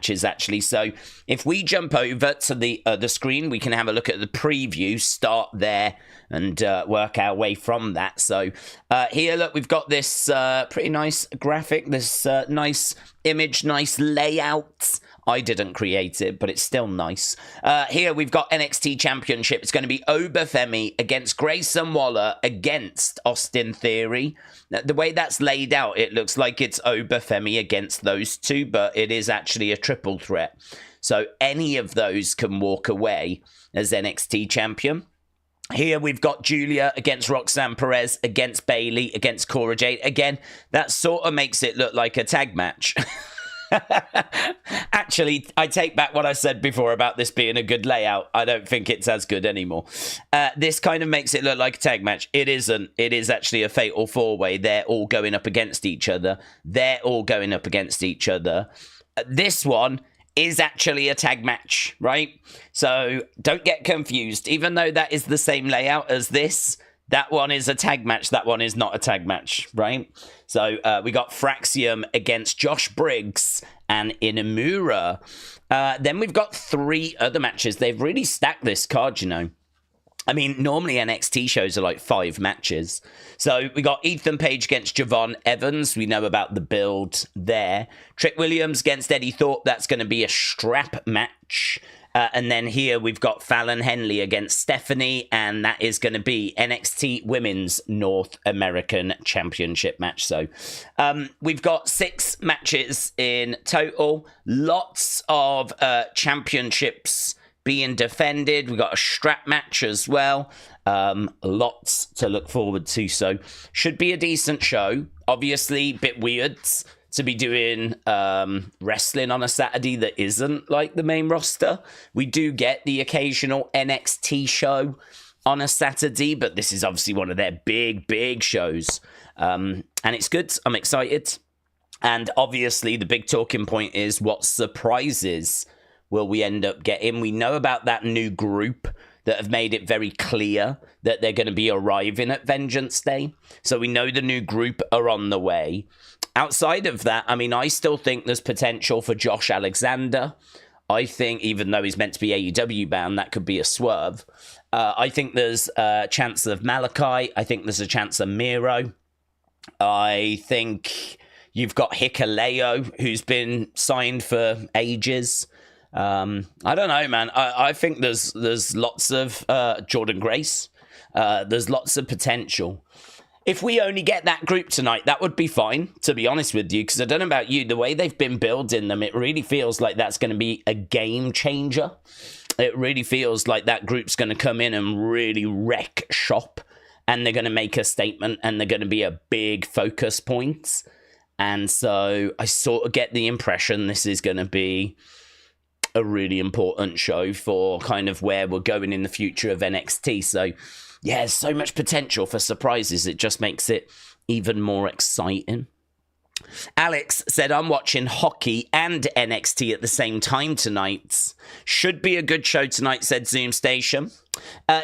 matches, actually. So if we jump over to the screen, we can have a look at the preview, start there, and work our way from that. So here, look, we've got this pretty nice graphic, this nice image, nice layout. I didn't create it, but it's still nice. Here we've got NXT Championship. It's going to be Femi against Grayson Waller against Austin Theory. The way that's laid out, it looks like it's Femi against those two, but it is actually a triple threat. So any of those can walk away as NXT champion. Here we've got Giulia against Roxanne Perez against Bayley against Cora Jade. Again, that sort of makes it look like a tag match. Actually, I take back what I said before about this being a good layout. I don't think it's as good anymore. This kind of makes it look like a tag match. It isn't. It is actually a fatal four-way. They're all going up against each other. They're all going up against each other. This one is actually a tag match, right? So don't get confused. Even though that is the same layout as this, that one is a tag match. That one is not a tag match, right? So we got Fraxium against Josh Briggs and Inamura. Then we've got 3 other matches. They've really stacked this card, you know. I mean, normally NXT shows are like 5 matches. So we got Ethan Page against Javon Evans. We know about the build there. Trick Williams against Eddie Thorpe. That's going to be a strap match. And then here we've got Fallon Henley against Stephanie, and that is going to be NXT Women's North American Championship match. So we've got 6 matches in total, lots of championships being defended. We've got a strap match as well. Lots to look forward to. So should be a decent show. Obviously, a bit weird to be doing wrestling on a Saturday that isn't like the main roster. We do get the occasional NXT show on a Saturday, but this is obviously one of their big shows. And it's good. I'm excited. And obviously the big talking point is what surprises will we end up getting. We know about that new group that have made it very clear that they're going to be arriving at Vengeance Day. So we know the new group are on the way. Outside of that, I mean, I still think there's potential for Josh Alexander. I think, even though he's meant to be AEW bound, that could be a swerve. I think there's a chance of Malachi. I think there's a chance of Miro. I think you've got Hikuleo, who's been signed for ages. I don't know, man. I think there's lots of Jordan Grace. There's lots of potential. If we only get that group tonight, that would be fine, to be honest with you, because I don't know about you, the way they've been building them, it really feels like that's going to be a game changer. It really feels like that group's going to come in and really wreck shop, and they're going to make a statement, and they're going to be a big focus point. And so I sort of get the impression this is going to be a really important show for kind of where we're going in the future of NXT. So yeah, there's so much potential for surprises. It just makes it even more exciting. Alex said, I'm watching hockey and NXT at the same time tonight. Should be a good show tonight, said Zoom Station.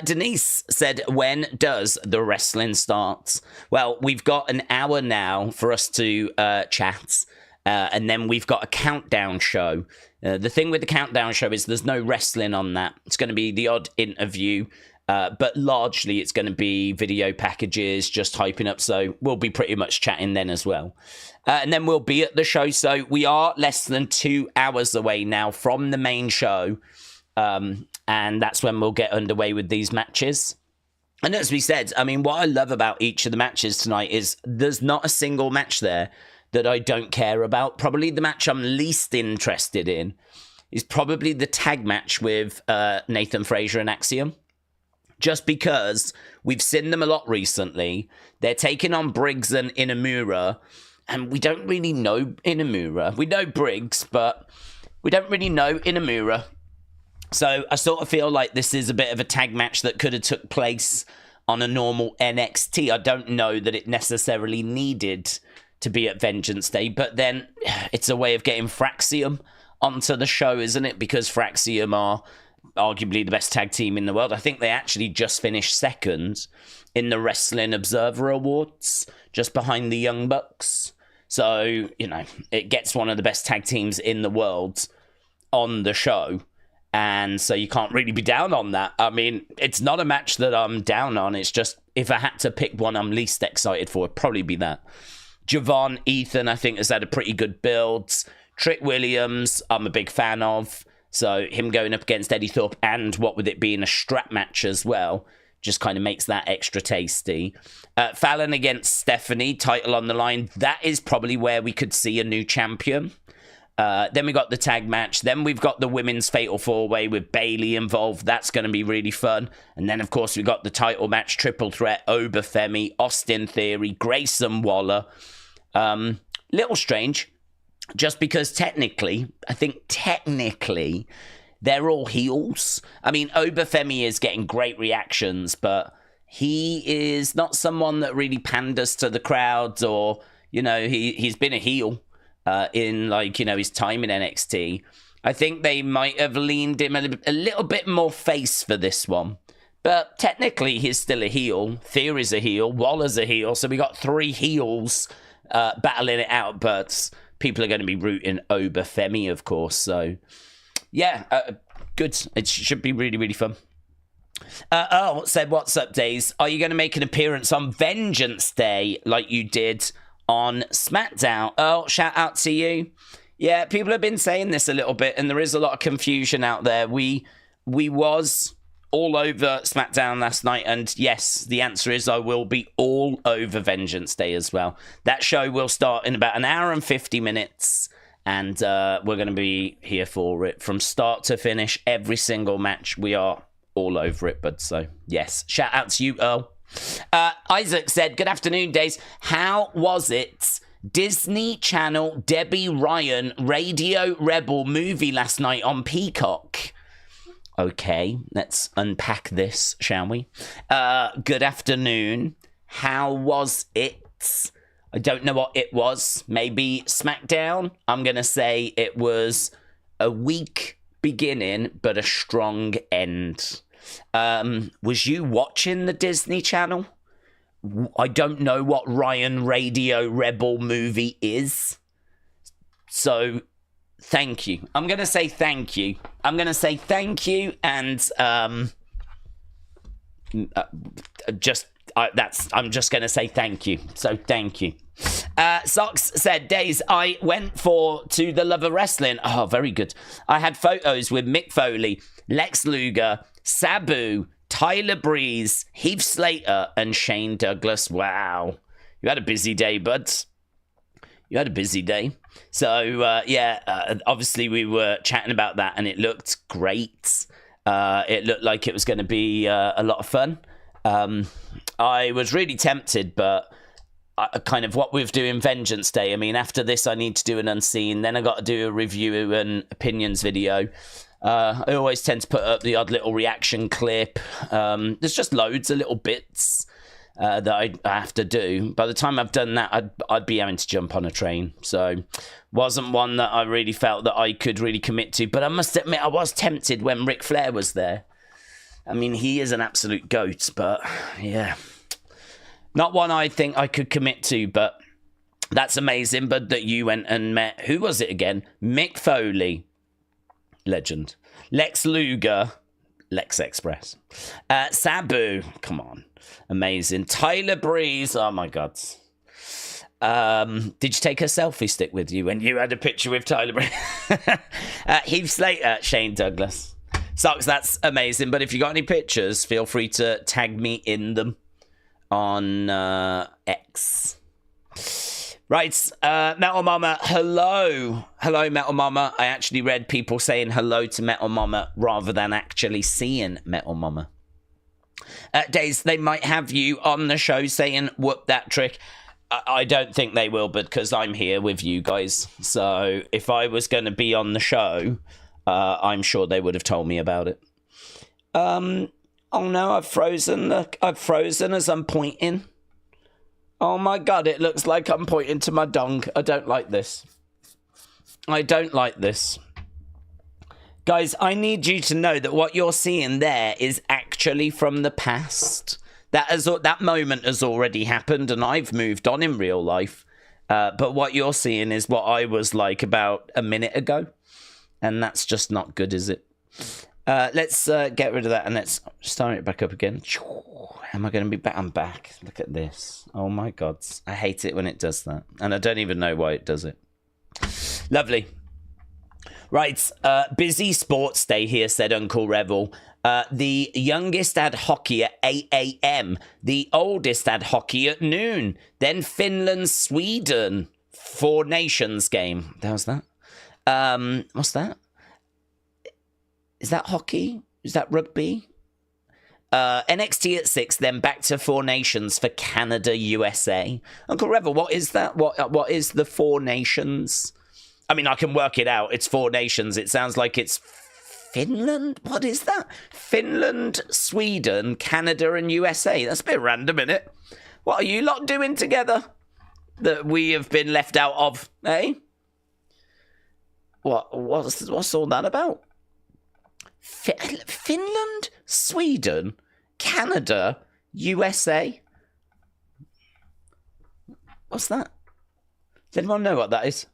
Denise said, when does the wrestling start? Well, we've got an hour now for us to chat. And then we've got a countdown show. The thing with the countdown show is there's no wrestling on that. It's going to be the odd interview. But largely it's going to be video packages, just hyping up. So we'll be pretty much chatting then as well. And then we'll be at the show. So we are less than 2 hours away now from the main show. And that's when we'll get underway with these matches. And as we said, I mean, what I love about each of the matches tonight is there's not a single match there that I don't care about. Probably the match I'm least interested in is probably the tag match with Nathan Frazier and Axiom. Just because we've seen them a lot recently. They're taking on Briggs and Inamura, and we don't really know Inamura. We know Briggs, but we don't really know Inamura. So I sort of feel like this is a bit of a tag match that could have took place on a normal NXT. I don't know that it necessarily needed to be at Vengeance Day, but then it's a way of getting Fraxium onto the show, isn't it? Because Fraxium are arguably the best tag team in the world. I think they actually just finished second in the Wrestling Observer Awards, just behind the Young Bucks. So, you know, it gets one of the best tag teams in the world on the show. And so you can't really be down on that. I mean, it's not a match that I'm down on. It's just, if I had to pick one I'm least excited for, it'd probably be that. Javon, Ethan, I think, has had a pretty good build. Trick Williams, I'm a big fan of. So him going up against Eddie Thorpe, and what with it being a strap match as well, just kind of makes that extra tasty. Fallon against Stephanie, title on the line. That is probably where we could see a new champion. Then we got the tag match. Then we've got the women's fatal four-way with Bayley involved. That's going to be really fun. And then, of course, we got the title match, triple threat, Oba Femi, Austin Theory, Grayson Waller. Little strange, just because technically, they're all heels. I mean, Oba Femi is getting great reactions, but he is not someone that really panders to the crowds, or, you know, he's been a heel. In, like, you know, his time in NXT. I think they might have leaned him a little bit more face for this one. But technically, he's still a heel. Theory's a heel. Waller's a heel. So we got 3 heels battling it out. But people are going to be rooting Oba Femi, of course. So, yeah, good. It should be really, really fun. Earl said, what's up, Daze? Are you going to make an appearance on Vengeance Day like you did on SmackDown? Oh, shout out to you. Yeah, people have been saying this a little bit, and there is a lot of confusion out there. We was all over SmackDown last night, and yes, the answer is I will be all over Vengeance Day as well. That show will start in about an hour and 50 minutes, and we're going to be here for it from start to finish. Every single match, we are all over it, bud. So, yes, shout out to you, Earl. Isaac said, good afternoon, Daze. How was it? Disney Channel Debbie Ryan Radio Rebel movie last night on Peacock. Okay, let's unpack this, shall we? Good afternoon. How was it? I don't know what it was. Maybe SmackDown? I'm going to say it was a weak beginning, but a strong end. Was you watching the Disney Channel? I don't know what Ryan Radio Rebel movie is. So, thank you. I'm going to say thank you. I'm going to say thank you, and I'm just going to say thank you. So, thank you. Socks said, Daze, I went to the Love of Wrestling. Oh, very good. I had photos with Mick Foley, Lex Luger, Sabu, Tyler Breeze, Heath Slater, and Shane Douglas. Wow. You had a busy day, buds. You had a busy day. So, obviously we were chatting about that, and it looked great. It looked like it was going to be a lot of fun. I was really tempted, but kind of what we're doing Vengeance Day. I mean, after this, I need to do an unseen. Then I got to do a review and opinions video. I always tend to put up the odd little reaction clip. There's just loads of little bits that I have to do. By the time I've done that, I'd be having to jump on a train. So wasn't one that I really felt that I could really commit to. But I must admit, I was tempted when Ric Flair was there. I mean, he is an absolute goat, but yeah. Not one I think I could commit to, but that's amazing. But that you went and met, who was it again? Mick Foley. Legend. Lex Luger, Lex Express. Sabu, come on. Amazing. Tyler Breeze, oh my God. Did you take a selfie stick with you when you had a picture with Tyler Breeze? Heath Slater, Shane Douglas. Sucks, that's amazing. But if you got any pictures, feel free to tag me in them on X. Right, Metal Mama, hello. Hello, Metal Mama. I actually read people saying hello to Metal Mama rather than actually seeing Metal Mama. Daze, they might have you on the show saying, whoop that trick. I don't think they will, because I'm here with you guys. So if I was going to be on the show, I'm sure they would have told me about it. Oh no, I've frozen. Look, I've frozen as I'm pointing. Oh my God, it looks like I'm pointing to my dong. I don't like this. I don't like this. Guys, I need you to know that what you're seeing there is actually from the past. That moment has already happened, and I've moved on in real life. But what you're seeing is what I was like about a minute ago. And that's just not good, is it? Let's get rid of that and let's start it back up again. Am I going to be back? I'm back. Look at this. Oh my God. I hate it when it does that. And I don't even know why it does it. Lovely. Right. Busy sports day here, said Uncle Revel. The youngest had hockey at 8 a.m. The oldest had hockey at noon. Then Finland, Sweden. Four Nations game. How's that? What's that? Is that hockey? Is that rugby? NXT at 6, then back to Four Nations for Canada, USA. Uncle Revel, what is that? What is the Four Nations? I mean, I can work it out. It's Four Nations. It sounds like it's Finland? What is that? Finland, Sweden, Canada, and USA. That's a bit random, isn't it? What are you lot doing together that we have been left out of, eh? What's all that about? Finland, Sweden, Canada, USA. What's that? Does anyone know what that is?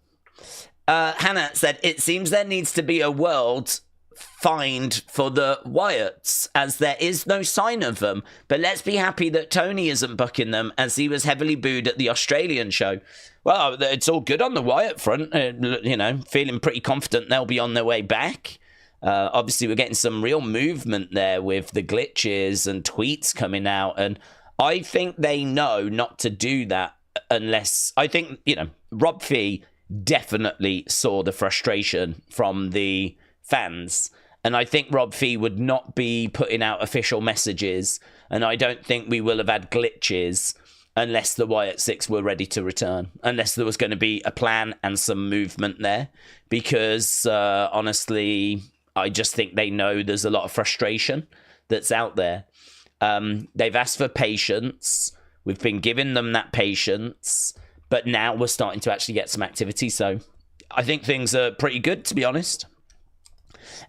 Hannah said, it seems there needs to be a world find for the Wyatts, as there is no sign of them. But let's be happy that Tony isn't booking them, as he was heavily booed at the Australian show. Well, it's all good on the Wyatt front. You know, feeling pretty confident they'll be on their way back. Obviously, we're getting some real movement there with the glitches and tweets coming out. And I think they know not to do that unless... I think, you know, Rob Fee definitely saw the frustration from the fans. And I think Rob Fee would not be putting out official messages. And I don't think we will have had glitches unless the Wyatt Six were ready to return. Unless there was going to be a plan and some movement there. Because, honestly, I just think they know there's a lot of frustration that's out there. They've asked for patience. We've been giving them that patience. But now we're starting to actually get some activity. So I think things are pretty good, to be honest.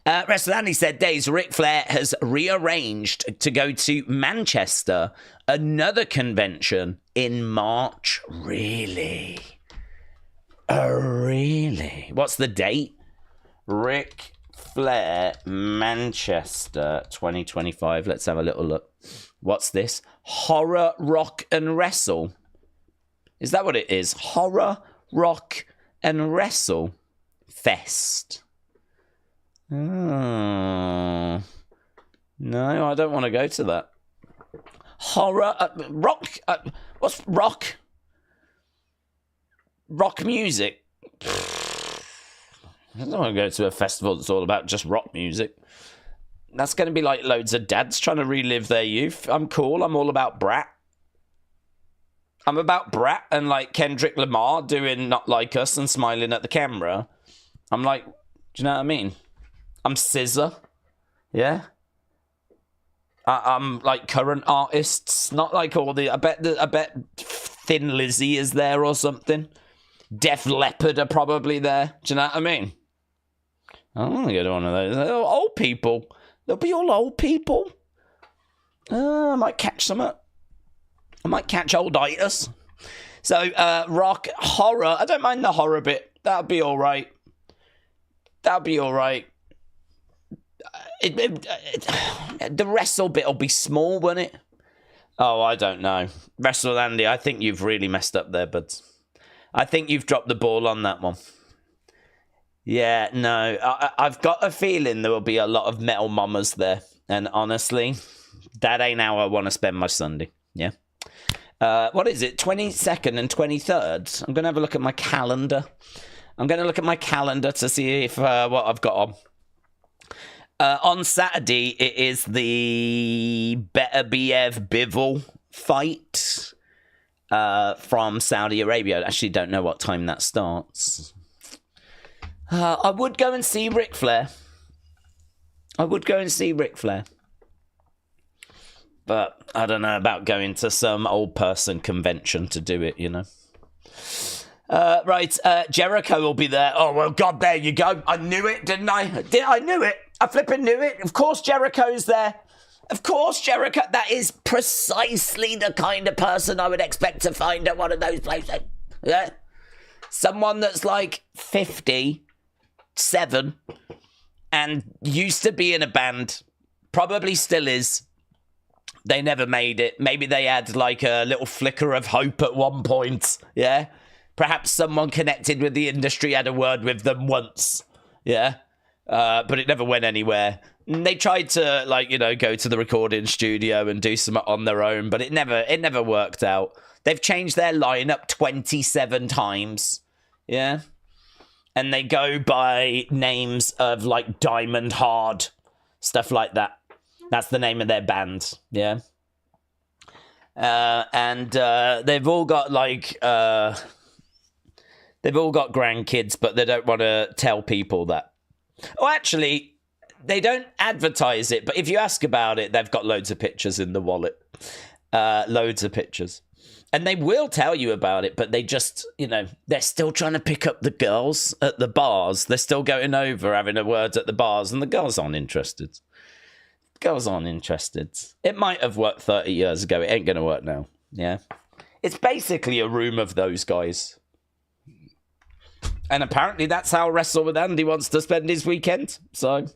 Wrestling Andy said, Daze, Ric Flair has rearranged to go to Manchester, another convention in March. Really? Really? What's the date? Ric Flair, Manchester 2025. Let's have a little look. What's this? Horror, Rock and Wrestle. Is that what it is? Horror, Rock and Wrestle Fest. Oh. No, I don't want to go to that. Horror, rock, what's rock? Rock music. I don't want to go to a festival that's all about just rock music. That's going to be like loads of dads trying to relive their youth. I'm cool. I'm all about Brat. I'm about Brat and like Kendrick Lamar doing Not Like Us and smiling at the camera. I'm like, do you know what I mean? I'm Scissor. Yeah. I'm like current artists, not like all the. I bet Thin Lizzy is there or something. Def Leppard are probably there. Do you know what I mean? I don't want to go to one of those. They're old people. They'll be all old people. I might catch some. I might catch olditis. So rock horror. I don't mind the horror bit. That'll be all right. That'll be all right. The wrestle bit will be small, won't it? Oh, I don't know. Wrestle Andy, I think you've really messed up there, buds. I think you've dropped the ball on that one. Yeah, no. I've got a feeling there will be a lot of metal mamas there. And honestly, that ain't how I want to spend my Sunday. Yeah. What is it? 22nd and 23rd? I'm going to have a look at my calendar. I'm going to look at my calendar to see if what I've got on. On Saturday, it is the Better Biev Bivol fight from Saudi Arabia. I actually don't know what time that starts. I would go and see Ric Flair. But I don't know about going to some old person convention to do it, you know. Right, Jericho will be there. Oh, well, God, there you go. I knew it, didn't I? I knew it. I flipping knew it. Of course Jericho's there. Of course Jericho. That is precisely the kind of person I would expect to find at one of those places. Yeah? Someone that's like 50 7 and used to be in a band, probably still is. They never made it. Maybe they had like a little flicker of hope at one point. Yeah. Perhaps someone connected with the industry had a word with them once. Yeah. But it never went anywhere. They tried to, like, you know, go to the recording studio and do something on their own, but it never worked out. They've changed their lineup 27 times. Yeah. And they go by names of, like, Diamond Hard. Stuff like that. That's the name of their band. Yeah. And they've all got, like... they've all got grandkids, but they don't want to tell people that. Oh, actually, they don't advertise it, but if you ask about it, they've got loads of pictures in the wallet. Loads of pictures. And they will tell you about it, but they just, you know, they're still trying to pick up the girls at the bars. They're still going over, having a word at the bars, and the girls aren't interested. Girls aren't interested. It might have worked 30 years ago. It ain't going to work now. Yeah. It's basically a room of those guys. And apparently that's how Wrestle with Andy wants to spend his weekend. So,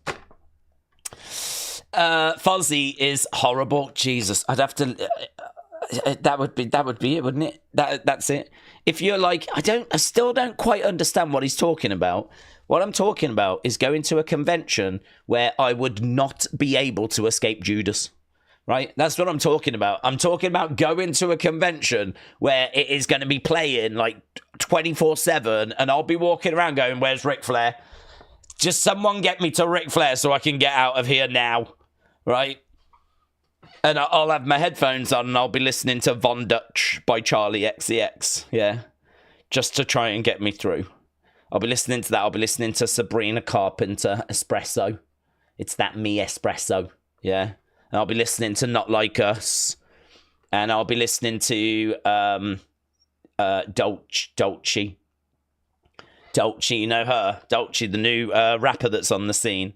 Fuzzy is horrible. Jesus, I'd have to. That would be it, wouldn't it? That's it. If you're like, I still don't quite understand what he's talking about. What I'm talking about is going to a convention where I would not be able to escape Judas. Right? That's what I'm talking about. I'm talking about going to a convention where it is going to be playing like 24/7 and I'll be walking around going, where's Ric Flair? Just someone get me to Ric Flair so I can get out of here now. Right? And I'll have my headphones on and I'll be listening to Von Dutch by Charlie XCX. Yeah. Just to try and get me through. I'll be listening to that. I'll be listening to Sabrina Carpenter Espresso. It's that me espresso. Yeah. And I'll be listening to Not Like Us. And I'll be listening to Dolce. Dolce, you know her? Dolce, the new rapper that's on the scene.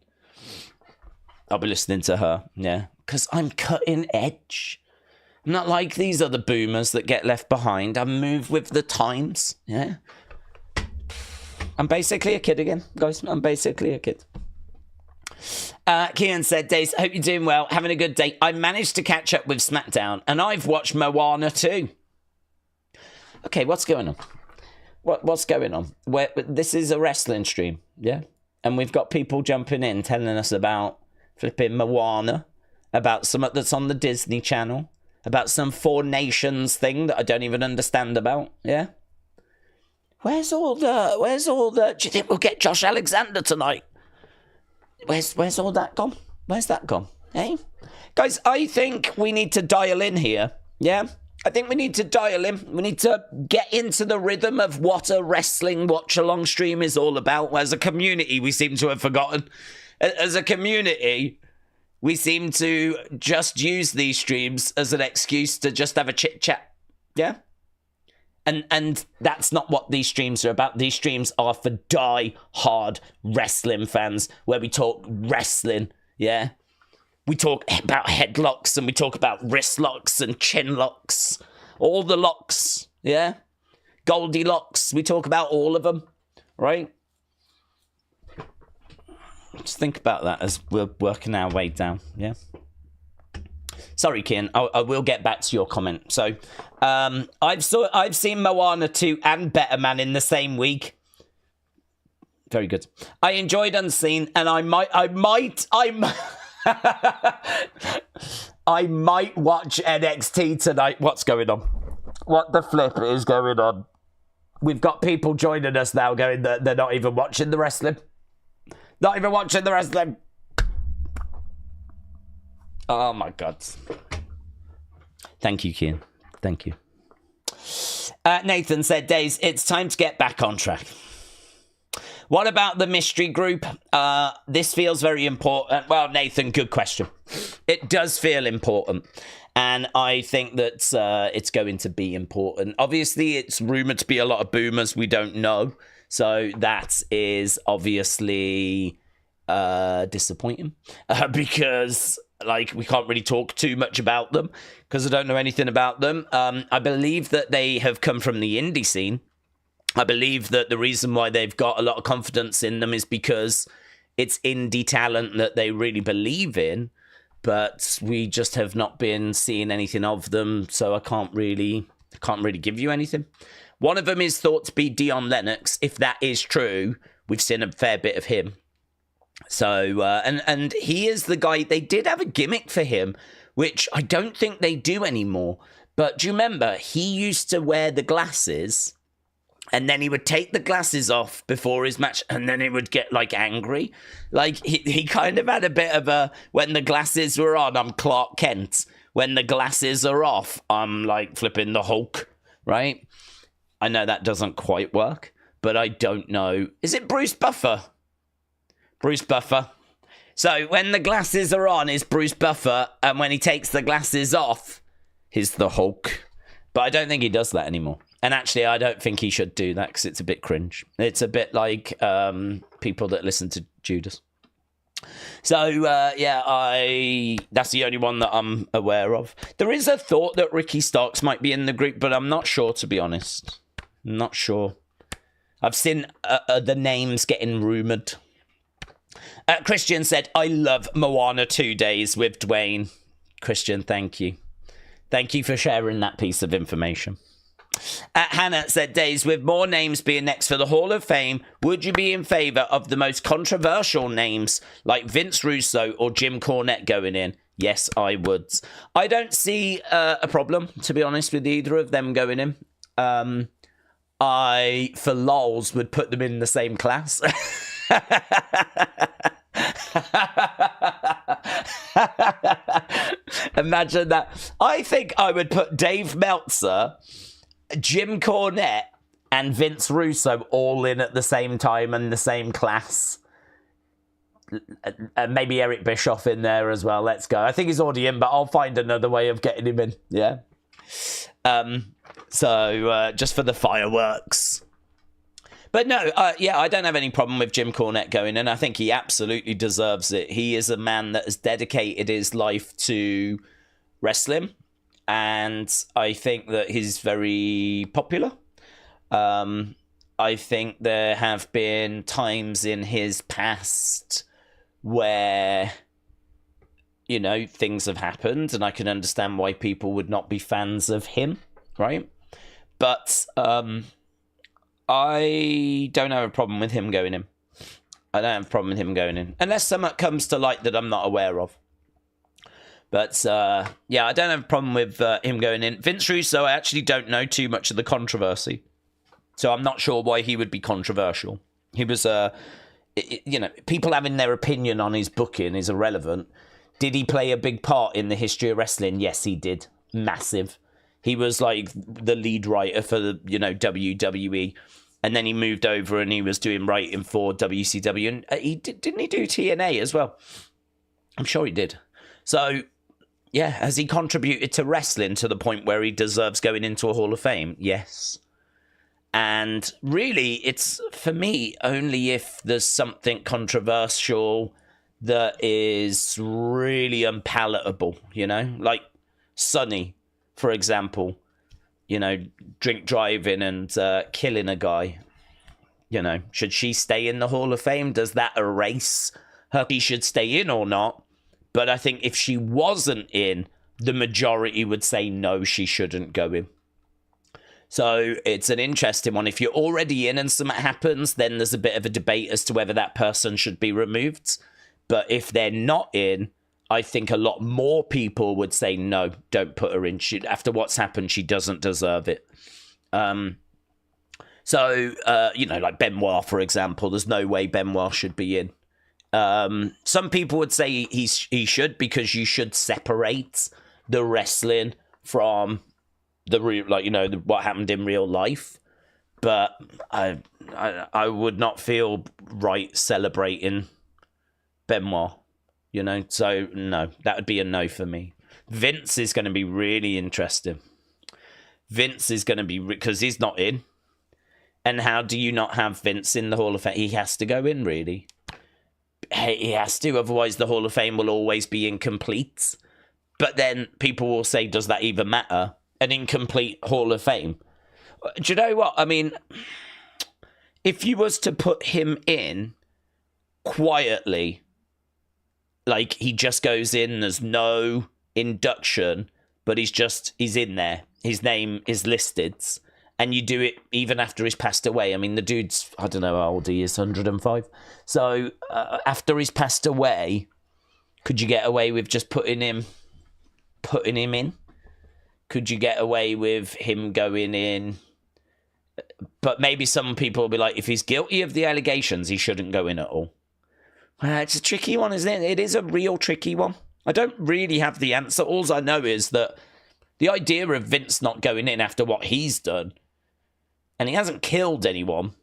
I'll be listening to her, yeah. Because I'm cutting edge. I'm not like these other boomers that get left behind. I move with the times, yeah. I'm basically a kid again, guys. I'm basically a kid. Kian said, Daze, hope you're doing well, having a good day. I managed to catch up with SmackDown, and I've watched Moana too. Okay, what's going on? What's going on? This is a wrestling stream, yeah? And we've got people jumping in, telling us about flipping Moana, about something that's on the Disney Channel, about some Four Nations thing that I don't even understand about, yeah? Where's all the... Do you think we'll get Josh Alexander tonight? Where's all that gone? Where's that gone? Hey? Guys, I think we need to dial in here. Yeah? I think we need to dial in. We need to get into the rhythm of what a wrestling watch-along stream is all about. As a community, we seem to have forgotten. As a community, we seem to just use these streams as an excuse to just have a chit-chat. Yeah? And that's not what these streams are about. These streams are for die-hard wrestling fans, where we talk wrestling, yeah? We talk about headlocks, and we talk about wrist locks and chin locks. All the locks, yeah? Goldilocks, we talk about all of them, right? Just think about that as we're working our way down, yeah? Sorry, Kian, I will get back to your comment. So, I've seen Moana 2 and Better Man in the same week. Very good. I enjoyed Unseen, and I might I might watch NXT tonight. What's going on? What the flip is going on? We've got people joining us now going that they're not even watching the wrestling. Not even watching the wrestling. Oh my God. Thank you, Kian. Thank you. Nathan said, Daze, it's time to get back on track. What about the mystery group? This feels very important. Well, Nathan, good question. It does feel important. And I think that it's going to be important. Obviously, it's rumored to be a lot of boomers we don't know. So that is obviously disappointing. Because... like, we can't really talk too much about them because I don't know anything about them. I believe that they have come from the indie scene. I believe that the reason why they've got a lot of confidence in them is because it's indie talent that they really believe in, but we just have not been seeing anything of them, so I can't really give you anything. One of them is thought to be Dion Lennox. If that is true, we've seen a fair bit of him. So, and he is the guy, they did have a gimmick for him, which I don't think they do anymore. But do you remember, he used to wear the glasses, and then he would take the glasses off before his match, and then he would get, like, angry. Like, he kind of had a bit of a, when the glasses were on, I'm Clark Kent. When the glasses are off, I'm, like, flipping the Hulk, right? I know that doesn't quite work, but I don't know. Is it Bruce Buffer? Bruce Buffer. So, when the glasses are on, is Bruce Buffer, and when he takes the glasses off, he's the Hulk. But I don't think he does that anymore. And actually, I don't think he should do that because it's a bit cringe. It's a bit like people that listen to Judas. So, yeah, that's the only one that I'm aware of. There is a thought that Ricky Starks might be in the group, but I'm not sure, to be honest. I'm not sure. I've seen the names getting rumoured. Christian said, I love Moana 2 Days with Dwayne. Christian, thank you. Thank you for sharing that piece of information. Hannah said, Days, with more names being next for the Hall of Fame, would you be in favour of the most controversial names like Vince Russo or Jim Cornette going in? Yes, I would. I don't see a problem, to be honest, with either of them going in. I, for lols, would put them in the same class. Imagine that. I think I would put Dave Meltzer, Jim Cornette, and Vince Russo all in at the same time and the same class. Maybe Eric Bischoff in there as well. Let's go. I think he's already in, but I'll find another way of getting him in. Yeah. So just for the fireworks. But no, yeah, I don't have any problem with Jim Cornette going in. I think he absolutely deserves it. He is a man that has dedicated his life to wrestling, and I think that he's very popular. I think there have been times in his past where, you know, things have happened, and I can understand why people would not be fans of him, right? But I don't have a problem with him going in. I don't have a problem with him going in. Unless something comes to light that I'm not aware of. But, yeah, I don't have a problem with him going in. Vince Russo, I actually don't know too much of the controversy. So I'm not sure why he would be controversial. He was, you know, people having their opinion on his booking is irrelevant. Did he play a big part in the history of wrestling? Yes, he did. Massive. He was like the lead writer for the, you know, WWE, and then he moved over and he was doing writing for WCW, and didn't he do TNA as well? I'm sure he did. So, yeah, has he contributed to wrestling to the point where he deserves going into a Hall of Fame? Yes. And really, it's, for me, only if there's something controversial that is really unpalatable, you know? Like Sonny, for example, you know, drink driving and killing a guy. You know, should she stay in the Hall of Fame? Does that erase her? She should stay in or not? But I think if she wasn't in, the majority would say no, she shouldn't go in. So it's an interesting one. If you're already in and something happens, then there's a bit of a debate as to whether that person should be removed. But if they're not in, I think a lot more people would say, no, don't put her in. After what's happened, she doesn't deserve it. So, you know, like Benoit, for example, there's no way Benoit should be in. Some people would say he should, because you should separate the wrestling from the real, like, you know, what happened in real life. But I would not feel right celebrating Benoit. You know, so no, that would be a no for me. Vince is going to be really interesting. Vince is going to be, because he's not in. And how do you not have Vince in the Hall of Fame? He has to go in, really. He has to, otherwise the Hall of Fame will always be incomplete. But then people will say, does that even matter? An incomplete Hall of Fame? Do you know what? I mean, if you was to put him in quietly, like he just goes in, there's no induction, but he's in there. His name is listed. And you do it even after he's passed away. I mean, the dude's, I don't know how old he is, 105. So after he's passed away, could you get away with just putting him in? Could you get away with him going in? But maybe some people will be like, if he's guilty of the allegations, he shouldn't go in at all. It's a tricky one, isn't it? It is a real tricky one. I don't really have the answer. All I know is that the idea of Vince not going in after what he's done, and he hasn't killed anyone,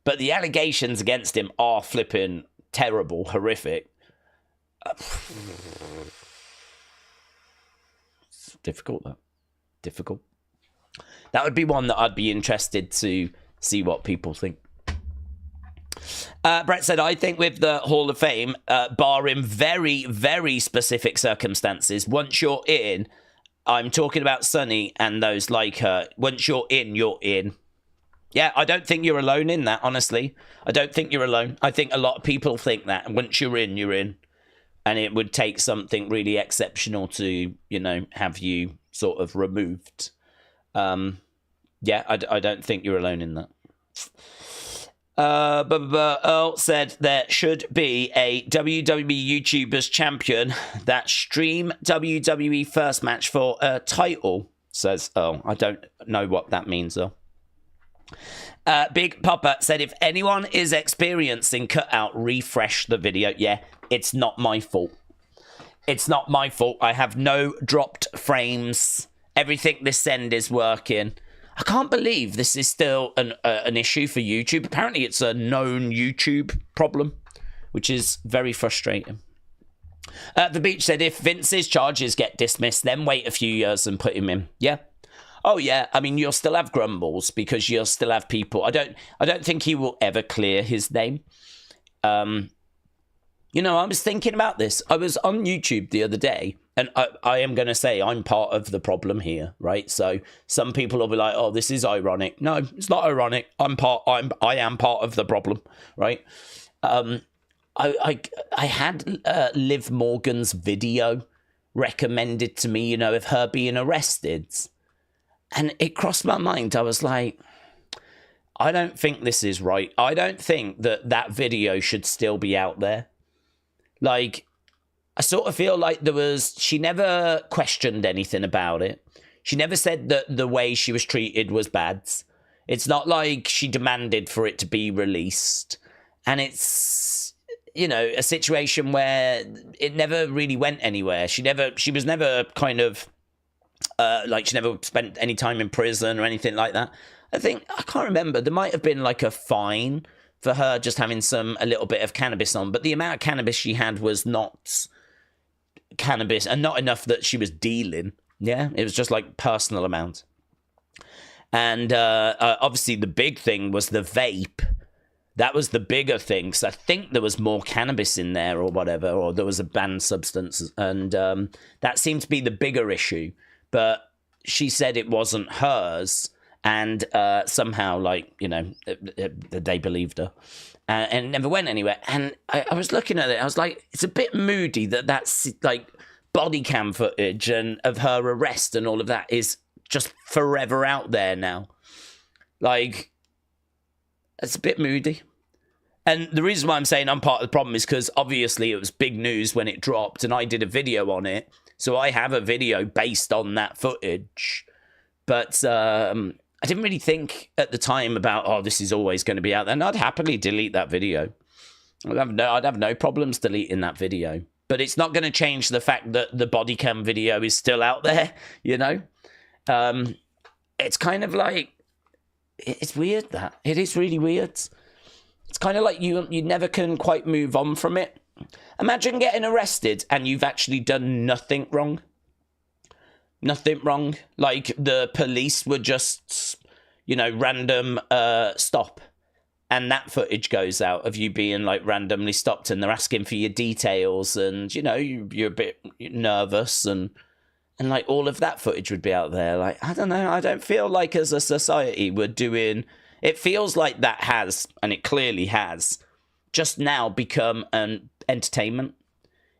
but the allegations against him are flipping terrible, horrific. It's difficult, though. Difficult. That would be one that I'd be interested to see what people think. Brett said, I think with the Hall of Fame, barring very, very specific circumstances, once you're in, I'm talking about Sunny and those like her, once you're in, you're in. Yeah, I don't think you're alone in that, honestly. I don't think you're alone. I think a lot of people think that. And once you're in, you're in. And it would take something really exceptional to, have you sort of removed. Yeah, I don't think you're alone in that. Earl said there should be a WWE YouTubers champion that stream WWE first match for a title, says Earl. I don't know what that means, though. Big Papa said, if anyone is experiencing cutout, refresh the video. Yeah, it's not my fault. It's not my fault. I have no dropped frames. Everything this end is working. I can't believe this is still an issue for YouTube. Apparently it's a known YouTube problem, which is very frustrating. The Beach said, if Vince's charges get dismissed, then wait a few years and put him in. Yeah. Oh, yeah. I mean, you'll still have grumbles because you'll still have people. I don't think he will ever clear his name. I was thinking about this. I was on YouTube the other day, and I am going to say I'm part of the problem here, right? So some people will be like, oh, this is ironic. No, it's not ironic. I am part of the problem, right? I had Liv Morgan's video recommended to me, of her being arrested. And it crossed my mind. I was like, I don't think this is right. I don't think that video should still be out there. Like, I sort of feel like she never questioned anything about it. She never said that the way she was treated was bad. It's not like she demanded for it to be released. And it's, a situation where it never really went anywhere. She was never kind of, she never spent any time in prison or anything like that. I can't remember. There might have been like a fine for her just having a little bit of cannabis on, but the amount of cannabis she had was not cannabis and not enough that she was dealing. Yeah, it was just like personal amount. And obviously the big thing was the vape. That was the bigger thing. So I think there was more cannabis in there or whatever, or there was a banned substance. And that seemed to be the bigger issue. But she said it wasn't hers. And somehow, they believed her. And it never went anywhere. And I was looking at it. I was like, it's a bit moody that's like body cam footage and of her arrest and all of that is just forever out there now. Like, it's a bit moody. And the reason why I'm saying I'm part of the problem is because obviously it was big news when it dropped and I did a video on it. So I have a video based on that footage. But I didn't really think at the time about, this is always going to be out there. And I'd happily delete that video. I'd have no problems deleting that video. But it's not going to change the fact that the body cam video is still out there, It's kind of like, it's weird that. It is really weird. It's kind of like you never can quite move on from it. Imagine getting arrested and you've actually done nothing wrong. Nothing wrong. Like the police were just, random stop. And that footage goes out of you being like randomly stopped and they're asking for your details and, you're a bit nervous and like all of that footage would be out there. Like, I don't know. I don't feel like as a society we're doing It feels like that has, and it clearly has, just now become an entertainment.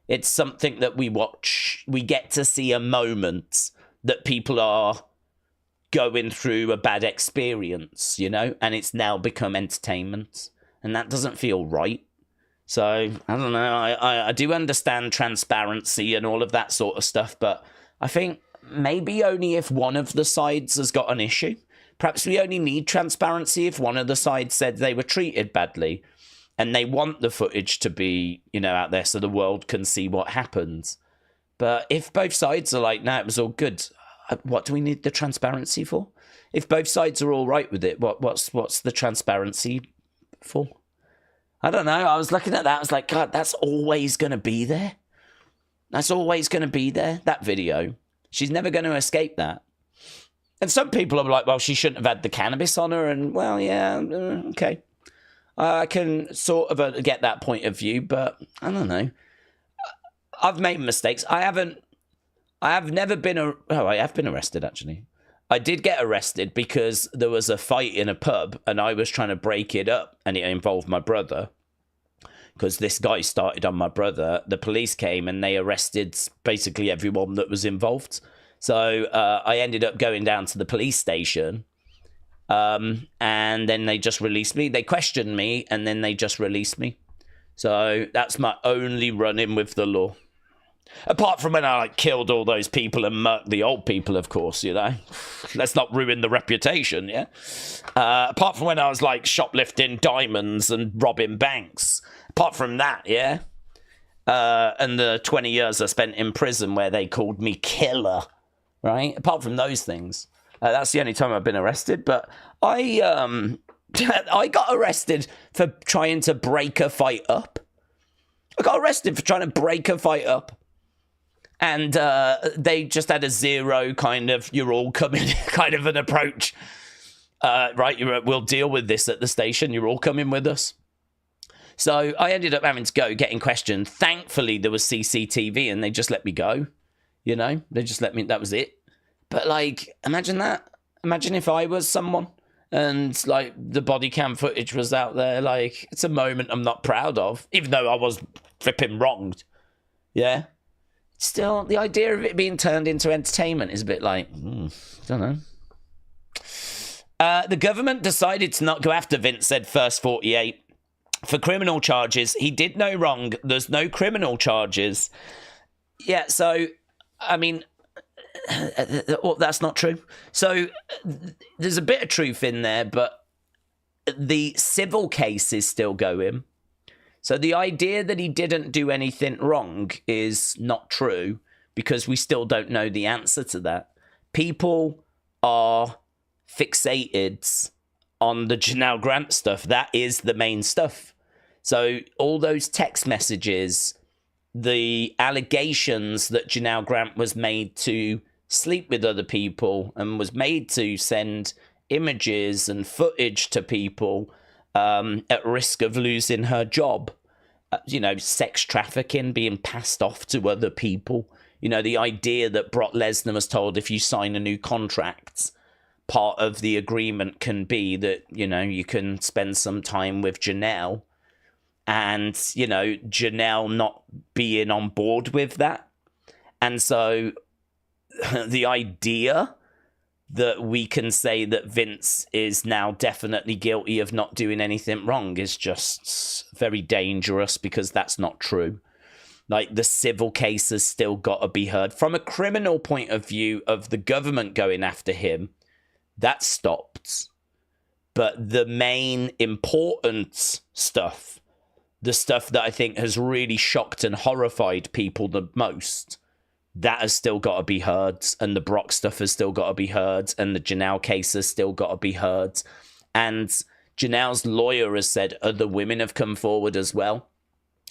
It's something that we watch. We get to see a moment that people are going through a bad experience, you know, and it's now become entertainment. And that doesn't feel right. So, I don't know. I do understand transparency and all of that sort of stuff, but I think maybe only if one of the sides has got an issue. Perhaps we only need transparency if one of the sides said they were treated badly and they want the footage to be, you know, out there so the world can see what happens. But if both sides are like, no, it was all good, what do we need the transparency for? If both sides are all right with it, what's the transparency for? I don't know. I was looking at that. I was like, God, that's always going to be there. That's always going to be there, that video. She's never going to escape that. And some people are like, well, she shouldn't have had the cannabis on her. And, well, yeah, okay. I can sort of get that point of view, but I don't know. I've made mistakes. I have never been... I have been arrested, actually. I did get arrested because there was a fight in a pub and I was trying to break it up and it involved my brother. Because this guy started on my brother. The police came and they arrested basically everyone that was involved. So I ended up going down to the police station and then they just released me. They questioned me and then they just released me. So that's my only run-in with the law. Apart from when I killed all those people and murked the old people, of course, you know. Let's not ruin the reputation, yeah? Apart from when I was shoplifting diamonds and robbing banks. Apart from that, yeah? And the 20 years I spent in prison where they called me killer, right? Apart from those things. That's the only time I've been arrested. But I got arrested for trying to break a fight up. I got arrested for trying to break a fight up. And they just had a zero kind of, you're all coming kind of an approach. Right, we'll deal with this at the station. You're all coming with us. So I ended up having to go, getting questioned. Thankfully, there was CCTV and they just let me go. You know, they just let me, that was it. But imagine that. Imagine if I was someone and the body cam footage was out there. It's a moment I'm not proud of, even though I was flipping wronged. Yeah. Still, the idea of it being turned into entertainment is a bit don't know. The government decided to not go after Vince, said First 48, for criminal charges. He did no wrong. There's no criminal charges. Yeah, so, I mean, that's not true. So, there's a bit of truth in there, but the civil case is still going. So the idea that he didn't do anything wrong is not true because we still don't know the answer to that. People are fixated on the Janelle Grant stuff. That is the main stuff. So all those text messages, the allegations that Janelle Grant was made to sleep with other people and was made to send images and footage to people at risk of losing her job, sex trafficking, being passed off to other people. The idea that Brock Lesnar was told if you sign a new contract, part of the agreement can be that, you can spend some time with Janelle and, Janelle not being on board with that. And so the idea that we can say that Vince is now definitely guilty of not doing anything wrong is just very dangerous because that's not true. The civil case has still got to be heard. From a criminal point of view of the government going after him, that stopped. But the main important stuff, the stuff that I think has really shocked and horrified people the most, that has still got to be heard, and the Brock stuff has still got to be heard, and the Janelle case has still got to be heard. And Janelle's lawyer has said other women have come forward as well.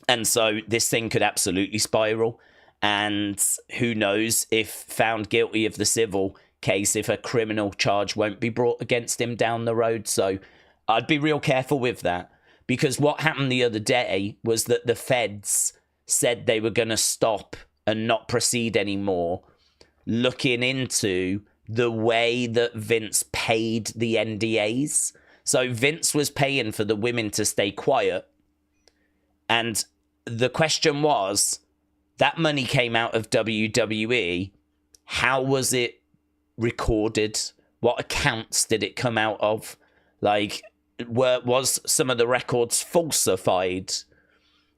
And so this thing could absolutely spiral. And who knows if found guilty of the civil case, if a criminal charge won't be brought against him down the road. So I'd be real careful with that. Because what happened the other day was that the feds said they were going to stop and not proceed anymore, looking into the way that Vince paid the NDAs. So Vince was paying for the women to stay quiet. And the question was, that money came out of WWE. How was it recorded? What accounts did it come out of? Like, was some of the records falsified?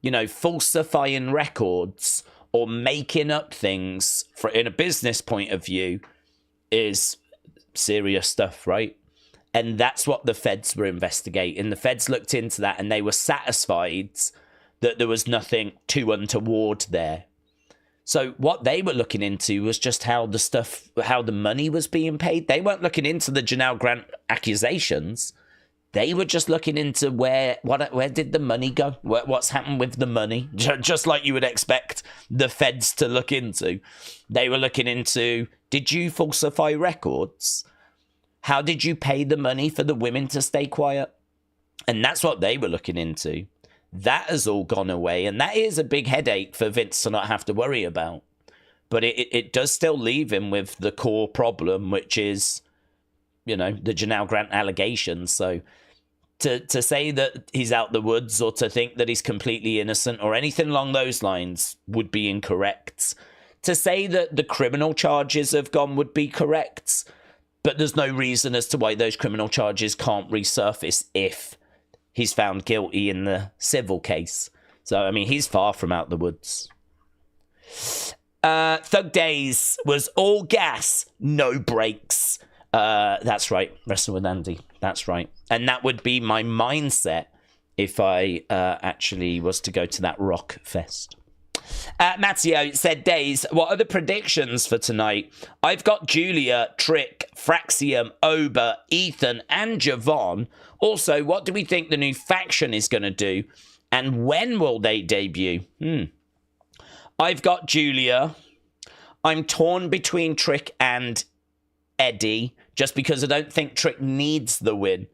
You know, falsifying records or making up things in a business point of view is serious stuff, right? And that's what the feds were investigating. The feds looked into that and they were satisfied that there was nothing too untoward there. So what they were looking into was just how the money was being paid. They weren't looking into the Janelle Grant accusations. They were just looking into where did the money go? What's happened with the money? Just like you would expect the feds to look into. They were looking into, did you falsify records? How did you pay the money for the women to stay quiet? And that's what they were looking into. That has all gone away. And that is a big headache for Vince to not have to worry about. But it does still leave him with the core problem, which is, you know, the Janelle Grant allegations. So to say that he's out the woods or to think that he's completely innocent or anything along those lines would be incorrect. To say that the criminal charges have gone would be correct. But there's no reason as to why those criminal charges can't resurface if he's found guilty in the civil case. So, I mean, he's far from out the woods. Thug Daze was all gas, no brakes. That's right. Wrestling with Andy. That's right. And that would be my mindset if I actually was to go to that rock fest. Matteo said, Daze, what are the predictions for tonight? I've got Giulia, Trick, Fraxium, Ober, Ethan, and Javon. Also, what do we think the new faction is going to do? And when will they debut? I've got Giulia. I'm torn between Trick and Eddie, just because I don't think Trick needs the win.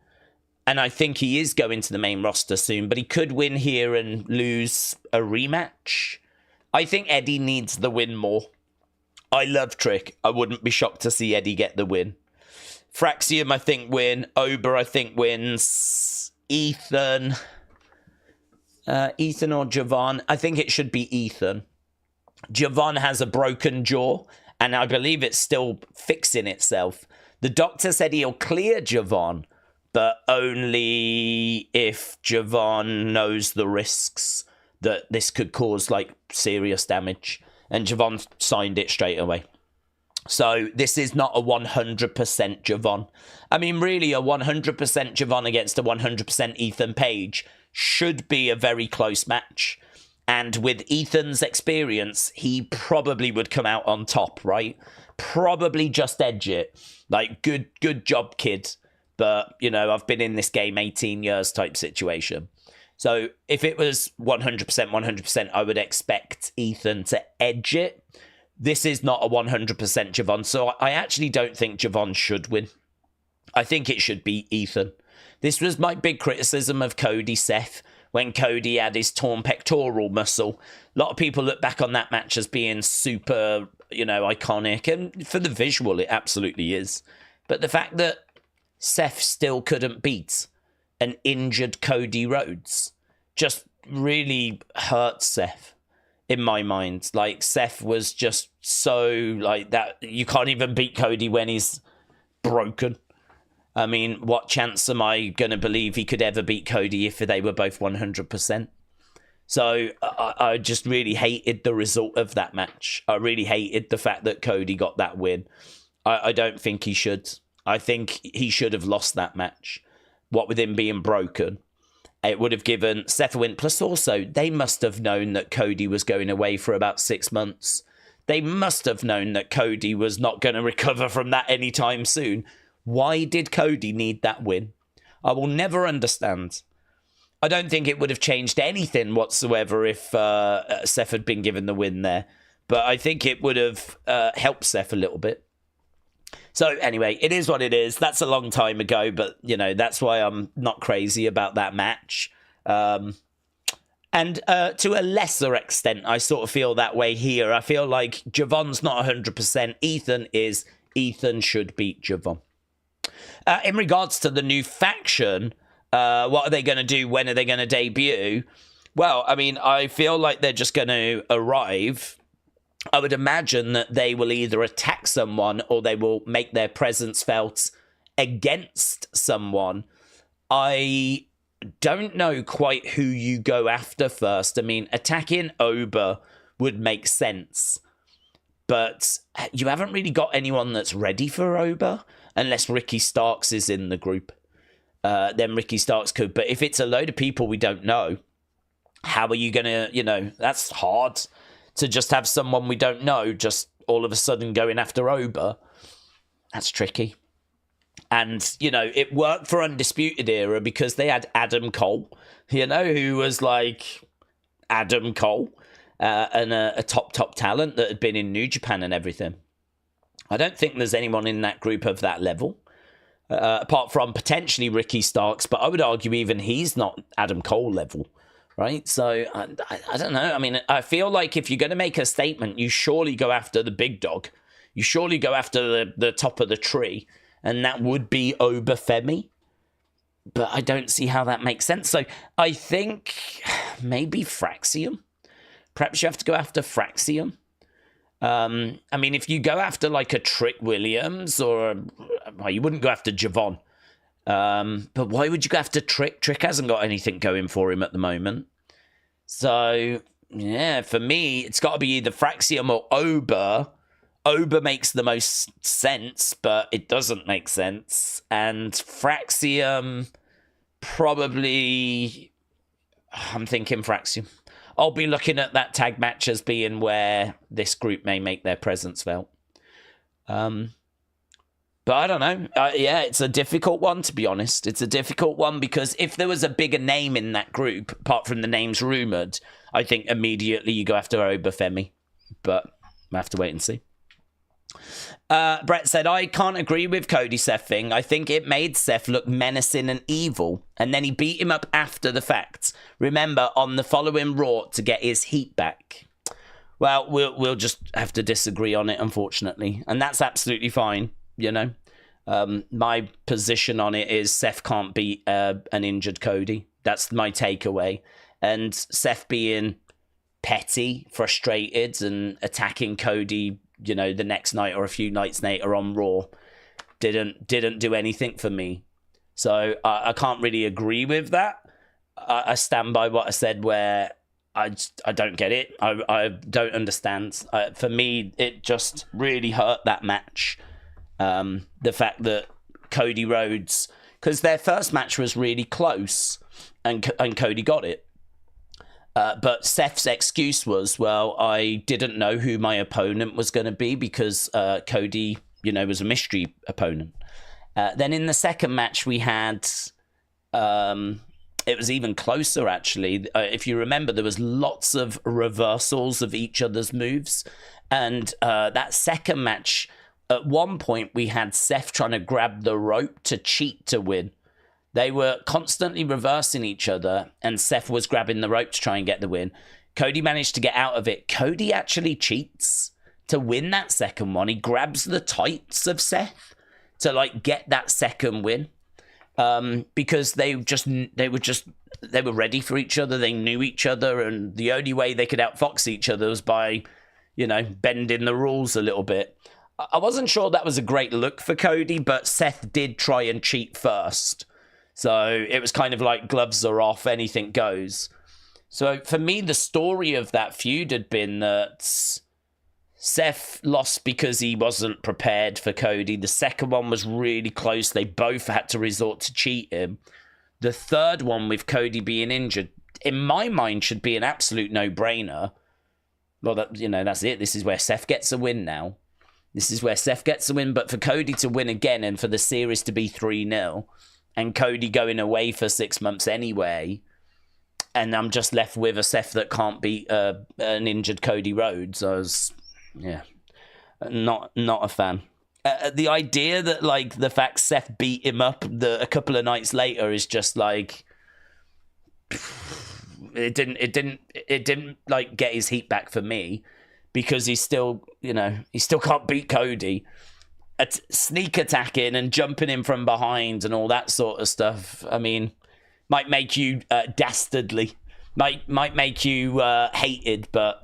And I think he is going to the main roster soon, but he could win here and lose a rematch. I think Eddie needs the win more. I love Trick. I wouldn't be shocked to see Eddie get the win. Fraxium, I think, win. Ober, I think, wins. Ethan. Ethan or Javon? I think it should be Ethan. Javon has a broken jaw, and I believe it's still fixing itself. The doctor said he'll clear Javon, but only if Javon knows the risks that this could cause, like, serious damage. And Javon signed it straight away. So this is not a 100% Javon. I mean, really, a 100% Javon against a 100% Ethan Page should be a very close match. And with Ethan's experience, he probably would come out on top, right? Probably just edge it. Like, good job, kid. But, you know, I've been in this game 18 years type situation. So if it was 100%, I would expect Ethan to edge it. This is not a 100% Javon, so I actually don't think Javon should win. I think it should be Ethan. This was my big criticism of Cody Seth when Cody had his torn pectoral muscle. A lot of people look back on that match as being super, you know, iconic, and for the visual, it absolutely is. But the fact that Seth still couldn't beat an injured Cody Rhodes just really hurts Seth in my mind. Like, Seth was just so like that. You can't even beat Cody when he's broken. I mean, what chance am I going to believe he could ever beat Cody if they were both 100%? So I just really hated the result of that match. I really hated the fact that Cody got that win. I don't think he should. I think he should have lost that match. What with him being broken, it would have given Seth a win. Plus, also, they must have known that Cody was going away for about 6 months. They must have known that Cody was not going to recover from that anytime soon. Why did Cody need that win? I will never understand. I don't think it would have changed anything whatsoever if Seth had been given the win there. But I think it would have helped Seth a little bit. So anyway, it is what it is. That's a long time ago, but, you know, that's why I'm not crazy about that match. And to a lesser extent, I sort of feel that way here. I feel like Javon's not 100%. Ethan is. Ethan should beat Javon. In regards to the new faction, what are they going to do? When are they going to debut? Well, I mean, I feel like they're just going to arrive. I would imagine that they will either attack someone or they will make their presence felt against someone. I don't know quite who you go after first. I mean, attacking Oba would make sense, but you haven't really got anyone that's ready for Oba unless Ricky Starks is in the group. Then Ricky Starks could. But if it's a load of people we don't know, how are you going to, that's hard to just have someone we don't know just all of a sudden going after Oba. That's tricky. And, it worked for Undisputed Era because they had Adam Cole, who was like Adam Cole and a top talent that had been in New Japan and everything. I don't think there's anyone in that group of that level, apart from potentially Ricky Starks, but I would argue even he's not Adam Cole level, right? So, I don't know. I mean, I feel like if you're going to make a statement, you surely go after the big dog. You surely go after the top of the tree. And that would be Oba Femi. But I don't see how that makes sense. So I think maybe Fraxium. Perhaps you have to go after Fraxium. I mean, if you go after like a Trick Williams well, you wouldn't go after Javon. But why would you go after Trick? Trick hasn't got anything going for him at the moment. So, yeah, for me, it's got to be either Fraxium or Oba. Oba makes the most sense, but it doesn't make sense. And Fraxium, probably, I'm thinking Fraxium. I'll be looking at that tag match as being where this group may make their presence felt. But I don't know. Yeah, it's a difficult one, to be honest. It's a difficult one because if there was a bigger name in that group, apart from the names rumoured, I think immediately you go after Oba Femi. But we'll have to wait and see. Brett said, I can't agree with Cody Seth thing. I think it made Seth look menacing and evil, and then he beat him up after the fact. Remember, on the following Raw to get his heat back. Well, we'll just have to disagree on it, unfortunately, and that's absolutely fine. My position on it is Seth can't beat an injured Cody. That's my takeaway, and Seth being petty, frustrated, and attacking Cody, the next night or a few nights later on Raw, didn't do anything for me. So I can't really agree with that. I stand by what I said where I don't get it. I don't understand. For me, it just really hurt that match. The fact that Cody Rhodes, because their first match was really close and Cody got it. But Seth's excuse was, well, I didn't know who my opponent was going to be because Cody, was a mystery opponent. Then in the second match we had, it was even closer, actually. If you remember, there was lots of reversals of each other's moves. And that second match, at one point, we had Seth trying to grab the rope to cheat to win. They were constantly reversing each other, and Seth was grabbing the rope to try and get the win. Cody managed to get out of it. Cody actually cheats to win that second one. He grabs the tights of Seth to get that second win, because they were ready for each other. They knew each other, and the only way they could outfox each other was by, bending the rules a little bit. I wasn't sure that was a great look for Cody, but Seth did try and cheat first. So it was kind of like gloves are off, anything goes. So for me, the story of that feud had been that Seth lost because he wasn't prepared for Cody. The second one was really close. They both had to resort to cheat him. The third one with Cody being injured, in my mind, should be an absolute no-brainer. Well, that's it. This is where Seth gets a win now. This is where Seth gets a win. But for Cody to win again and for the series to be 3-0... and Cody going away for 6 months anyway, and I'm just left with a Seth that can't beat an injured Cody Rhodes. I was, not a fan. The idea that the fact Seth beat him up a couple of nights later is just it didn't get his heat back for me, because he still can't beat Cody. sneak attacking and jumping in from behind and all that sort of stuff, I mean, might make you dastardly, might make you hated, but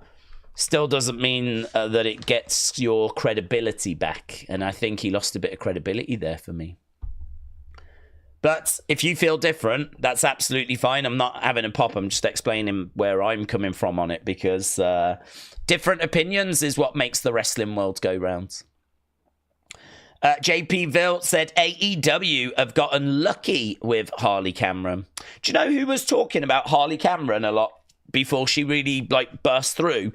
still doesn't mean that it gets your credibility back. And I think he lost a bit of credibility there for me. But if you feel different, that's absolutely fine. I'm not having a pop. I'm just explaining where I'm coming from on it, because different opinions is what makes the wrestling world go round. JP Ville said AEW have gotten lucky with Harley Cameron. Do you know who was talking about Harley Cameron a lot before she really burst through?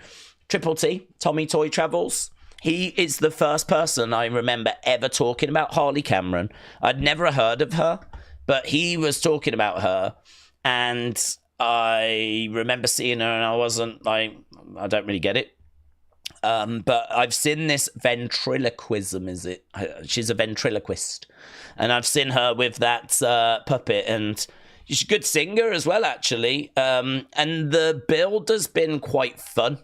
Triple T, Tommy Toy Travels. He is the first person I remember ever talking about Harley Cameron. I'd never heard of her, but he was talking about her, and I remember seeing her, and I wasn't like, I don't really get it. But I've seen this ventriloquism, is it? She's a ventriloquist. And I've seen her with that puppet, and she's a good singer as well, actually. And the build has been quite fun.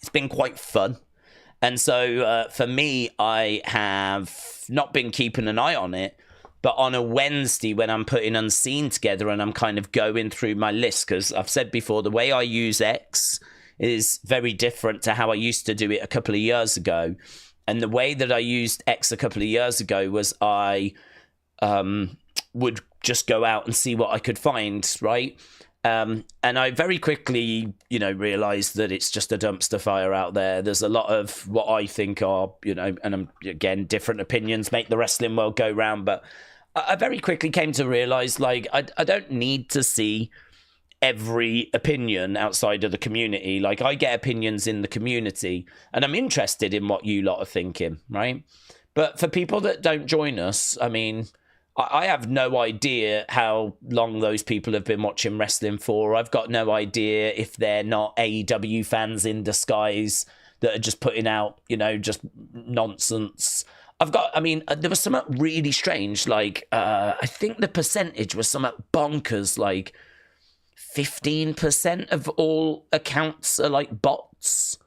It's been quite fun. And so for me, I have not been keeping an eye on it. But on a Wednesday, when I'm putting Unseen together and I'm kind of going through my list, because I've said before, the way I use X is very different to how I used to do it a couple of years ago. And the way that I used X a couple of years ago was I would just go out and see what I could find, right? And I very quickly, realized that it's just a dumpster fire out there. There's a lot of what I think are, and again, different opinions make the wrestling world go round. But I very quickly came to realize, I don't need to see every opinion outside of the community. I get opinions in the community, and I'm interested in what you lot are thinking, right? But for people that don't join us, I mean, I have no idea how long those people have been watching wrestling for. I've got no idea if they're not AEW fans in disguise that are just putting out, just nonsense. There was something really strange. I think the percentage was something bonkers, 15% of all accounts are bots.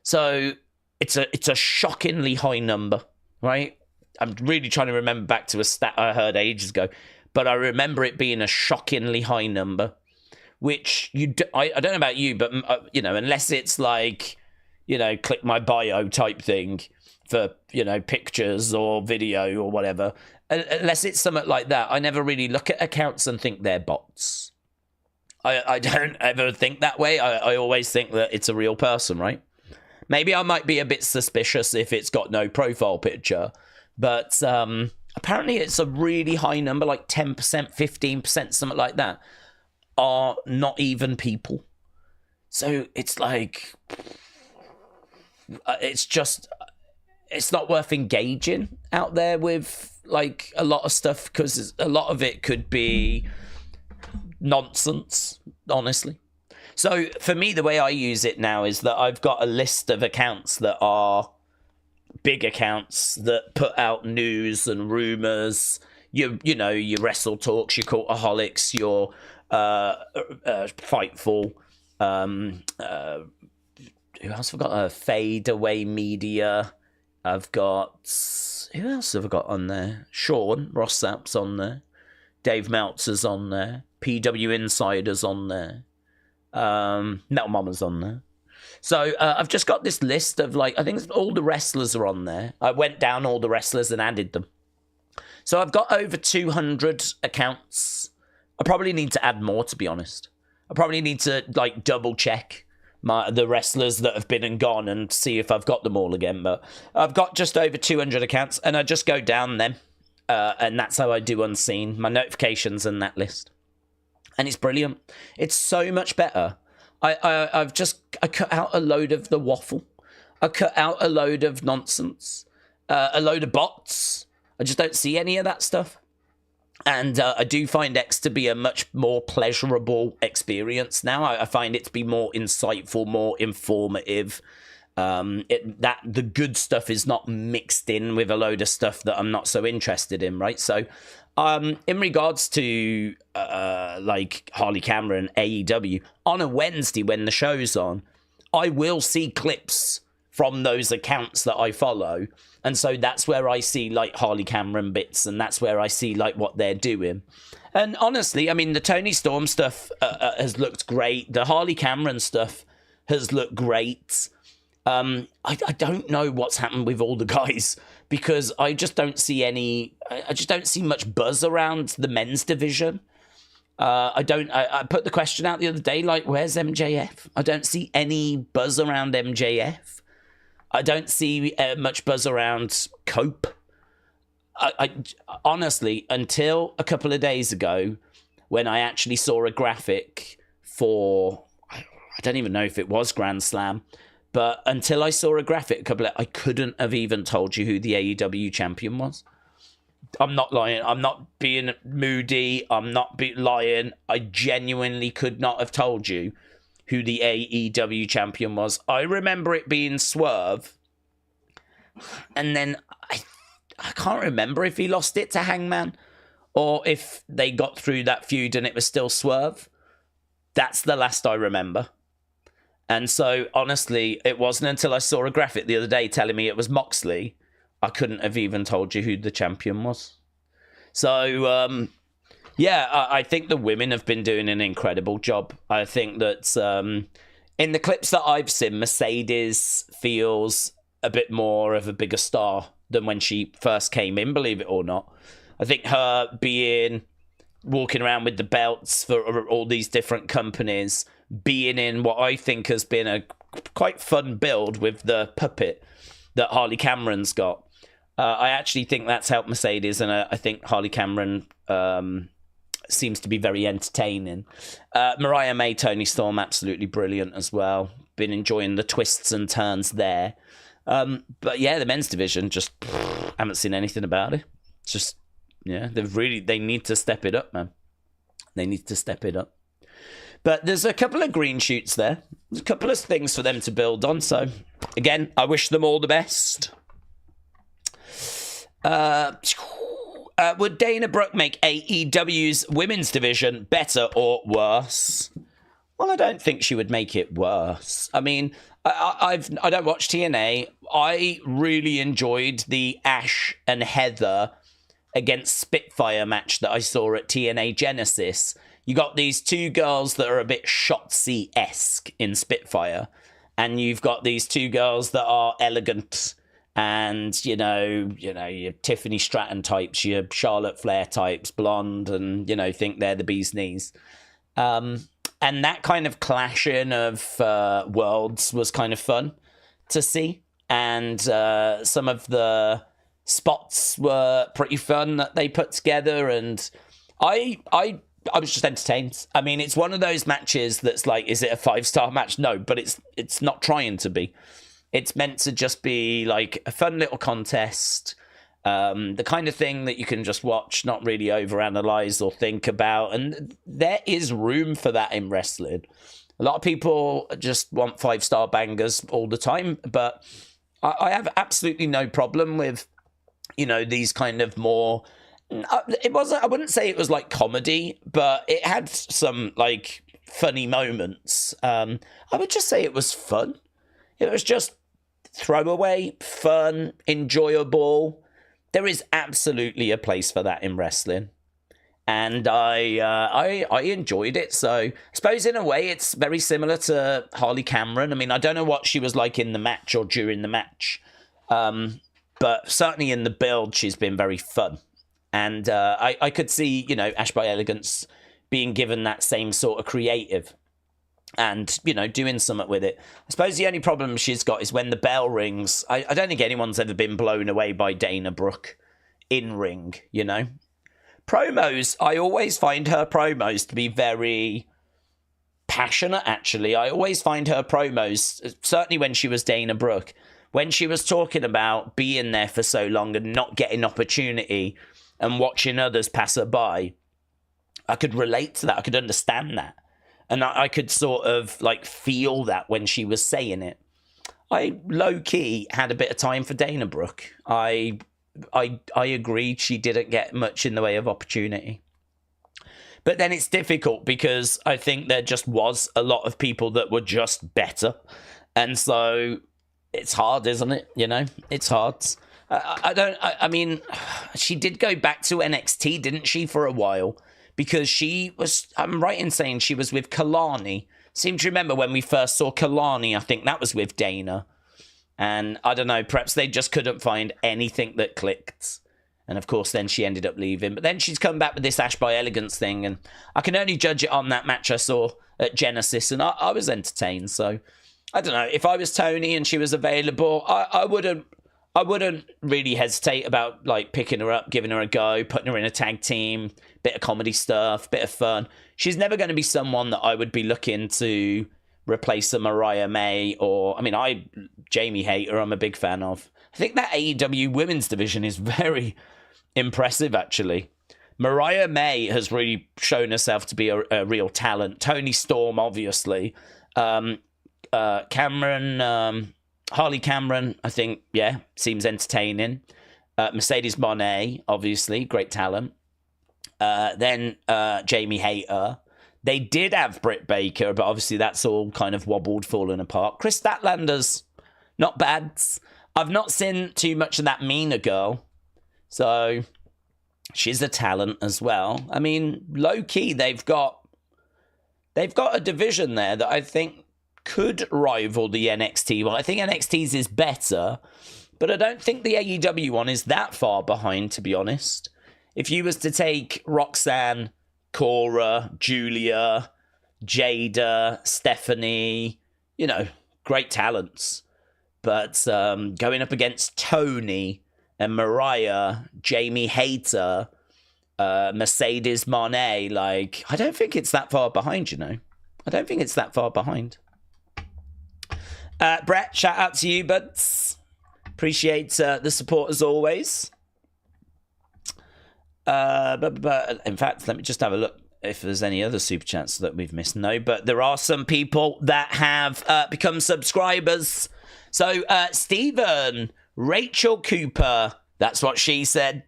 So it's a shockingly high number, right? I'm really trying to remember back to a stat I heard ages ago, but I remember it being a shockingly high number, which I don't know about you, but unless it's click my bio type thing for, pictures or video or whatever, unless it's something like that, I never really look at accounts and think they're bots. I don't ever think that way. I always think that it's a real person, right? Maybe I might be a bit suspicious if it's got no profile picture, but apparently it's a really high number, 10%, 15%, something like that, are not even people. So it's it's not worth engaging out there with a lot of stuff, because a lot of it could be nonsense, honestly. So for me, the way I use it now is that I've got a list of accounts that are big accounts that put out news and rumors. Your Wrestle Talks, your Cultaholics, your Fightful. Who else have I got? Fade Away Media. I've got, who else have I got on there? Sean Rossap's on there. Dave Meltzer's on there. PW Insider's on there. Metal Mama's on there. So I've just got this list of I think all the wrestlers are on there. I went down all the wrestlers and added them. So I've got over 200 accounts. I probably need to add more, to be honest. I probably need to double check the wrestlers that have been and gone and see if I've got them all again. But I've got just over 200 accounts, and I just go down them. And that's how I do Unseen. My notifications in that list. And it's brilliant. It's so much better. I cut out a load of the waffle. I cut out a load of nonsense. A load of bots. I just don't see any of that stuff. And I do find X to be a much more pleasurable experience now. I find it to be more insightful, more informative. The good stuff is not mixed in with a load of stuff that I'm not so interested in, right? So in regards to Harley Cameron, AEW, on a Wednesday when the show's on, I will see clips from those accounts that I follow. And so that's where I see like Harley Cameron bits, and that's where I see like what they're doing. And honestly, I mean, the Toni Storm stuff has looked great. The Harley Cameron stuff has looked great. I don't know what's happened with all the guys, because I just don't see I just don't see much buzz around the men's division. I put the question out the other day, like, where's MJF? I don't see any buzz around MJF. I don't see much buzz around Cope. I honestly, until a couple of days ago, when I actually saw a graphic for, I don't even know if it was Grand Slam, but until I saw a graphic, I couldn't have even told you who the AEW champion was. I'm not lying. I'm not being moody. I'm not lying. I genuinely could not have told you who the AEW champion was. I remember it being Swerve, and then I can't remember if he lost it to Hangman or if they got through that feud and it was still Swerve. That's the last I remember. And so, honestly, it wasn't until I saw a graphic the other day telling me it was Moxley, I couldn't have even told you who the champion was. So, I think the women have been doing an incredible job. I think that in the clips that I've seen, Mercedes feels a bit more of a bigger star than when she first came in, believe it or not. I think her walking around with the belts for all these different companies, being in what I think has been a quite fun build with the puppet that Harley Cameron's got. I actually think that's helped Mercedes, and I think Harley Cameron seems to be very entertaining. Mariah May, Toni Storm, absolutely brilliant as well. Been enjoying the twists and turns there. But yeah, the men's division, just haven't seen anything about it. It's just, they need to step it up, man. They need to step it up. But there's a couple of green shoots there. There's a couple of things for them to build on. So, again, I wish them all the best. Would Dana Brooke make AEW's women's division better or worse? Well, I don't think she would make it worse. I mean, I don't watch TNA. I really enjoyed the Ash and Heather against Spitfire match that I saw at TNA Genesis. You got these two girls that are a bit Shotzi-esque in Spitfire, and you've got these two girls that are elegant and, your Tiffany Stratton types, your Charlotte Flair types, blonde, and, think they're the bee's knees. And that kind of clashing of worlds was kind of fun to see. And some of the spots were pretty fun that they put together. And I was just entertained. I mean, it's one of those matches that's like, is it a 5-star match? No, but it's not trying to be. It's meant to just be like a fun little contest. The kind of thing that you can just watch, not really overanalyze or think about. And there is room for that in wrestling. A lot of people just want 5-star bangers all the time, but I have absolutely no problem with, these kind of more... I wouldn't say it was like comedy, but it had some like funny moments. I would just say it was fun. It was just throwaway, fun, enjoyable. There is absolutely a place for that in wrestling, and I enjoyed it. So I suppose in a way it's very similar to Harley Cameron. I mean, I don't know what she was like in the match or during the match, but certainly in the build she's been very fun, and I could see Ash by Elegance being given that same sort of creative and, doing something with it. I suppose the only problem she's got is when the bell rings. I don't think anyone's ever been blown away by Dana Brooke in ring, Promos, I always find her promos to be very passionate, actually. I always find her promos, certainly when she was Dana Brooke, when she was talking about being there for so long and not getting opportunity and watching others pass her by, I could relate to that. I could understand that. And I could sort of like feel that when she was saying it. I low-key had a bit of time for Dana Brooke. I agreed she didn't get much in the way of opportunity. But then it's difficult because I think there just was a lot of people that were just better. And so it's hard, isn't it? You know, it's hard. I mean, she did go back to NXT, didn't she, for a while? Because she was, I'm right in saying she was with Kalani. Seem to remember when we first saw Kalani, I think that was with Dana. And I don't know, perhaps they just couldn't find anything that clicked. And of course, then she ended up leaving. But then she's come back with this Ash by Elegance thing. And I can only judge it on that match I saw at Genesis. And I was entertained. So I don't know. If I was Tony and she was available, I wouldn't really hesitate about like picking her up, giving her a go, putting her in a tag team, bit of comedy stuff, bit of fun. She's never going to be someone that I would be looking to replace a Mariah May or, I mean, Jamie Hayter, I'm a big fan of. I think that AEW women's division is very impressive, actually. Mariah May has really shown herself to be a real talent. Toni Storm, obviously. Harley Cameron, I think, yeah, seems entertaining. Mercedes Moné, obviously, great talent. Then Jamie Hayter. They did have Britt Baker, but obviously that's all kind of wobbled, fallen apart. Chris Statlander's not bad. I've not seen too much of that Mina girl. So she's a talent as well. I mean, low-key, they've got a division there that I think could rival the NXT one. I think NXT's is better, but I don't think the AEW one is that far behind, to be honest. If you was to take Roxanne, Cora, Giulia, Jada, Stephanie, you know, great talents. But going up against Toni and Mariah, Jamie Hayter, Mercedes Moné, like, I don't think it's that far behind, you know. I don't think it's that far behind. Brett, shout out to you, buds. Appreciate the support as always. But in fact, let me just have a look if there's any other super chats that we've missed. No, but there are some people that have become subscribers. So, Stephen, Rachel Cooper, that's what she said.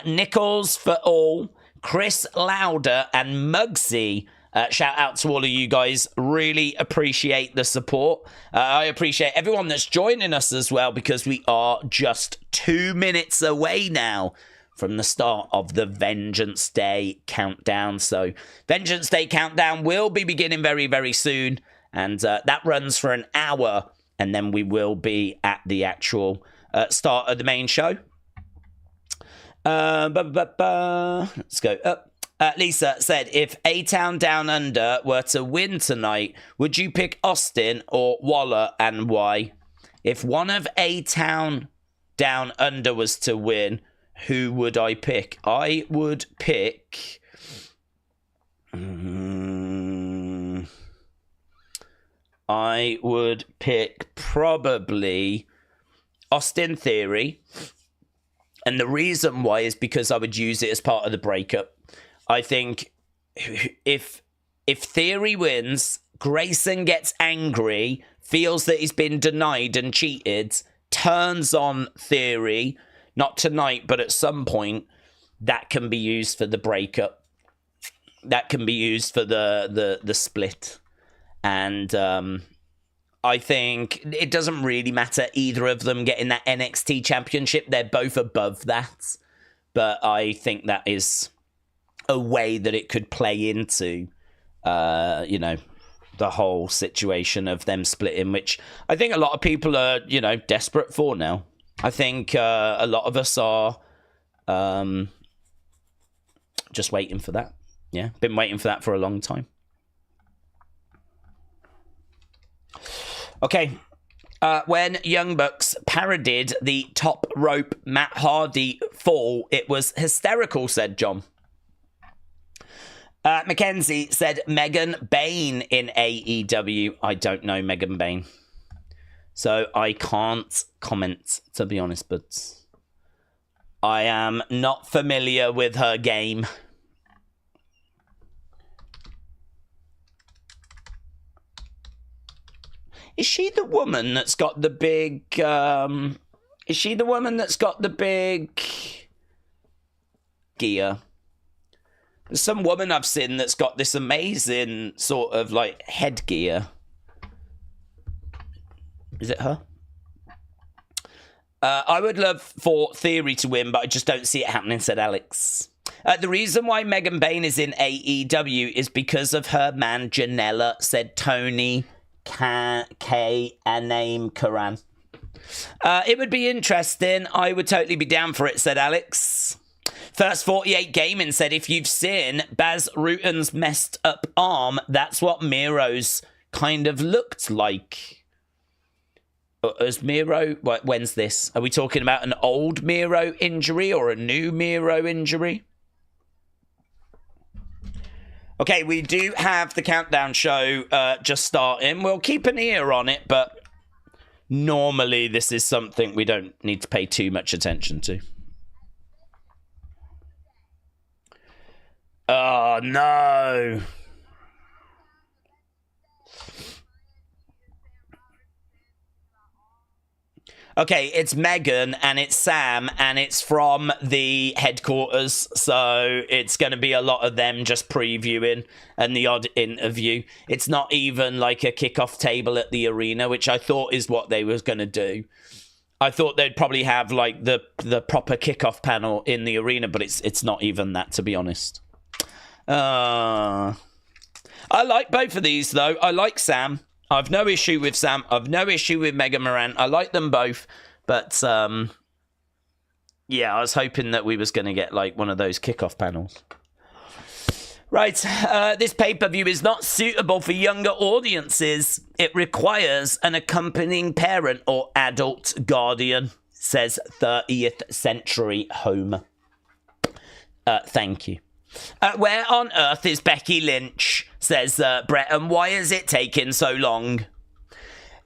Nichols for all, Chris Lauder, and Muggsy. Shout out to all of you guys. Really appreciate the support. I appreciate everyone that's joining us as well, because we are just 2 minutes away now from the start of the Vengeance Day countdown. So Vengeance Day countdown will be beginning very, very soon. And that runs for an hour. And then we will be at the actual start of the main show. Let's go up. Lisa said, if A-Town Down Under were to win tonight, would you pick Austin or Waller, and why? If one of A-Town Down Under was to win, who would I pick? I would pick... I would pick probably Austin Theory. And the reason why is because I would use it as part of the breakup. I think if Theory wins, Grayson gets angry, feels that he's been denied and cheated, turns on Theory, not tonight, but at some point, that can be used for the breakup. That can be used for the split. And I think it doesn't really matter either of them getting that NXT championship. They're both above that. But I think that is a way that it could play into, you know, the whole situation of them splitting, which I think a lot of people are, you know, desperate for now. I think a lot of us are just waiting for that. Yeah, been waiting for that for a long time. Okay. When Young Bucks parodied the top rope Matt Hardy fall, it was hysterical, said John. Mackenzie said Megan Bain in AEW. I don't know Megan Bain, so I can't comment, to be honest, but I am not familiar with her game. Is she the woman that's got the big... is she the woman that's got the big gear? There's some woman I've seen that's got this amazing sort of, like, headgear. Is it her? I would love for Theory to win, but I just don't see it happening, said Alex. The reason why Megan Bayne is in AEW is because of her man Janela, said Tony K. Aname Karan. It would be interesting. I would totally be down for it, said Alex. First 48 Gaming said, if you've seen Baz Rutan's messed up arm, that's what Miro's kind of looked like. As Miro, when's this? Are we talking about an old Miro injury or a new Miro injury? Okay, we do have the countdown show just starting. We'll keep an ear on it, but normally this is something we don't need to pay too much attention to. Oh, no. Okay, it's Megan and it's Sam and it's from the headquarters, so it's going to be a lot of them just previewing and the odd interview. It's not even like a kickoff table at the arena, which I thought is what they was going to do. I thought they'd probably have like the proper kickoff panel in the arena, but it's not even that, to be honest. I like both of these though. I like Sam. I've no issue with Sam. I've no issue with Mega Moran. I like them both. But, yeah, I was hoping that we was going to get, like, one of those kickoff panels. Right, this pay-per-view is not suitable for younger audiences. It requires an accompanying parent or adult guardian, says 30th Century Homer. Thank you. Where on earth is Becky Lynch, says Brett, and why is it taking so long?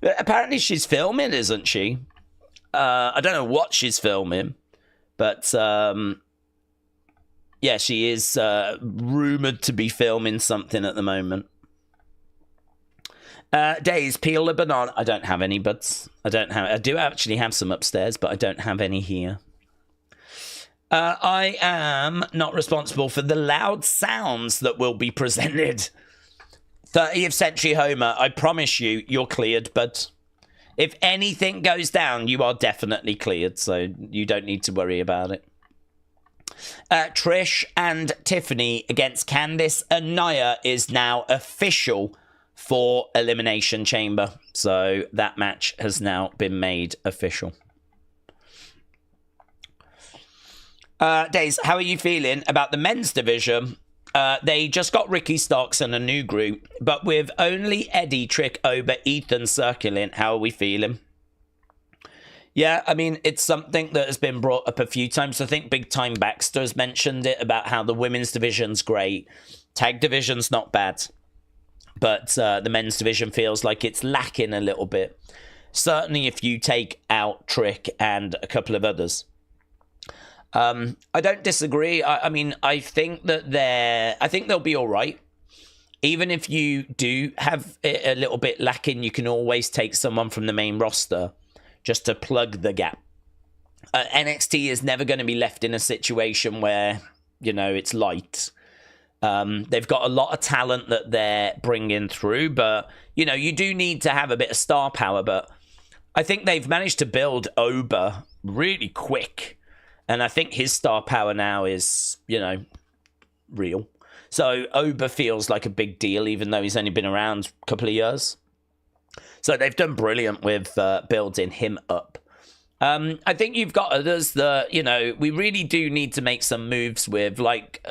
Apparently she's filming, isn't she? I don't know what she's filming, but yeah, she is rumoured to be filming something at the moment. Daze, peel a banana. I don't have any, but I do actually have some upstairs, but I don't have any here. I am not responsible for the loud sounds that will be presented. 30th Century Homer, I promise you, you're cleared, but if anything goes down, you are definitely cleared, so you don't need to worry about it. Trish and Tiffany against Candice and Nia is now official for Elimination Chamber, so that match has now been made official. Daze, how are you feeling about the men's division? They just got Ricky Starks and a new group, but with only Eddie, Trick, Ober, Ethan circling, how are we feeling? Yeah, I mean, it's something that has been brought up a few times. I think Big Time Baxter has mentioned it about how the women's division's great. Tag division's not bad, but the men's division feels like it's lacking a little bit. Certainly if you take out Trick and a couple of others. I don't disagree. I mean, I think they'll be all right. Even if you do have it a little bit lacking, you can always take someone from the main roster just to plug the gap. NXT is never going to be left in a situation where, you know, it's light. They've got a lot of talent that they're bringing through, but, you know, you do need to have a bit of star power. But I think they've managed to build Ober really quick. And I think his star power now is, you know, real. So Ober feels like a big deal, even though he's only been around a couple of years. So they've done brilliant with building him up. I think you've got others that, you know, we really do need to make some moves with, like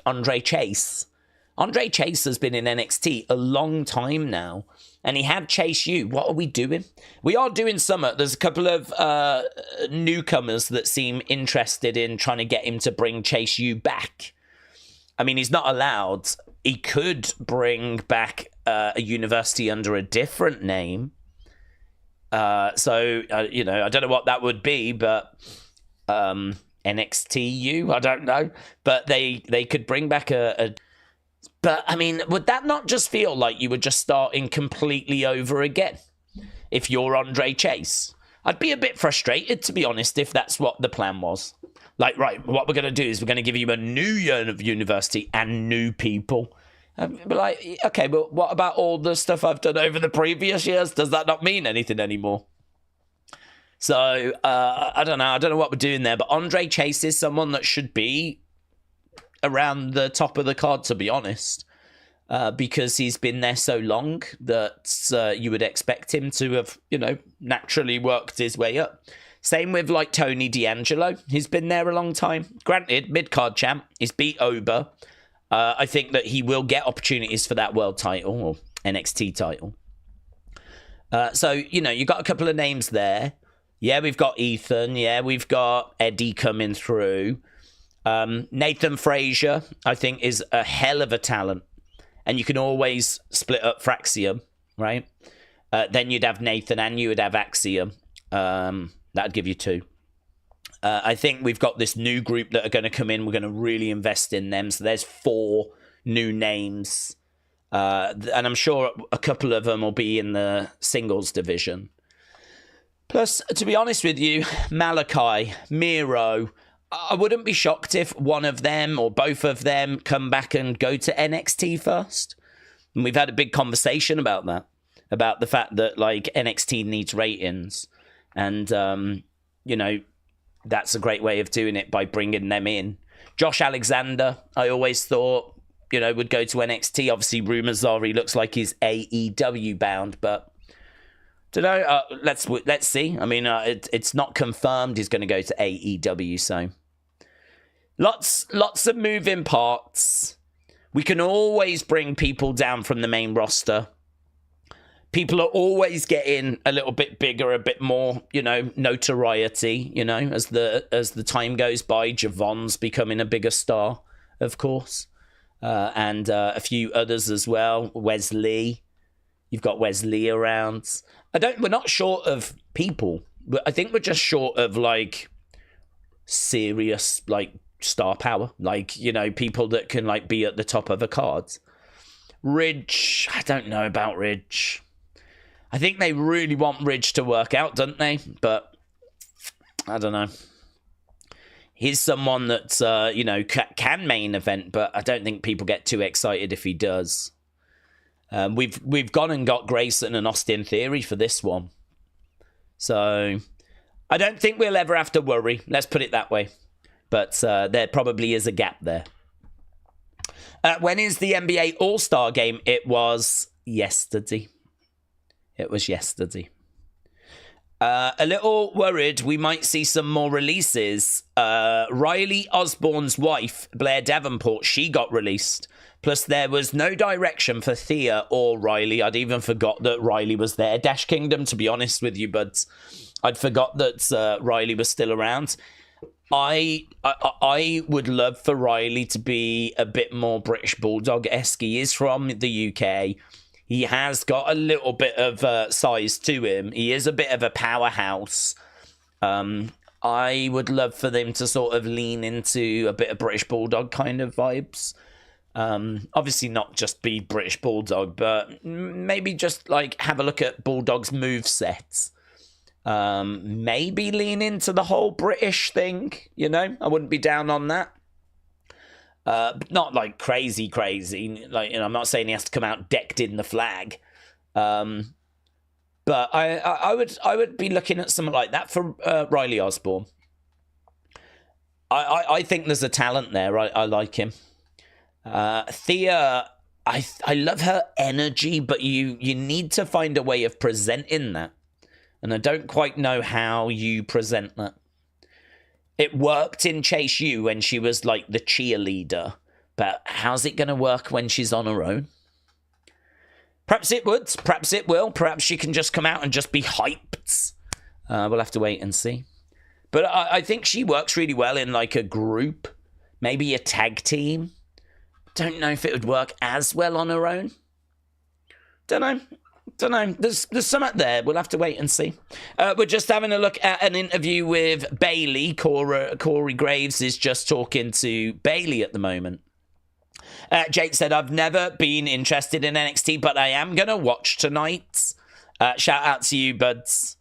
Andre Chase. Andre Chase has been in NXT a long time now. And he had Chase U. What are we doing? We are doing something. There's a couple of newcomers that seem interested in trying to get him to bring Chase U back. I mean, he's not allowed. He could bring back a university under a different name. So, you know, I don't know what that would be, but NXTU, I don't know. But they could bring back a But, I mean, would that not just feel like you were just starting completely over again? If you're Andre Chase? I'd be a bit frustrated, to be honest, if that's what the plan was. Like, right, what we're going to do is we're going to give you a new year of university and new people. But like, okay, but what about all the stuff I've done over the previous years? Does that not mean anything anymore? So, I don't know. I don't know what we're doing there. But Andre Chase is someone that should be around the top of the card, to be honest. Because he's been there so long that you would expect him to have, naturally worked his way up. Same with, like, Tony D'Angelo. He's been there a long time. Granted, mid-card champ. He's beat Oba. I think that he will get opportunities for that world title or NXT title. So, you got a couple of names there. Yeah, we've got Ethan. Yeah, we've got Eddie coming through. Nathan Frazier, I think, is a hell of a talent. And you can always split up Fraxium, right? Then you'd have Nathan and you would have Axiom. That'd give you 2. I think we've got this new group that are going to come in. We're going to really invest in them. So there's 4 new names. And I'm sure a couple of them will be in the singles division. Plus, to be honest with you, Malachi, Miro, I wouldn't be shocked if one of them or both of them come back and go to NXT first. And we've had a big conversation about that. About the fact that, like, NXT needs ratings. And, that's a great way of doing it by bringing them in. Josh Alexander, I always thought, would go to NXT. Obviously, rumors are he looks like he's AEW bound, but don't know. Let's see. I mean, it's not confirmed he's going to go to AEW, so lots of moving parts. We can always bring people down from the main roster. People are always getting a little bit bigger, a bit more, notoriety, as the time goes by. Javon's becoming a bigger star, of course. And a few others as well. Wesley. You've got Wesley around. We're not short of people. I think we're just short of, like, serious, like, star power. Like, people that can, like, be at the top of a card. Ridge. I don't know about Ridge. I think they really want Ridge to work out, don't they? But I don't know. He's someone that, can main event, but I don't think people get too excited if he does. We've gone and got Grayson and Austin Theory for this one. So I don't think we'll ever have to worry. Let's put it that way. But there probably is a gap there. When is the NBA All-Star Game? It was yesterday. It was yesterday. A little worried we might see some more releases. Riley Osborne's wife, Blair Davenport, she got released. Plus, there was no direction for Thea or Riley. I'd even forgot that Riley was there. Dash Kingdom, to be honest with you, buds. I'd forgot that Riley was still around. I would love for Riley to be a bit more British Bulldog-esque. He is from the UK. He has got a little bit of size to him. He is a bit of a powerhouse. I would love for them to sort of lean into a bit of British Bulldog kind of vibes. Obviously not just be British Bulldog, but maybe just like have a look at Bulldog's movesets. Maybe lean into the whole British thing, I wouldn't be down on that. Not like crazy. Like, I'm not saying he has to come out decked in the flag. But I would be looking at something like that for Riley Osborne. I think there's a talent there. I like him. Thea, I love her energy, but you need to find a way of presenting that. And I don't quite know how you present that. It worked in Chase U when she was like the cheerleader, but how's it going to work when she's on her own? Perhaps it would, perhaps it will, perhaps she can just come out and just be hyped. We'll have to wait and see. But I think she works really well in like a group, maybe a tag team. Don't know if it would work as well on her own. Don't know. There's something there. We'll have to wait and see. We're just having a look at an interview with Bayley. Corey Graves is just talking to Bayley at the moment. Jake said, I've never been interested in NXT, but I am going to watch tonight. Shout out to you, buds.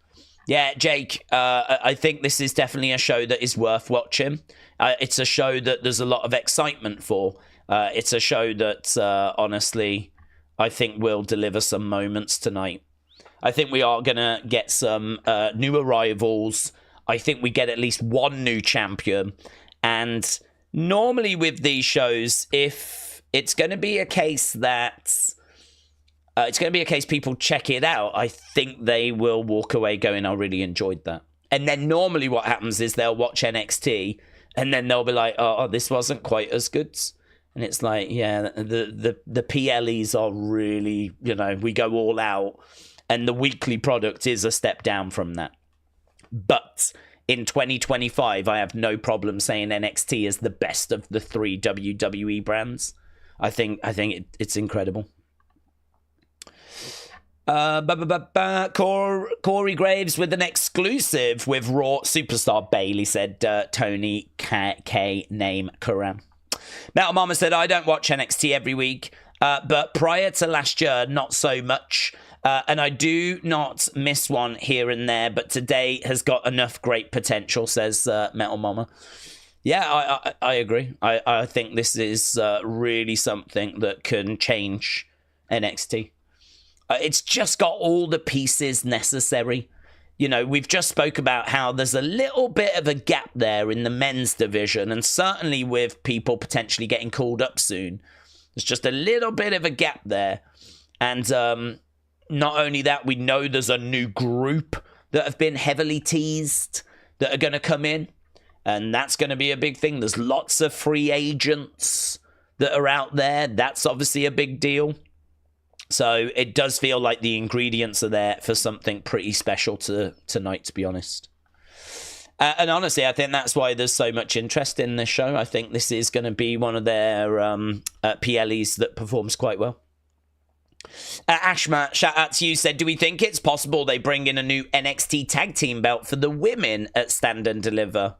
Yeah, Jake, I think this is definitely a show that is worth watching. It's a show that there's a lot of excitement for. It's a show that, honestly, I think will deliver some moments tonight. I think we are going to get some new arrivals. I think we get at least one new champion. And normally with these shows, if it's going to be a case that people check it out, I think they will walk away going, I really enjoyed that. And then normally what happens is they'll watch NXT and then they'll be like, oh, this wasn't quite as good. And it's like, yeah, the PLEs are really, we go all out. And the weekly product is a step down from that. But in 2025, I have no problem saying NXT is the best of the 3 WWE brands. I think it's incredible. Corey Graves with an exclusive with Raw superstar Bayley, said Tony K name Karam. Metal Mama said, I don't watch NXT every week, but prior to last year, not so much. And I do not miss one here and there, but today has got enough great potential, says Metal Mama. Yeah, I agree. I think this is really something that can change NXT. It's just got all the pieces necessary. We've just spoke about how there's a little bit of a gap there in the men's division, and certainly with people potentially getting called up soon, there's just a little bit of a gap there. And not only that, we know there's a new group that have been heavily teased that are going to come in, and that's going to be a big thing. There's lots of free agents that are out there. That's obviously a big deal. So it does feel like the ingredients are there for something pretty special tonight, to be honest. And honestly, I think that's why there's so much interest in this show. I think this is going to be one of their PLEs that performs quite well. Ashma, shout out to you, said, do we think it's possible they bring in a new NXT tag team belt for the women at Stand and Deliver?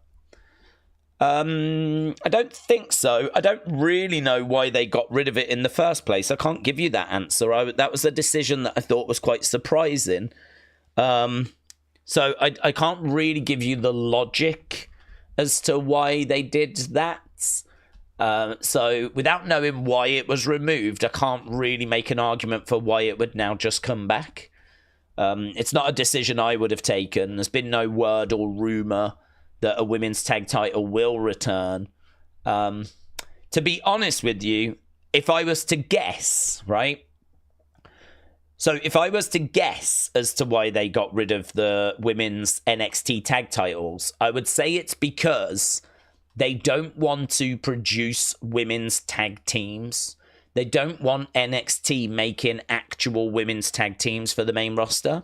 I don't think so. I don't really know why they got rid of it in the first place. I can't give you that answer. That was a decision that I thought was quite surprising. So I can't really give you the logic as to why they did that. So without knowing why it was removed, I can't really make an argument for why it would now just come back. It's not a decision I would have taken. There's been no word or rumour that a women's tag title will return. To be honest with you, if I was to guess, right? So if I was to guess as to why they got rid of the women's NXT tag titles, I would say it's because they don't want to produce women's tag teams. They don't want NXT making actual women's tag teams for the main roster.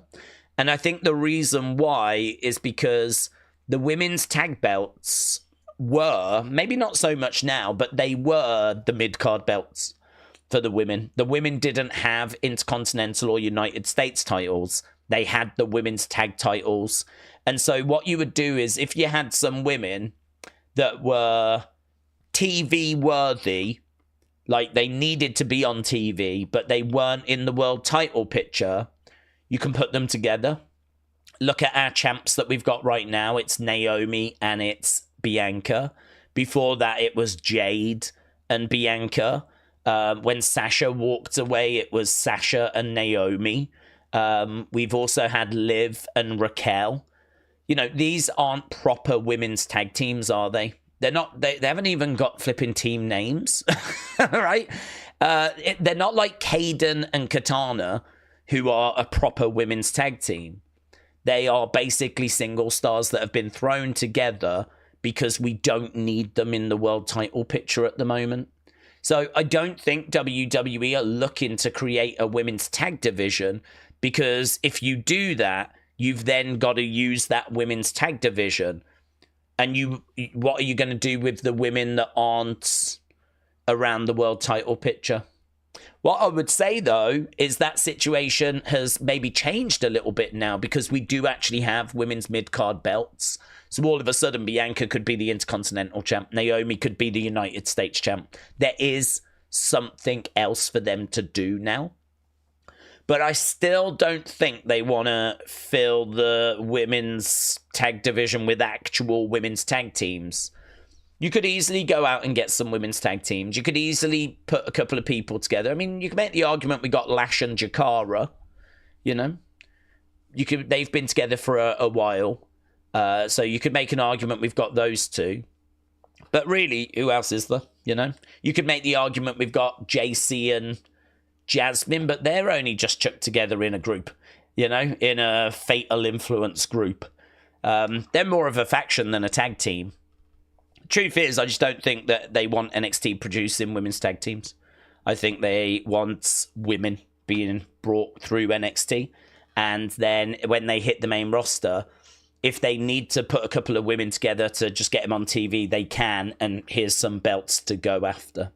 And I think the reason why is because the women's tag belts were, maybe not so much now, but they were the mid-card belts for the women. The women didn't have Intercontinental or United States titles. They had the women's tag titles. And so what you would do is if you had some women that were TV worthy, like they needed to be on TV, but they weren't in the world title picture, you can put them together. Look at our champs that we've got right now. It's Naomi and it's Bianca. Before that, it was Jade and Bianca. When Sasha walked away, it was Sasha and Naomi. We've also had Liv and Raquel. These aren't proper women's tag teams, are they? They're not. They haven't even got flipping team names, right? They're not like Kaden and Katana, who are a proper women's tag team. They are basically single stars that have been thrown together because we don't need them in the world title picture at the moment. So I don't think WWE are looking to create a women's tag division, because if you do that, you've then got to use that women's tag division. And what are you going to do with the women that aren't around the world title picture? What I would say, though, is that situation has maybe changed a little bit now, because we do actually have women's mid-card belts. So all of a sudden, Bianca could be the Intercontinental champ. Naomi could be the United States champ. There is something else for them to do now. But I still don't think they want to fill the women's tag division with actual women's tag teams. You could easily go out and get some women's tag teams. You could easily put a couple of people together. I mean, you can make the argument we got Lash and Jakara, you know. They've been together for a while. So you could make an argument we've got those two. But really, who else is there, you know? You could make the argument we've got JC and Jasmine, but they're only just chucked together in a group, you know, in a Fatal Influence group. They're more of a faction than a tag team. Truth is, I just don't think that they want NXT producing women's tag teams. I think they want women being brought through NXT. And then when they hit the main roster, if they need to put a couple of women together to just get them on TV, they can. And here's some belts to go after.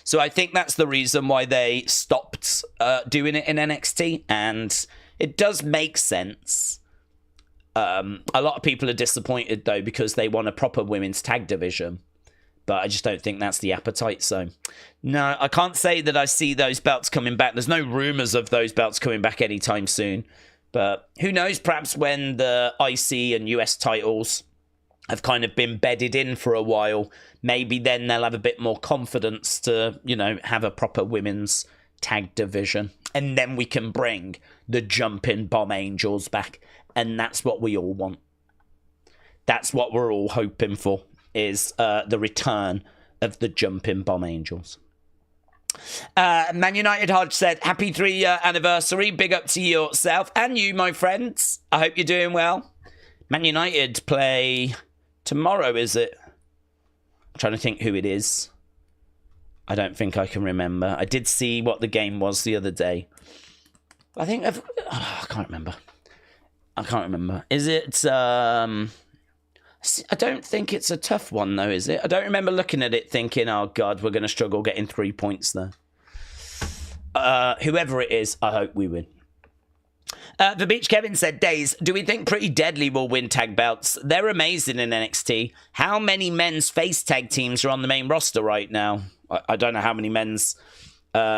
So I think that's the reason why they stopped doing it in NXT. And it does make sense. A lot of people are disappointed, though, because they want a proper women's tag division. But I just don't think that's the appetite. So, no, I can't say that I see those belts coming back. There's no rumours of those belts coming back anytime soon. But who knows, perhaps when the IC and US titles have kind of been bedded in for a while, maybe then they'll have a bit more confidence to, you know, have a proper women's tag division. And then we can bring the Jumping Bomb Angels back. And that's what we all want. That's what we're all hoping for, is the return of the Jumping Bomb Angels. Man United Hodge said, happy 3-year anniversary. Big up to yourself and you, my friends. I hope you're doing well. Man United play tomorrow, is it? I'm trying to think who it is. I don't think I can remember. I did see what the game was the other day. I think I can't remember. Is it, I don't think it's a tough one, though, is it? I don't remember looking at it thinking, oh, God, we're going to struggle getting 3 points there. Whoever it is, I hope we win. The Beach Kevin said, Daze, do we think Pretty Deadly will win tag belts? They're amazing in NXT. How many men's face tag teams are on the main roster right now? I don't know how many men's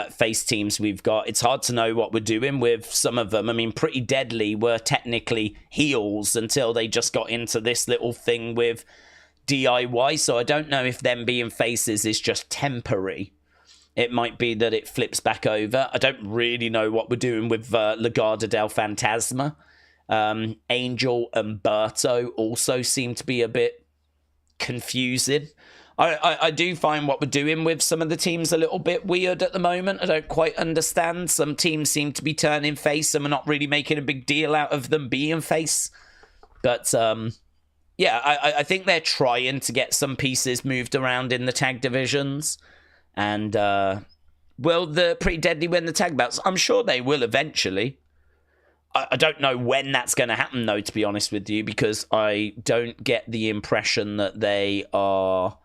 face teams we've got. It's hard to know what we're doing with some of them. I mean, Pretty Deadly were technically heels until they just got into this little thing with DIY, so I don't know if them being faces is just temporary. It might be that it flips back over. I don't really know what we're doing with Legado del Fantasma. Angel and Berto also seem to be a bit confusing. I do find what we're doing with some of the teams a little bit weird at the moment. I don't quite understand. Some teams seem to be turning face and we're not really making a big deal out of them being face. But, yeah, I think they're trying to get some pieces moved around in the tag divisions. And will the Pretty Deadly win the tag belts? I'm sure they will eventually. I don't know when that's going to happen, though, to be honest with you, because I don't get the impression that they are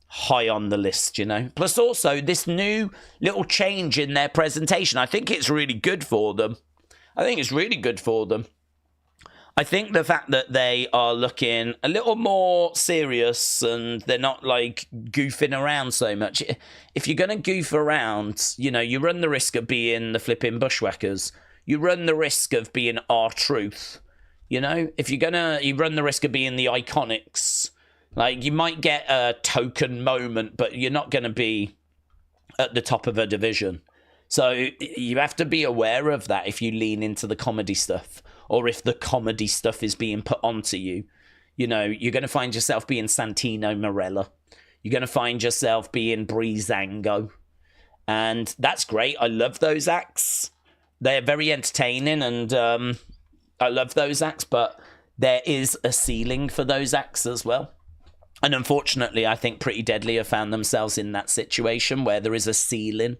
high on the list, you know. Plus also this new little change in their presentation. I think it's really good for them. I think the fact that they are looking a little more serious and they're not like goofing around so much. If you're going to goof around, you know, you run the risk of being the flipping Bushwhackers. You run the risk of being R-Truth. You know, if you're you run the risk of being the Iconics. Like, you might get a token moment, but you're not going to be at the top of a division. So you have to be aware of that if you lean into the comedy stuff, or if the comedy stuff is being put onto you. You know, you're going to find yourself being Santino Marella. You're going to find yourself being Breezango. And that's great. I love those acts. They're very entertaining, and I love those acts, but there is a ceiling for those acts as well. And unfortunately, I think Pretty Deadly have found themselves in that situation where there is a ceiling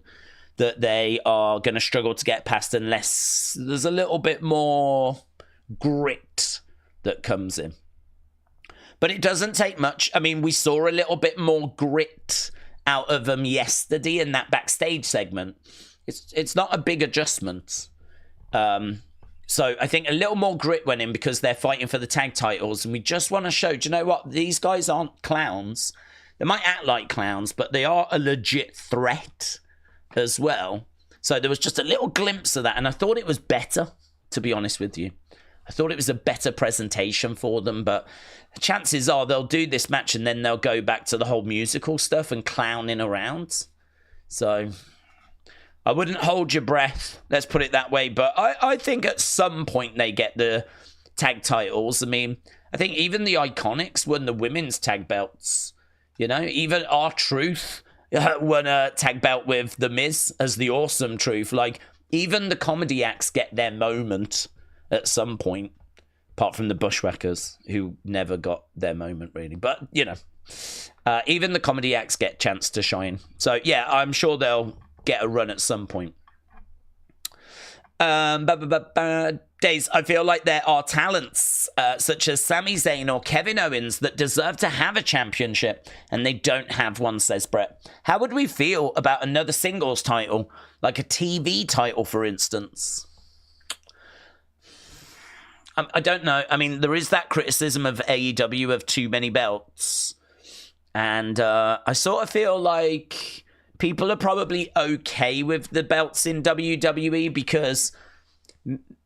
that they are going to struggle to get past unless there's a little bit more grit that comes in. But it doesn't take much. I mean, we saw a little bit more grit out of them yesterday in that backstage segment. It's not a big adjustment. So I think a little more grit went in because they're fighting for the tag titles. And we just want to show, do you know what? These guys aren't clowns. They might act like clowns, but they are a legit threat as well. So there was just a little glimpse of that. And I thought it was better, to be honest with you. I thought it was a better presentation for them, but chances are they'll do this match and then they'll go back to the whole musical stuff and clowning around. So I wouldn't hold your breath, let's put it that way. But I think at some point they get the tag titles. I mean, I think even the Iconics won the women's tag belts. You know, even R-Truth won a tag belt with The Miz as the Awesome Truth. Like, even the comedy acts get their moment at some point, apart from the Bushwhackers, who never got their moment, really. But, you know, even the comedy acts get a chance to shine. So, yeah, I'm sure they'll get a run at some point. Daze, I feel like there are talents such as Sami Zayn or Kevin Owens that deserve to have a championship, and they don't have one, says Brett. How would we feel about another singles title, like a TV title, for instance? I don't know. I mean, there is that criticism of AEW of too many belts. And I sort of feel like people are probably okay with the belts in WWE because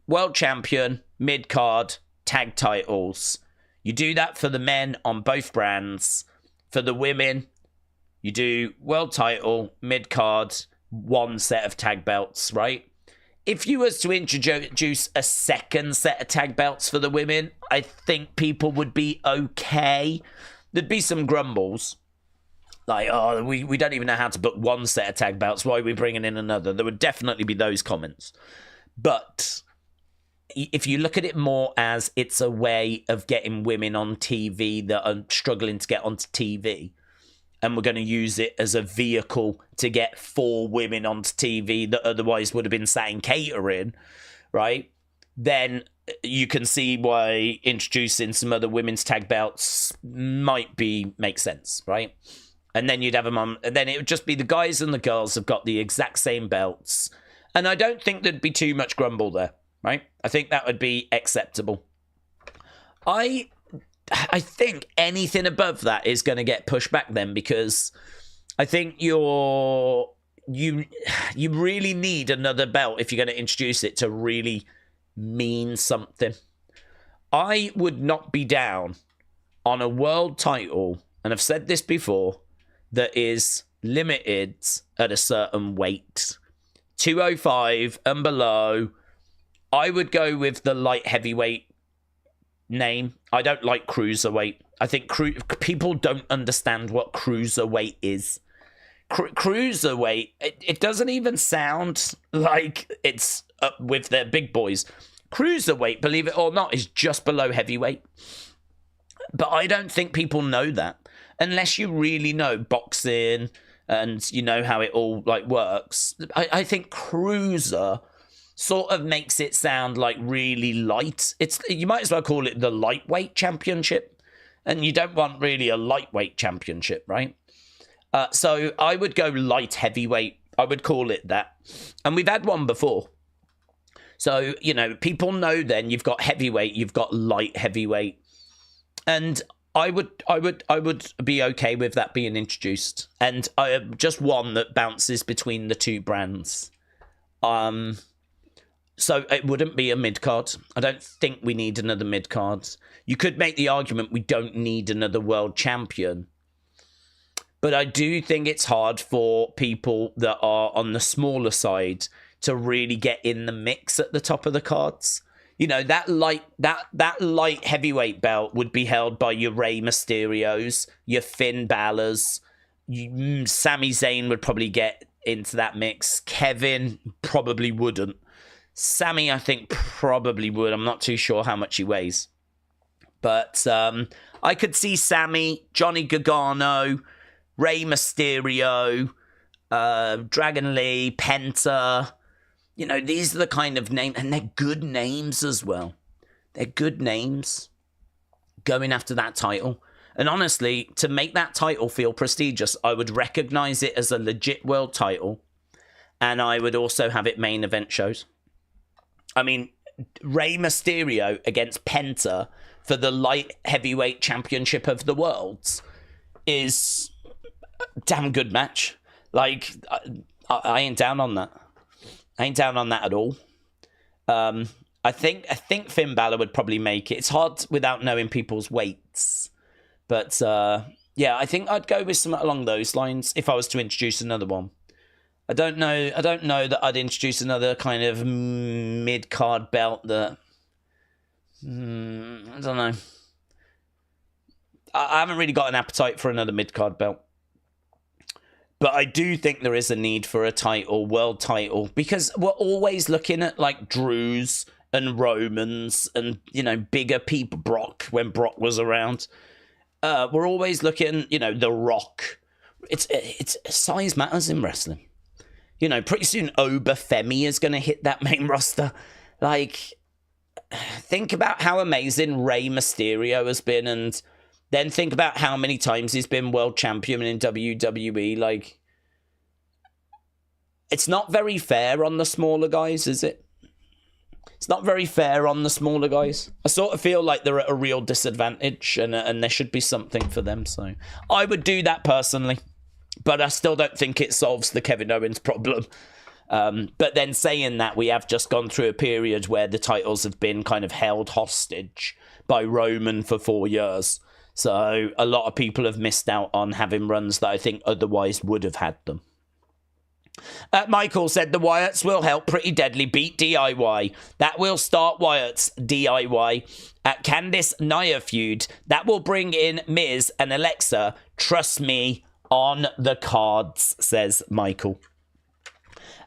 world champion, mid-card, tag titles. You do that for the men on both brands. For the women, you do world title, mid-card, one set of tag belts, right? If you was to introduce a second set of tag belts for the women, I think people would be okay. There'd be some grumbles. Like, oh, we don't even know how to book one set of tag belts. Why are we bringing in another? There would definitely be those comments. But if you look at it more as it's a way of getting women on TV that are struggling to get onto TV, and we're going to use it as a vehicle to get 4 women onto TV that otherwise would have been sat in catering, right? Then you can see why introducing some other women's tag belts might make sense, right? And then you'd have them on, and then it would just be the guys and the girls have got the exact same belts. And I don't think there'd be too much grumble there, right? I think that would be acceptable. I think anything above that is going to get pushed back then, because I think you really need another belt if you're going to introduce it to really mean something. I would not be down on a world title, and I've said this before, that is limited at a certain weight. 205 and below. I would go with the light heavyweight name. I don't like cruiserweight. I think people don't understand what cruiserweight is. Cruiserweight, it doesn't even sound like it's up with their big boys. Cruiserweight, believe it or not, is just below heavyweight. But I don't think people know that unless you really know boxing and you know how it all like works. I think cruiser sort of makes it sound like really light. You might as well call it the lightweight championship, and you don't want really a lightweight championship, right? So I would go light heavyweight. I would call it that. And we've had one before. So, you know, people know then you've got heavyweight, you've got light heavyweight. And I would be okay with that being introduced. And just one that bounces between the two brands. So it wouldn't be a mid-card. I don't think we need another mid-card. You could make the argument we don't need another world champion. But I do think it's hard for people that are on the smaller side to really get in the mix at the top of the cards. You know, that light heavyweight belt would be held by your Rey Mysterios, your Finn Balor's. Sami Zayn would probably get into that mix. Kevin probably wouldn't. Sammy, I think, probably would. I'm not too sure how much he weighs. But I could see Sammy, Johnny Gargano, Rey Mysterio, Dragon Lee, Penta. You know, these are the kind of names, and they're good names as well. They're good names going after that title. And honestly, to make that title feel prestigious, I would recognize it as a legit world title. And I would also have it main event shows. I mean, Rey Mysterio against Penta for the light heavyweight championship of the world is a damn good match. Like, I ain't down on that. I ain't down on that at all. I think Finn Balor would probably make it. It's hard without knowing people's weights. But, yeah, I think I'd go with something along those lines if I was to introduce another one. I don't know that I'd introduce another kind of mid-card belt that... I don't know. I haven't really got an appetite for another mid-card belt. But I do think there is a need for a title, world title, because we're always looking at, like, Drews and Romans and, you know, bigger people, Brock, when Brock was around. We're always looking, you know, The Rock. It's size matters in wrestling. You know, pretty soon Femi is going to hit that main roster. Like, think about how amazing Rey Mysterio has been, and then think about how many times he's been world champion in WWE. Like, it's not very fair on the smaller guys, is it? It's not very fair on the smaller guys. I sort of feel like they're at a real disadvantage, and there should be something for them. So I would do that personally, but I still don't think it solves the Kevin Owens problem. But then saying that, we have just gone through a period where the titles have been kind of held hostage by Roman for 4 years. So a lot of people have missed out on having runs that I think otherwise would have had them. Michael said the Wyatts will help Pretty Deadly beat DIY. That will start Wyatt's DIY. At Candice Nia feud, that will bring in Miz and Alexa. Trust me, on the cards, says Michael.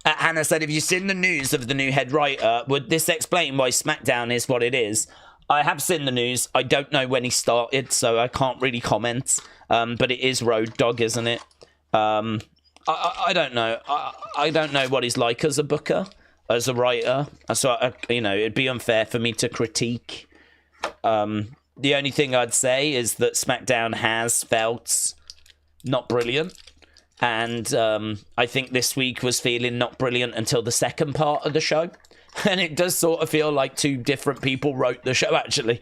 Hannah said, have you seen the news of the new head writer? Would this explain why SmackDown is what it is? I have seen the news. I don't know when he started, so I can't really comment. But it is Road Dogg, isn't it? I don't know. I don't know what he's like as a booker, as a writer. So, you know, it'd be unfair for me to critique. The only thing I'd say is that SmackDown has felt not brilliant. And I think this week was feeling not brilliant until the second part of the show. And it does sort of feel like two different people wrote the show, actually.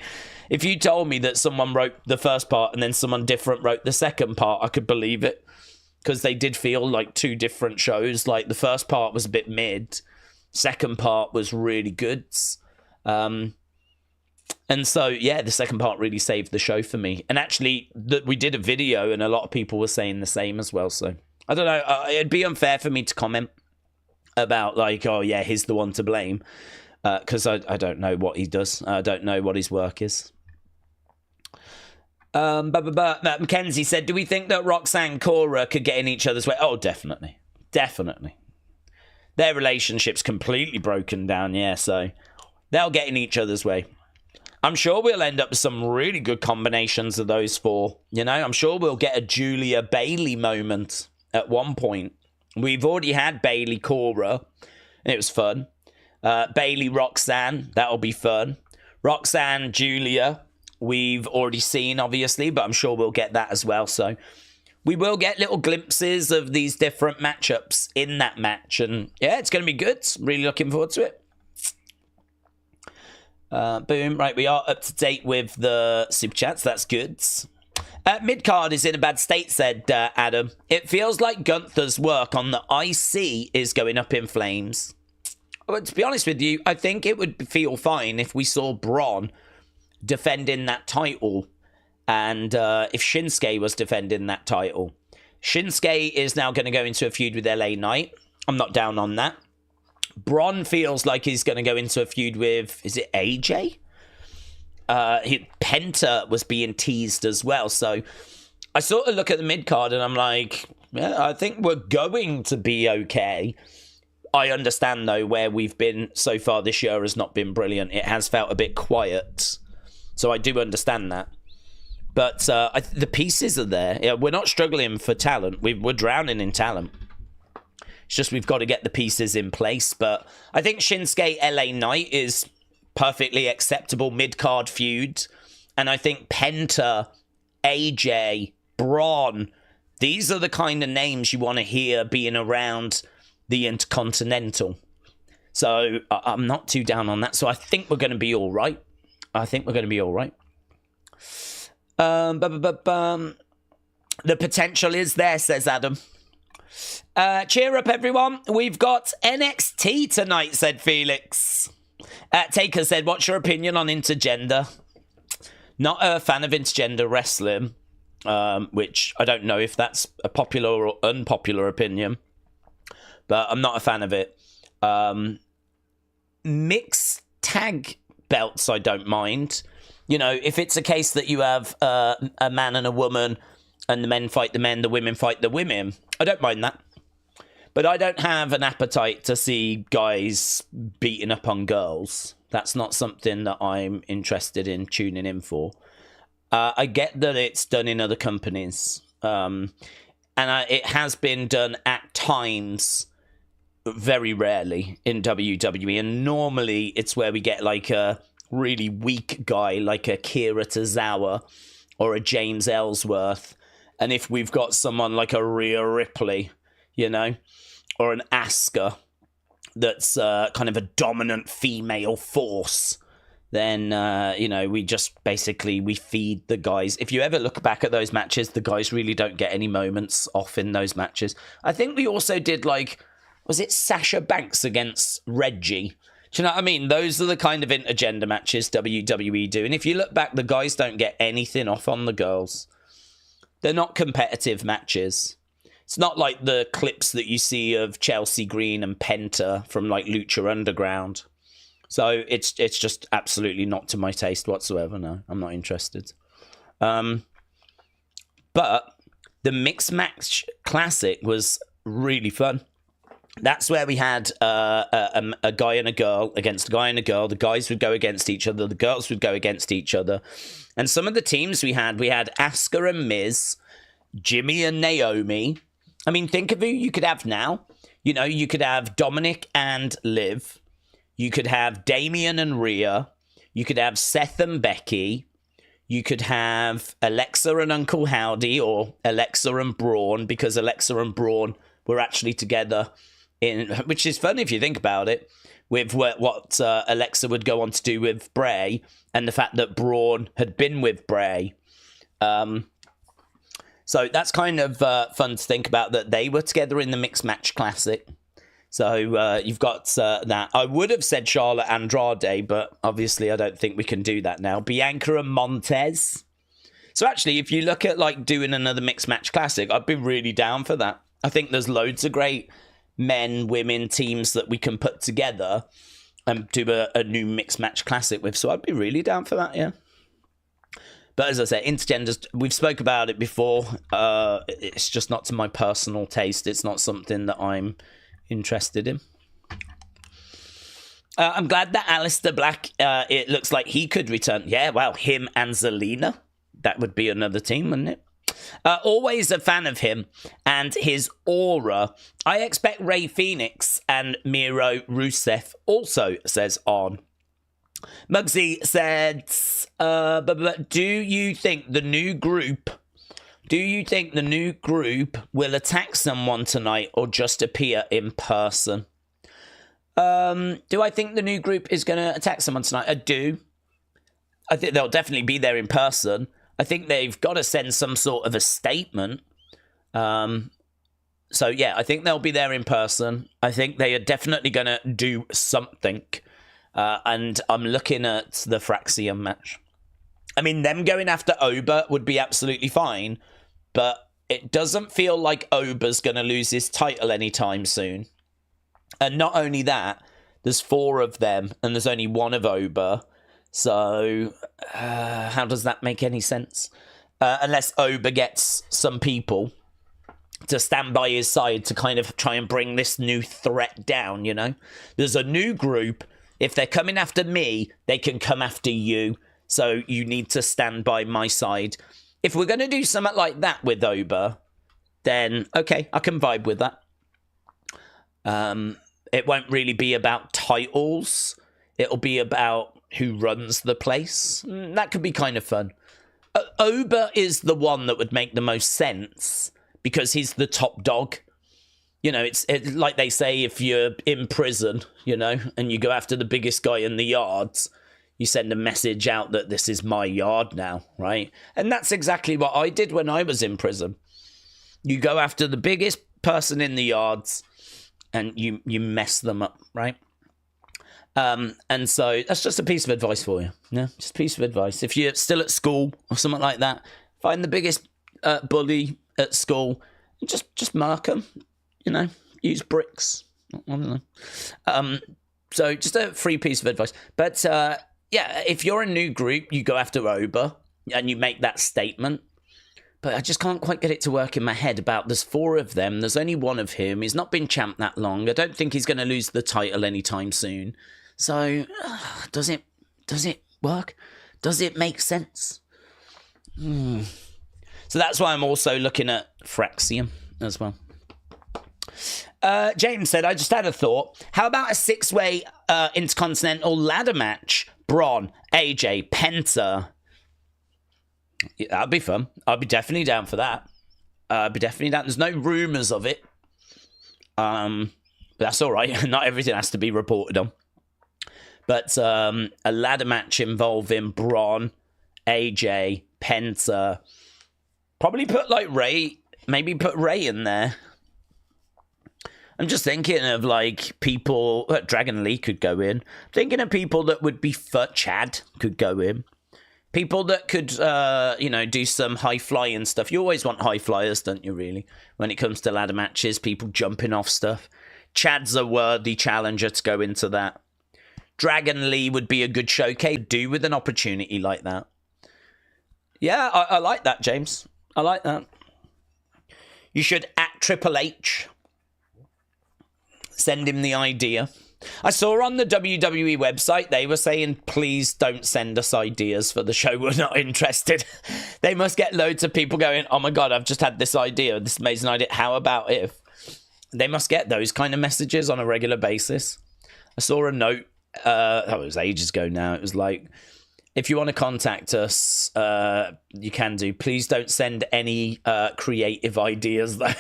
If you told me that someone wrote the first part and then someone different wrote the second part, I could believe it. Because they did feel like two different shows. Like, the first part was a bit mid. Second part was really good. And so, yeah, the second part really saved the show for me. And actually, we did a video and a lot of people were saying the same as well. So, I don't know. It'd be unfair for me to comment about, like, oh, yeah, he's the one to blame. Because I don't know what he does. I don't know what his work is. Mackenzie said, do we think that Roxanne and Cora could get in each other's way? Oh, definitely. Definitely. Their relationship's completely broken down, yeah, so they'll get in each other's way. I'm sure we'll end up with some really good combinations of those four. You know, I'm sure we'll get a Giulia Bayley moment at one point. We've already had Bayley Cora, and it was fun. Bayley Roxanne, that'll be fun. Roxanne Giulia, we've already seen, obviously, but I'm sure we'll get that as well. So we will get little glimpses of these different matchups in that match. And yeah, it's going to be good. Really looking forward to it. Boom. Right, we are up to date with the super chats. That's good. Midcard is in a bad state, said Adam. It feels like Gunther's work on the IC is going up in flames. But to be honest with you, I think it would feel fine if we saw Braun defending that title, and if Shinsuke was defending that title. Shinsuke is now going to go into a feud with LA Knight. I'm not down on that. Braun feels like he's going to go into a feud with, is it AJ? Penta was being teased as well, so I sort of look at the mid-card and I'm like, yeah, I think we're going to be okay. I understand, though, where we've been so far this year has not been brilliant. It has felt a bit quiet. So I do understand that. But the pieces are there. Yeah, we're not struggling for talent. We're drowning in talent. It's just we've got to get the pieces in place. But I think Shinsuke LA Knight is perfectly acceptable mid-card feud. And I think Penta, AJ, Braun, these are the kind of names you want to hear being around the Intercontinental. So I'm not too down on that. So I think we're going to be all right. The potential is there, says Adam. Cheer up, everyone. We've got NXT tonight, said Felix. Taker said, what's your opinion on intergender? Not a fan of intergender wrestling, which I don't know if that's a popular or unpopular opinion, but I'm not a fan of it. Mixed tag belts, I don't mind. You know, if it's a case that you have a man and a woman, and the men fight the men, the women fight the women, I don't mind that. But I don't have an appetite to see guys beating up on girls. That's not something that I'm interested in tuning in for. I get that it's done in other companies. And it has been done at times, very rarely, in WWE. And normally it's where we get like a really weak guy, like a Kira Tozawa or a James Ellsworth. And if we've got someone like a Rhea Ripley, you know, or an Asuka that's kind of a dominant female force, then, you know, we just basically, we feed the guys. If you ever look back at those matches, the guys really don't get any moments off in those matches. I think we also did, like, was it Sasha Banks against Reggie? Do you know what I mean? Those are the kind of intergender matches WWE do. And if you look back, the guys don't get anything off on the girls. They're not competitive matches. It's not like the clips that you see of Chelsea Green and Penta from like Lucha Underground. So it's just absolutely not to my taste whatsoever. No, I'm not interested. But the Mixed Match Classic was really fun. That's where we had a guy and a girl against a guy and a girl. The guys would go against each other. The girls would go against each other. And some of the teams we had Asuka and Miz, Jimmy and Naomi. I mean, think of who you could have now. You know, you could have Dominic and Liv. You could have Damian and Rhea. You could have Seth and Becky. You could have Alexa and Uncle Howdy, or Alexa and Braun, because Alexa and Braun were actually together in, which is fun if you think about it, with what Alexa would go on to do with Bray, and the fact that Braun had been with Bray. So that's kind of fun to think about, that they were together in the Mixed Match Classic. So you've got that. I would have said Charlotte Andrade, but obviously I don't think we can do that now. Bianca and Montez. So actually, if you look at like doing another Mixed Match Classic, I'd be really down for that. I think there's loads of great men, women teams that we can put together and do a new Mixed Match Classic with. So I'd be really down for that, yeah. But as I say, intergenders, we've spoke about it before. It's just not to my personal taste. It's not something that I'm interested in. I'm glad that Aleister Black, it looks like he could return. Yeah, well, him and Zelina. That would be another team, wouldn't it? Always a fan of him and his aura. I expect Rey Fenix and Miro Rusev also, says On. Muggsy said, do you think the new group will attack someone tonight or just appear in person? Do I think the new group is going to attack someone tonight? I do. I think they'll definitely be there in person. I think they've got to send some sort of a statement. So, yeah, I think they'll be there in person. I think they are definitely going to do something. And I'm looking at the Fraxium match. I mean, them going after Oba would be absolutely fine, but it doesn't feel like Oba's going to lose his title anytime soon. And not only that, there's 4 of them, and there's only 1 of Oba. So, how does that make any sense? Unless Oba gets some people to stand by his side to kind of try and bring this new threat down, you know? There's a new group. If they're coming after me, they can come after you. So you need to stand by my side. If we're going to do something like that with Oba, then, okay, I can vibe with that. It won't really be about titles. It'll be about who runs the place. That could be kind of fun. Oba is the one that would make the most sense because he's the top dog. You know, it's like they say, if you're in prison, you know, and you go after the biggest guy in the yards, you send a message out that this is my yard now, right? And that's exactly what I did when I was in prison. You go after the biggest person in the yards and you mess them up, right? And so that's just a piece of advice for you. Yeah, just a piece of advice. If you're still at school or something like that, find the biggest bully at school and just mark them. You know, use bricks. I don't know. So just a free piece of advice. But yeah, if you're a new group, you go after Oba and you make that statement. But I just can't quite get it to work in my head about there's 4 of them. There's only 1 of him. He's not been champ that long. I don't think he's going to lose the title anytime soon. So does it work? Does it make sense? So that's why I'm also looking at Fraxium as well. James said, I just had a thought. How about a 6-way intercontinental ladder match? Braun, AJ, Penta. Yeah, that'd be fun. I'd be definitely down for that. I'd be definitely down. There's no rumours of it. But that's all right. Not everything has to be reported on. But a ladder match involving Braun, AJ, Penta. Probably put like Ray. Maybe put Ray in there. I'm just thinking of like people. Dragon Lee could go in. Thinking of people that would be for Chad could go in. People that could, do some high-flying stuff. You always want high flyers, don't you, really? When it comes to ladder matches, people jumping off stuff. Chad's a worthy challenger to go into that. Dragon Lee would be a good showcase to do with an opportunity like that. Yeah, I like that, James. I like that. You should, at Triple H, send him the idea. I saw on the WWE website, they were saying, please don't send us ideas for the show. We're not interested. They must get loads of people going, oh my God, I've just had this idea, this amazing idea. How about if? They must get those kind of messages on a regular basis. I saw a note, that was ages ago now. It was like, if you want to contact us, you can do. Please don't send any creative ideas though.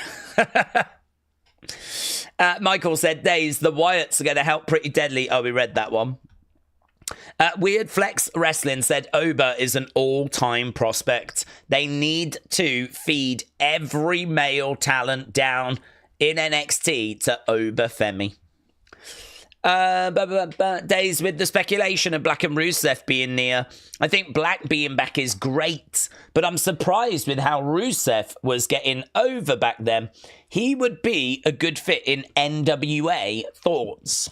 Michael said, Daze, the Wyatts are going to help Pretty Deadly. Oh, we read that one. Weird Flex Wrestling said, Oba is an all-time prospect. They need to feed every male talent down in NXT to Oba Femi. Days with the speculation of Black and Rusev being near. I think Black being back is great, but I'm surprised with how Rusev was getting over back then. He would be a good fit in NWA. Thoughts?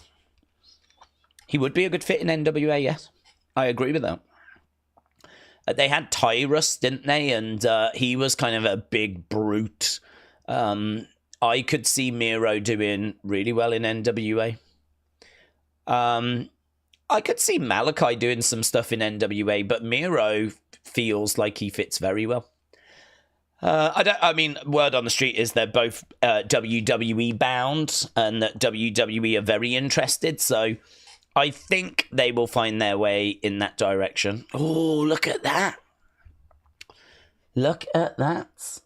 He would be a good fit in NWA, yes. I agree with that. They had Tyrus, didn't they? And he was kind of a big brute. I could see Miro doing really well in NWA. I could see Malachi doing some stuff in NWA, but Miro feels like he fits very well. Word on the street is they're both WWE bound and that WWE are very interested. So I think they will find their way in that direction. Oh, look at that. Look at that.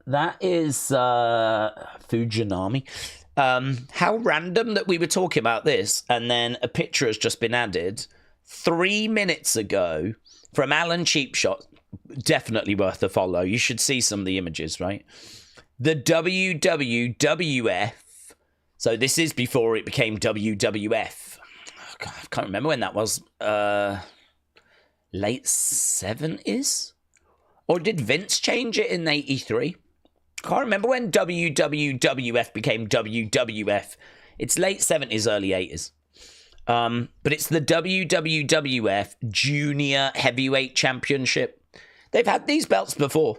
That is Fujinami. How random that we were talking about this and then a picture has just been added 3 minutes ago from Alan Cheapshot. Definitely worth a follow. You should see some of the images, right? The WWF. So this is before it became WWF. Oh God, I can't remember when that was. Late 70s? Or did Vince change it in 83? Can't remember when WWF became WWF. It's late 70s, early 80s. But it's the WWF Junior Heavyweight Championship. They've had these belts before.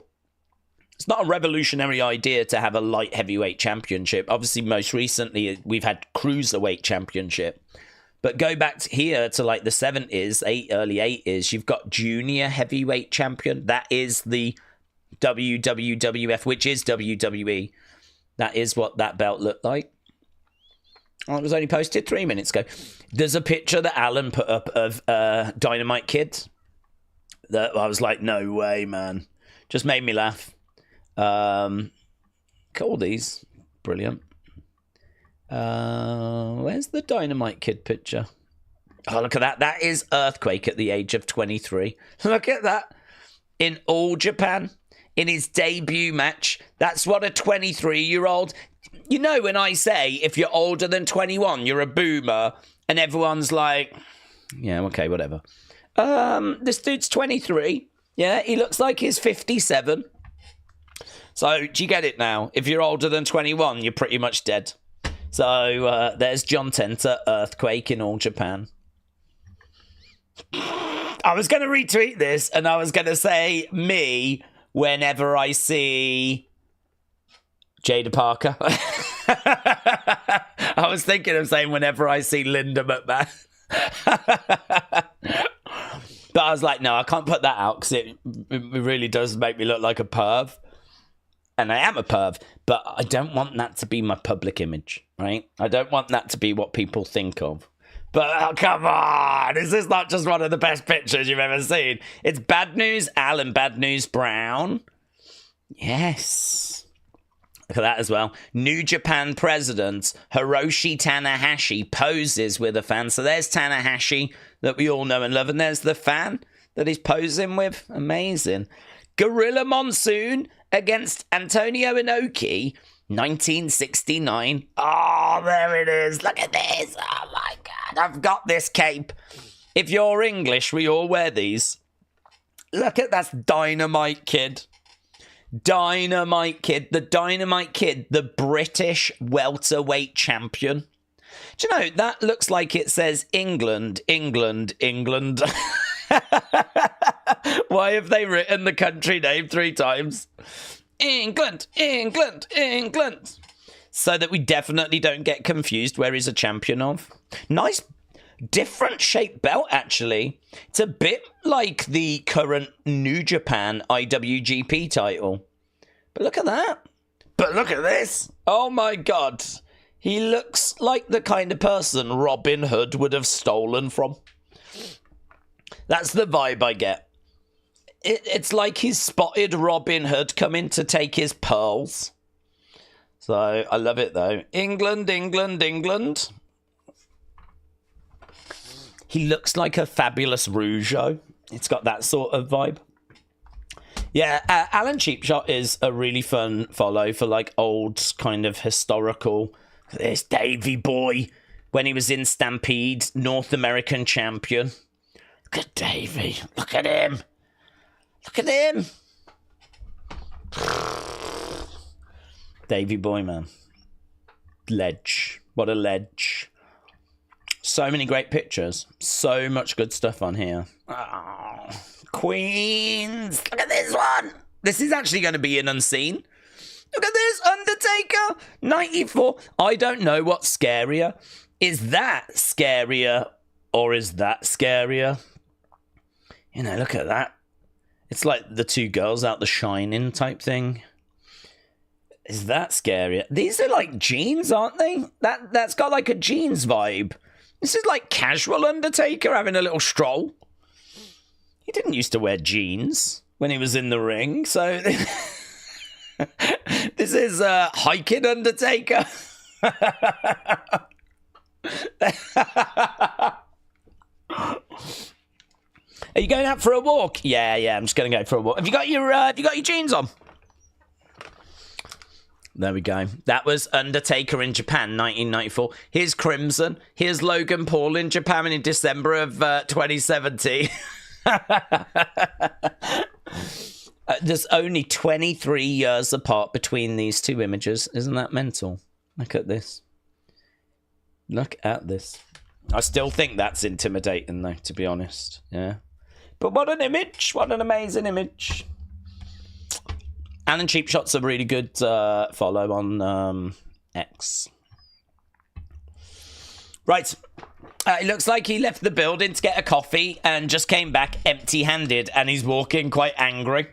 It's not a revolutionary idea to have a light heavyweight championship. Obviously, most recently, we've had Cruiserweight Championship. But go back here to like the 70s, early 80s, you've got Junior Heavyweight Champion. That is the WWF, which is WWE. That is what that belt looked like. Oh, it was only posted 3 minutes ago. There's a picture that Alan put up of Dynamite Kid. That I was like, no way, man. Just made me laugh. Look at all these. Brilliant. Where's the Dynamite Kid picture? Oh, look at that. That is Earthquake at the age of 23. Look at that. In All Japan. In his debut match. That's what a 23-year-old... You know when I say if you're older than 21, you're a boomer, And everyone's like, yeah, okay, whatever. This dude's 23. Yeah, he looks like he's 57. So, do you get it now? If you're older than 21, you're pretty much dead. So, there's John Tenter, earthquake in all Japan. I was going to retweet this, and I was going to say me whenever I see Jada Parker. I was thinking of saying whenever I see Linda McMahon. But I was like, no, I can't put that out because it really does make me look like a perv. And I am a perv, but I don't want that to be my public image, right? I don't want that to be what people think of. But, oh, come on, is this not just one of the best pictures you've ever seen? It's Bad News Al and Bad News Brown. Yes. Look at that as well. New Japan president Hiroshi Tanahashi poses with a fan. So there's Tanahashi that we all know and love. And there's the fan that he's posing with. Amazing. Gorilla Monsoon against Antonio Inoki, 1969. Oh, there it is. Look at this. Oh, my God. I've got this cape. If you're English, we all wear these. Look at that Dynamite Kid. Dynamite Kid. The Dynamite Kid, the British welterweight champion. Do you know, that looks like it says England, England, England. Why have they written the country name 3 times? England, England, England. So that we definitely don't get confused where he's a champion of. Nice, different shaped belt, actually. It's a bit like the current New Japan IWGP title. But look at that. But look at this. Oh, my God. He looks like the kind of person Robin Hood would have stolen from. That's the vibe I get. It's like he's spotted Robin Hood coming to take his pearls. So, I love it, though. England, England, England. He looks like a fabulous Rougeau. It's got that sort of vibe. Yeah, Alan Cheapshot is a really fun follow for, like, old kind of historical... There's Davey Boy when he was in Stampede, North American champion. Look at Davey. Look at him. Look at him. Davey Boy, man. Ledge. What a ledge. So many great pictures. So much good stuff on here. Oh, Queens. Look at this one. This is actually going to be an unseen. Look at this, Undertaker, 94. I don't know what's scarier. Is that scarier or is that scarier? You know, look at that. It's like the 2 girls out The Shining type thing. Is that scarier? These are like jeans, aren't they? That's got like a jeans vibe. This is like casual Undertaker having a little stroll. He didn't used to wear jeans when he was in the ring, so... This is hiking Undertaker. Are you going out for a walk? Yeah, I'm just going to go for a walk. Have you got your jeans on? There we go. That was Undertaker in Japan, 1994. Here's Crimson. Here's Logan Paul in Japan in December of 2017. There's only 23 years apart between these 2 images. Isn't that mental? Look at this. Look at this. I still think that's intimidating, though, to be honest. Yeah. But what an image. What an amazing image. Alan Cheapshot's a really good follow on X. Right. It looks like he left the building to get a coffee and just came back empty-handed, and he's walking quite angry.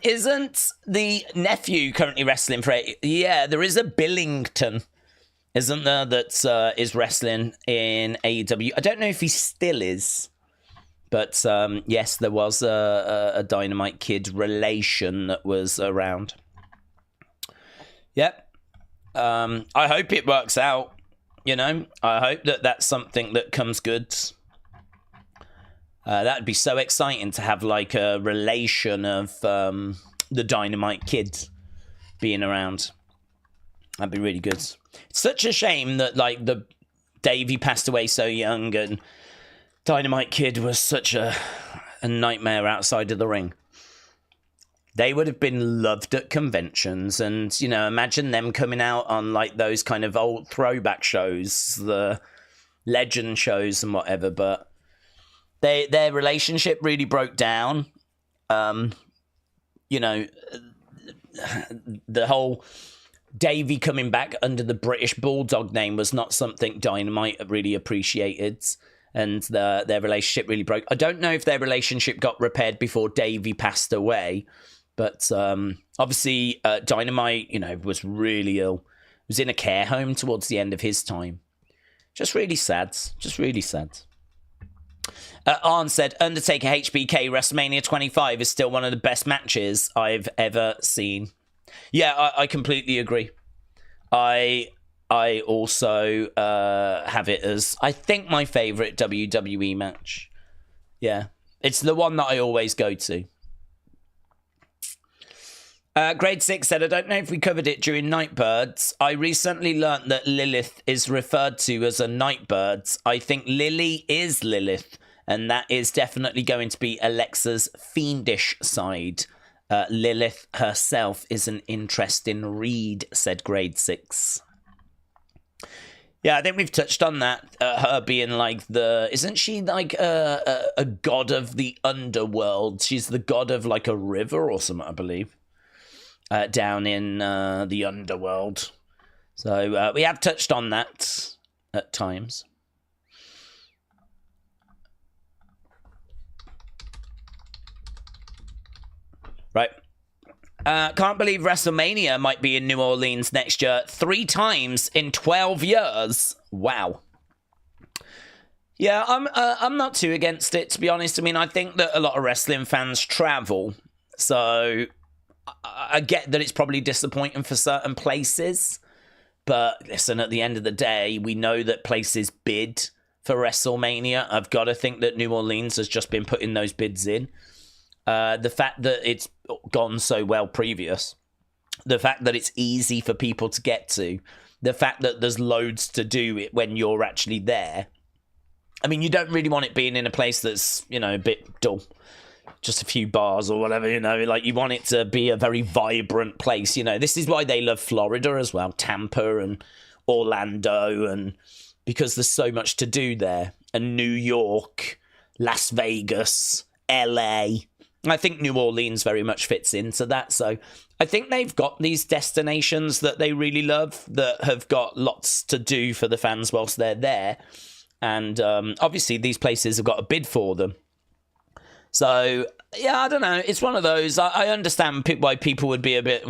Isn't the nephew currently wrestling for it? Yeah, there is a Billington, isn't there, that is wrestling in AEW. I don't know if he still is, but yes, there was a Dynamite Kid relation that was around. Yep. I hope it works out, you know. I hope that that's something that comes good. That would be so exciting to have, like, a relation of the Dynamite Kid being around. That'd be really good. It's such a shame that, like, the Davey passed away so young, and Dynamite Kid was such a nightmare outside of the ring. They would have been loved at conventions, and, you know, imagine them coming out on, like, those kind of old throwback shows, the legend shows and whatever, but their relationship really broke down. You know, the whole Davey coming back under the British Bulldog name was not something Dynamite really appreciated, and their relationship really broke. I don't know if their relationship got repaired before Davey passed away, but obviously Dynamite, you know, was really ill. He was in a care home towards the end of his time. Just really sad. Just really sad. Arn said, Undertaker HBK WrestleMania 25 is still one of the best matches I've ever seen. Yeah, I completely agree. I also have it as, I think, my favourite WWE match. Yeah, it's the one that I always go to. Grade 6 said, I don't know if we covered it during Nightbirds. I recently learnt that Lilith is referred to as a Nightbirds. I think Lily is Lilith, and that is definitely going to be Alexa's fiendish side. Lilith herself is an interesting read, said Grade 6. Yeah, I think we've touched on that. Her being like isn't she like a god of the underworld? She's the god of like a river or something, I believe. Down in the underworld. So we have touched on that at times. Right. Can't believe WrestleMania might be in New Orleans next year 3 times in 12 years. Wow. Yeah, I'm not too against it, to be honest. I mean, I think that a lot of wrestling fans travel, so I get that it's probably disappointing for certain places. But listen, at the end of the day, we know that places bid for WrestleMania. I've got to think that New Orleans has just been putting those bids in. The fact that it's gone so well previous, the fact that it's easy for people to get to, the fact that there's loads to do when you're actually there. I mean, you don't really want it being in a place that's, you know, a bit dull, just a few bars or whatever, you know, like you want it to be a very vibrant place, you know. This is why they love Florida as well, Tampa and Orlando, and because there's so much to do there, and New York, Las Vegas, LA. I think New Orleans very much fits into that. So I think they've got these destinations that they really love that have got lots to do for the fans whilst they're there. And obviously these places have got a bid for them. So, yeah, I don't know. It's one of those. I understand why people would be a bit,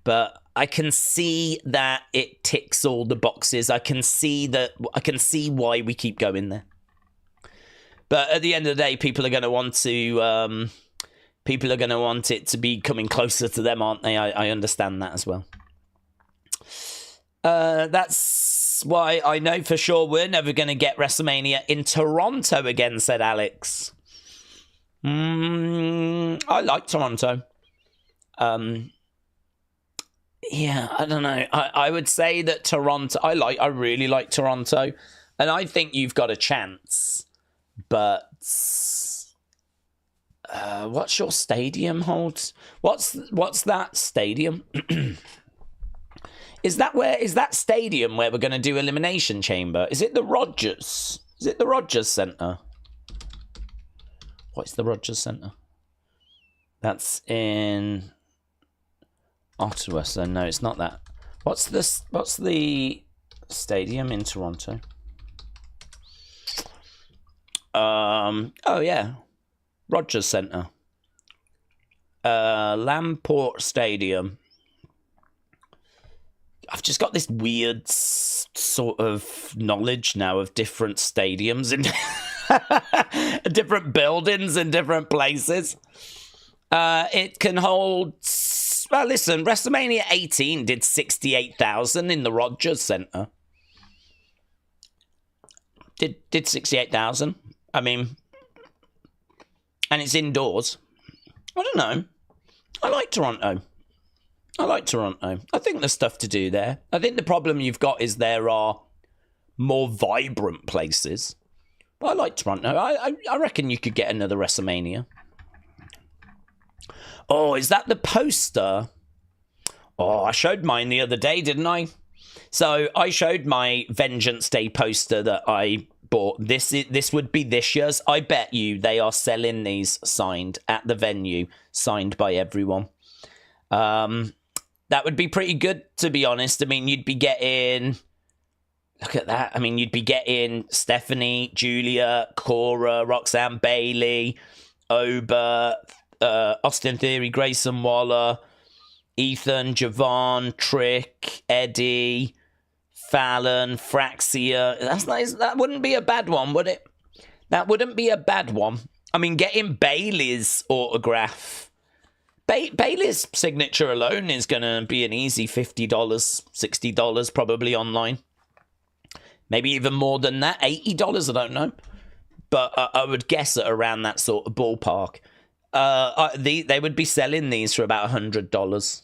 but I can see that it ticks all the boxes. I can see why we keep going there. But at the end of the day, people are going to want it to be coming closer to them, aren't they? I understand that as well. That's why I know for sure we're never going to get WrestleMania in Toronto again, said Alex. I like Toronto. Yeah, I don't know. I would say that Toronto, I really like Toronto, and I think you've got a chance. But what's your stadium hold? What's that stadium? Is that stadium where we're going to do Elimination Chamber? Is it the Rogers? Is it the Rogers Centre? What's the Rogers Centre? That's in Ottawa, so no, it's not that. What's the stadium in Toronto? Oh yeah, Rogers Centre. Lamport Stadium. I've just got this weird sort of knowledge now of different stadiums and different buildings in different places. It can hold... Well, listen, WrestleMania 18 did 68,000 in the Rogers Centre. Did 68,000. I mean... And it's indoors. I don't know. I like Toronto. I like Toronto. I think there's stuff to do there. I think the problem you've got is there are more vibrant places. But I like Toronto. I reckon you could get another WrestleMania. Oh, is that the poster? Oh, I showed mine the other day, didn't I? So I showed my Vengeance Day poster that I bought. This would be this year's. I bet you they are selling these signed at the venue, signed by everyone. That would be pretty good, to be honest. I mean, you'd be getting... Look at that. I mean, you'd be getting Stephanie, Giulia, Cora, Roxanne, Bayley, Oba, Austin Theory, Grayson Waller, Ethan, Javon, Trick, Eddie, Fallon, Fraxia. That's nice. That wouldn't be a bad one, would it? That wouldn't be a bad one. I mean, getting Bayley's autograph. Bayley's signature alone is going to be an easy $50, $60 probably online. Maybe even more than that, $80, I don't know. But I would guess at around that sort of ballpark. They would be selling these for about $100.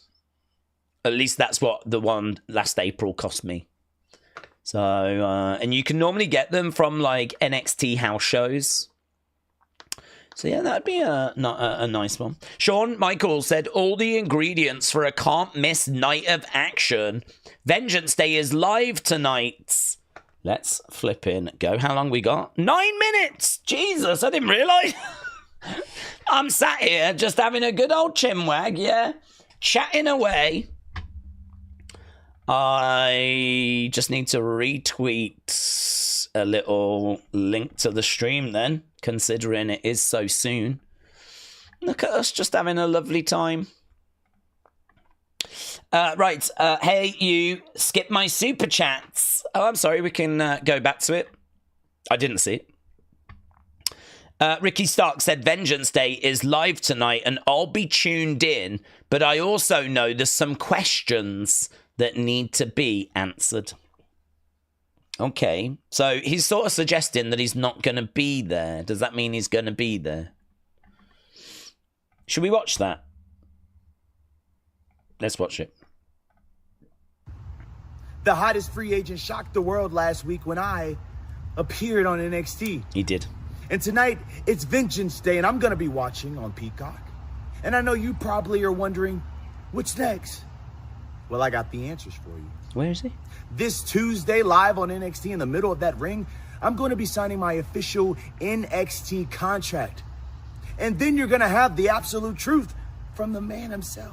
At least that's what the one last April cost me. So, and you can normally get them from like NXT house shows. So yeah, that'd be a nice one. Sean Michael said, all the ingredients for a can't miss night of action. Vengeance Day is live tonight. Let's flip in go. How long we got? 9 minutes! Jesus, I didn't realise. I'm sat here just having a good old chinwag, yeah? Chatting away. I just need to retweet a little link to the stream then, considering it is so soon. Look at us just having a lovely time. Right, hey, you skip my super chats. Oh, I'm sorry, we can go back to it. I didn't see it. Ricky Stark said Vengeance Day is live tonight and I'll be tuned in, but I also know there's some questions that need to be answered. Okay, so he's sort of suggesting that he's not going to be there. Does that mean he's going to be there? Should we watch that? Let's watch it. The hottest free agent shocked the world last week when I appeared on NXT. He did. And tonight, it's Vengeance Day, and I'm going to be watching on Peacock. And I know you probably are wondering, what's next? Well, I got the answers for you. Where is he? This Tuesday, live on NXT, in the middle of that ring, I'm going to be signing my official NXT contract. And then you're going to have the absolute truth from the man himself.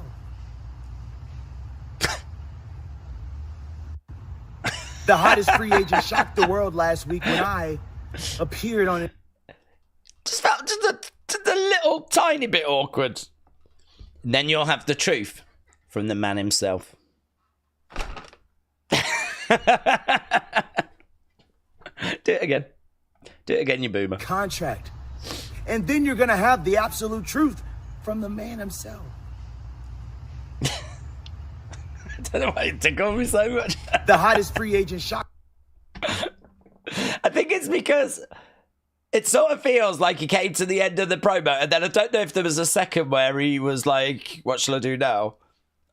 The hottest free agent shocked the world last week when I appeared on it. Just felt just a little tiny bit awkward. And then you'll have the truth from the man himself. Do it again. Do it again, you boomer. Contract. And then you're going to have the absolute truth from the man himself. I don't know why it tickled me so much. The hottest free agent shocked. I think it's because it sort of feels like he came to the end of the promo, and then I don't know if there was a second where he was like, what shall I do now?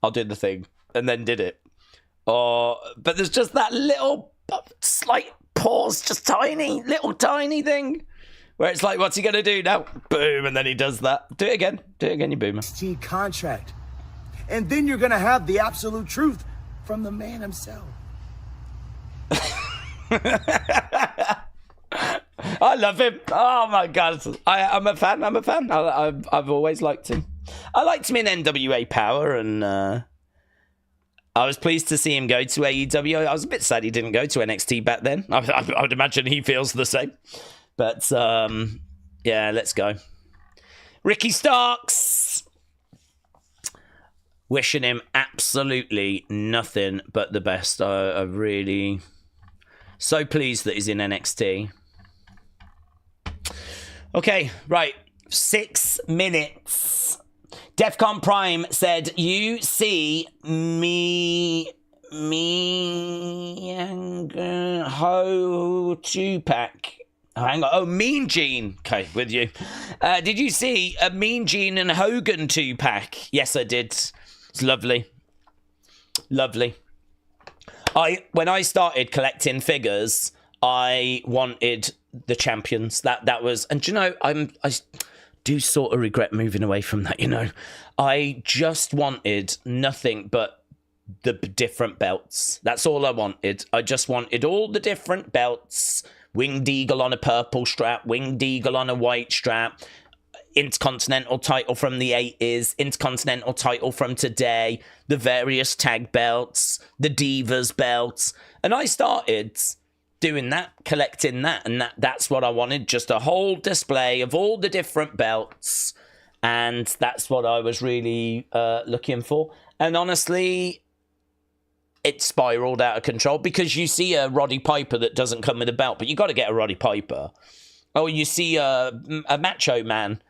I'll do the thing, and then did it. But there's just that little slight pause, just little tiny thing, where it's like, what's he going to do now? Boom, and then he does that. Do it again, you boomer. Contract. And then you're going to have the absolute truth from the man himself. I love him. Oh my God. I'm a fan. I've always liked him. I liked him in NWA Power, and I was pleased to see him go to AEW. I was a bit sad he didn't go to NXT back then. I would imagine he feels the same. But yeah, let's go. Ricky Starks. Wishing him absolutely nothing but the best. I really... So pleased that he's in NXT. Okay, right. 6 minutes. Defcon Prime said, you see me ho 2-pack. Oh, hang on. Oh, Mean Gene. Okay, with you. Did you see a Mean Gene and Hogan 2-pack? Yes, I did. It's lovely. Lovely. When I started collecting figures, I wanted the champions. That was, and do you know, I do sort of regret moving away from that. You know, I just wanted nothing but the different belts. That's all I wanted. I just wanted all the different belts. Winged Eagle on a purple strap, Winged Eagle on a white strap, Intercontinental title from the 80s, Intercontinental title from today, the various tag belts, the Divas belts. And I started doing that, collecting that, and that's what I wanted, just a whole display of all the different belts. And that's what I was really looking for. And honestly, it spiraled out of control, because you see a Roddy Piper that doesn't come with a belt, but you got to get a Roddy Piper. Oh, you see a Macho Man,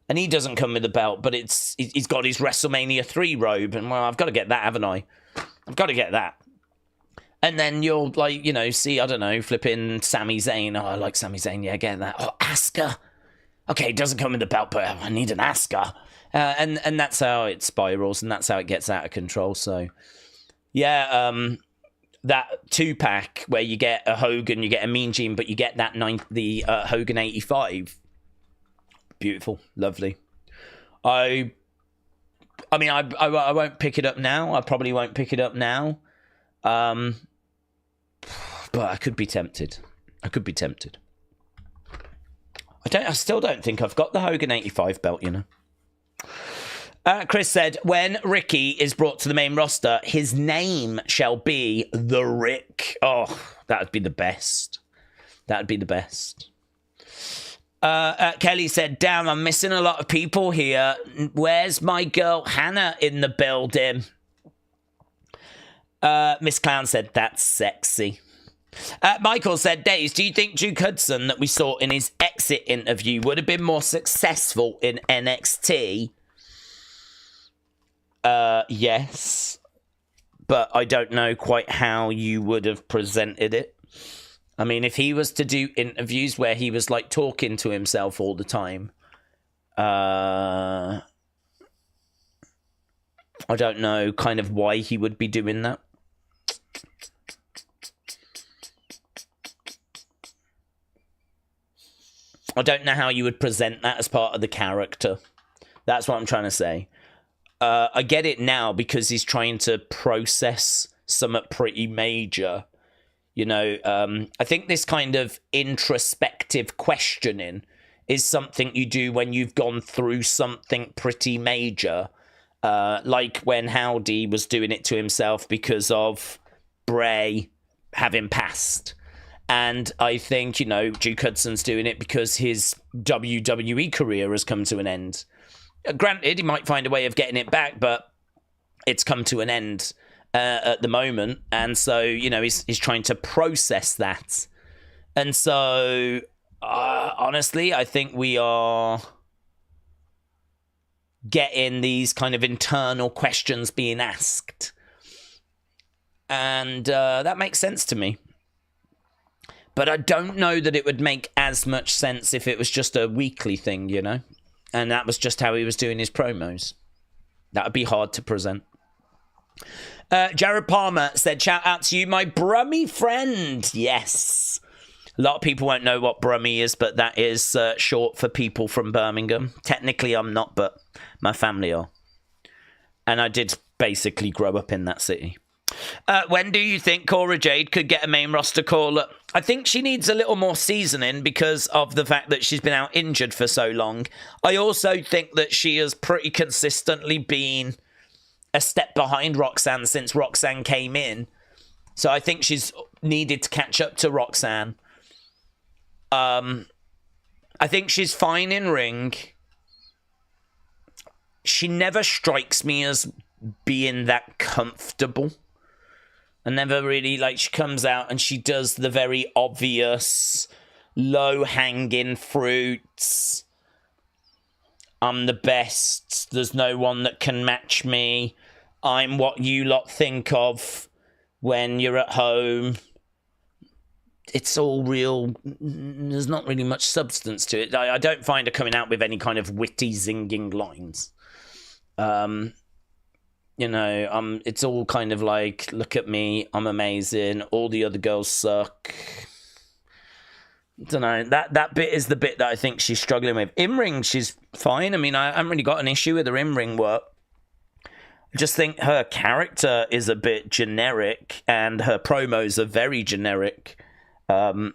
and he doesn't come with a belt, but he's got his WrestleMania 3 robe, and well, I've got to get that, haven't I? I've got to get that. And then you'll, like, you know, see, I don't know, flipping Sami Zayn. Oh, I like Sami Zayn, yeah, get that. Oh, Asuka. Okay, it doesn't come with the belt, but I need an Asuka. And that's how it spirals, and that's how it gets out of control, so... Yeah, that 2-pack where you get a Hogan, you get a Mean Gene, but you get that Hogan 85. Beautiful, lovely. I mean, I won't pick it up now. I probably won't pick it up now. But I could be tempted. I still don't think I've got the Hogan 85 belt, you know. Chris said, when Ricky is brought to the main roster, his name shall be The Rick. Oh, that would be the best. Kelly said, damn, I'm missing a lot of people here. Where's my girl Hannah in the building? Miss Clown said, that's sexy. Michael said, Daze, do you think Duke Hudson that we saw in his exit interview would have been more successful in NXT? Yes, but I don't know quite how you would have presented it. I mean, if he was to do interviews where he was like talking to himself all the time, I don't know kind of why he would be doing that. I don't know how you would present that as part of the character. That's what I'm trying to say. I get it now because he's trying to process something pretty major. You know, I think this kind of introspective questioning is something you do when you've gone through something pretty major. Like when Howdy was doing it to himself because of Bray having passed. And I think, you know, Duke Hudson's doing it because his WWE career has come to an end. Granted, he might find a way of getting it back, but it's come to an end at the moment. And so, you know, he's trying to process that. And so, honestly, I think we are getting these kind of internal questions being asked. And that makes sense to me. But I don't know that it would make as much sense if it was just a weekly thing, you know? And that was just how he was doing his promos. That would be hard to present. Jared Palmer said, shout out to you, my Brummy friend. Yes. A lot of people won't know what Brummy is, but that is short for people from Birmingham. Technically, I'm not, but my family are. And I did basically grow up in that city. When do you think Cora Jade could get a main roster call-up? I think she needs a little more seasoning because of the fact that she's been out injured for so long. I also think that she has pretty consistently been a step behind Roxanne since Roxanne came in. So I think she's needed to catch up to Roxanne. I think she's fine in ring. She never strikes me as being that comfortable. I never really, like, she comes out and she does the very obvious low-hanging fruits. I'm the best. There's no one that can match me. I'm what you lot think of when you're at home. It's all real. There's not really much substance to it. I don't find her coming out with any kind of witty, zinging lines. You know, it's all kind of like, look at me, I'm amazing. All the other girls suck. Don't know. That bit is the bit that I think she's struggling with. In ring, she's fine. I mean, I haven't really got an issue with her in ring work. I just think her character is a bit generic, and her promos are very generic. I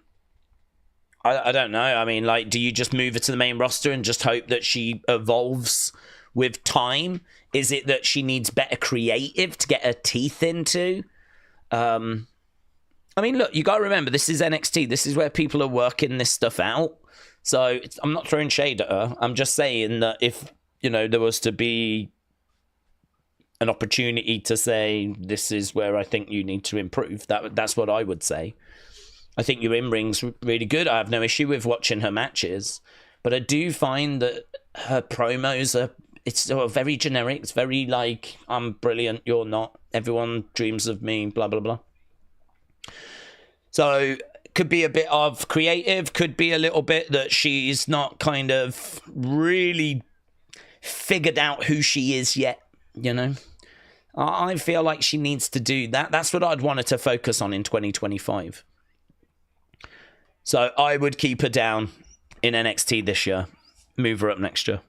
don't know. I mean, like, do you just move her to the main roster and just hope that she evolves with time? Is it that she needs better creative to get her teeth into? I mean, look, you got to remember, this is NXT. This is where people are working this stuff out. So I'm not throwing shade at her. I'm just saying that if, you know, there was to be an opportunity to say, this is where I think you need to improve, that's what I would say. I think your in-ring's really good. I have no issue with watching her matches. But I do find that her promos are... It's very generic. It's very like, I'm brilliant, you're not. Everyone dreams of me, blah, blah, blah. So, could be a bit of creative. Could be a little bit that she's not kind of really figured out who she is yet, you know. I feel like she needs to do that. That's what I'd want her to focus on in 2025. So, I would keep her down in NXT this year. Move her up next year.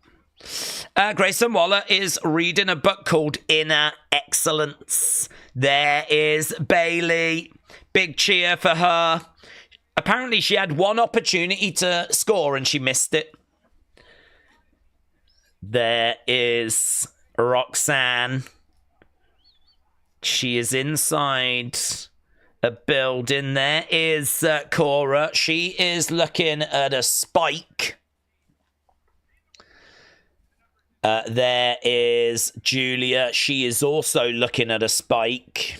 Grayson Waller is reading a book called Inner Excellence. There is Bayley. Big cheer for her. Apparently she had one opportunity to score and she missed it. There is Roxanne. She is inside a building. There is Cora. She is looking at a spike. There is Giulia. She is also looking at a spike.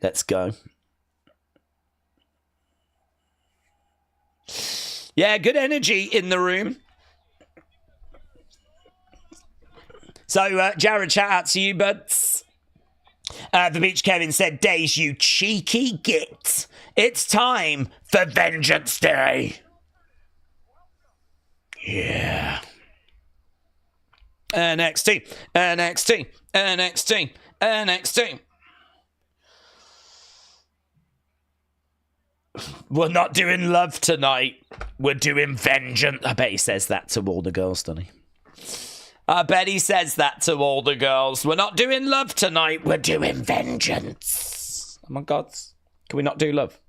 Let's go. Yeah, good energy in the room. So, Jared, shout out to you, buds. The Beach Kevin said, Daze, you cheeky git. It's time for Vengeance Day. Yeah. NXT, NXT, NXT, NXT. We're not doing love tonight. We're doing vengeance. I bet he says that to all the girls, doesn't he? I bet he says that to all the girls. We're not doing love tonight. We're doing vengeance. Oh my God. Can we not do love?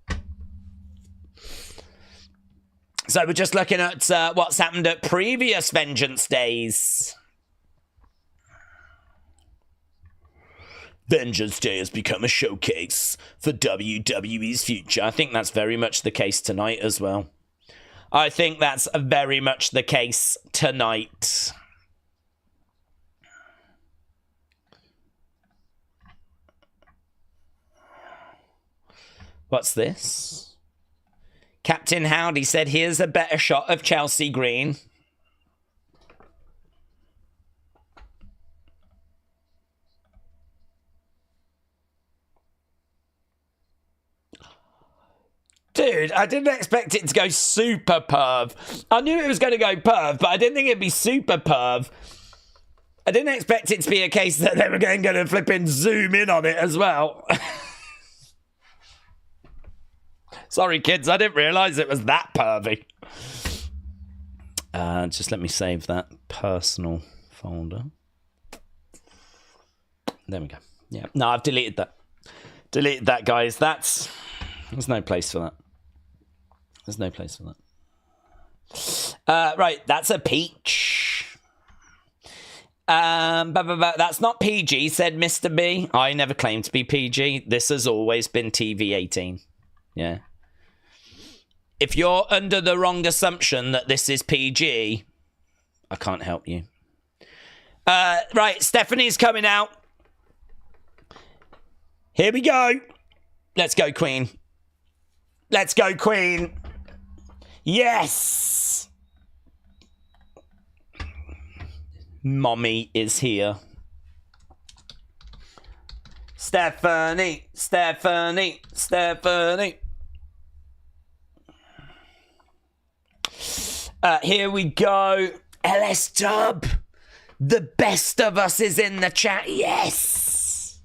So we're just looking at what's happened at previous Vengeance Days. Vengeance Day has become a showcase for WWE's future. I think that's very much the case tonight as well. I think that's very much the case tonight. What's this? Captain Howdy said, here's a better shot of Chelsea Green. Dude, I didn't expect it to go super perv. I knew it was going to go perv, but I didn't think it'd be super perv. I didn't expect it to be a case that they were going to flip and zoom in on it as well. Sorry, kids, I didn't realise it was that pervy. Just let me save that personal folder. There we go. Yeah, no, I've deleted that. Deleted that, guys. There's no place for that. There's no place for that. Right, that's a peach. That's not PG, said Mr. B. I never claimed to be PG. This has always been TV-18. Yeah. If you're under the wrong assumption that this is PG, I can't help you. Right, Stephanie's coming out. Here we go. Let's go, Queen. Let's go, Queen. Yes. Mommy is here. Stephanie, Stephanie, Stephanie. Here we go. LS Dub. The best of us is in the chat. Yes.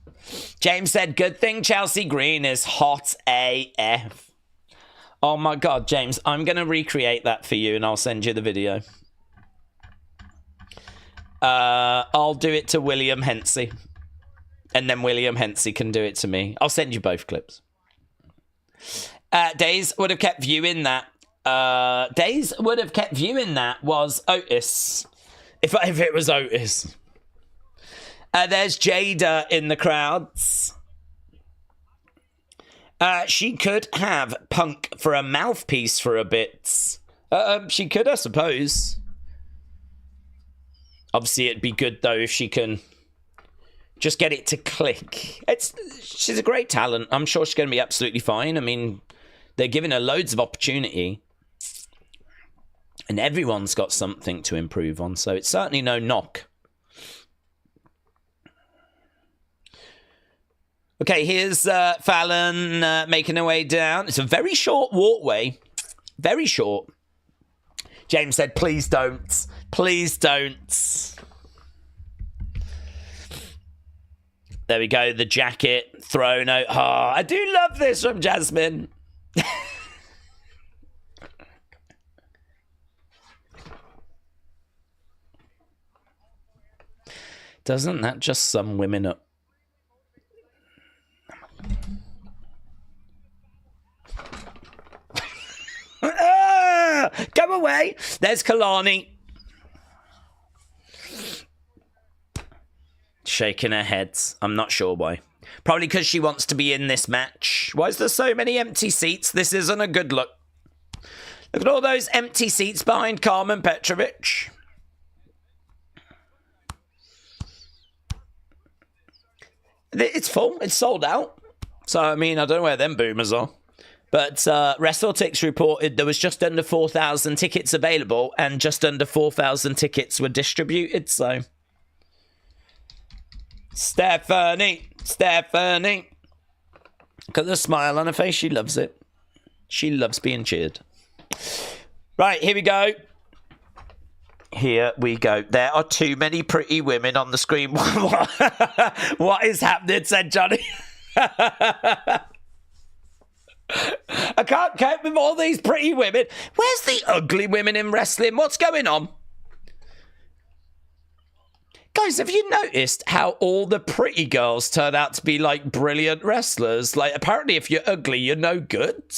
James said, good thing Chelsea Green is hot AF. Oh my God, James, I'm going to recreate that for you and I'll send you the video. I'll do it to William Hensey. And then William Hensey can do it to me. I'll send you both clips. Daze would have kept viewing that. Daze would have kept viewing that was Otis. If it was Otis. There's Jada in the crowds. She could have Punk for a mouthpiece for a bit. She could, I suppose. Obviously, it'd be good, though, if she can just get it to click. She's a great talent. I'm sure she's going to be absolutely fine. I mean, they're giving her loads of opportunity. And everyone's got something to improve on, so it's certainly no knock. Okay, here's Fallon making her way down. It's a very short walkway. Very short. James said, please don't. Please don't. There we go. The jacket thrown out. Oh, I do love this from Jasmine. Doesn't that just sum women up? Go away. There's Kalani. Shaking her head. I'm not sure why. Probably because she wants to be in this match. Why is there so many empty seats? This isn't a good look. Look at all those empty seats behind Carmen Petrovic. It's full. It's sold out. So, I mean, I don't know where them boomers are. But WrestleTix reported there was just under 4,000 tickets available and just under 4,000 tickets were distributed. So, Stephanie. Look at the smile on her face. She loves it. She loves being cheered. Right, here we go. Here we go. There are too many pretty women on the screen. What is happening, said Johnny. I can't cope with all these pretty women. Where's the ugly women in wrestling? What's going on? Guys, have you noticed how all the pretty girls turn out to be like brilliant wrestlers? Like, apparently if you're ugly, you're no good.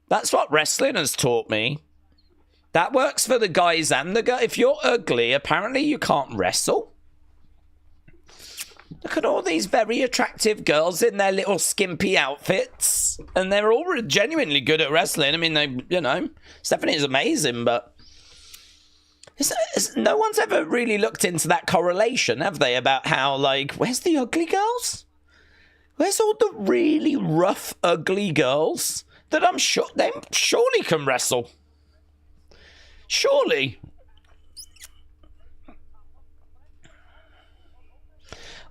That's what wrestling has taught me. That works for the guys and the girls. If you're ugly, apparently you can't wrestle. Look at all these very attractive girls in their little skimpy outfits. And they're all genuinely good at wrestling. I mean, Stephanie is amazing, but no one's ever really looked into that correlation, have they? About how, like, where's the ugly girls? Where's all the really rough, ugly girls that I'm sure they surely can wrestle? Surely.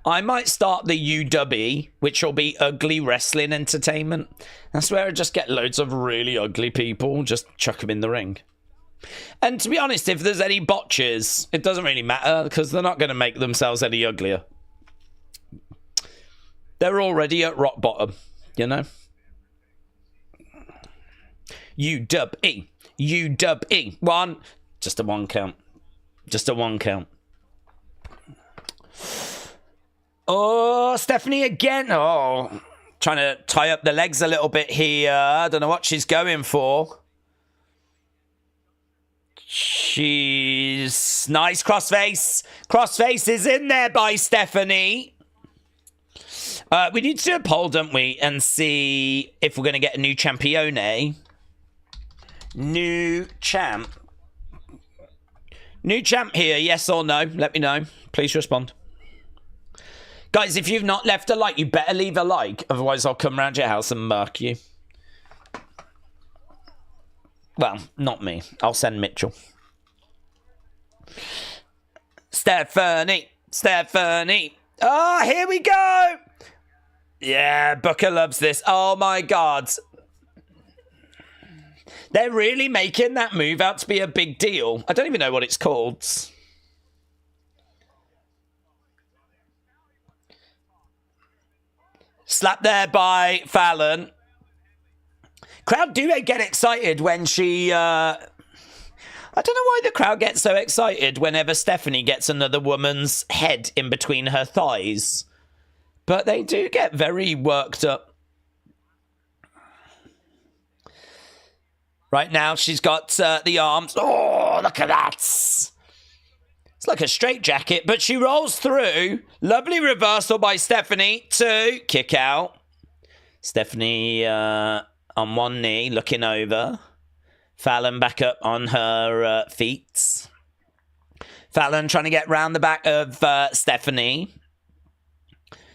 I might start the UW, which will be Ugly Wrestling Entertainment. That's where I just get loads of really ugly people, just chuck them in the ring. And to be honest, if there's any botches, it doesn't really matter because they're not going to make themselves any uglier. They're already at rock bottom, you know? UW. UW. One. Just a one count. Just a one count. Oh, Stephanie again. Oh, trying to tie up the legs a little bit here. I don't know what she's going for. She's nice crossface. Crossface is in there by Stephanie. We need to do a poll, don't we? And see if we're going to get a new champione. New champ. New champ here, yes or no? Let me know. Please respond. Guys, if you've not left a like, you better leave a like. Otherwise, I'll come round your house and murk you. Well, not me. I'll send Mitchell. Stephanie. Oh, here we go. Yeah, Booker loves this. Oh, my God. They're really making that move out to be a big deal. I don't even know what it's called. Slap there by Fallon. Crowd do get excited when she... I don't know why the crowd gets so excited whenever Stephanie gets another woman's head in between her thighs. But they do get very worked up. Right now, she's got the arms. Oh, look at that. It's like a straitjacket, but she rolls through. Lovely reversal by Stephanie. 2, kick out. Stephanie on one knee, looking over. Fallon back up on her feet. Fallon trying to get round the back of Stephanie.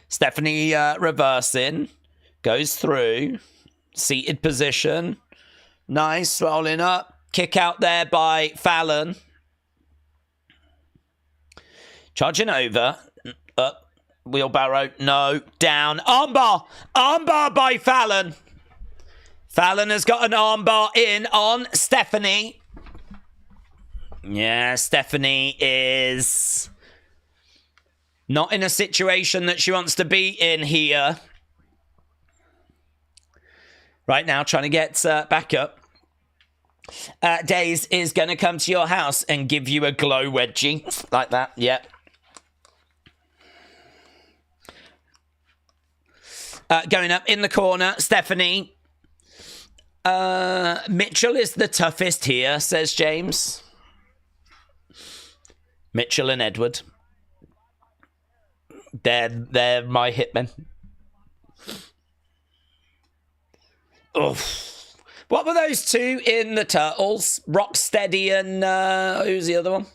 Stephanie reversing. Goes through. Seated position. Nice, rolling up. Kick out there by Fallon. Charging over. Up. Wheelbarrow. No. Down. Armbar. Armbar by Fallon. Fallon has got an armbar in on Stephanie. Yeah, Stephanie is not in a situation that she wants to be in here. Right now, trying to get back up. Daze is going to come to your house and give you a glow wedgie. Like that, yep. Going up in the corner, Stephanie. Mitchell is the toughest here, says James. Mitchell and Edward. They're my hitmen. Oof. What were those two in the Turtles? Rocksteady and who's the other one?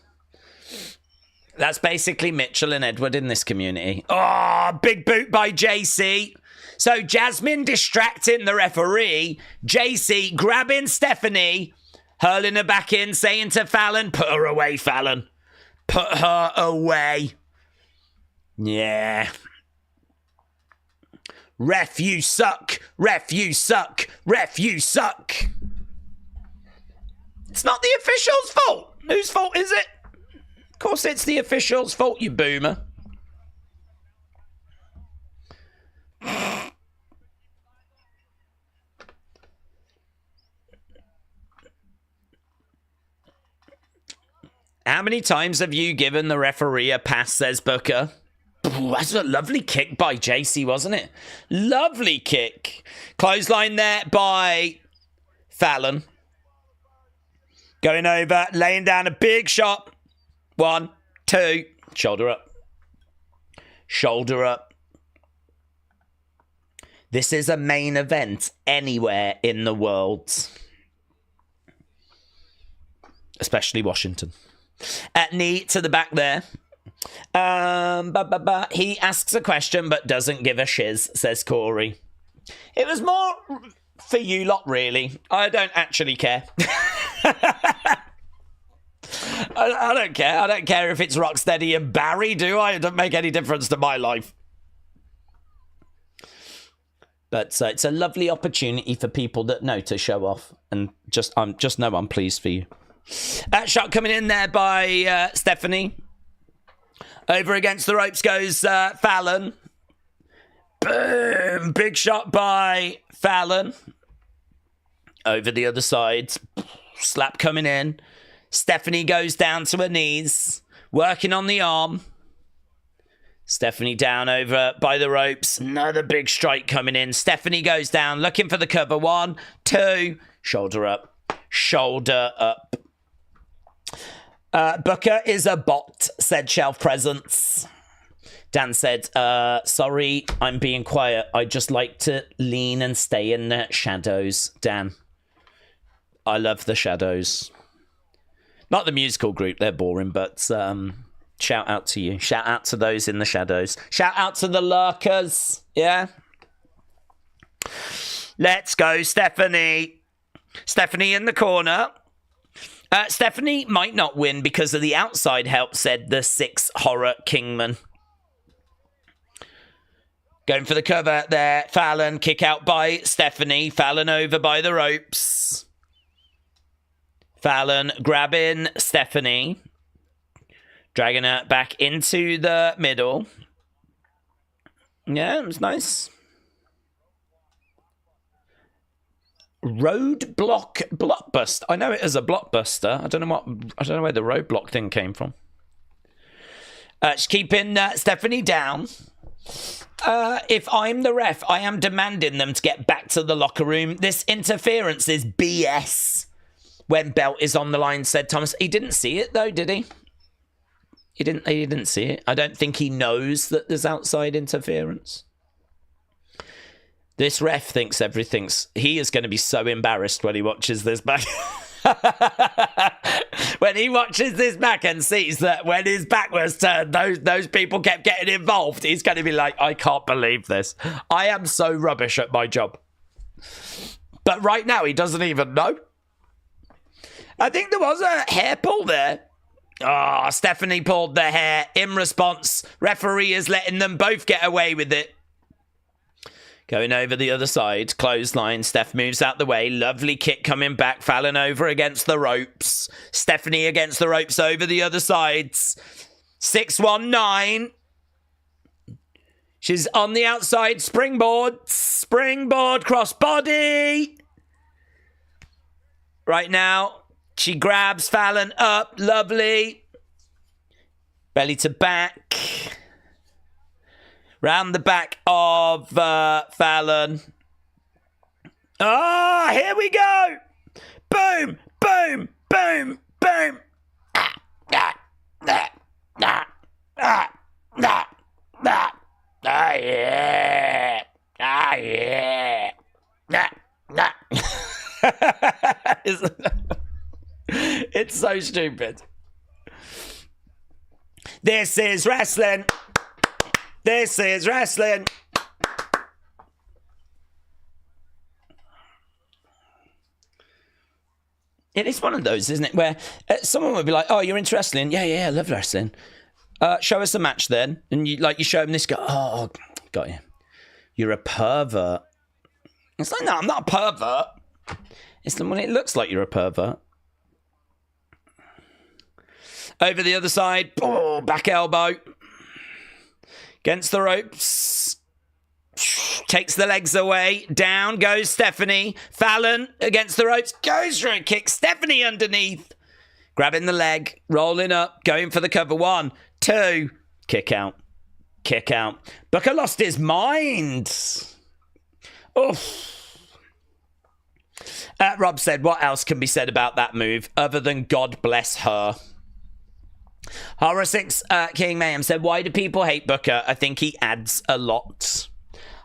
That's basically Mitchell and Edward in this community. Oh, big boot by JC. So Jasmine distracting the referee. JC grabbing Stephanie, hurling her back in, saying to Fallon, put her away, Fallon. Put her away. Yeah. Ref, you suck. Ref, you suck. Ref, you suck. It's not the official's fault. Whose fault is it? Of course it's the official's fault, you boomer. How many times have you given the referee a pass, says Booker? Ooh, that's a lovely kick by JC, wasn't it? Lovely kick. Clothesline there by Fallon. Going over, laying down a big shot. 1, 2, shoulder up. Shoulder up. This is a main event anywhere in the world. Especially Washington. Knee to the back there. He asks a question but doesn't give a shiz, says Corey. It was more for you lot, really. I don't actually care. I don't care. I don't care if it's Rocksteady and Barry, do I? It doesn't make any difference to my life. But it's a lovely opportunity for people that know to show off. And just know I'm pleased for you. Shot coming in there by Stephanie. Over against the ropes goes Fallon. Boom! Big shot by Fallon. Over the other side. Slap coming in. Stephanie goes down to her knees. Working on the arm. Stephanie down over by the ropes. Another big strike coming in. Stephanie goes down looking for the cover. 1, 2. Shoulder up. Shoulder up. Booker is a bot, said Shelf Presence. Dan said, sorry, I'm being quiet. I just like to lean and stay in the shadows. Dan, I love the shadows. Not the musical group, they're boring, but shout out to you. Shout out to those in the shadows. Shout out to the lurkers, yeah? Let's go, Stephanie. Stephanie in the corner. Stephanie might not win because of the outside help, said the 6 Horror Kingman. Going for the cover there. Fallon, kick out by Stephanie. Fallon over by the ropes. Fallon grabbing Stephanie. Dragging her back into the middle. Yeah, it was nice. Roadblock blockbuster. I know it as a blockbuster. I don't know where the roadblock thing came from. She's keeping Stephanie down. If I'm the ref, I am demanding them to get back to the locker room. This interference is BS. When belt is on the line, said Thomas. He didn't see it though, did he? He didn't see it. I don't think he knows that there's outside interference. This ref thinks everything's... He is going to be so embarrassed when he watches this back. When he watches this back and sees that when his back was turned, those people kept getting involved, he's going to be like, I can't believe this. I am so rubbish at my job. But right now, he doesn't even know. I think there was a hair pull there. Oh, Stephanie pulled the hair. In response, referee is letting them both get away with it. Going over the other side, clothesline. Steph moves out the way. Lovely kick coming back. Fallon over against the ropes. Stephanie against the ropes over the other sides. 619. She's on the outside. Springboard. Springboard crossbody. Right now, she grabs Fallon up. Lovely. Belly to back. Round the back of Fallon. Ah, here we go. Boom, boom, boom, boom. Yeah. Yeah. It's so stupid. This is wrestling. This is wrestling. It is one of those, isn't it, where someone would be like, oh, you're into wrestling? Yeah, I love wrestling. Show us a match then. And you show them this, go, oh, got you. You're a pervert. It's like, no, I'm not a pervert. It's when it looks like you're a pervert. Over the other side. Oh, back elbow. Against the ropes. Takes the legs away. Down goes Stephanie. Fallon against the ropes. Goes for a kick. Stephanie underneath. Grabbing the leg. Rolling up. Going for the cover. 1, 2. Kick out. Kick out. Booker lost his mind. Oof. Rob said, what else can be said about that move other than God bless her? Horror 6 King Mayhem said, why do people hate Booker? I think he adds a lot.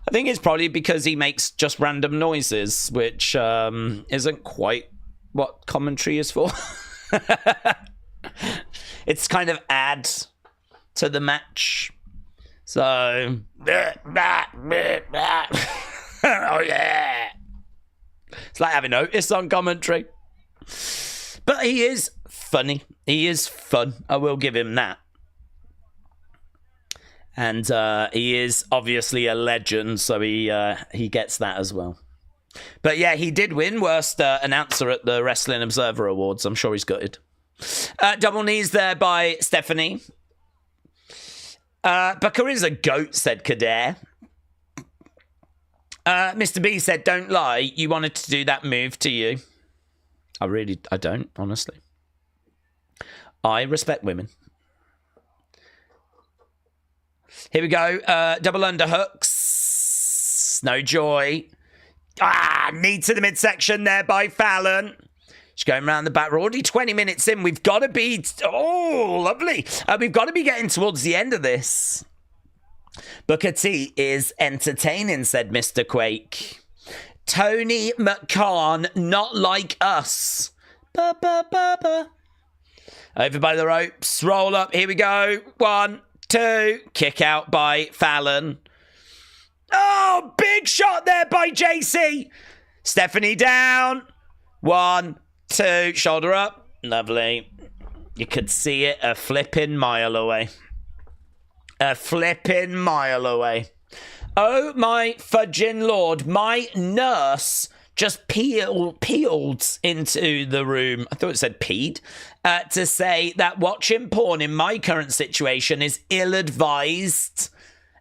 I think it's probably because he makes just random noises, which isn't quite what commentary is for. It's kind of add to the match. So, oh yeah. It's like having Otis on commentary. But he is funny. He is fun. I will give him that. And he is obviously a legend, so he gets that as well. But yeah, he did win Worst Announcer at the Wrestling Observer Awards. I'm sure he's gutted. Double knees there by Stephanie. Booker is a goat, said Kader. Mr. B said, don't lie, you wanted to do that move to you. I don't, honestly. I respect women. Here we go. Double underhooks. No joy. Knee to the midsection there by Fallon. She's going around the back. We're already 20 minutes in. We've got to be... Oh, lovely. We've got to be getting towards the end of this. Booker T is entertaining, said Mr. Quake. Tony McMahon, not like us. Ba, ba, ba, ba. Over by the ropes. Roll up. Here we go. 1, 2. Kick out by Fallon. Oh, big shot there by JC. Stephanie down. 1, 2. Shoulder up. Lovely. You could see it a flipping mile away. A flipping mile away. Oh my fudging lord. My nurse just peeled into the room. I thought it said peed. To say that watching porn in my current situation is ill-advised.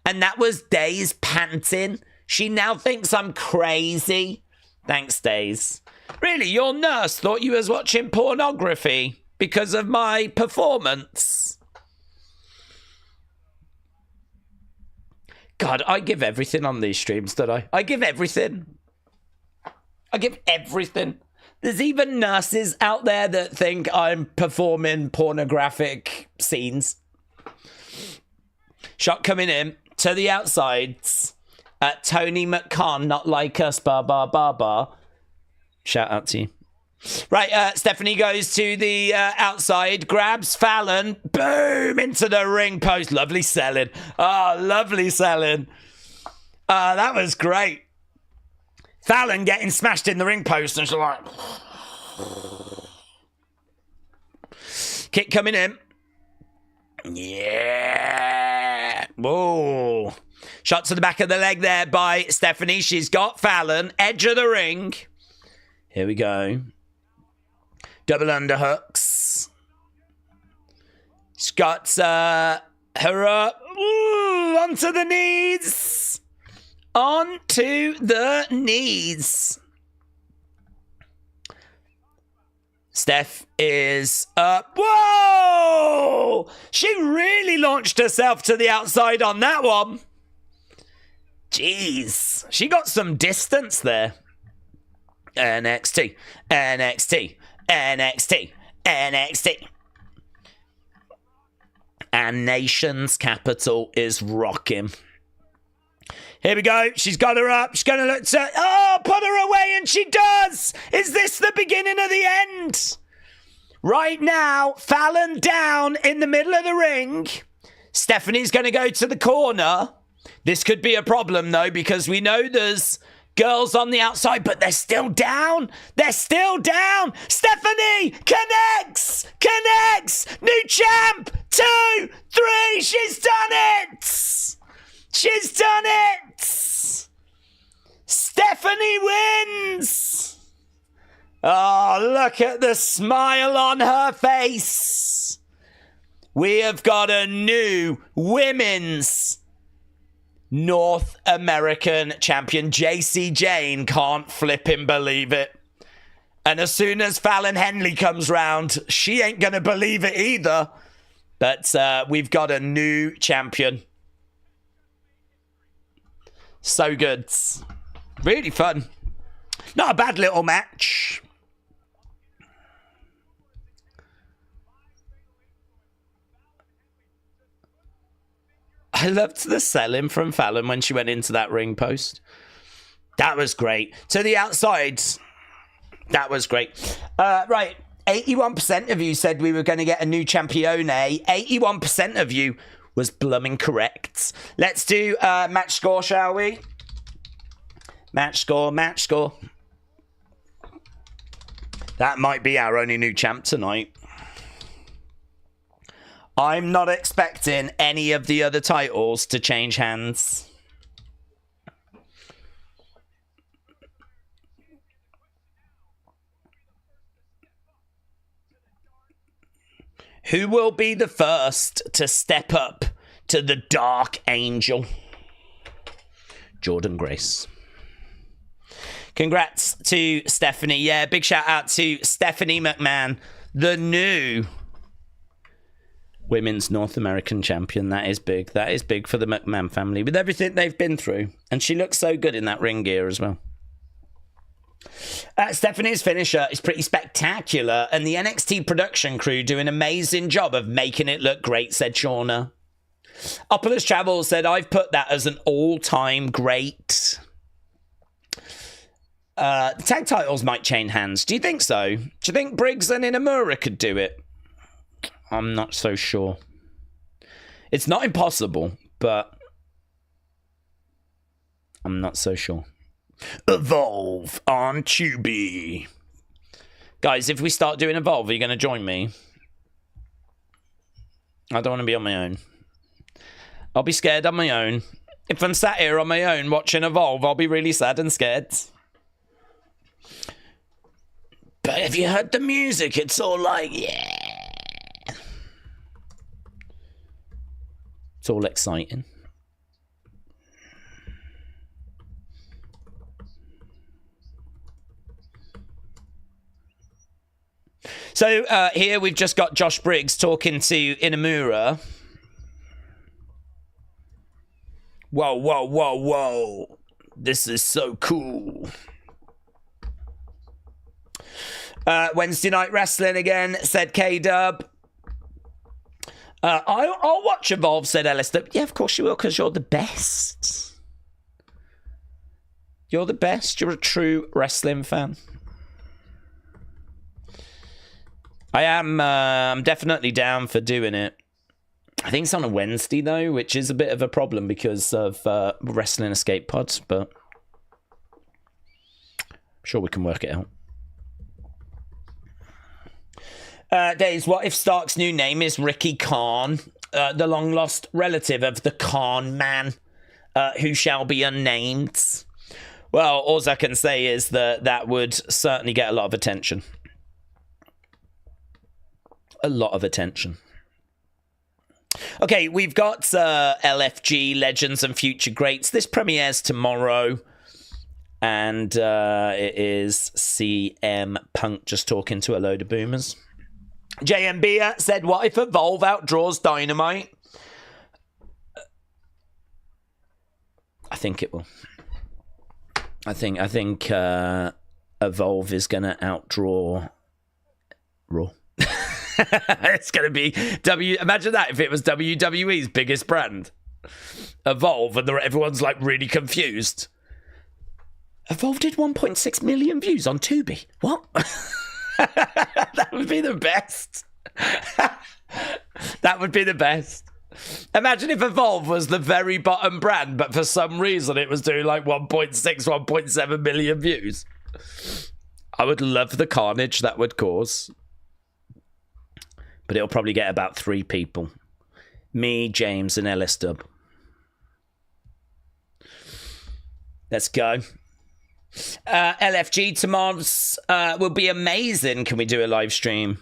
And that was Daze panting. She now thinks I'm crazy. Thanks, Daze. Really, your nurse thought you was watching pornography because of my performance? God, I give everything on these streams, don't I? I give everything. I give everything. There's even nurses out there that think I'm performing pornographic scenes. Shot coming in to the outsides. Tony McCann, not like us, ba ba ba ba. Shout out to you. Right, Stephanie goes to the outside, grabs Fallon, boom, into the ring post. Lovely selling. Oh, lovely selling. That was great. Fallon getting smashed in the ring post, and she's like... Kick coming in. Yeah. Whoa. Shot to the back of the leg there by Stephanie. She's got Fallon. Edge of the ring. Here we go. Double underhooks. She's got her up. Ooh, onto the knees. Onto the knees. Steph is up. Whoa! She really launched herself to the outside on that one. Jeez. She got some distance there. NXT. NXT. NXT. NXT. And Nation's capital is rocking. Here we go. She's got her up. She's going to look to... Oh, put her away, and she does. Is this the beginning of the end? Right now, Fallon down in the middle of the ring. Stephanie's going to go to the corner. This could be a problem, though, because we know there's girls on the outside, but they're still down. They're still down. Stephanie connects. Connects. New champ. 2, 3. She's done it. She's done it! Stephanie wins! Oh, look at the smile on her face. We have got a new women's North American champion. JC Jane can't flipping believe it. And as soon as Fallon Henley comes round, she ain't going to believe it either. But we've got a new champion. So good. Really fun. Not a bad little match. I loved the selling from Fallon when she went into that ring post. That was great. To the outside. That was great. Right. 81% of you said we were going to get a new champione. 81% of you was blooming correct. Let's do match score, shall we? Match score, match score. That might be our only new champ tonight. I'm not expecting any of the other titles to change hands. Who will be the first to step up to the Dark Angel? Jordan Grace. Congrats to Stephanie. Yeah, big shout out to Stephanie McMahon, the new Women's North American champion. That is big. That is big for the McMahon family with everything they've been through. And she looks so good in that ring gear as well. Stephanie's finisher is pretty spectacular, and the NXT production crew do an amazing job of making it look great, said Shauna. Opulus Travel said, I've put that as an all-time great. The tag titles might change hands. Do you think so? Do you think Briggs and Inamura could do it? I'm not so sure. It's not impossible, but I'm not so sure. Evolve on Tubi. Guys, if we start doing Evolve, are you going to join me? I don't want to be on my own. I'll be scared on my own. If I'm sat here on my own watching Evolve, I'll be really sad and scared. But if you heard the music, it's all like, yeah. It's all exciting. So here we've just got Josh Briggs talking to Inamura. Whoa, whoa, whoa, whoa. This is so cool. Wednesday Night Wrestling again, said K-Dub. I'll watch Evolve, said Alistair. Yeah, of course you will, because you're the best. You're the best. You're a true wrestling fan. I am I'm definitely down for doing it. I think it's on a Wednesday, though, which is a bit of a problem because of Wrestling Escape Pods, but I'm sure we can work it out. Daze, what if Stark's new name is Ricky Khan, the long-lost relative of the Khan man, who shall be unnamed? Well, all I can say is that would certainly get a lot of attention. A lot of attention. Okay, we've got LFG, Legends and Future Greats. This premieres tomorrow. And it is CM Punk just talking to a load of boomers. JMB said, what if Evolve outdraws Dynamite? I think it will. I think Evolve is going to outdraw Raw. It's going to be imagine that if it was WWE's biggest brand. Evolve, and everyone's like really confused. Evolve did 1.6 million views on Tubi. What? That would be the best. That would be the best. Imagine if Evolve was the very bottom brand, but for some reason it was doing like 1.6, 1.7 million views. I would love the carnage that would cause. But it'll probably get about 3 people. Me, James, and Ellis Dub. Let's go. LFG tomorrow's will be amazing. Can we do a live stream?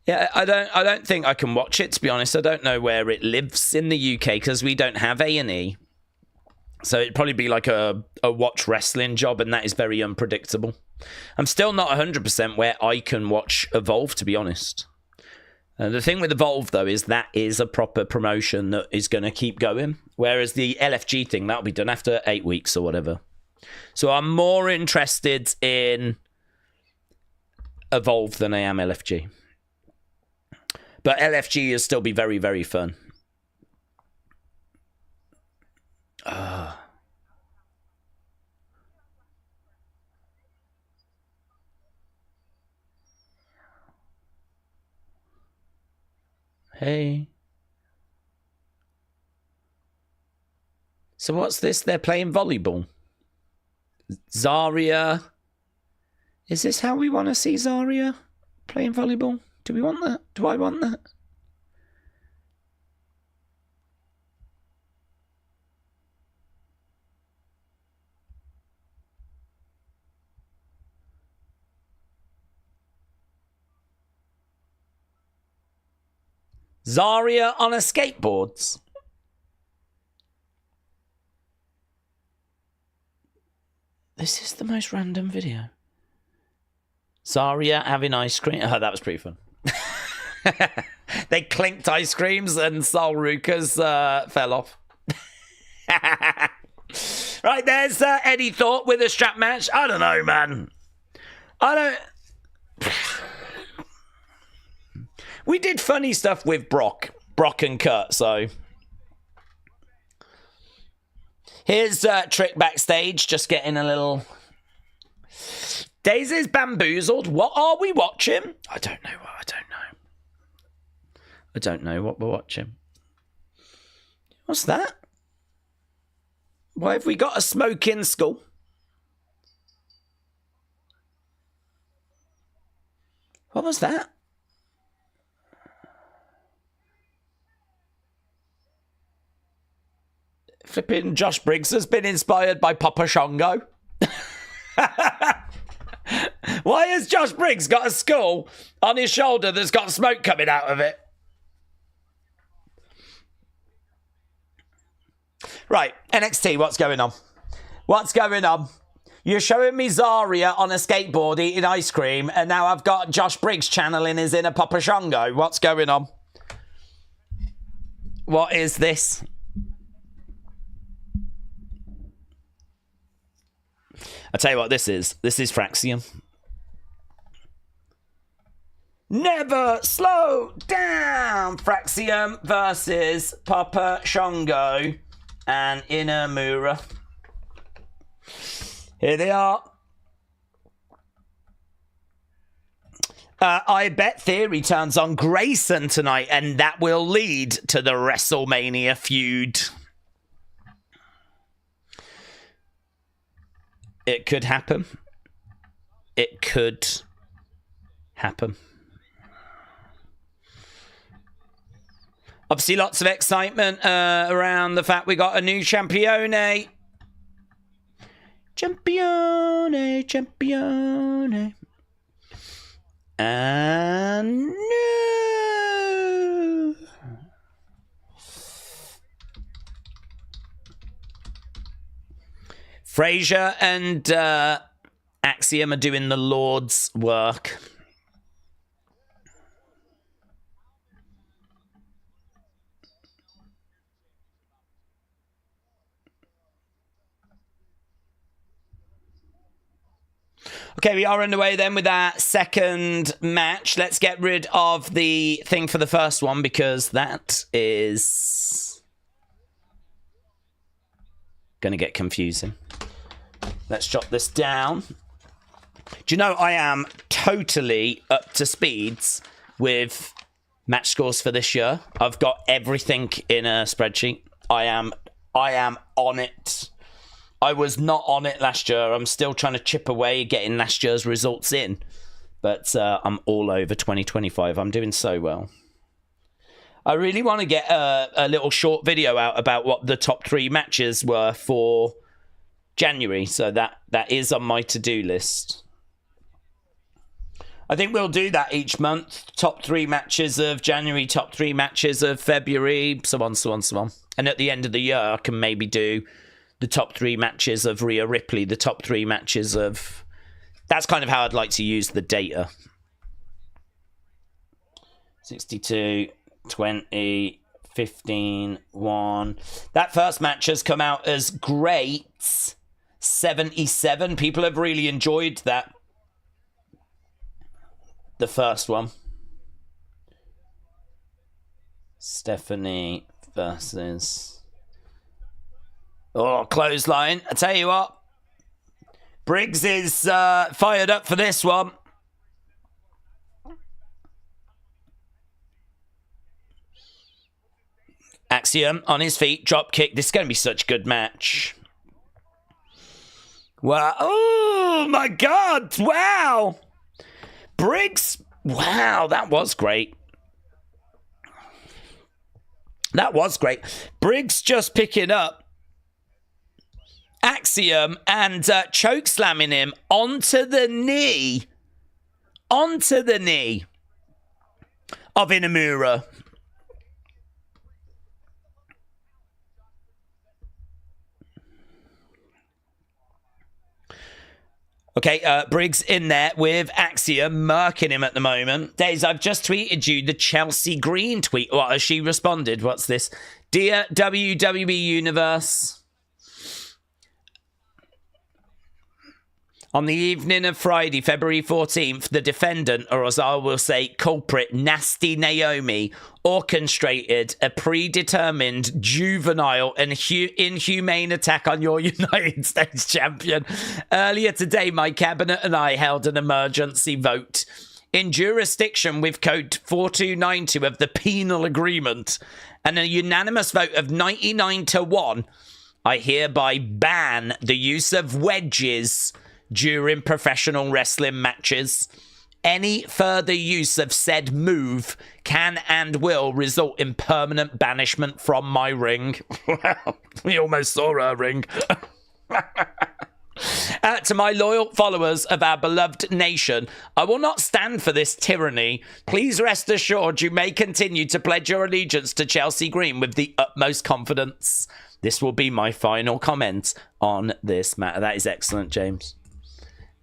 Yeah, I don't think I can watch it, to be honest. I don't know where it lives in the UK because we don't have A&E. So it'd probably be like a watch wrestling job, and that is very unpredictable. I'm still not 100% where I can watch Evolve, to be honest. The thing with Evolve, though, is that is a proper promotion that is going to keep going. Whereas the LFG thing, that'll be done after 8 weeks or whatever. So I'm more interested in Evolve than I am LFG. But LFG will still be very, very fun. Hey. So what's this? They're playing volleyball. Zarya. Is this how we want to see Zarya playing volleyball? Do we want that? Do I want that? Zarya on a skateboard. This is the most random video. Zarya having ice cream. Oh, that was pretty fun. They clinked ice creams and Sol Ruka's fell off. Right, there's Eddie Thorpe with a strap match. I don't know, man. We did funny stuff with Brock and Kurt, so. Here's Trick backstage, just getting a little. Daisy's bamboozled. What are we watching? I don't know what we're watching. What's that? Why have we got a smoking skull? What was that? Flipping Josh Briggs has been inspired by Papa Shango. Why has Josh Briggs got a skull on his shoulder that's got smoke coming out of it? Right, NXT, what's going on? What's going on? You're showing me Zarya on a skateboard eating ice cream, and now I've got Josh Briggs channeling his inner Papa Shango. What's going on? What is this? I'll tell you what this is. This is Fraxium. Never slow down! Fraxium versus Papa Shango and Inamura. Here they are. I bet Theory turns on Grayson tonight, and that will lead to the WrestleMania feud. It could happen. It could happen. Obviously, lots of excitement around the fact we got a new Champione. Champione. And no. Frazier and Axiom are doing the Lord's work. Okay, we are underway then with our second match. Let's get rid of the thing for the first one because that is going to get confusing. Let's jot this down. Do you know I am totally up to speeds with match scores for this year? I've got everything in a spreadsheet. I am on it. I was not on it last year. I'm still trying to chip away getting last year's results in. But I'm all over 2025. I'm doing so well. I really want to get a little short video out about what the top 3 matches were for January. So that is on my to-do list. I think we'll do that each month. Top 3 matches of January, top 3 matches of February, so on, so on, so on. And at the end of the year, I can maybe do the top 3 matches of Rhea Ripley, the top 3 matches of... That's kind of how I'd like to use the data. 62, 20, 15, 1. That first match has come out as great. 77. People have really enjoyed that. The first one. Stephanie versus... Oh, clothesline. I tell you what. Briggs is fired up for this one. Axiom on his feet. Drop kick. This is going to be such a good match. Wow. Oh, my God. Wow. Briggs. Wow, that was great. That was great. Briggs just picking up Axiom and choke slamming him onto the knee of Inamura. Okay, Briggs in there with Axiom, murking him at the moment. Daze, I've just tweeted you the Chelsea Green tweet. What has she responded? What's this? Dear WWE Universe, on the evening of Friday, February 14th, the defendant, or as I will say, culprit, Nasty Naomi, orchestrated a predetermined, juvenile and inhumane attack on your United States champion. Earlier today, my cabinet and I held an emergency vote. In jurisdiction with Code 4292 of the Penal Agreement and a unanimous vote of 99-1, I hereby ban the use of wedges during professional wrestling matches. Any further use of said move can and will result in permanent banishment from my ring. Well, we almost saw her ring. To my loyal followers of our beloved nation, I will not stand for this tyranny. Please rest assured you may continue to pledge your allegiance to Chelsea Green with the utmost confidence. This will be my final comment on this matter. That is excellent, James.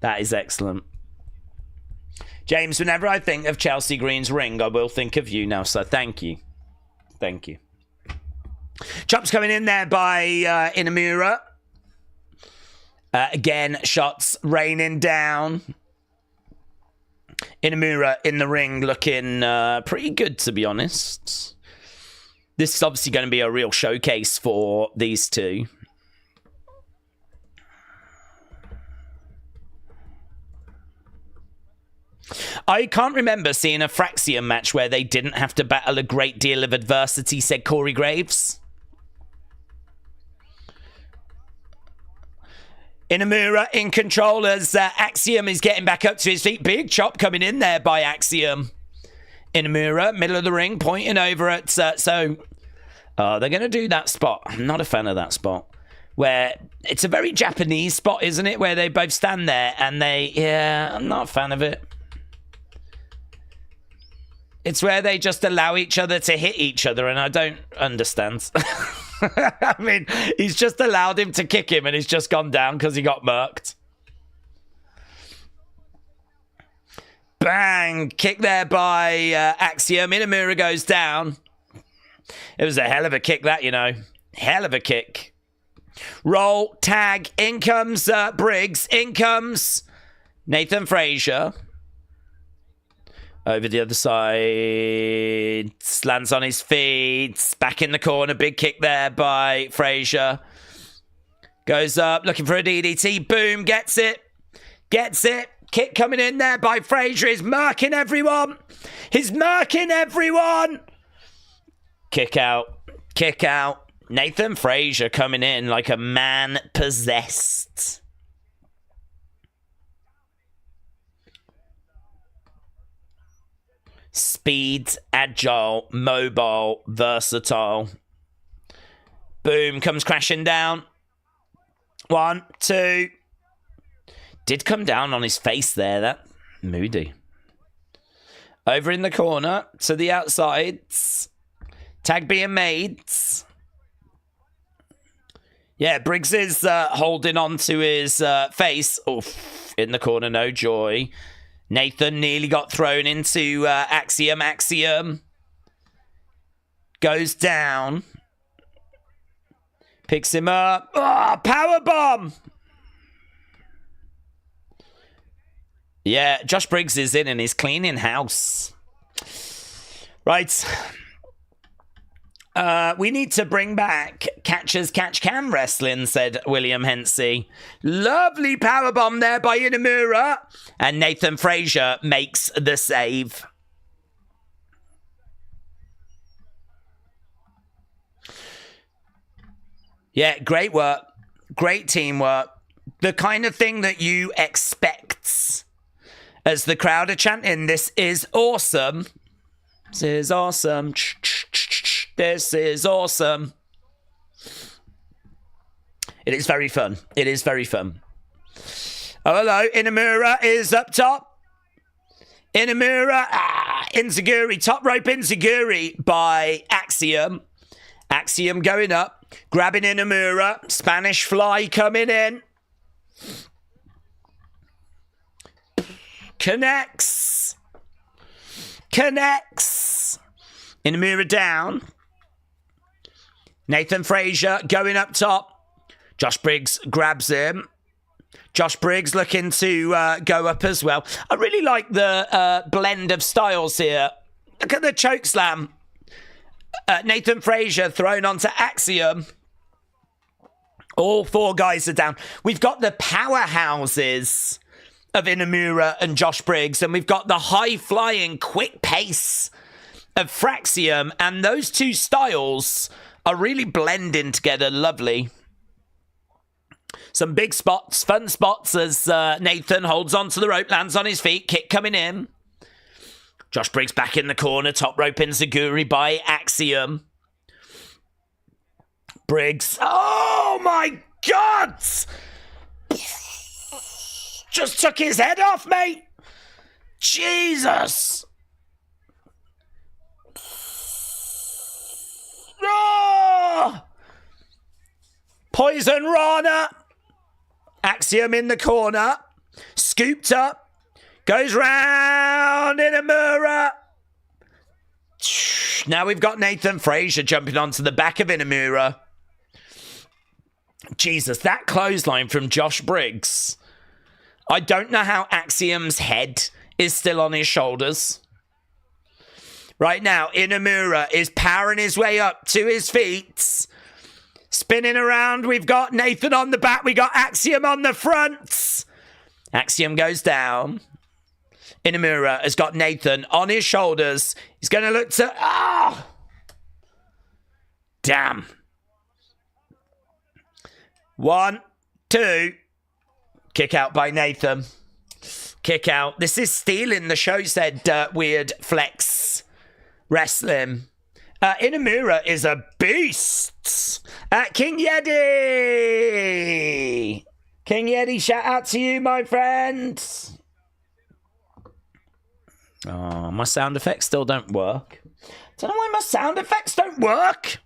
That is excellent. James, whenever I think of Chelsea Green's ring, I will think of you now, so thank you. Thank you. Chops coming in there by Inamura. Again, shots raining down. Inamura in the ring looking pretty good, to be honest. This is obviously going to be a real showcase for these two. I can't remember seeing a Fraxium match where they didn't have to battle a great deal of adversity, said Corey Graves. Inamura in control as Axiom is getting back up to his feet. Big chop coming in there by Axiom. Inamura, middle of the ring, pointing over at... they're going to do that spot. I'm not a fan of that spot. Where it's a very Japanese spot, isn't it? Where they both stand there and they... Yeah, I'm not a fan of it. It's where they just allow each other to hit each other, and I don't understand. I mean, he's just allowed him to kick him, and he's just gone down because he got murked. Bang! Kick there by Axiom. Inamura goes down. It was a hell of a kick, that, you know. Hell of a kick. Roll, tag. In comes Briggs. In comes Nathan Frazier. Over the other side. Lands on his feet. Back in the corner. Big kick there by Frazier. Goes up. Looking for a DDT. Boom. Gets it. Gets it. Kick coming in there by Frazier. He's murking everyone. He's murking everyone. Kick out. Kick out. Nathan Frazier coming in like a man possessed. Speed, agile, mobile, versatile. Boom, comes crashing down. 1, 2. Did come down on his face there, that moody. Over in the corner, to the outsides. Tag being made. Yeah, Briggs is holding on to his face. Oof, in the corner, no joy. Nathan nearly got thrown into Axiom. Axiom goes down. Picks him up. Oh, powerbomb! Yeah, Josh Briggs is in and he's cleaning house. Right. We need to bring back Catchers Catch Can Wrestling, said William Hensey. Lovely powerbomb there by Inamura. And Nathan Frazier makes the save. Yeah, great work. Great teamwork. The kind of thing that you expect as the crowd are chanting, this is awesome. This is awesome. This is awesome. It is very fun. It is very fun. Oh, hello. Inamura is up top. Inamura. Inzaguri. Top rope Inzaguri by Axiom. Axiom going up. Grabbing Inamura. Spanish Fly coming in. Connects. Connects. Inamura down. Nathan Frazier going up top. Josh Briggs grabs him. Josh Briggs looking to go up as well. I really like the blend of styles here. Look at the choke slam. Nathan Frazier thrown onto Axiom. All 4 guys are down. We've got the powerhouses of Inamura and Josh Briggs, and we've got the high-flying, quick pace of Fraxium, and those 2 styles are really blending together lovely. Some big spots, fun spots as Nathan holds onto the rope, lands on his feet, kick coming in. Josh Briggs back in the corner, top rope Inzaguri by Axiom. Briggs, oh my God! Just took his head off, mate! Jesus! Oh! Poison Rana! Axiom in the corner. Scooped up. Goes round Inamura. Now we've got Nathan Frazier jumping onto the back of Inamura. Jesus, that clothesline from Josh Briggs. I don't know how Axiom's head is still on his shoulders. Right now, Inamura is powering his way up to his feet. Spinning around. We've got Nathan on the back. We got Axiom on the front. Axiom goes down. Inamura has got Nathan on his shoulders. He's going to look to... Ah! Damn. 1, 2. Kick out by Nathan. Kick out. This is stealing the show, said Weird Flex Wrestling. Inamura is a beast. King Yeti. King Yeti, shout out to you, my friend. Oh, my sound effects still don't work. Don't know why my sound effects don't work.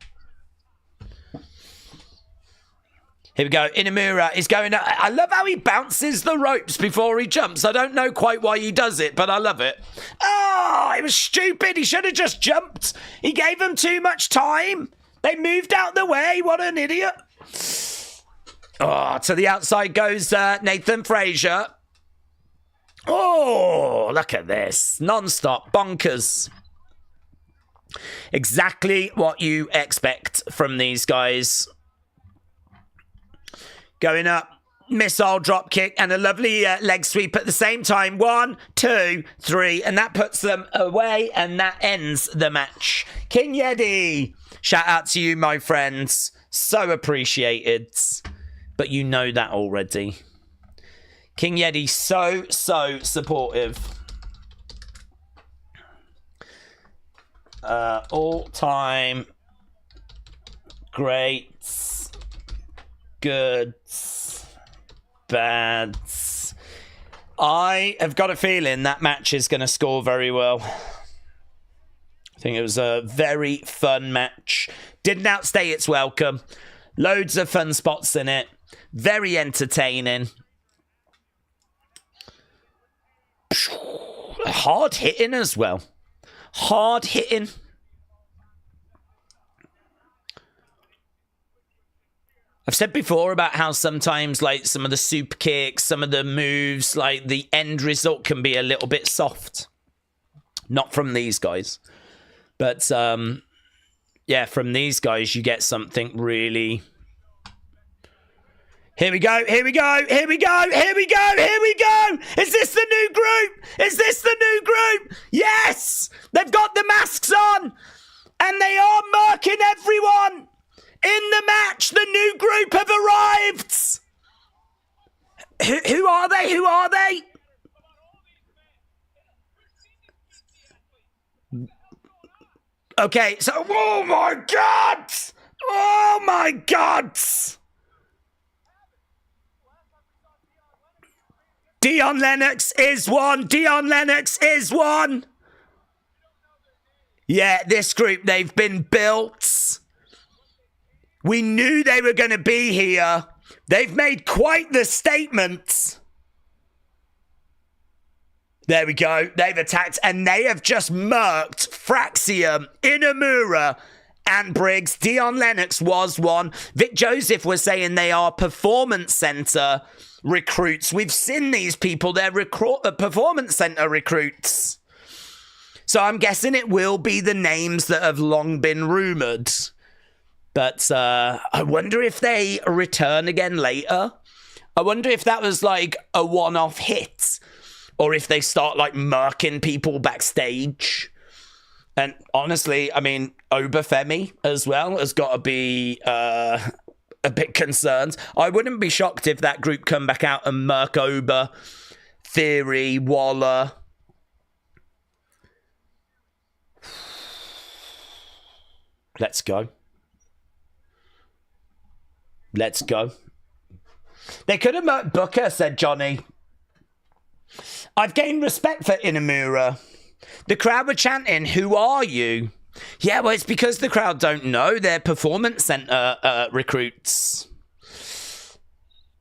Here we go. Inamura is going... I love how he bounces the ropes before he jumps. I don't know quite why he does it, but I love it. Oh, it was stupid. He should have just jumped. He gave them too much time. They moved out the way. What an idiot. Oh, to the outside goes Nathan Frazier. Oh, look at this. Non-stop. Bonkers. Exactly what you expect from these guys. Going up. Missile drop kick and a lovely leg sweep at the same time. 1, 2, 3. And that puts them away and that ends the match. King Yeti. Shout out to you, my friends. So appreciated. But you know that already. King Yeti, so supportive. All-time greats, goods, bads. I have got a feeling that match is going to score very well. I think it was a very fun match. Didn't outstay its welcome. Loads of fun spots in it. Very entertaining. Hard hitting as well. Hard hitting. I've said before about how sometimes, like, some of the super kicks, some of the moves, like, the end result can be a little bit soft. Not from these guys. But, yeah, from these guys, you get something really... Here we go, here we go, here we go, here we go, here we go! Is this the new group? Is this the new group? Yes! They've got the masks on! And they are murking everyone! In the match, the new group have arrived! Who are they? Who are they? Okay, so... Oh my God! Oh my God! Dion Lennox is one. Dion Lennox is one. Yeah, this group, they've been built. We knew they were going to be here. They've made quite the statement. There we go. They've attacked and they have just murked Fraxium, Inamura, and Briggs. Dion Lennox was one. Vic Joseph was saying they are performance center recruits. We've seen these people. They're performance center recruits. So I'm guessing it will be the names that have long been rumored. But I wonder if they return again later. I wonder if that was like a one-off hit. Or if they start like murking people backstage. And honestly, I mean, Femi as well has got to be a bit concerned. I wouldn't be shocked if that group come back out and murk Oba, Theory, Waller. Let's go. Let's go. They could have murked Booker, said Johnny. I've gained respect for Inamura. The crowd were chanting, "Who are you?" Yeah, well, it's because the crowd don't know. They're performance center recruits.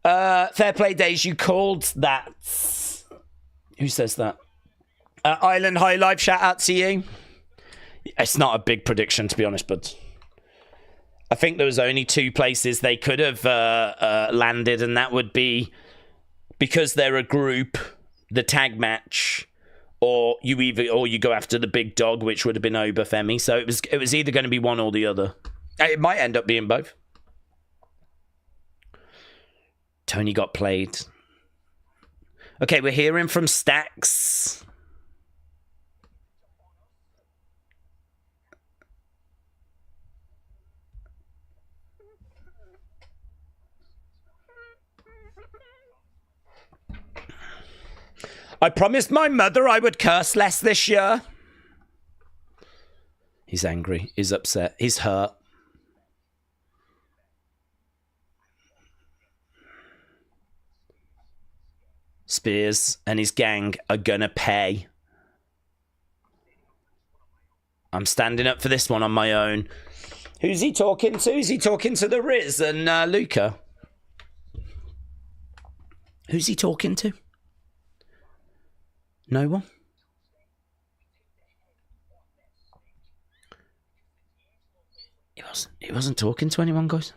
Fair play days, you called that. Who says that? Island High Life, shout out to you. It's not a big prediction, to be honest, but I think there was only 2 places they could have landed, and that would be because they're a group, the tag match, or you go after the big dog, which would have been Oba Femi. So it was either going to be one or the other. It might end up being both. Tony got played. Okay, we're hearing from Stacks. I promised my mother I would curse less this year. He's angry. He's upset. He's hurt. Spears and his gang are gonna pay. I'm standing up for this one on my own. Who's he talking to? Is he talking to the Riz and Luca? Who's he talking to? No one? He wasn't talking to anyone, guys.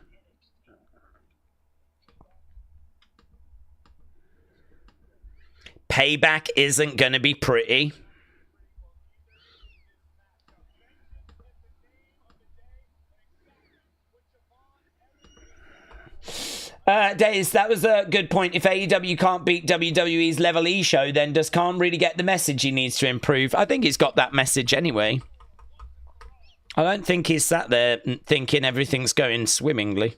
Payback isn't going to be pretty. Daze, that was a good point. If AEW can't beat WWE's Level E show, then does Khan really get the message he needs to improve? I think he's got that message anyway. I don't think he's sat there thinking everything's going swimmingly.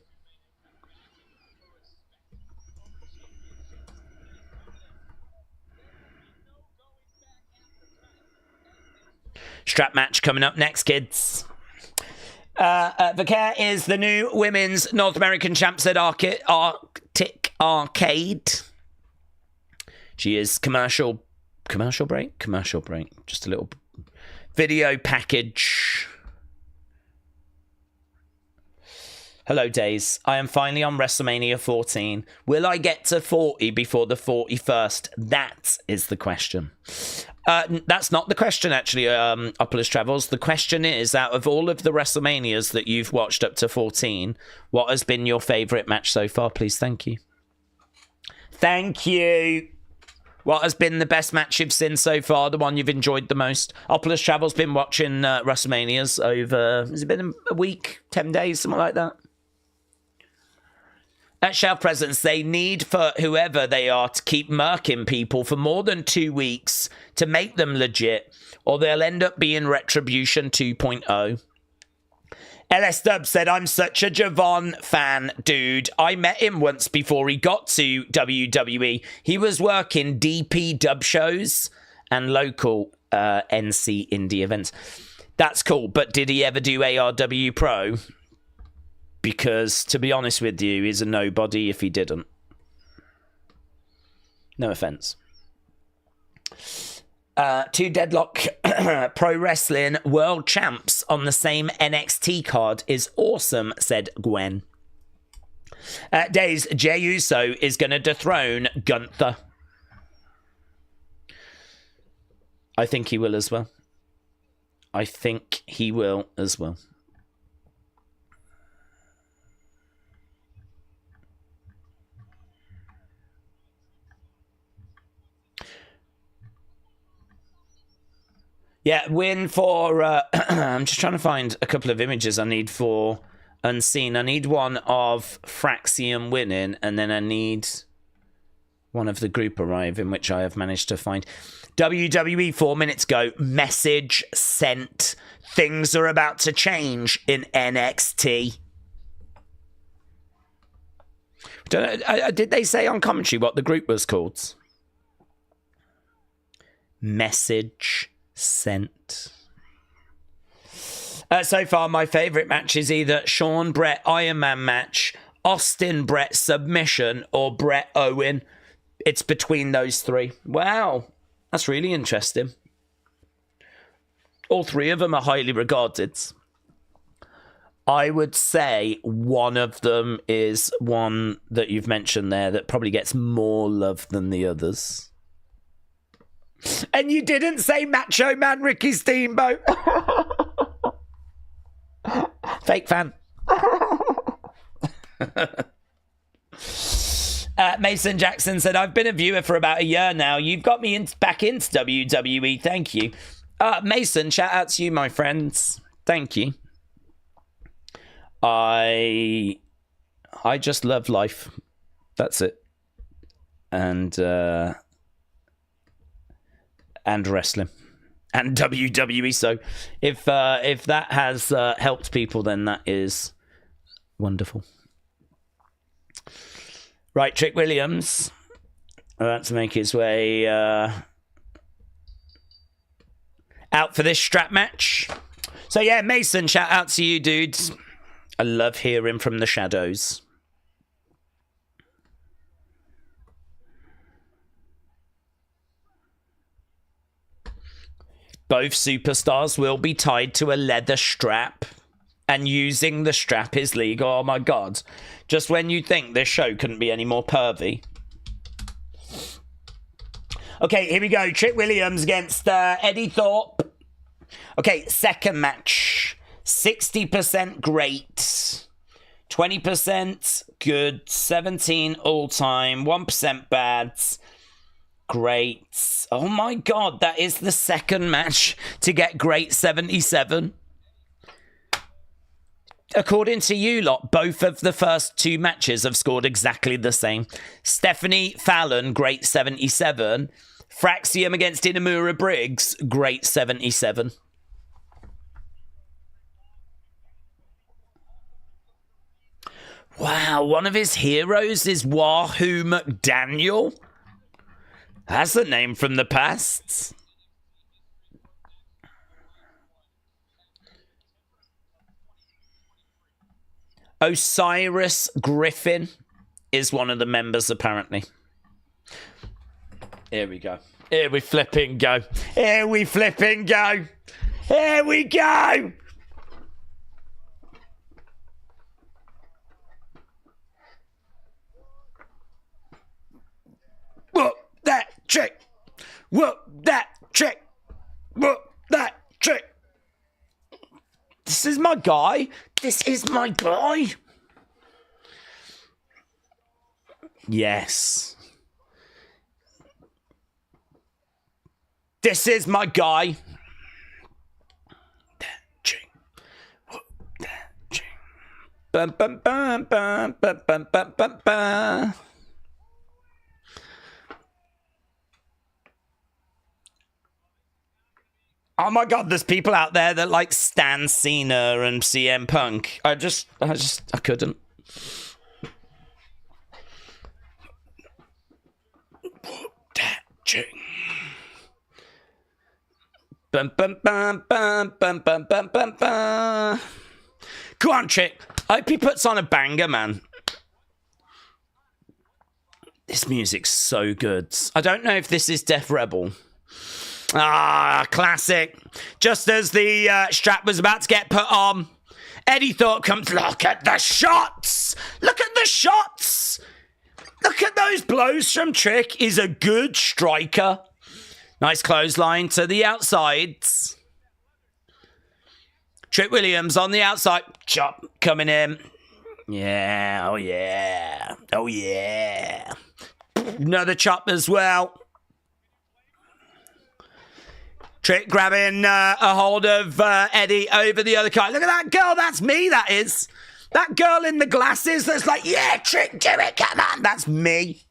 Strap match coming up next, kids. Vaquer is the new women's North American champ, said Arctic Arcade. She is commercial break. Just a little video package. Hello, Daze. I am finally on WrestleMania 14. Will I get to 40 before the 41st? That is the question. That's not the question, actually, Opolis Travels. The question is, out of all of the WrestleManias that you've watched up to 14, what has been your favourite match so far, please? Thank you. Thank you. What has been the best match you've seen so far, the one you've enjoyed the most? Opolis Travels been watching WrestleManias over, has it been a week, 10 days, something like that? At Shelf Presence, they need for whoever they are to keep murking people for more than 2 weeks to make them legit, or they'll end up being Retribution 2.0. LS Dub said, I'm such a Javon fan, dude. I met him once before he got to WWE. He was working DP dub shows and local NC indie events. That's cool, but did he ever do ARW Pro? Because, to be honest with you, he's a nobody if he didn't. No offense. 2 Deadlock Pro Wrestling World Champs on the same NXT card is awesome, said Gwen. Days, Jey Uso is going to dethrone Gunther. I think he will as well. Yeah, win for... I'm just trying to find a couple of images I need for Unseen. I need one of Fraxium winning, and then I need one of the group arriving, which I have managed to find. WWE 4 minutes ago. Message sent. Things are about to change in NXT. Did they say on commentary what the group was called? Message sent. So far, my favourite match is either Shawn Brett Iron Man match, Austin Brett submission, or Brett Owen. It's between those 3. Wow, that's really interesting. All 3 of them are highly regarded. I would say one of them is one that you've mentioned there that probably gets more love than the others. And you didn't say Macho Man Ricky Steamboat. Fake fan. Mason Jackson said, I've been a viewer for about a year now. You've got me back into WWE. Thank you. Mason, shout out to you, my friends. Thank you. I just love life. That's it. And wrestling. And WWE. So if that has helped people, then that is wonderful. Right, Trick Williams about to make his way out for this strap match. So yeah, Mason, shout out to you, dudes. I love hearing from the shadows. Both superstars will be tied to a leather strap, and using the strap is legal. Oh my god. Just when you think this show couldn't be any more pervy. Okay, here we go. Trick Williams against Eddie Thorpe. Okay, second match. 60% great. 20% good. 17 all-time. 1% bad. Great. Oh my god, that is the second match to get great 77. According to you lot, both of the first two matches have scored exactly the same. Stephanie Fallon, great 77. Fraxium against Inamura Briggs, great 77. Wow, one of his heroes is Wahoo McDaniel. That's a name from the past. Osiris Griffin is one of the members, apparently. Here we go. Here we flipping go. Here we flipping go. Here we go. Whoop that trick. Whoop that trick. Whoop that trick. This is my guy. This is my guy. Yes. This is my guy. That ching. That ching. Bum bum bum bum bum bum bum bum bum. Oh my god, there's people out there that like Stan Cena and CM Punk. I couldn't. That ching. Bum bum bum bum bum bum bum bum bum. Come on, Chick. I hope he puts on a banger, man. This music's so good. I don't know if this is Death Rebel. Ah, classic. Just as the strap was about to get put on, Eddie Thorpe comes, look at the shots! Look at the shots! Look at those blows from Trick. He's a good striker. Nice clothesline to the outsides. Trick Williams on the outside. Chop coming in. Yeah, oh yeah. Oh yeah. Another chop as well. Trick grabbing a hold of Eddie over the other guy. Look at that girl. That's me, that is. That girl in the glasses that's like, yeah, Trick, do it, come on. That's me.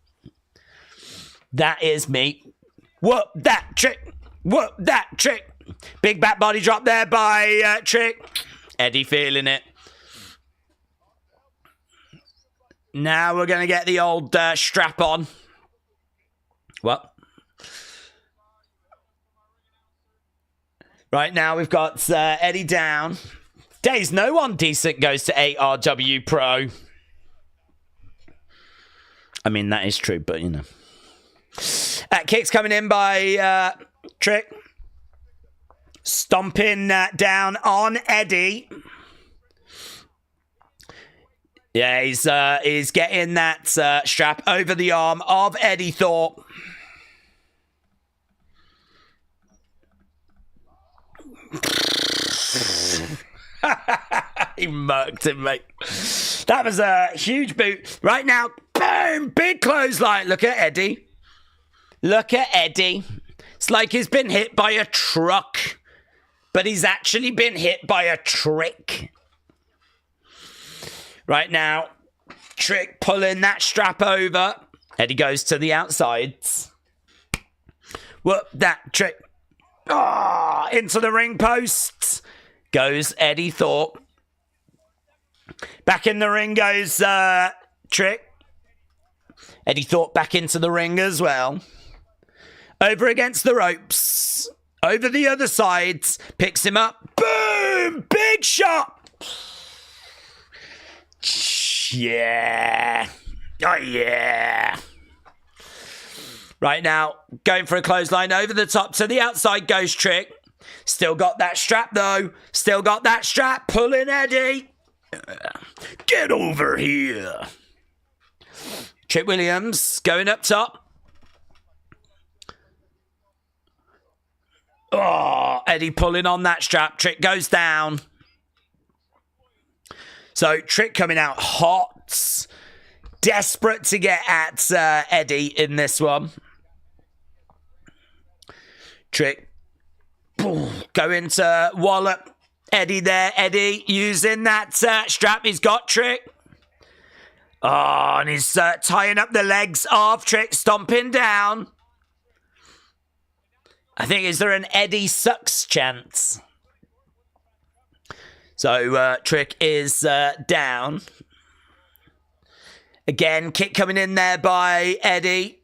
That is me. Whoop that Trick. Whoop that Trick. Big back body drop there by Trick. Eddie feeling it. Now we're going to get the old strap on. What? Right now we've got Eddie down. Daze, no one decent goes to ARW Pro. I mean, that is true, but you know. Kicks coming in by Trick. Stomping down on Eddie. Yeah, he's getting that strap over the arm of Eddie Thorpe. He murked him, mate. That was a huge boot. Right now, boom, big clothesline. Look at Eddie. Look at Eddie. It's like he's been hit by a truck, but he's actually been hit by a trick. Right now, Trick pulling that strap over. Eddie goes to the outsides. Whoop, that Trick. Oh, into the ring posts goes Eddie Thorpe. Back in the ring goes Trick. Eddie Thorpe back into the ring as well. Over against the ropes. Over the other side. Picks him up. Boom! Big shot! Yeah. Oh, yeah. Right now, going for a clothesline over the top. To the outside goes Trick. Still got that strap, though. Still got that strap. Pulling Eddie. Get over here. Trick Williams going up top. Oh, Eddie pulling on that strap. Trick goes down. So Trick coming out hot. Desperate to get at Eddie in this one. Trick going to wallop Eddie there. Eddie using that strap. He's got Trick. Oh, and he's tying up the legs of Trick. Stomping down. I think, is there an Eddie sucks chance? So Trick is down. Again, kick coming in there by Eddie.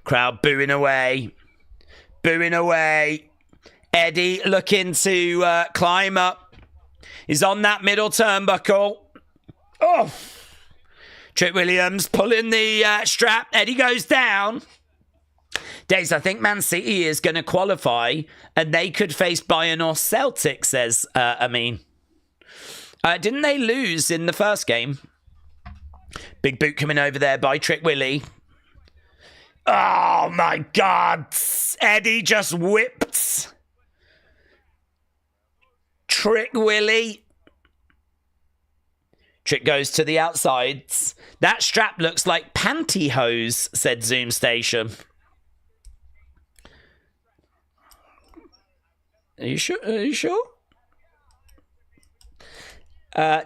Crowd booing away. Booing away. Eddie looking to climb up. He's on that middle turnbuckle. Oh! Trick Williams pulling the strap. Eddie goes down. Daze, I think Man City is going to qualify and they could face Bayern or Celtic, says Amin. Didn't they lose in the first game? Big boot coming over there by Trick Willie. Oh my God. Eddie just whipped Trick Willie. Trick goes to the outsides. That strap looks like pantyhose, said Zoom Station. Are you sure? Are you sure?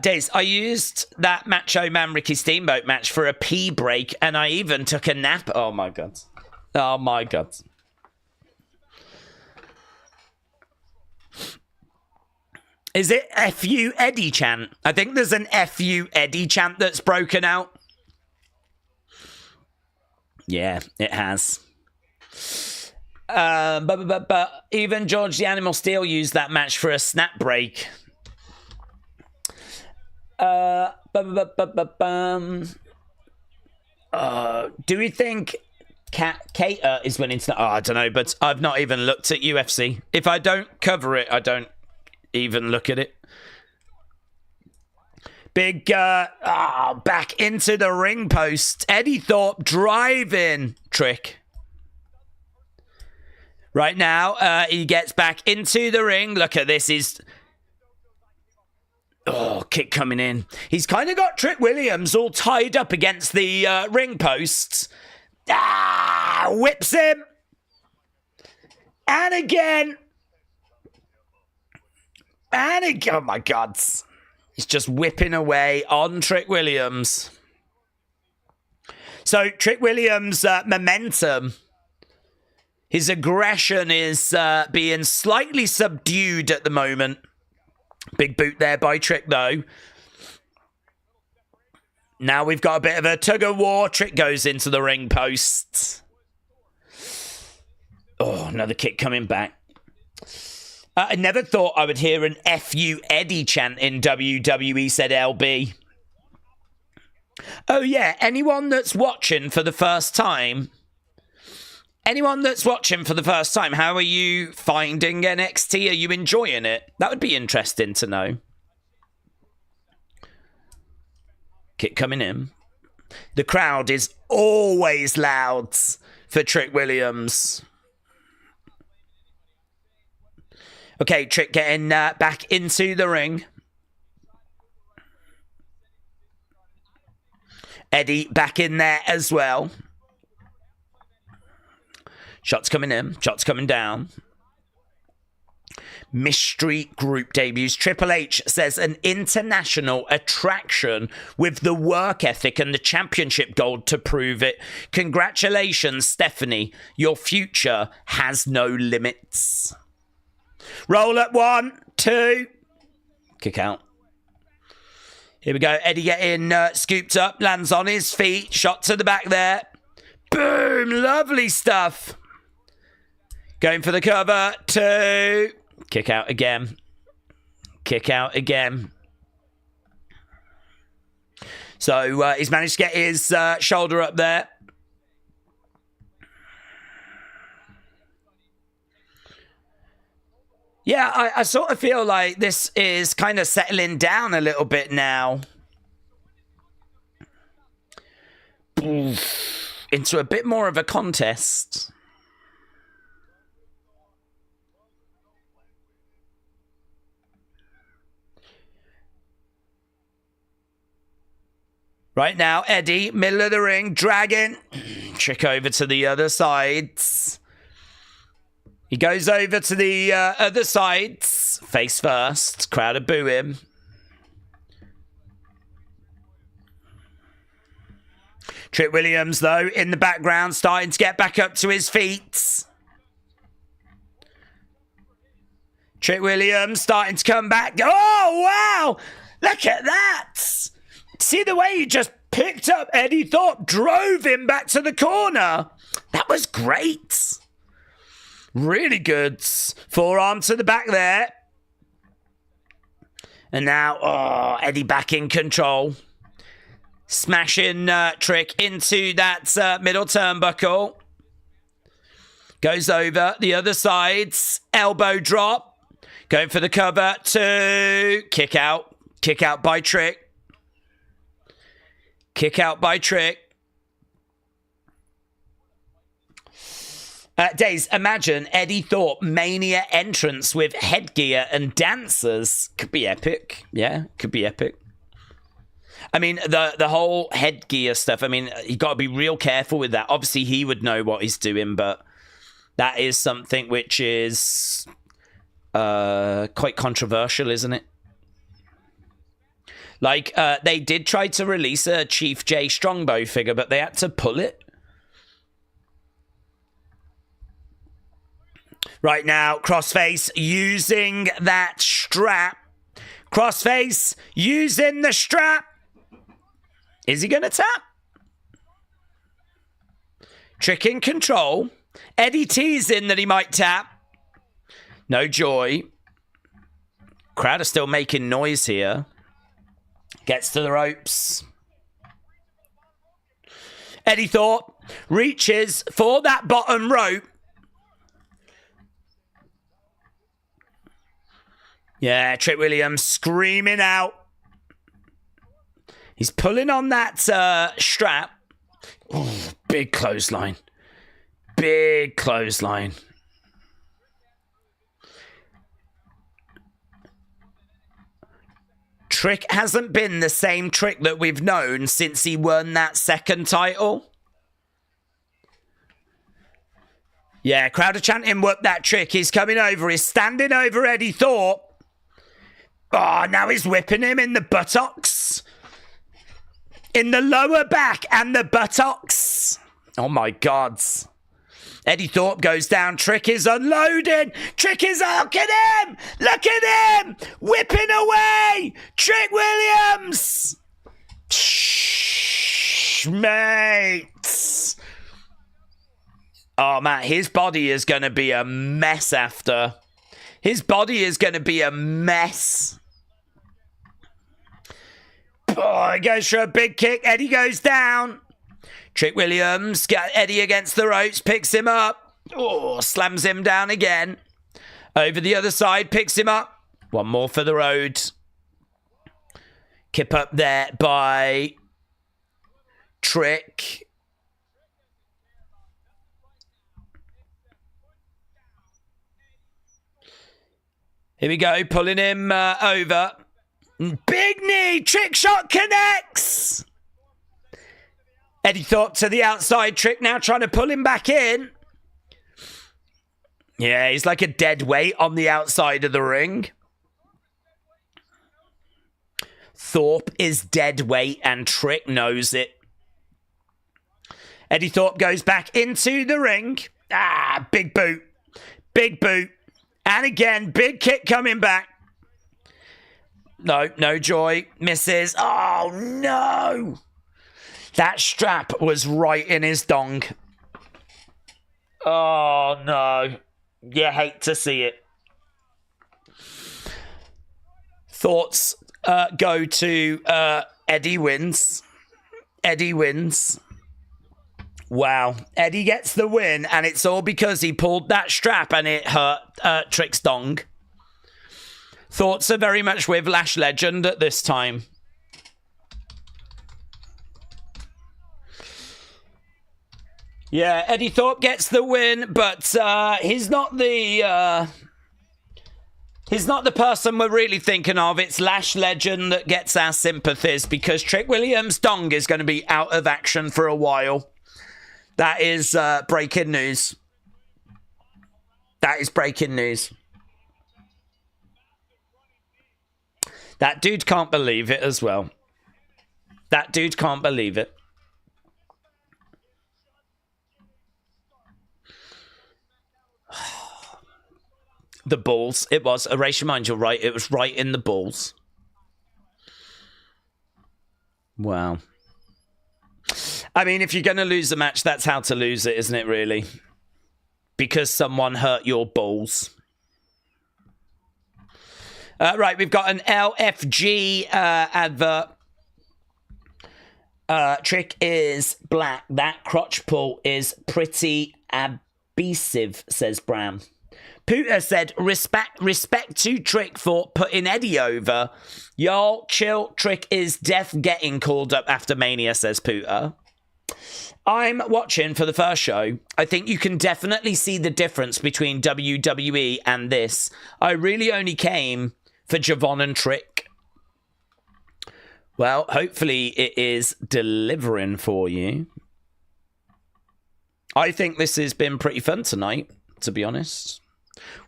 Daze, I used that Macho Man Ricky Steamboat match for a pee break, and I even took a nap. Oh my God. Oh my God. Is it FU Eddie chant? I think there's an FU Eddie chant that's broken out. Yeah, it has. But even George the Animal Steel used that match for a snap break. Do we think Cater is winning tonight? Oh, I don't know, but I've not even looked at UFC. If I don't cover it, I don't even look at it. Big back into the ring post. Eddie Thorpe driving Trick. Right now, he gets back into the ring. Look at this. Kick coming in. He's kind of got Trick Williams all tied up against the ring posts. Whips him. And again. And again. Oh, my God. He's just whipping away on Trick Williams. So, Trick Williams' momentum. His aggression is being slightly subdued at the moment. Big boot there by Trick, though. Now we've got a bit of a tug-of-war. Trick goes into the ring post. Oh, another kick coming back. I never thought I would hear an FU Eddie chant in WWE, said LB. Oh, yeah. Anyone that's watching for the first time... Anyone that's watching for the first time, how are you finding NXT? Are you enjoying it? That would be interesting to know. Kick coming in. The crowd is always loud for Trick Williams. Okay, Trick getting back into the ring. Eddie back in there as well. Shots coming in, shots coming down. Mystery group debuts. Triple H says an international attraction with the work ethic and the championship gold to prove it. Congratulations, Stephanie. Your future has no limits. Roll up 1, 2. Kick out. Here we go. Eddie getting scooped up. Lands on his feet. Shot to the back there. Boom. Lovely stuff. Going for the cover. 2. Kick out again. Kick out again. So he's managed to get his shoulder up there. Yeah, I sort of feel like this is kind of settling down a little bit now. Into a bit more of a contest. Right now, Eddie, middle of the ring, dragging. Trick over to the other sides. He goes over to the other sides. Face first. Crowd are booing. Trick Williams, though, in the background, starting to get back up to his feet. Trick Williams starting to come back. Oh, wow! Look at that! See the way he just picked up Eddie Thorpe, drove him back to the corner. That was great. Really good. Forearm to the back there. And now, Eddie back in control. Smashing Trick into that middle turnbuckle. Goes over the other side. Elbow drop. Going for the cover. 2. Kick out. Kick out by Trick. Kick out by Trick. Daze, imagine Eddie Thorpe Mania entrance with headgear and dancers. Could be epic. Yeah, could be epic. I mean, the whole headgear stuff, I mean, you got to be real careful with that. Obviously, he would know what he's doing, but that is something which is quite controversial, isn't it? Like, they did try to release a Chief J Strongbow figure, but they had to pull it. Right now, Crossface using that strap. Crossface using the strap. Is he going to tap? Trick in control. Eddie teasing that he might tap. No joy. Crowd are still making noise here. Gets to the ropes. Eddie Thorpe reaches for that bottom rope. Yeah, Trick Williams screaming out. He's pulling on that strap. Ooh, big clothesline. Big clothesline. Trick hasn't been the same Trick that we've known since he won that second title. Yeah, crowd are chanting, whoop that Trick. He's coming over. He's standing over Eddie Thorpe. Oh, now he's whipping him in the buttocks. In the lower back and the buttocks. Oh, my God. Eddie Thorpe goes down. Trick is unloading. Trick is... Look at him. Look at him. Whipping away. Trick Williams. Shh, mates. Oh, man. His body is going to be a mess after. His body is going to be a mess. Oh, he goes for a big kick. Eddie goes down. Trick Williams got Eddie against the ropes, picks him up. Oh, slams him down again. Over the other side, picks him up. One more for the road. Kip up there by Trick. Here we go, pulling him over. Big knee, trick shot connects. Eddie Thorpe to the outside, Trick now trying to pull him back in. Yeah, he's like a dead weight on the outside of the ring. Thorpe is dead weight and Trick knows it. Eddie Thorpe goes back into the ring. Ah, big boot. Big boot. And again, big kick coming back. No joy. Misses. Oh, no. That strap was right in his dong. Oh, no. You hate to see it. Thoughts go to Eddie wins. Eddie wins. Wow. Eddie gets the win, and it's all because he pulled that strap and it hurt Trick's dong. Thoughts are very much with Lash Legend at this time. Yeah, Eddie Thorpe gets the win, but he's not the person we're really thinking of. It's Lash Legend that gets our sympathies because Trick Williams' dong is going to be out of action for a while. That is breaking news. That is breaking news. That dude can't believe it as well. That dude can't believe it. The balls. It was. Erase your mind, you're right. It was right in the balls. Wow. I mean, if you're going to lose the match, that's how to lose it, isn't it, really? Because someone hurt your balls. Right, we've got an LFG advert. Trick is black. That crotch pull is pretty abusive, says Bram. Pooter said, respect to Trick for putting Eddie over. Y'all, chill. Trick is death getting called up after Mania, says Pooter. I'm watching for the first show. I think you can definitely see the difference between WWE and this. I really only came for Javon and Trick. Well, hopefully it is delivering for you. I think this has been pretty fun tonight, to be honest.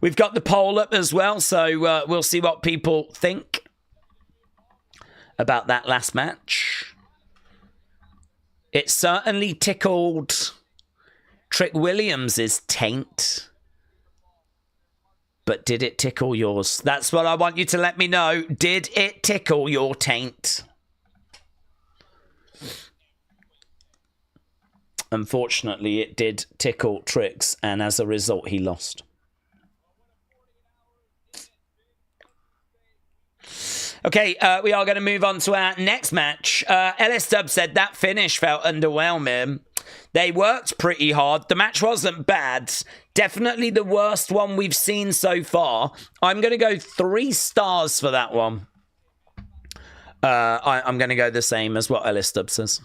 We've got the poll up as well, so we'll see what people think about that last match. It certainly tickled Trick Williams' taint. But did it tickle yours? That's what I want you to let me know. Did it tickle your taint? Unfortunately, it did tickle Trick's, and as a result, he lost. Okay, we are going to move on to our next match. LS Dub said that finish felt underwhelming. They worked pretty hard. The match wasn't bad. Definitely the worst one we've seen so far. I'm going to go 3 stars for that one. I'm going to go the same as what LS Dub says.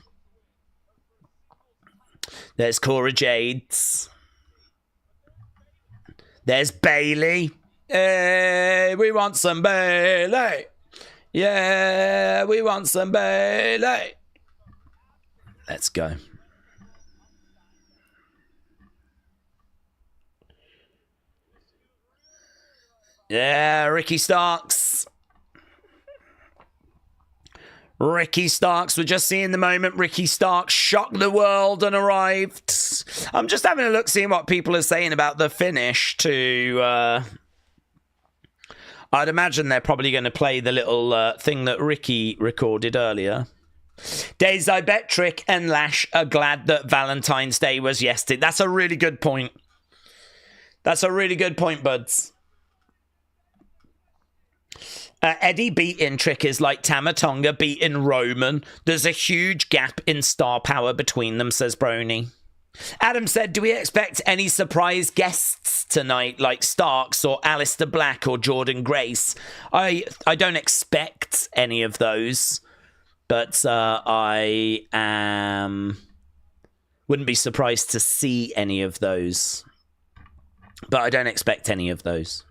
There's Cora Jades. There's Bayley. Hey, we want some Bayley. Yeah, we want some Bayley. Let's go. Yeah, Ricky Starks. Ricky Starks, we're just seeing the moment Ricky Starks shocked the world and arrived. I'm just having a look, seeing what people are saying about the finish to... I'd imagine they're probably going to play the little thing that Ricky recorded earlier. Daze, I bet Trick and Lash are glad that Valentine's Day was yesterday. That's a really good point. That's a really good point, buds. Eddie beating Trick is like Tama Tonga beating Roman. There's a huge gap in star power between them, says Brony. Adam said, do we expect any surprise guests tonight, like Starks or Alistair Black or Jordan Grace? I don't expect any of those, but I wouldn't be surprised to see any of those. But I don't expect any of those.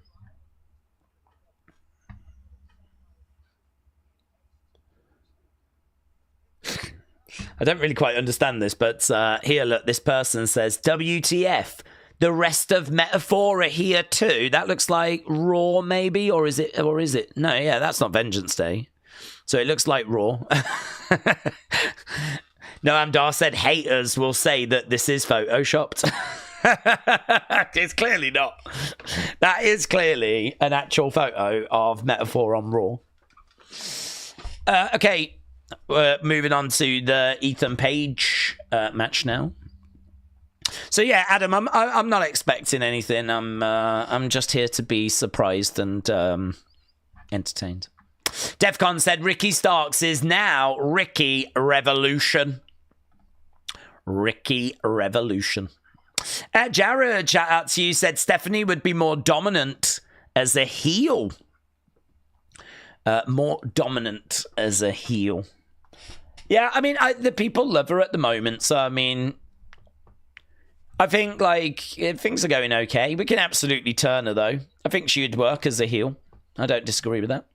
I don't really quite understand this, but here, look, this person says, WTF, the rest of Metaphor are here too. That looks like Raw, maybe, or is it? No, yeah, that's not Vengeance Day. So it looks like Raw. Noam Dar said haters will say that this is photoshopped. It's clearly not. That is clearly an actual photo of Metaphor on Raw. Okay, moving on to the Ethan Page match now. So yeah, Adam, I'm not expecting anything. I'm just here to be surprised and entertained. Defcon said Ricky Starks is now Ricky Revolution. Ricky Revolution. Jared, shout out to you, said Stephanie would be more dominant as a heel. More dominant as a heel. Yeah, I mean, the people love her at the moment, so I mean, I think, like, if things are going okay, we can absolutely turn her, though. I think she would work as a heel. I don't disagree with that.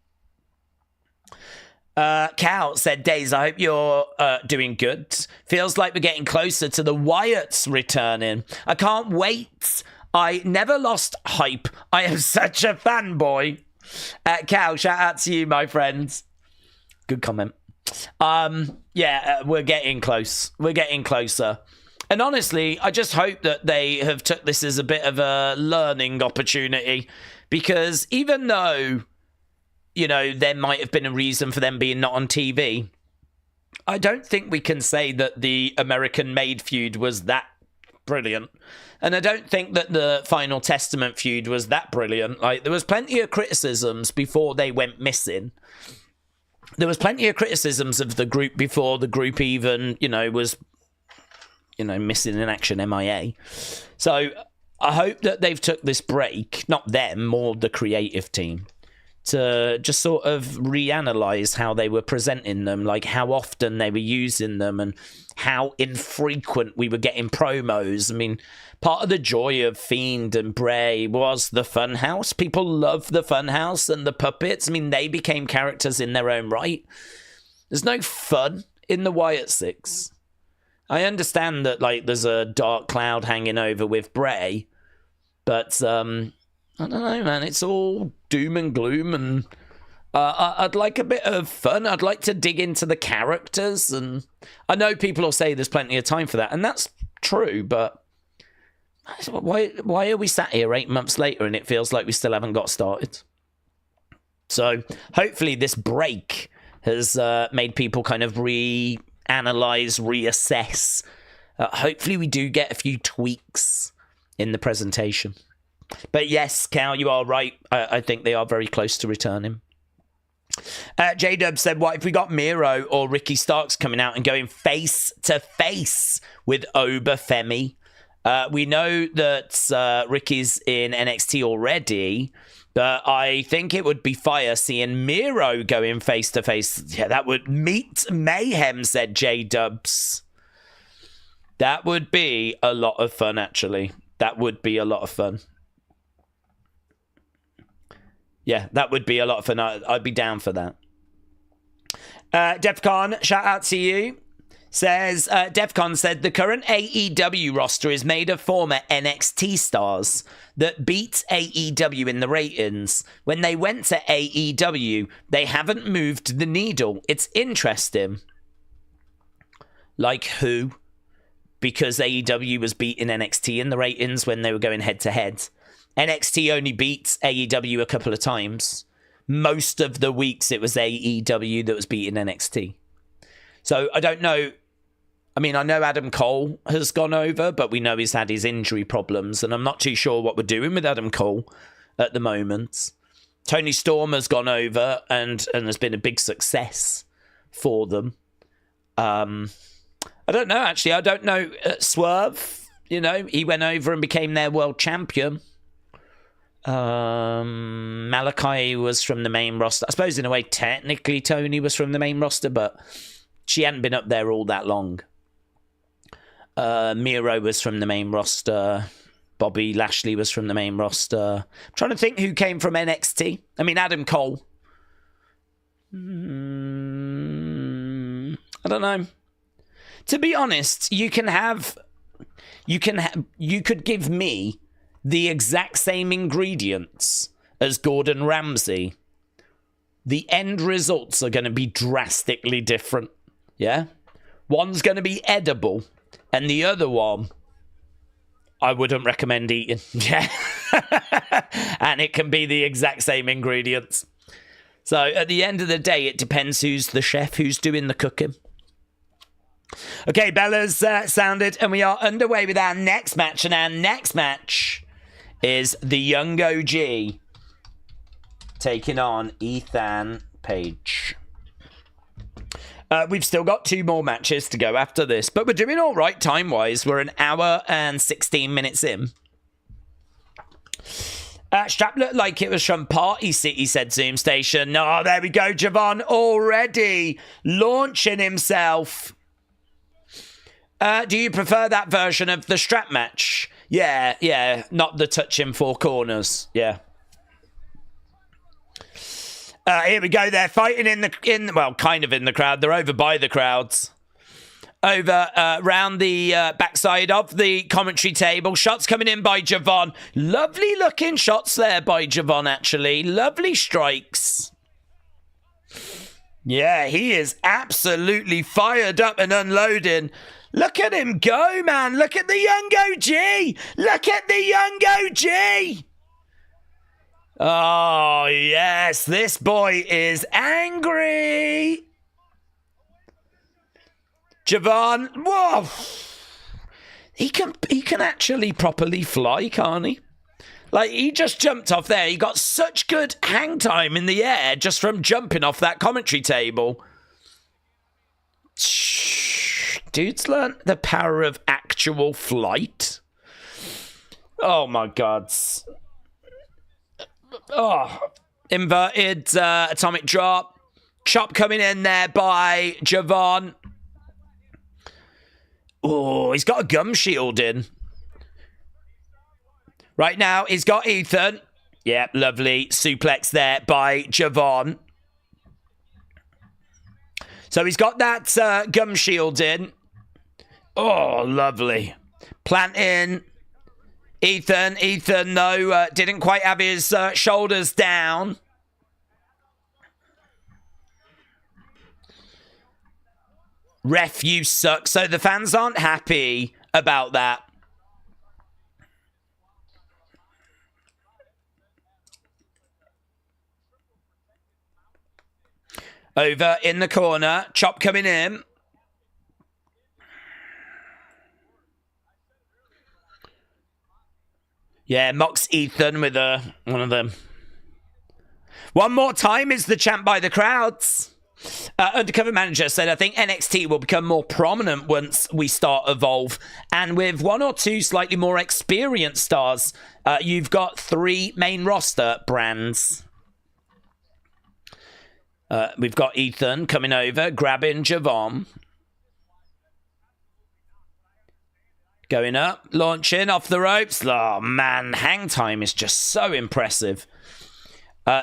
Cal said, Daze, I hope you're doing good. Feels like we're getting closer to the Wyatts returning. I can't wait. I never lost hype. I am such a fanboy. Cal, shout out to you, my friends. Good comment. Yeah, we're getting close. We're getting closer. And honestly, I just hope that they have took this as a bit of a learning opportunity, because even though, you know, there might have been a reason for them being not on TV, I don't think we can say that the American Made feud was that brilliant. And I don't think that the Final Testament feud was that brilliant. Like, there was plenty of criticisms before they went missing. There was plenty of criticisms of the group before the group even, you know, was, you know, missing in action, MIA. So I hope that they've took this break, not them, more the creative team, to just sort of reanalyze how they were presenting them, like how often they were using them and how infrequent we were getting promos. I mean, part of the joy of Fiend and Bray was the Funhouse. People love the Funhouse and the puppets. I mean, they became characters in their own right. There's no fun in the Wyatt Six. I understand that, like, there's a dark cloud hanging over with Bray, but I don't know, man. It's all doom and gloom, and I'd like a bit of fun. I'd like to dig into the characters, and I know people will say there's plenty of time for that, and that's true, but why are we sat here 8 months later and it feels like we still haven't got started? So hopefully this break has made people kind of reanalyze, reassess. Hopefully we do get a few tweaks in the presentation. But yes, Cal, you are right. I think they are very close to returning. J-Dub said, what if we got Miro or Ricky Starks coming out and going face to face with Oba Femi? We know that Ricky's in NXT already, but I think it would be fire seeing Miro going face to face. Yeah, that would meet mayhem, said J-Dubs. That would be a lot of fun, actually. That would be a lot of fun. Yeah, that would be a lot of fun. I'd be down for that. Defcon, shout out to you. Says, Defcon said, the current AEW roster is made of former NXT stars that beat AEW in the ratings. When they went to AEW, they haven't moved the needle. It's interesting. Like who? Because AEW was beating NXT in the ratings when they were going head to head. NXT only beats AEW a couple of times. Most of the weeks it was AEW that was beating NXT. So I don't know. I mean, I know Adam Cole has gone over, but we know he's had his injury problems, and I'm not too sure what we're doing with Adam Cole at the moment. Tony Storm has gone over and has been a big success for them. I don't know, actually. I don't know. Swerve, you know, he went over and became their world champion. Malachi was from the main roster. I suppose in a way technically Tony was from the main roster, but she hadn't been up there all that long. Miro was from the main roster. Bobby Lashley was from the main roster. I'm trying to think who came from NXT. I mean, Adam Cole. I don't know. To be honest, you could give me the exact same ingredients as Gordon Ramsay. The end results are going to be drastically different. Yeah? One's going to be edible, and the other one, I wouldn't recommend eating. Yeah. And it can be the exact same ingredients. So at the end of the day, it depends who's the chef, who's doing the cooking. Okay, Bella's sounded, and we are underway with our next match. And our next match is the Young OG taking on Ethan Page. We've still got 2 more matches to go after this, but we're doing all right time-wise. We're an hour and 16 minutes in. Strap looked like it was from Party City, said Zoom Station. Oh, there we go. Javon already launching himself. Do you prefer that version of the strap match? Yeah. Not the touching 4 corners. Yeah. Here we go. They're fighting well, kind of in the crowd. They're over by the crowds. Over round the backside of the commentary table. Shots coming in by Javon. Lovely looking shots there by Javon, actually. Lovely strikes. Yeah, he is absolutely fired up and unloading. Look at him go, man. Look at the young OG. Look at the young OG. Oh, yes. This boy is angry. Javon, whoa. He can actually properly fly, can't he? Like, he just jumped off there. He got such good hang time in the air just from jumping off that commentary table. Dude's learnt the power of actual flight. Oh, my God. Oh, inverted atomic drop. Chop coming in there by Javon. Oh, he's got a gum shield in. Right now, he's got Ethan. Yeah, lovely. Suplex there by Javon. So he's got that gum shield in. Oh, lovely. Planting Ethan. Ethan, though, didn't quite have his shoulders down. Ref, you suck. So the fans aren't happy about that. Over in the corner. Chop coming in. Yeah, mocks Ethan with one of them. One more time is the chant by the crowds. Undercover Manager said, I think NXT will become more prominent once we start Evolve. And with 1 or 2 slightly more experienced stars, you've got 3 main roster brands. We've got Ethan coming over, grabbing Javon. Going up, launching off the ropes. Oh, man, hang time is just so impressive.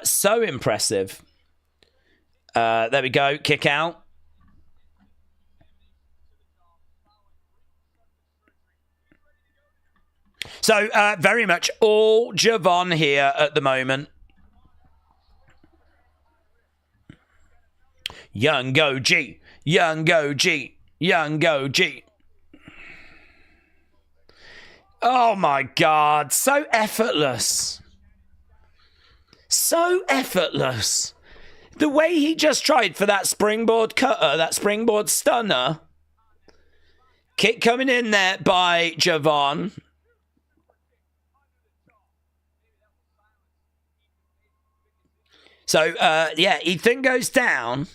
So impressive. There we go, kick out. So, very much all Javon here at the moment. Young OG, young OG, young OG. Oh my God, so effortless. So effortless. The way he just tried for that springboard cutter, that springboard stunner. Kick coming in there by Javon. So, yeah, Ethan goes down.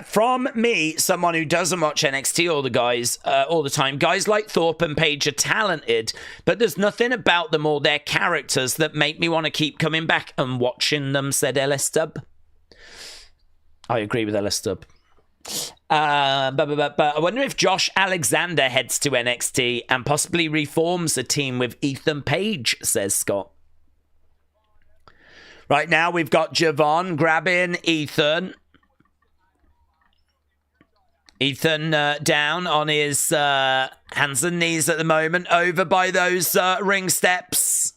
From me, someone who doesn't watch NXT all the time, guys like Thorpe and Page are talented, but there's nothing about them or their characters that make me want to keep coming back and watching them, said LS Dub. I agree with LS Dub. But I wonder if Josh Alexander heads to NXT and possibly reforms a team with Ethan Page, says Scott. Right now, we've got Javon grabbing Ethan. Ethan down on his hands and knees at the moment, over by those ring steps.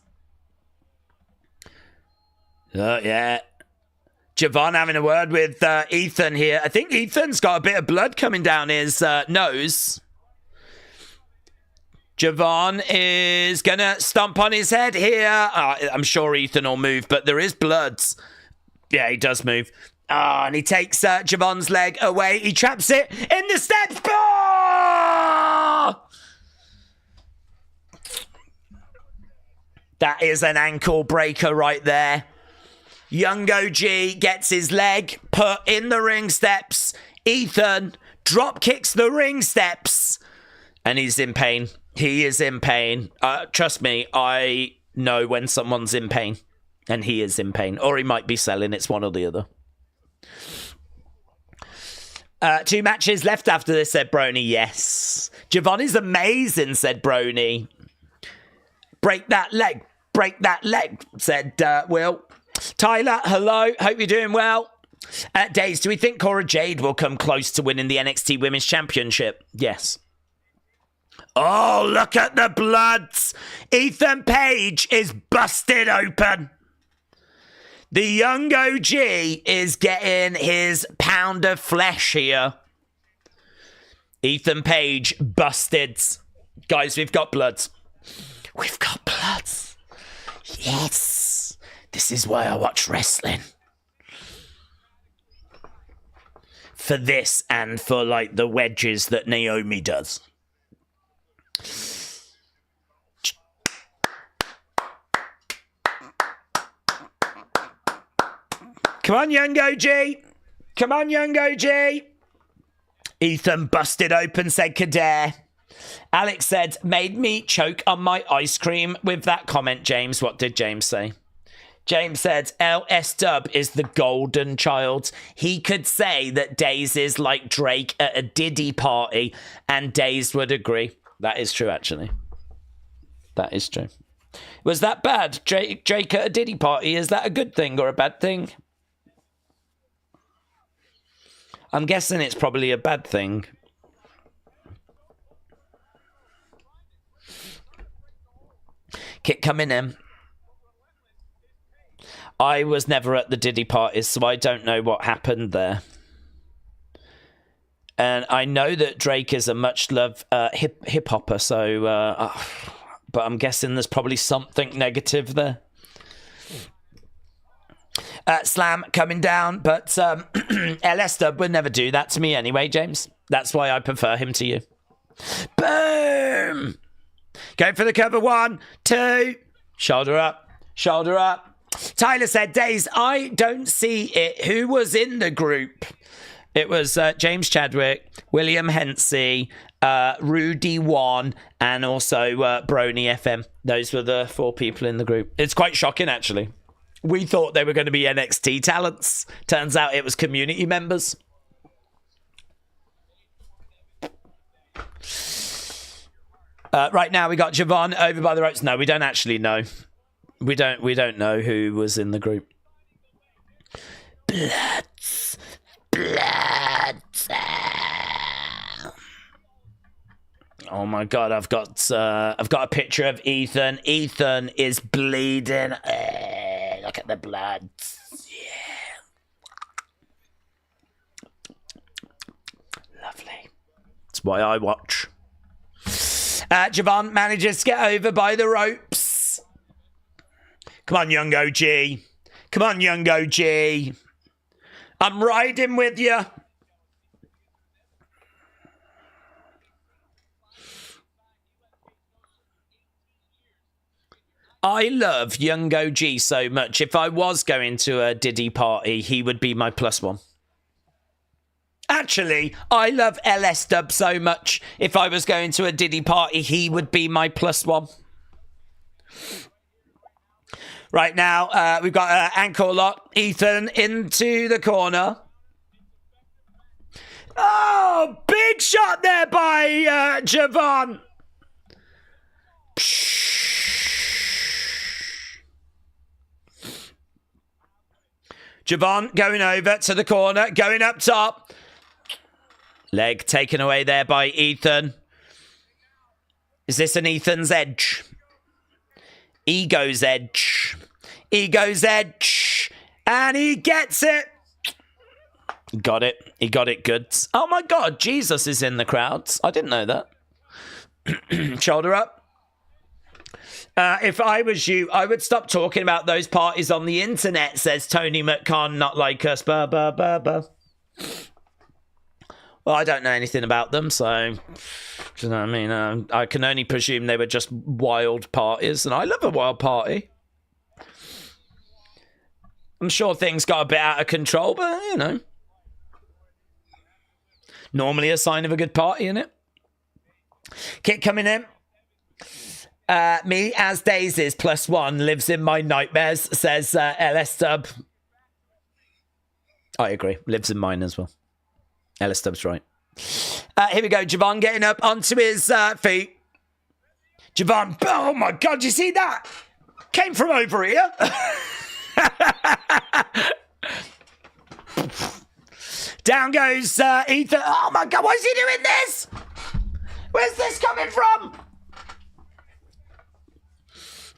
Yeah. Javon having a word with Ethan here. I think Ethan's got a bit of blood coming down his nose. Javon is going to stomp on his head here. I'm sure Ethan will move, but there is blood. Yeah, he does move. And he takes Javon's leg away. He traps it in the steps. That is an ankle breaker right there. Young OG gets his leg put in the ring steps. Ethan drop kicks the ring steps. And he's in pain. He is in pain. Trust me, I know when someone's in pain. And he is in pain. Or he might be selling. It's one or the other. 2 matches left after this, said Brony. Yes. Javon is amazing, said Brony. Break that leg. Break that leg, said Will. Tyler, hello. Hope you're doing well. Daze, do we think Cora Jade will come close to winning the NXT Women's Championship? Yes. Oh, look at the bloods. Ethan Page is busted open. The young OG is getting his pound of flesh here. Ethan Page busted. Guys, we've got bloods. We've got bloods. Yes. This is why I watch wrestling. For this and for, like, the wedges that Naomi does. Come on, young OG. Come on, young OG. Ethan busted open, said Kader. Alex said, made me choke on my ice cream with that comment, James. What did James say? James said, LS Dub is the golden child. He could say that Daze is like Drake at a Diddy party, and Daze would agree. That is true, actually. That is true. Was that bad? Drake at a Diddy party, is that a good thing or a bad thing? I'm guessing it's probably a bad thing. Kit coming in. I was never at the Diddy parties, so I don't know what happened there. And I know that Drake is a much-loved hip-hopper, so... but I'm guessing there's probably something negative there. Slam coming down, but LS Dub would never do that to me anyway, James. That's why I prefer him to you. Boom! Going for the cover. 1, 2. Shoulder up. Shoulder up. Tyler said, Daze, I don't see it. Who was in the group? It was James Chadwick, William Hensey, Rudy One, and also Brony FM. Those were the 4 people in the group. It's quite shocking, actually. We thought they were going to be NXT talents. Turns out it was community members. Right now we got Javon over by the ropes. No, we don't actually know. We don't know who was in the group. Bloods. Oh my god, I've got a picture of Ethan. Ethan is bleeding. Look at the blood. Yeah. Lovely. That's why I watch. Javon manages to get over by the ropes. Come on, young OG. Come on, young OG. I'm riding with you. I love young OG so much. If I was going to a Diddy party, he would be my +1. Actually, I love LS Dub so much. If I was going to a Diddy party, he would be my +1. Right now, we've got an ankle lock. Ethan into the corner. Oh, big shot there by Javon. Javon going over to the corner, going up top. Leg taken away there by Ethan. Is this an Ethan's edge? Ego's edge. Ego's edge. And he gets it. Got it. He got it good. Oh my God, Jesus is in the crowds. I didn't know that. Shoulder up. If I was you, I would stop talking about those parties on the internet, says Tony McCon, not like us. Bah, bah, bah, bah. Well, I don't know anything about them, so, do you know what I mean? I can only presume they were just wild parties, and I love a wild party. I'm sure things got a bit out of control, but, you know. Normally a sign of a good party, innit? Kit coming in. Me as Daisies +1 lives in my nightmares, says LS Dub. I agree. Lives in mine as well. LS Dub's right. Here we go. Javon getting up onto his feet. Javon. Oh my God. You see that? Came from over here. Down goes Ethan. Oh my God. Why is he doing this? Where's this coming from?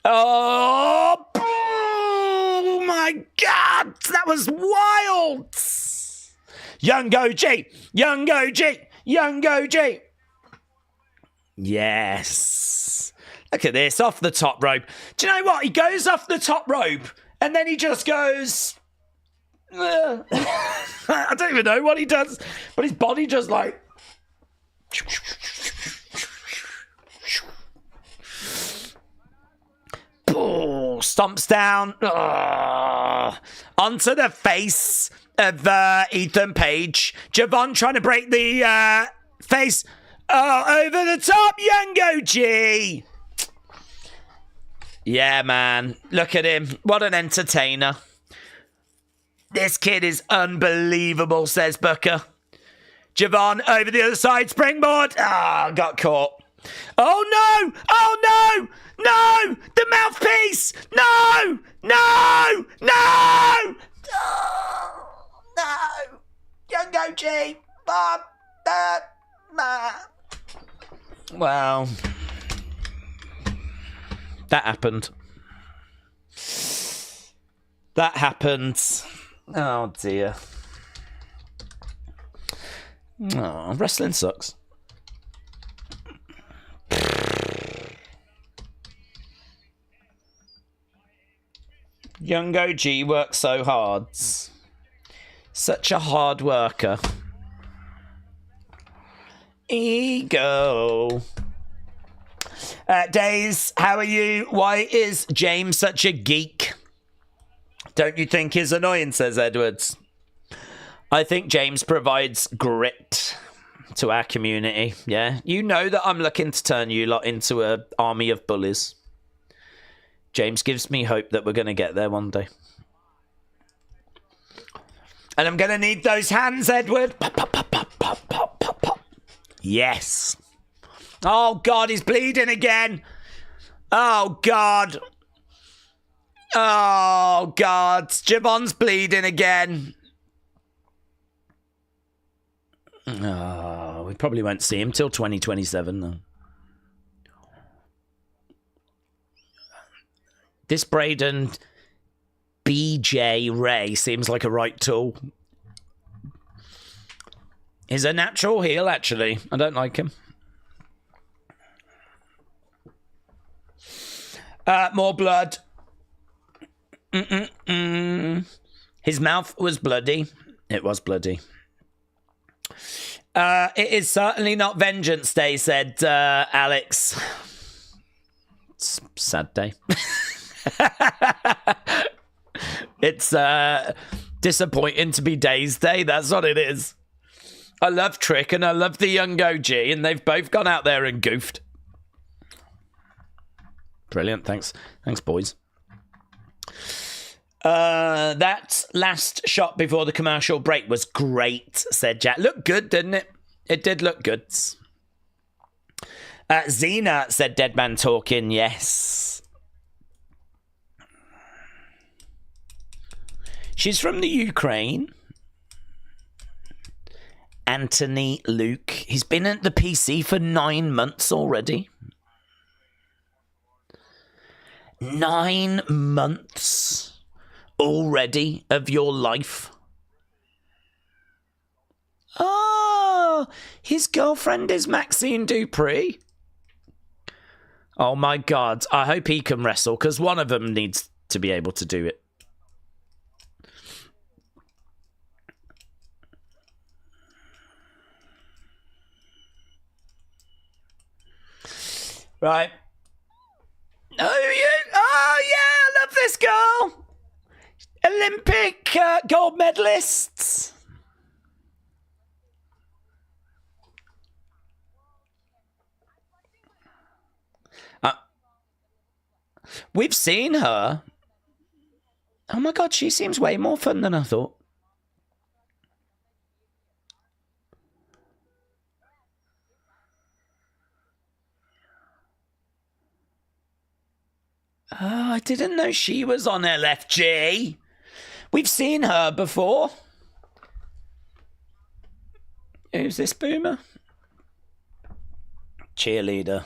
Oh my God, that was wild. Young OG, young OG, young OG. Yes. Look at this, off the top rope. Do you know what? He goes off the top rope and then he just goes... I don't even know what he does, but his body just like... Oh, stomps down. Oh, onto the face of Ethan Page. Javon trying to break the face. Oh, over the top, young OG. Yeah, man. Look at him. What an entertainer. This kid is unbelievable, says Booker. Javon over the other side. Springboard. Ah, got caught. Oh, no. Oh, no. No! The mouthpiece! No! No! No! Oh, no! Young OG! Bob! Wow. That happened. That happened. Oh, dear. Oh, wrestling sucks. Young OG works so hard. Such a hard worker. Ego. Daze, how are you? Why is James such a geek? Don't you think he's annoying, says Edwards. I think James provides grit to our community. Yeah, you know that I'm looking to turn you lot into an army of bullies. James gives me hope that we're going to get there one day. And I'm going to need those hands, Edward. Pop, pop, pop, pop, pop, pop, pop, pop. Yes. Oh, God, he's bleeding again. Oh, God. Oh, God. Javon's bleeding again. Oh, we probably won't see him till 2027, though. This Braden BJ Ray seems like a right tool. He's a natural heel, actually. I don't like him. More blood. His mouth was bloody. It was bloody. It is certainly not Vengeance Day, said Alex. It's a sad day. It's disappointing to be Days Day. That's what it is. I love Trick and I love the young OG, and they've both gone out there and goofed. Brilliant. Thanks, boys. That last shot before the commercial break was great, said Jack. Looked good, didn't it? It did look good. Xena, said Deadman Talking. Yes. She's from the Ukraine. Anthony Luke. He's been at the PC for 9 months already. 9 months already of your life. Oh, his girlfriend is Maxine Dupree. Oh my God, I hope he can wrestle, because one of them needs to be able to do it. Right. Oh yeah, I love this girl. Olympic gold medalists. We've seen her. Oh my God, she seems way more fun than I thought. Oh, I didn't know she was on LFG. We've seen her before. Who's this boomer? Cheerleader.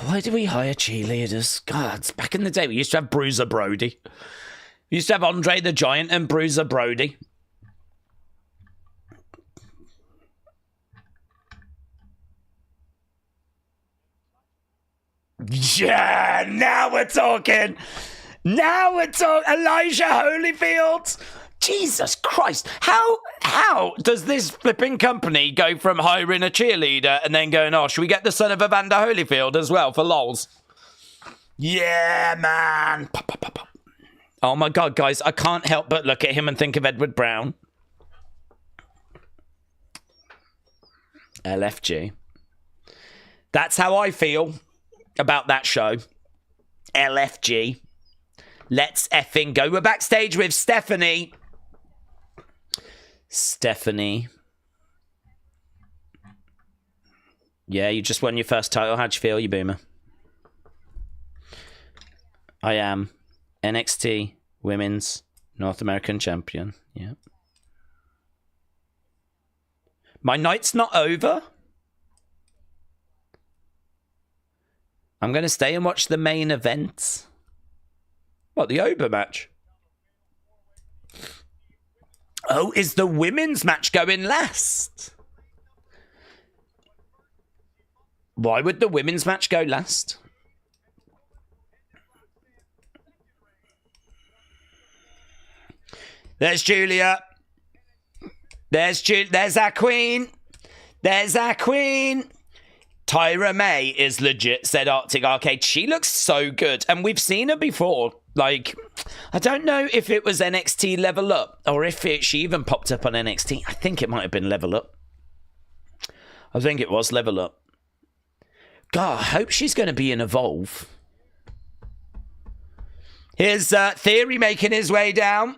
Why do we hire cheerleaders? God, back in the day, we used to have Bruiser Brody. We used to have Andre the Giant and Bruiser Brody. Yeah, now we're talking. Now we're talking. Elijah Holyfield. Jesus Christ. How does this flipping company go from hiring a cheerleader and then going, oh, should we get the son of Evander Holyfield as well for lols? Yeah, man. Pop, pop, pop, pop. Oh my God, guys, I can't help but look at him and think of Edward Brown. LFG. That's how I feel about that show. LFG. Let's effing go. We're backstage with Stephanie. Yeah, you just won your first title. How'd you feel, you boomer? I am NXT Women's North American Champion. Yeah. My night's not over. I'm going to stay and watch the main event. What, the Ober match? Oh, is the women's match going last? Why would the women's match go last? There's Giulia. There's our queen. There's our queen. Tyra May is legit, said Arctic Arcade. She looks so good. And we've seen her before. Like, I don't know if it was NXT Level Up or if she even popped up on NXT. I think it might have been Level Up. I think it was Level Up. God, I hope she's going to be in Evolve. Here's Theory making his way down.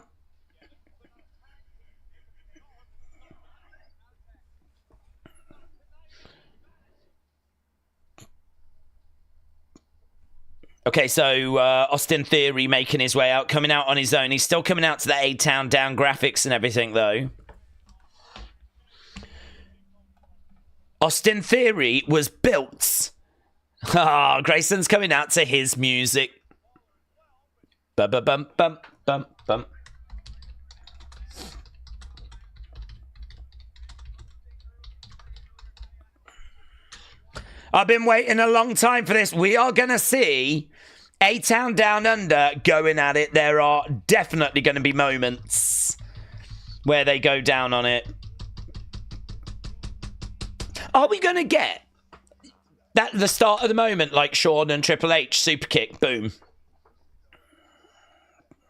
Okay, so Austin Theory making his way out, coming out on his own. He's still coming out to the A-Town down graphics and everything, though. Austin Theory was built. Ah, oh, Grayson's coming out to his music. Bum-bum-bum-bum-bum-bum. I've been waiting a long time for this. We are going to see A-Town Down Under going at it. There are definitely going to be moments where they go down on it. Are we going to get that the start of the moment like Shawn and Triple H super kick? Boom.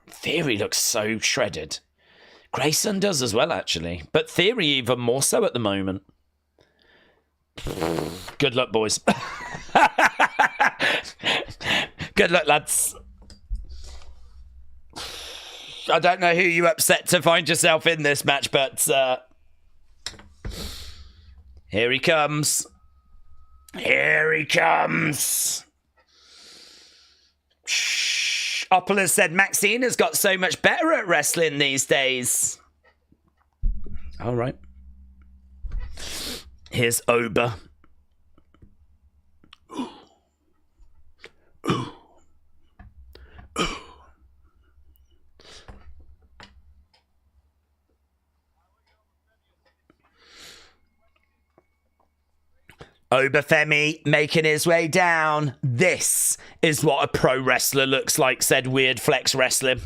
Theory looks so shredded. Grayson does as well, actually. But Theory even more so at the moment. Good luck, boys. Good luck, lads. I don't know who you upset to find yourself in this match, but here he comes. Here he comes. Oppola said Maxine has got so much better at wrestling these days. All right. Here's Oba. Oba Femi making his way down. This is what a pro wrestler looks like, said Weird Flex Wrestling.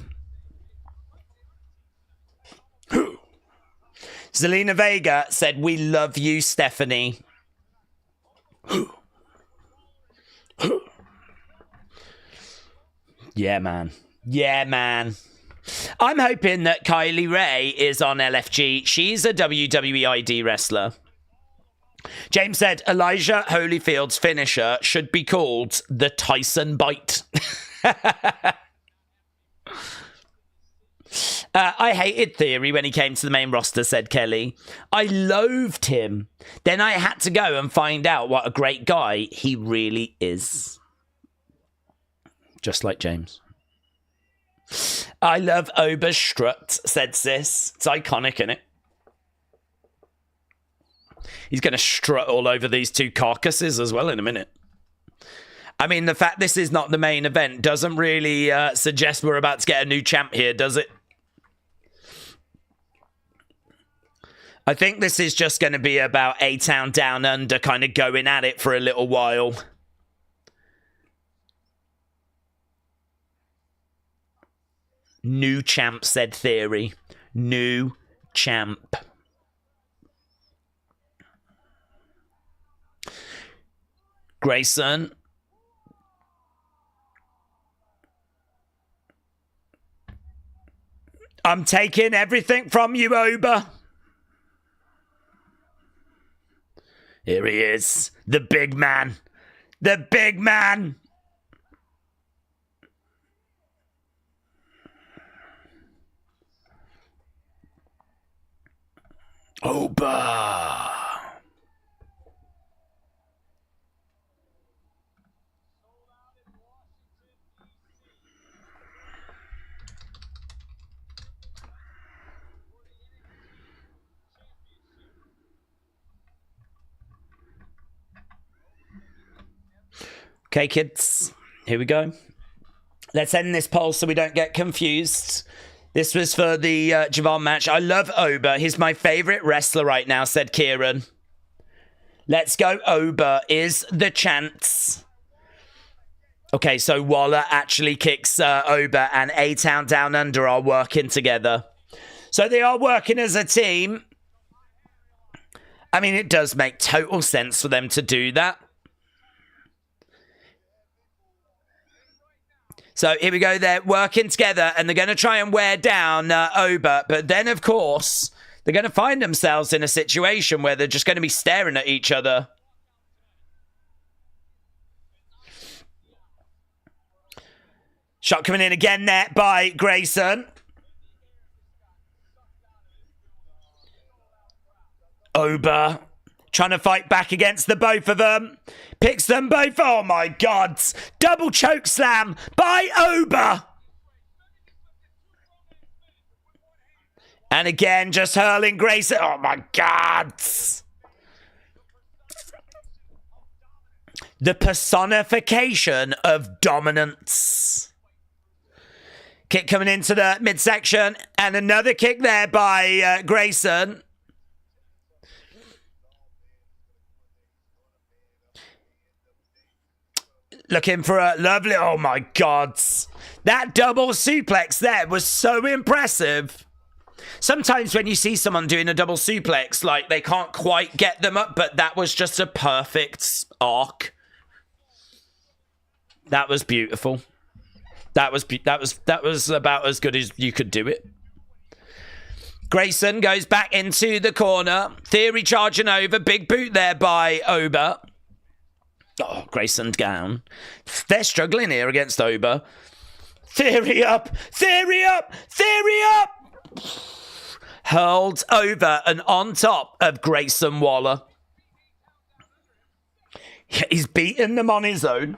Zelina Vega said, we love you, Stephanie. Yeah, man. Yeah, man. I'm hoping that Kylie Ray is on LFG. She's a WWE ID wrestler. James said Elijah Holyfield's finisher should be called the Tyson Bite. I hated Theory when he came to the main roster, said Kelly. I loathed him. Then I had to go and find out what a great guy he really is. Just like James. I love Oba's strut, said Sis. It's iconic, isn't it? He's going to strut all over these two carcasses as well in a minute. I mean, the fact this is not the main event doesn't really suggest we're about to get a new champ here, does it? I think this is just going to be about A-Town Down Under kind of going at it for a little while. New champ, said Theory. New champ. Grayson. I'm taking everything from you, Oba. Here he is. The big man. The big man. Oba. Okay, kids, here we go. Let's end this poll so we don't get confused. This was for the Javon match. I love Oba. He's my favorite wrestler right now, said Kieran. Let's go, Oba is the chance. Okay, so Waller actually kicks Oba and A-Town Down Under are working together. So they are working as a team. I mean, it does make total sense for them to do that. So here we go. They're working together and they're going to try and wear down Oba. But then, of course, they're going to find themselves in a situation where they're just going to be staring at each other. Shot coming in again there by Grayson. Oba trying to fight back against the both of them. Picks them both. Oh, my God. Double choke slam by Oba. And again, just hurling Grayson. Oh, my God. The personification of dominance. Kick coming into the midsection. And another kick there by Grayson. Looking for a lovely... Oh, my God. That double suplex there was so impressive. Sometimes when you see someone doing a double suplex, like, they can't quite get them up, but that was just a perfect arc. That was beautiful. That was about as good as you could do it. Grayson goes back into the corner. Theory charging over. Big boot there by Oba. Oh, Grayson down. They're struggling here against Oba. Theory up! Theory up! Theory up! Hurled over and on top of Grayson Waller. He's beaten them on his own.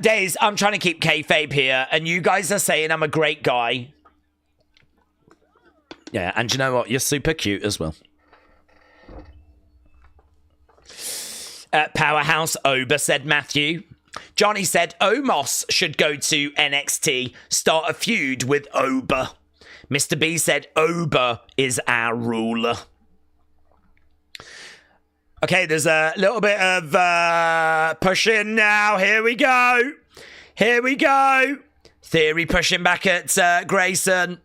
Daze, I'm trying to keep kayfabe here, and you guys are saying I'm a great guy. Yeah, and you know what? You're super cute as well. Powerhouse Ober, said Matthew. Johnny said Omos should go to NXT, start a feud with Ober. Mr. B said Ober is our ruler. Okay, there's a little bit of pushing now. Here we go. Here we go. Theory pushing back at Grayson.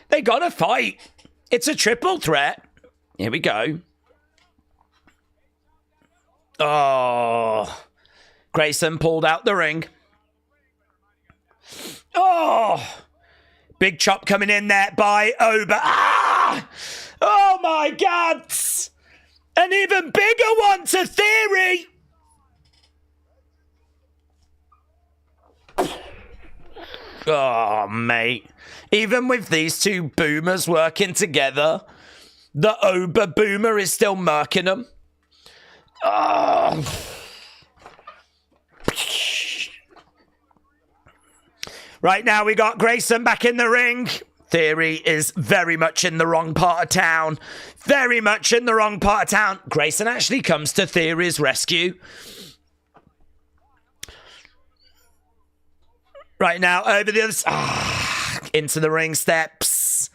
They got to fight. It's a triple threat. Here we go. Oh. Grayson pulled out the ring. Oh. Big chop coming in there by Ober. Ah! Oh, my God. An even bigger one to Theory. Oh, mate. Even with these two boomers working together, the Ober boomer is still murking them. Oh. Right now, we got Grayson back in the ring. Theory is very much in the wrong part of town. Very much in the wrong part of town. Grayson actually comes to Theory's rescue. Right now, over the other side. Into the ring steps.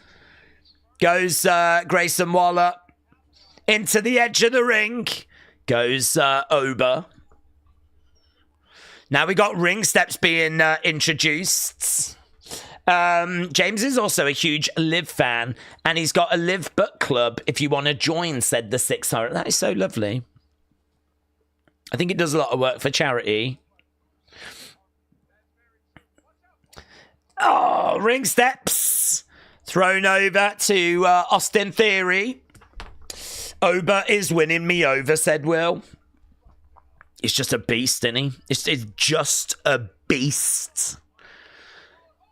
Goes Grayson Waller. Into the edge of the ring. Goes Ober. Now we got ring steps being introduced. James is also a huge Live fan, and he's got a Live Book Club if you want to join, said the 600. That is so lovely. I think it does a lot of work for charity. Oh, ring steps. Thrown over to Austin Theory. Ober is winning me over, said Will. He's just a beast, isn't he? It's just a beast.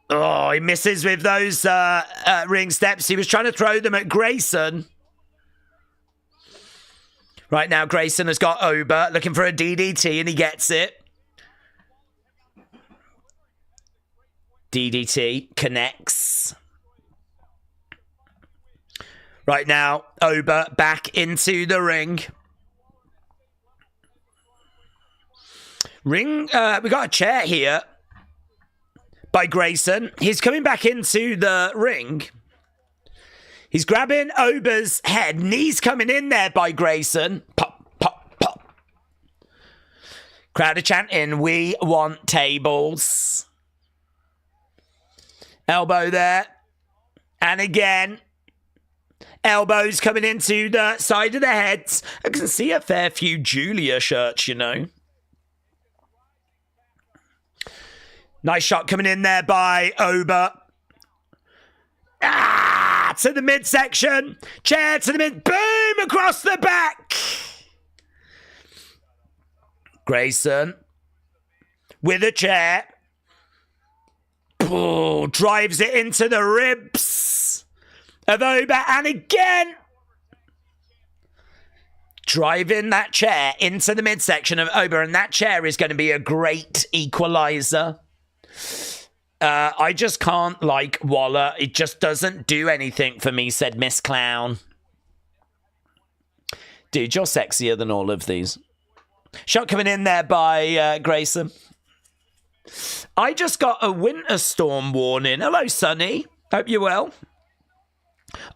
Oh, he misses with those ring steps. He was trying to throw them at Grayson. Right now, Grayson has got Ober looking for a DDT, and he gets it. DDT connects. Right now, Ober back into the ring. We got a chair here by Grayson. He's coming back into the ring. He's grabbing Ober's head. Knees coming in there by Grayson. Pop, pop, pop. Crowd are chanting, we want tables. Elbow there. And again. Elbows coming into the side of the heads. I can see a fair few Giulia shirts, you know. Nice shot coming in there by Ober. Ah, to the midsection. Chair to the mid. Boom, across the back. Grayson with a chair. Oh, drives it into the ribs of Ober. And again, driving that chair into the midsection of Ober. And that chair is going to be a great equalizer. I just can't like Waller. It just doesn't do anything for me, said Miss Clown. Dude, you're sexier than all of these. Shot coming in there by Grayson. I just got a winter storm warning. Hello, Sonny. Hope you're well.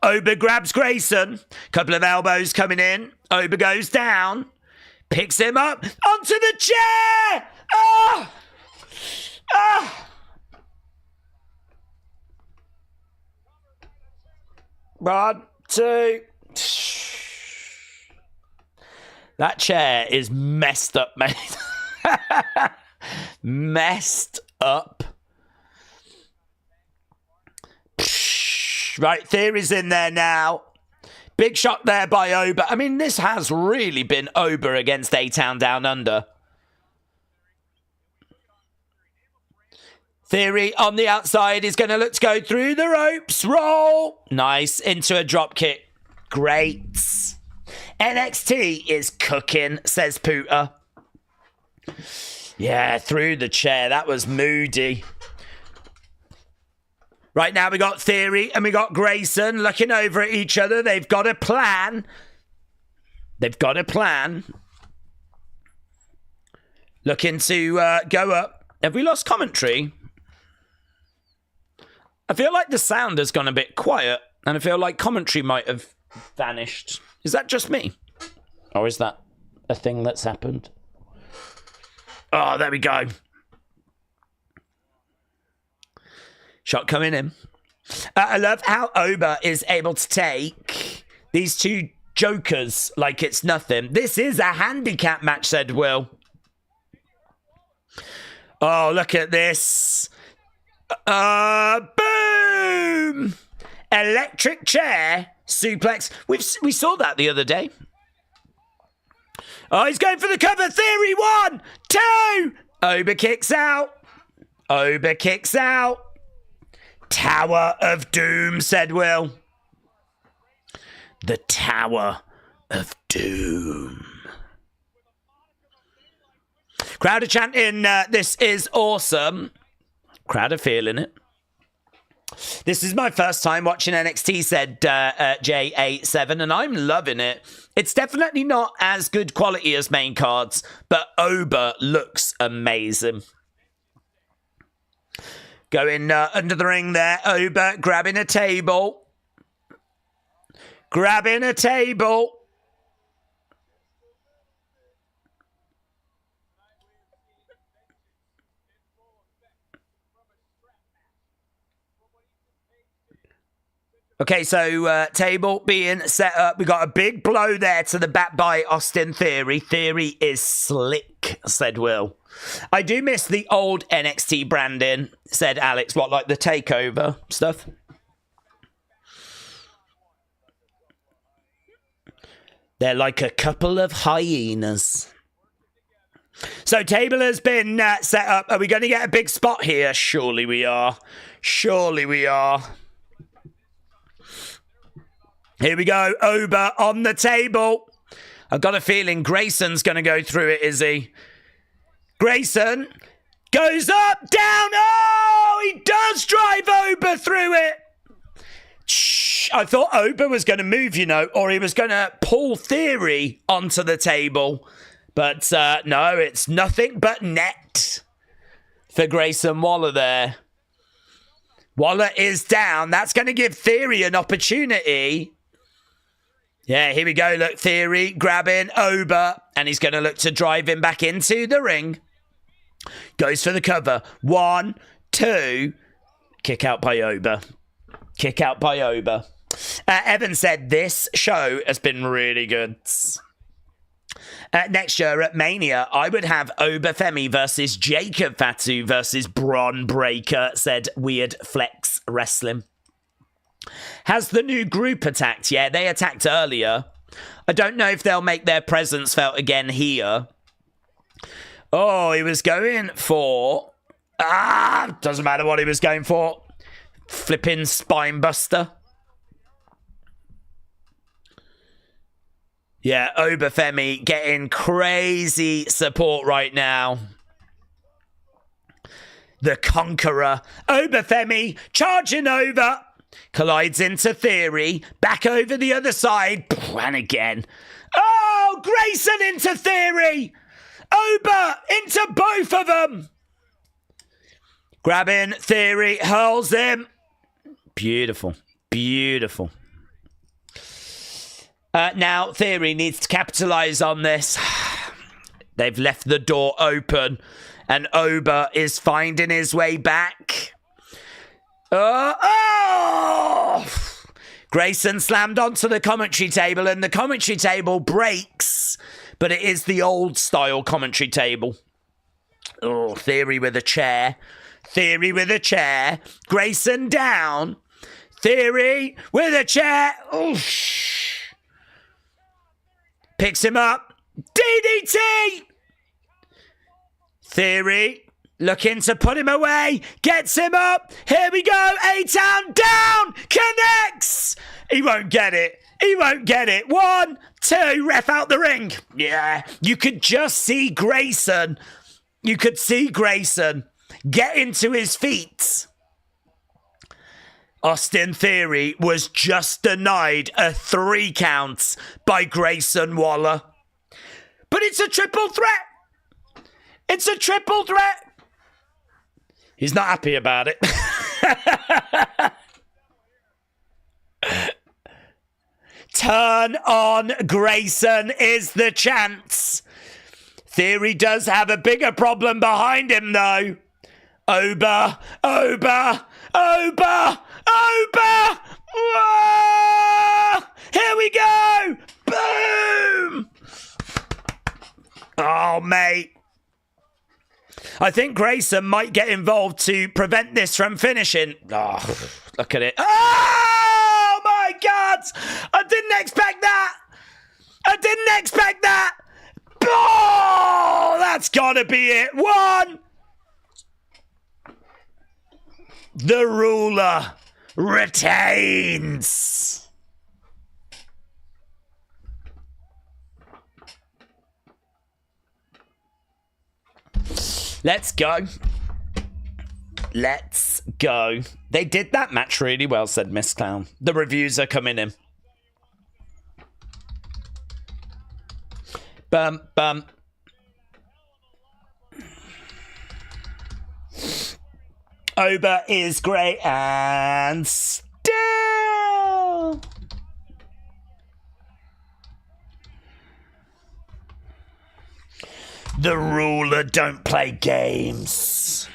Ober grabs Grayson. Couple of elbows coming in. Ober goes down. Picks him up. Onto the chair! Ah! Ah! 1, 2. That chair is messed up, mate. Messed up. Right, Theory's in there now. Big shot there by Ober. I mean, this has really been Ober against A-Town Down Under. Theory on the outside is going to look to go through the ropes. Roll. Nice. Into a drop kick. Great. NXT is cooking, says Pooter. Yeah, through the chair. That was moody. Right now we got Theory and we got Grayson looking over at each other. They've got a plan. They've got a plan. Looking to go up. Have we lost commentary? I feel like the sound has gone a bit quiet, and I feel like commentary might have vanished. Is that just me? Or is that a thing that's happened? Oh, there we go. Shot coming in. I love how Oba is able to take these two jokers like it's nothing. This is a handicap match, said Will. Oh, look at this. Boom! Electric chair suplex. We saw that the other day. Oh, he's going for the cover. Theory 1, 2. Oba kicks out. Oba kicks out. Tower of Doom, said Will. The Tower of Doom. Crowd are chanting, this is awesome. Crowd are feeling it. This is my first time watching NXT, said J87, and I'm loving it. It's definitely not as good quality as main cards, but Oba looks amazing. Going under the ring there, Oba grabbing a table. Grabbing a table. Okay, so table being set up. We got a big blow there to the back by Austin Theory. Theory is slick, said Will. I do miss the old NXT branding, said Alex. What, like the takeover stuff? They're like a couple of hyenas. So table has been set up. Are we going to get a big spot here? Surely we are. Surely we are. Here we go. Oba on the table. I've got a feeling Grayson's going to go through it, is he? Grayson goes up, down. Oh, he does drive Oba through it. Shh. I thought Oba was going to move, you know, or he was going to pull Theory onto the table. But no, it's nothing but net for Grayson Waller there. Waller is down. That's going to give Theory an opportunity. Yeah, here we go. Look, Theory grabbing Oba, and he's going to look to drive him back into the ring. Goes for the cover. 1, 2. Kick out by Oba. Kick out by Oba. Evan said this show has been really good. Next year at Mania, I would have Oba Femi versus Jacob Fatu versus Bron Breakker, said Weird Flex Wrestling. Has the new group attacked? Yeah, they attacked earlier. I don't know if they'll make their presence felt again here. Oh, he was going for... doesn't matter what he was going for. Flipping spine buster. Yeah, Oba Femi getting crazy support right now. The Conqueror. Oba Femi charging over. Collides into Theory. Back over the other side. And again. Oh, Grayson into Theory. Oba into both of them. Grabbing Theory. Hurls him. Beautiful. Beautiful. Now, Theory needs to capitalize on this. They've left the door open. And Oba is finding his way back. Grayson slammed onto the commentary table, and the commentary table breaks. But it is the old style commentary table. Oh, Theory with a chair. Theory with a chair. Grayson down. Theory with a chair. Oof. Picks him up. DDT! Theory looking to put him away. Gets him up. Here we go. A-Town down. Connects. He won't get it. He won't get it. 1, 2. Ref out the ring. Yeah. You could just see Grayson You could see Grayson get into his feet. Austin Theory was just denied a 3 count by Grayson Waller. But it's a triple threat. It's a triple threat. He's not happy about it. Turn on Grayson is the chance. Theory does have a bigger problem behind him, though. Oba. Whoa! Here we go. Boom. Oh, mate. I think Grayson might get involved to prevent this from finishing. Oh, look at it. Oh, my God. I didn't expect that. Oh, that's got to be it. 1. The ruler retains. Let's go. They did that match really well, said Miss Clown. The reviews are coming in. Bum. Oba is great and still. The ruler don't play games.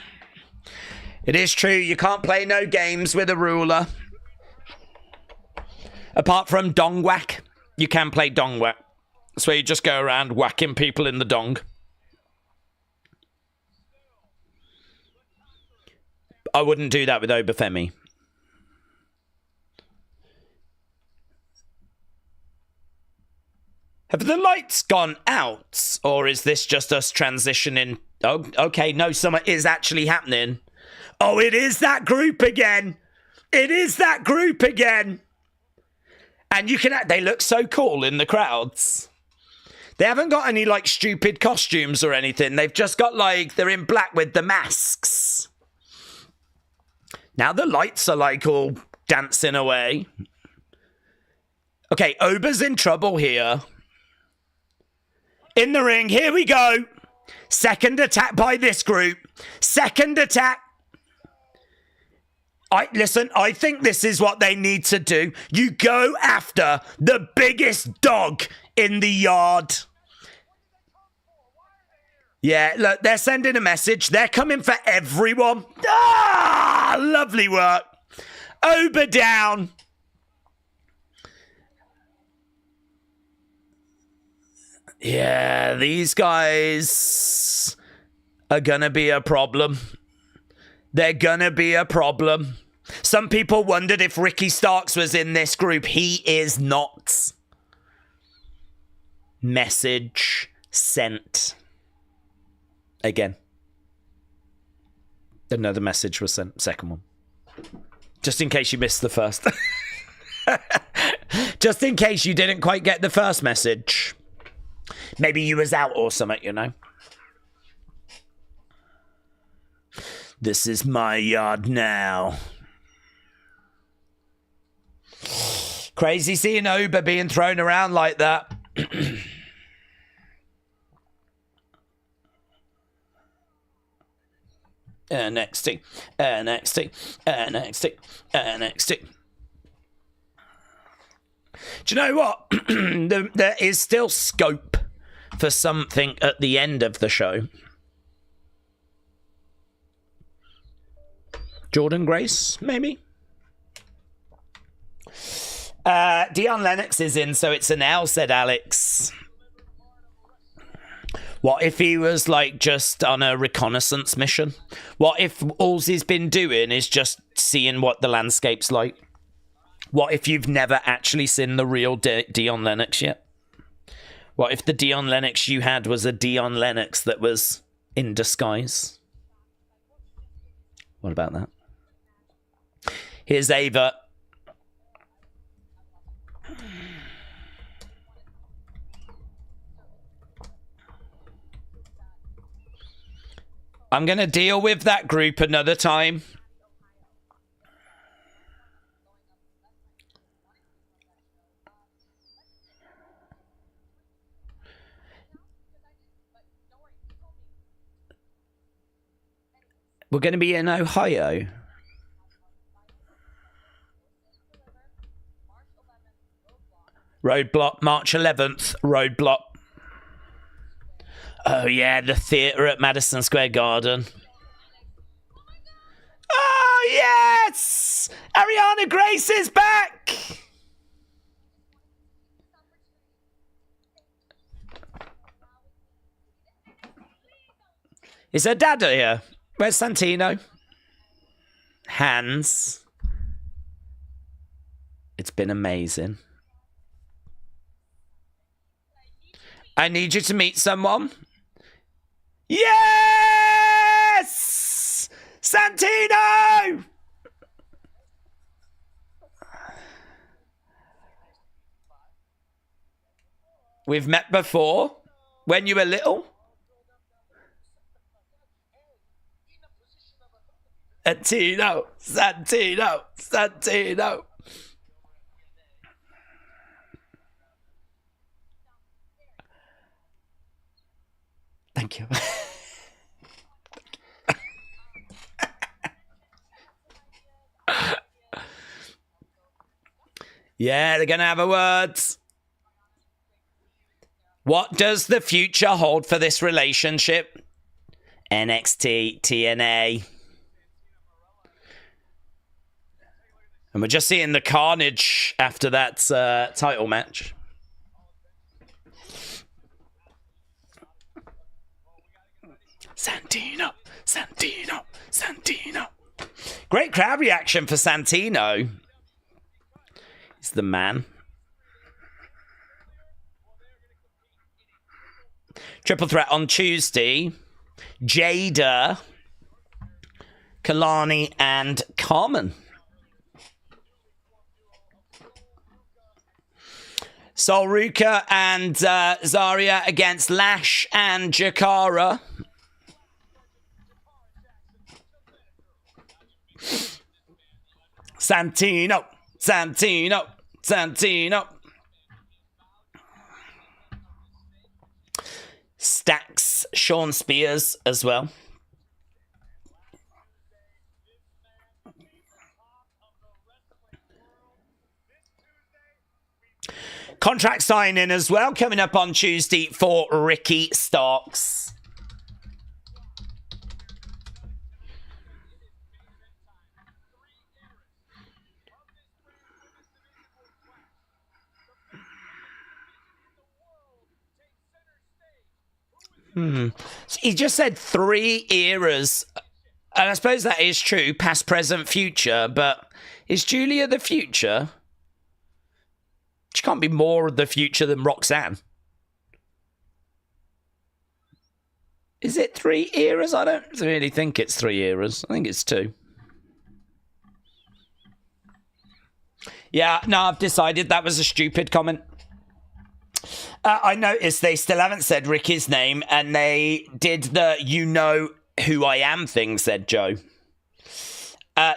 It is true, you can't play no games with a ruler. Apart from dong whack, you can play dong whack. That's where you just go around whacking people in the dong. I wouldn't do that with Oba Femi. Have the lights gone out? Or is this just us transitioning? Oh, okay, no, something is actually happening. Oh, it is that group again. And you can... They look so cool in the crowds. They haven't got any, like, stupid costumes or anything. They've just got, like... They're in black with the masks. Now the lights are, like, all dancing away. Okay, Oba's in trouble here. In the ring, here we go. Second attack by this group. Second attack. Listen, I think this is what they need to do. You go after the biggest dog in the yard. Yeah, look, they're sending a message. They're coming for everyone. Ah, lovely work. Oba down. Yeah, these guys are gonna be a problem. They're gonna be a problem. Some people wondered if Ricky Starks was in this group. He is not. Message sent. Again. Another message was sent. Second one. Just in case you missed the first. Just in case you didn't quite get the first message. Maybe you was out or something, you know. This is my yard now. Crazy seeing Oba being thrown around like that. NXT. Do you know what? There is still scope for something at the end of the show. Jordan Grace, maybe? Dion Lennox is in, so it's an L, said Alex. What if he was, like, just on a reconnaissance mission? What if all he's been doing is just seeing what the landscape's like? What if you've never actually seen the real Dion Lennox yet? What if the Dion Lennox you had was a Dion Lennox that was in disguise? What about that? Here's Ava. I'm going to deal with that group another time. We're going to be in Ohio. Roadblock, March 11th, Roadblock. Oh, yeah, the theatre at Madison Square Garden. Oh, yes! Ariana Grace is back! Is her dad here? Where's Santino? Hands. It's been amazing. I need you to meet someone. Yes! Santino! We've met before. When you were little. Santino, Santino, Santino. Thank you. Yeah, they're going to have a word. What does the future hold for this relationship? NXT, TNA. And we're just seeing the carnage after that title match. Santino, Santino, Santino. Great crowd reaction for Santino. He's the man. Triple threat on Tuesday. Jada, Kalani, and Carmen. Solruka and Zarya against Lash and Jakara. Santino, Santino, Santino. Stacks Sean Spears as well. Contract signing as well coming up on Tuesday for Ricky Starks. He just said 3 eras. And I suppose that is true, past, present, future. But is Giulia the future? She can't be more the future than Roxanne. Is it 3 eras? I don't really think it's 3 eras. I think it's 2. Yeah, no, I've decided that was a stupid comment. I noticed they still haven't said Ricky's name, and they did the "you know who I am" thing, said Joe.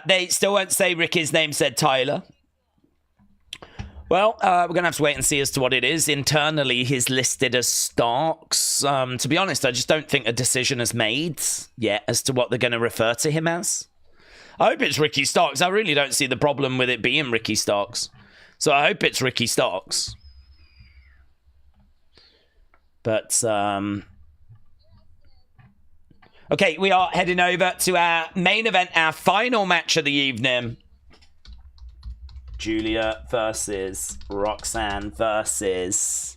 They still won't say Ricky's name, said Tyler. Well, we're going to have to wait and see as to what it is. Internally, he's listed as Starks. To be honest, I just don't think a decision is made yet as to what they're going to refer to him as. I hope it's Ricky Starks. I really don't see the problem with it being Ricky Starks. So I hope it's Ricky Starks. But, okay, we are heading over to our main event, our final match of the evening. Giulia versus Roxanne versus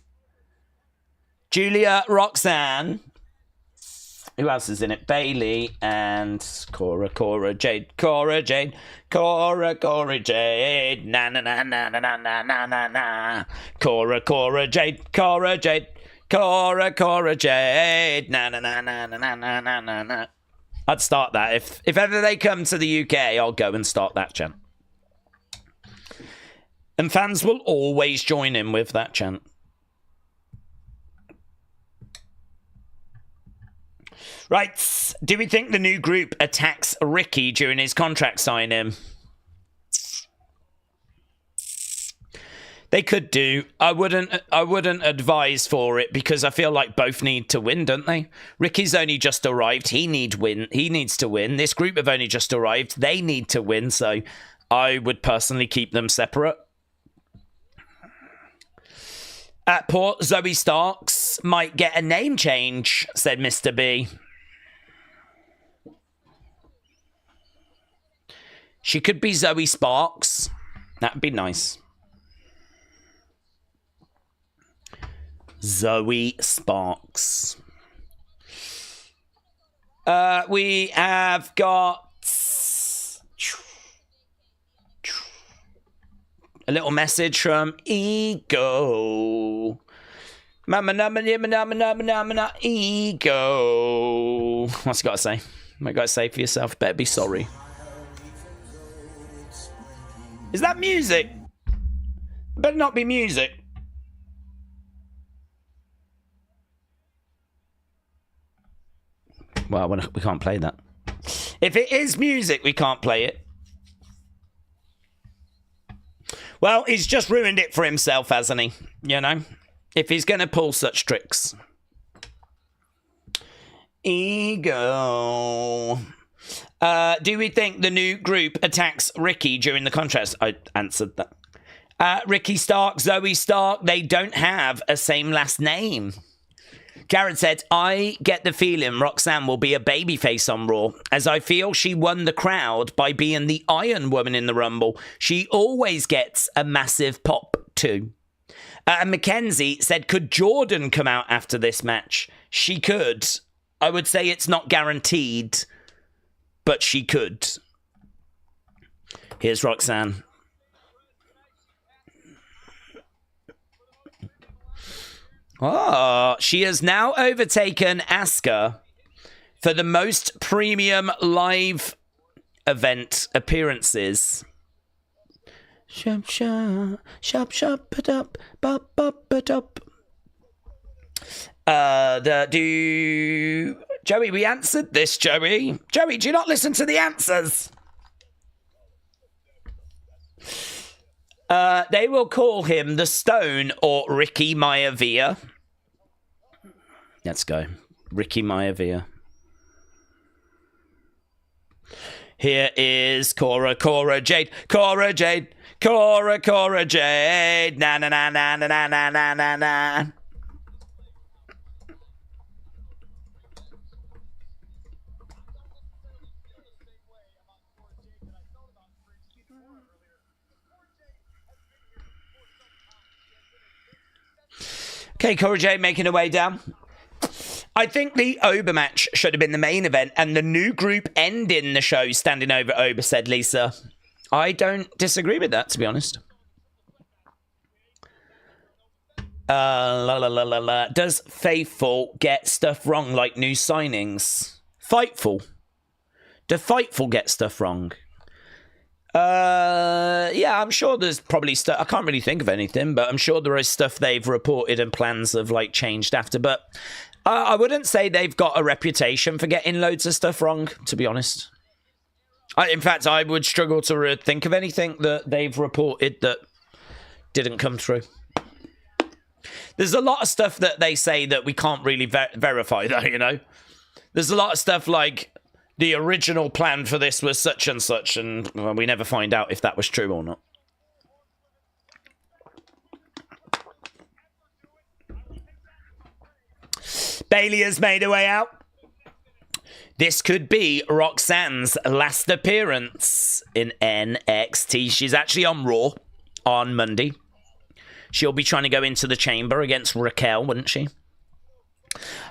Giulia, Roxanne. Who else is in it? Bayley and Cora Jade. Na na na na na na na na na. Cora Jade. Cora Jade. Na na na na na na na na na. I'd start that. If ever they come to the UK, I'll go and start that chant. And fans will always join in with that chant. Right. Do we think the new group attacks Ricky during his contract signing? They could do. I wouldn't advise for it because I feel like both need to win, don't they? Ricky's only just arrived. He needs to win. This group have only just arrived. They need to win. So I would personally keep them separate. At Port, Zoe Starks might get a name change, said Mr. B. She could be Zoe Sparks. That'd be nice. Zoe Sparks. We have got a little message from Ego. Ego. What's it got to say? What you got to say for yourself? Better be sorry. Is that music? It better not be music. Well, we can't play that. If it is music, we can't play it. Well, he's just ruined it for himself, hasn't he? You know? If he's going to pull such tricks. Ego. Do we think the new group attacks Ricky during the contrast? I answered that. Ricky Stark, Zoe Stark, they don't have a same last name. Jared said, I get the feeling Roxanne will be a babyface on Raw, as I feel she won the crowd by being the Iron Woman in the Rumble. She always gets a massive pop, too. And Mackenzie said, could Jordan come out after this match? She could. I would say it's not guaranteed, but she could. Here's Roxanne. Oh, she has now overtaken Asuka for the most premium live event appearances. Shop, shop, shop, shop, it up, bop, bop, it up. Joey, we answered this, Joey. Joey, do you not listen to the answers? They will call him the Stone or Ricky Maivia. Let's go. Ricky Maivia. Here is Cora Jade. Cora Jade. Cora Jade. Na na na na na na na na na na. Okay, Cora Jade making her way down. I think the Oba match should have been the main event and the new group ending the show standing over Oba, said Lisa. I don't disagree with that, to be honest. Does Faithful get stuff wrong like new signings? Fightful. Do Fightful get stuff wrong? Yeah, I'm sure there's probably stuff. I can't really think of anything, but I'm sure there is stuff they've reported and plans have like changed after. But I wouldn't say they've got a reputation for getting loads of stuff wrong, to be honest. In fact, I would struggle to think of anything that they've reported that didn't come through. There's a lot of stuff that they say that we can't really verify, though, you know? There's a lot of stuff like the original plan for this was such and such, and well, we never find out if that was true or not. Bayley has made her way out. This could be Roxanne's last appearance in NXT. She's actually on Raw on Monday. She'll be trying to go into the chamber against Raquel, wouldn't she?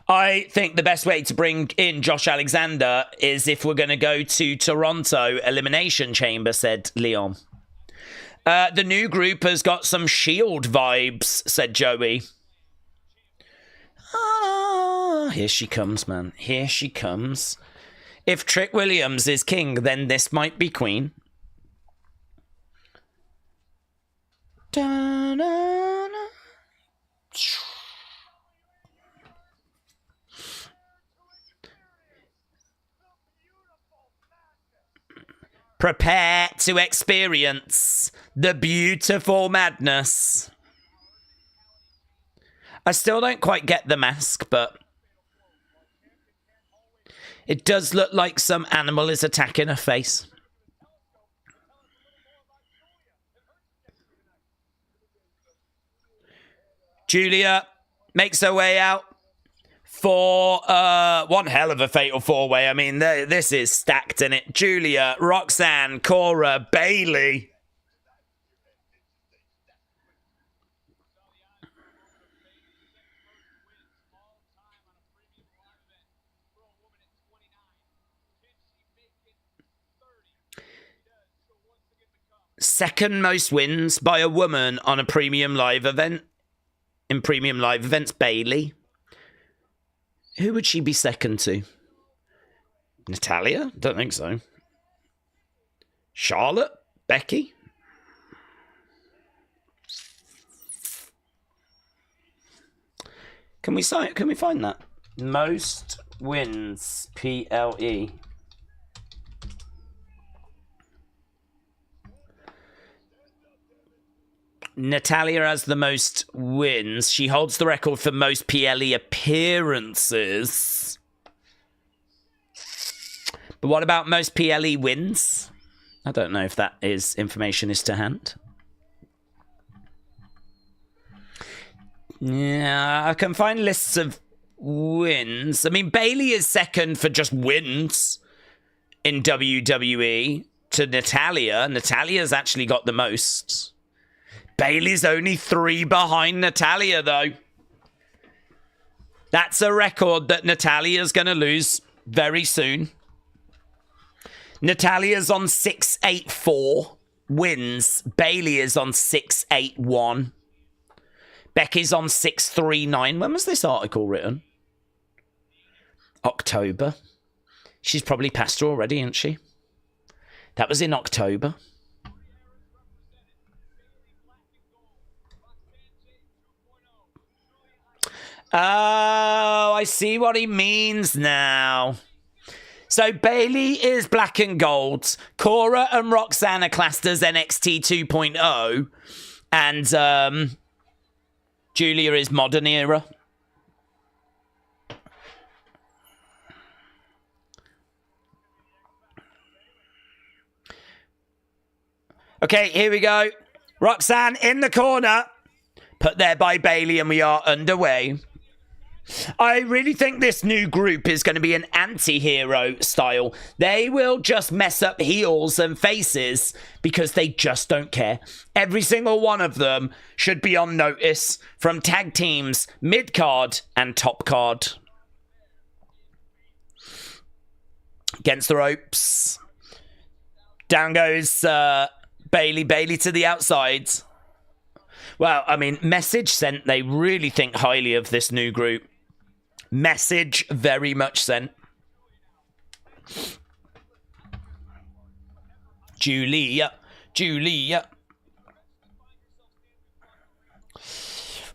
I think the best way to bring in Josh Alexander is if we're going to go to Toronto Elimination Chamber, said Leon. The new group has got some Shield vibes, said Joey. Ah, here she comes, man. Here she comes. If Trick Williams is king, then this might be queen. Da-na-na. Prepare to experience the beautiful madness. I still don't quite get the mask, but it does look like some animal is attacking her face. Giulia makes her way out for one hell of a fatal four-way. I mean, this is stacked in it. Giulia, Roxanne, Cora, Bayley. Second most wins by a woman on a premium live event. In premium live events, Bayley. Who would she be second to? Natalia? Don't think so. Charlotte? Becky? Can we find that? Most wins, PLE. Natalia has the most wins. She holds the record for most PLE appearances. But what about most PLE wins? I don't know if that information is to hand. Yeah, I can find lists of wins. I mean, Bayley is second for just wins in WWE to Natalia. Natalia's actually got the most. Bayley's only 3 behind Natalia, though. That's a record that Natalia's going to lose very soon. Natalia's on 684 wins. Bayley is on 681. Becky's on 639. When was this article written? October. She's probably passed her already, isn't she? That was in October. Oh, I see what he means now. So Bayley is black and gold. Cora and Roxanne are classed as NXT 2.0. And Giulia is modern era. Okay, here we go. Roxanne in the corner. Put there by Bayley, and we are underway. I really think this new group is going to be an anti-hero style. They will just mess up heels and faces because they just don't care. Every single one of them should be on notice from tag teams, mid-card and top card. Against the ropes. Down goes Bayley. Bayley to the outside. Well, I mean, message sent. They really think highly of this new group. Message very much sent. Giulia.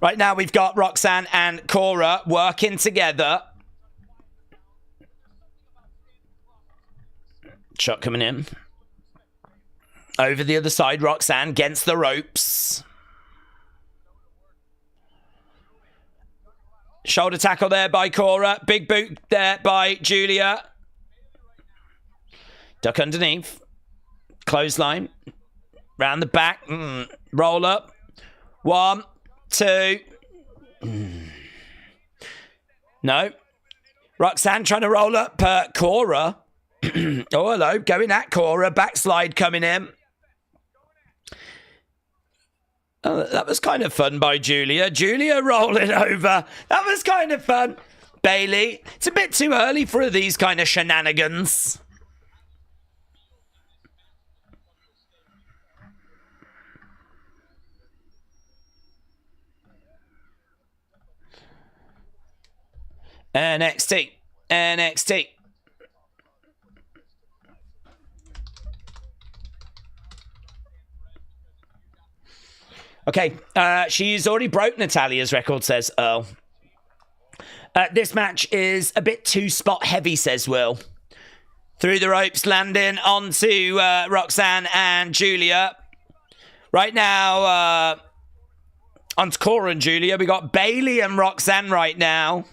Right now we've got Roxanne and Cora working together. Shot coming in. Over the other side, Roxanne against the ropes. Shoulder tackle there by Cora. Big boot there by Giulia. Duck underneath. Clothesline. Round the back. Roll up. 1, 2. No. Roxanne trying to roll up Cora. Oh, hello. Going at Cora. Backslide coming in. Oh, that was kind of fun by Giulia. Giulia rolling over. That was kind of fun. Bayley. It's a bit too early for these kind of shenanigans. NXT. Okay, she's already broke Natalia's record, says Earl. This match is a bit too spot heavy, says Will. Through the ropes, landing onto Roxanne and Giulia. Right now, onto Cora and Giulia. We got Bayley and Roxanne right now.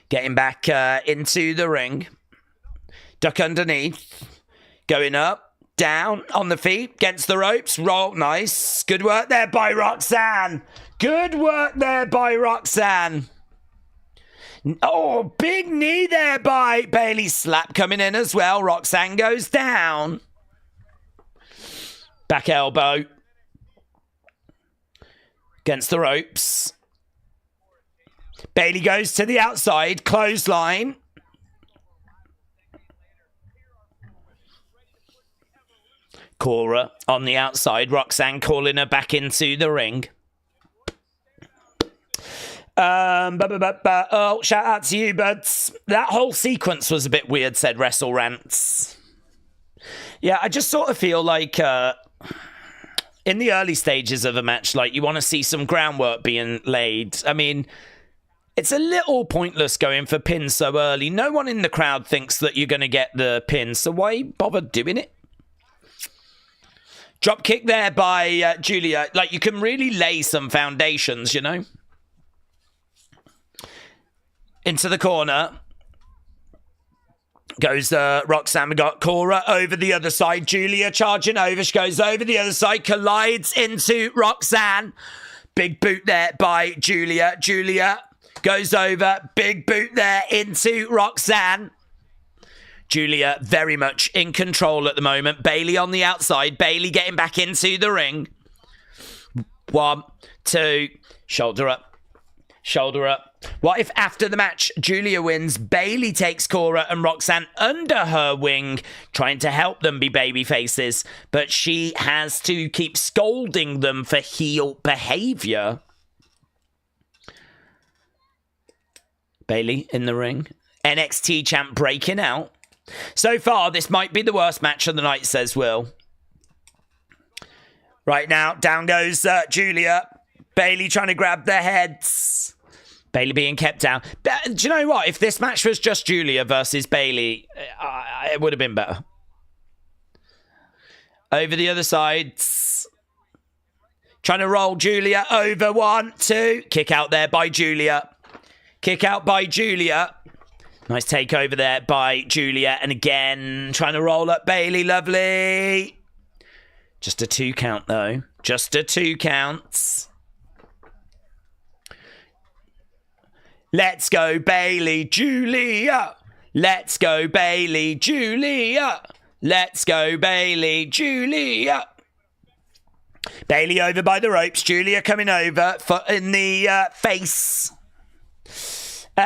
Getting back into the ring. Duck underneath. Going up, down, on the feet, against the ropes. Roll, nice. Good work there by Roxanne. Good work there by Roxanne. Oh, big knee there by Bayley. Slap coming in as well. Roxanne goes down. Back elbow. Against the ropes. Bayley goes to the outside. Clothesline. Cora on the outside. Roxanne calling her back into the ring. Oh, shout out to you, buds. That whole sequence was a bit weird, said Wrestle Rants. Yeah, I just sort of feel like in the early stages of a match, like you want to see some groundwork being laid. I mean, it's a little pointless going for pins so early. No one in the crowd thinks that you're going to get the pin, so why bother doing it? Drop kick there by Giulia. Like, you can really lay some foundations, you know? Into the corner. Goes Roxanne. We got Cora over the other side. Giulia charging over. She goes over the other side. Collides into Roxanne. Big boot there by Giulia. Giulia goes over. Big boot there into Roxanne. Giulia very much in control at the moment. Bayley on the outside. Bayley getting back into the ring. 1, 2. Shoulder up. Shoulder up. What if after the match, Giulia wins, Bayley takes Cora and Roxanne under her wing, trying to help them be baby faces, but she has to keep scolding them for heel behavior? Bayley in the ring. NXT champ breaking out. So far, this might be the worst match of the night, says Will. Right now, down goes Giulia. Bayley trying to grab their heads. Bayley being kept down. Do you know what? If this match was just Giulia versus Bayley, it would have been better. Over the other side. Trying to roll Giulia over. 1, 2. Kick out there by Giulia. Kick out by Giulia. Nice takeover there by Giulia. And again, trying to roll up Bayley. Lovely. Just a 2 count, though. Just a 2 counts. Let's go, Bayley, Giulia. Let's go, Bayley, Giulia. Let's go, Bayley, Giulia. Bayley over by the ropes. Giulia coming over in the face.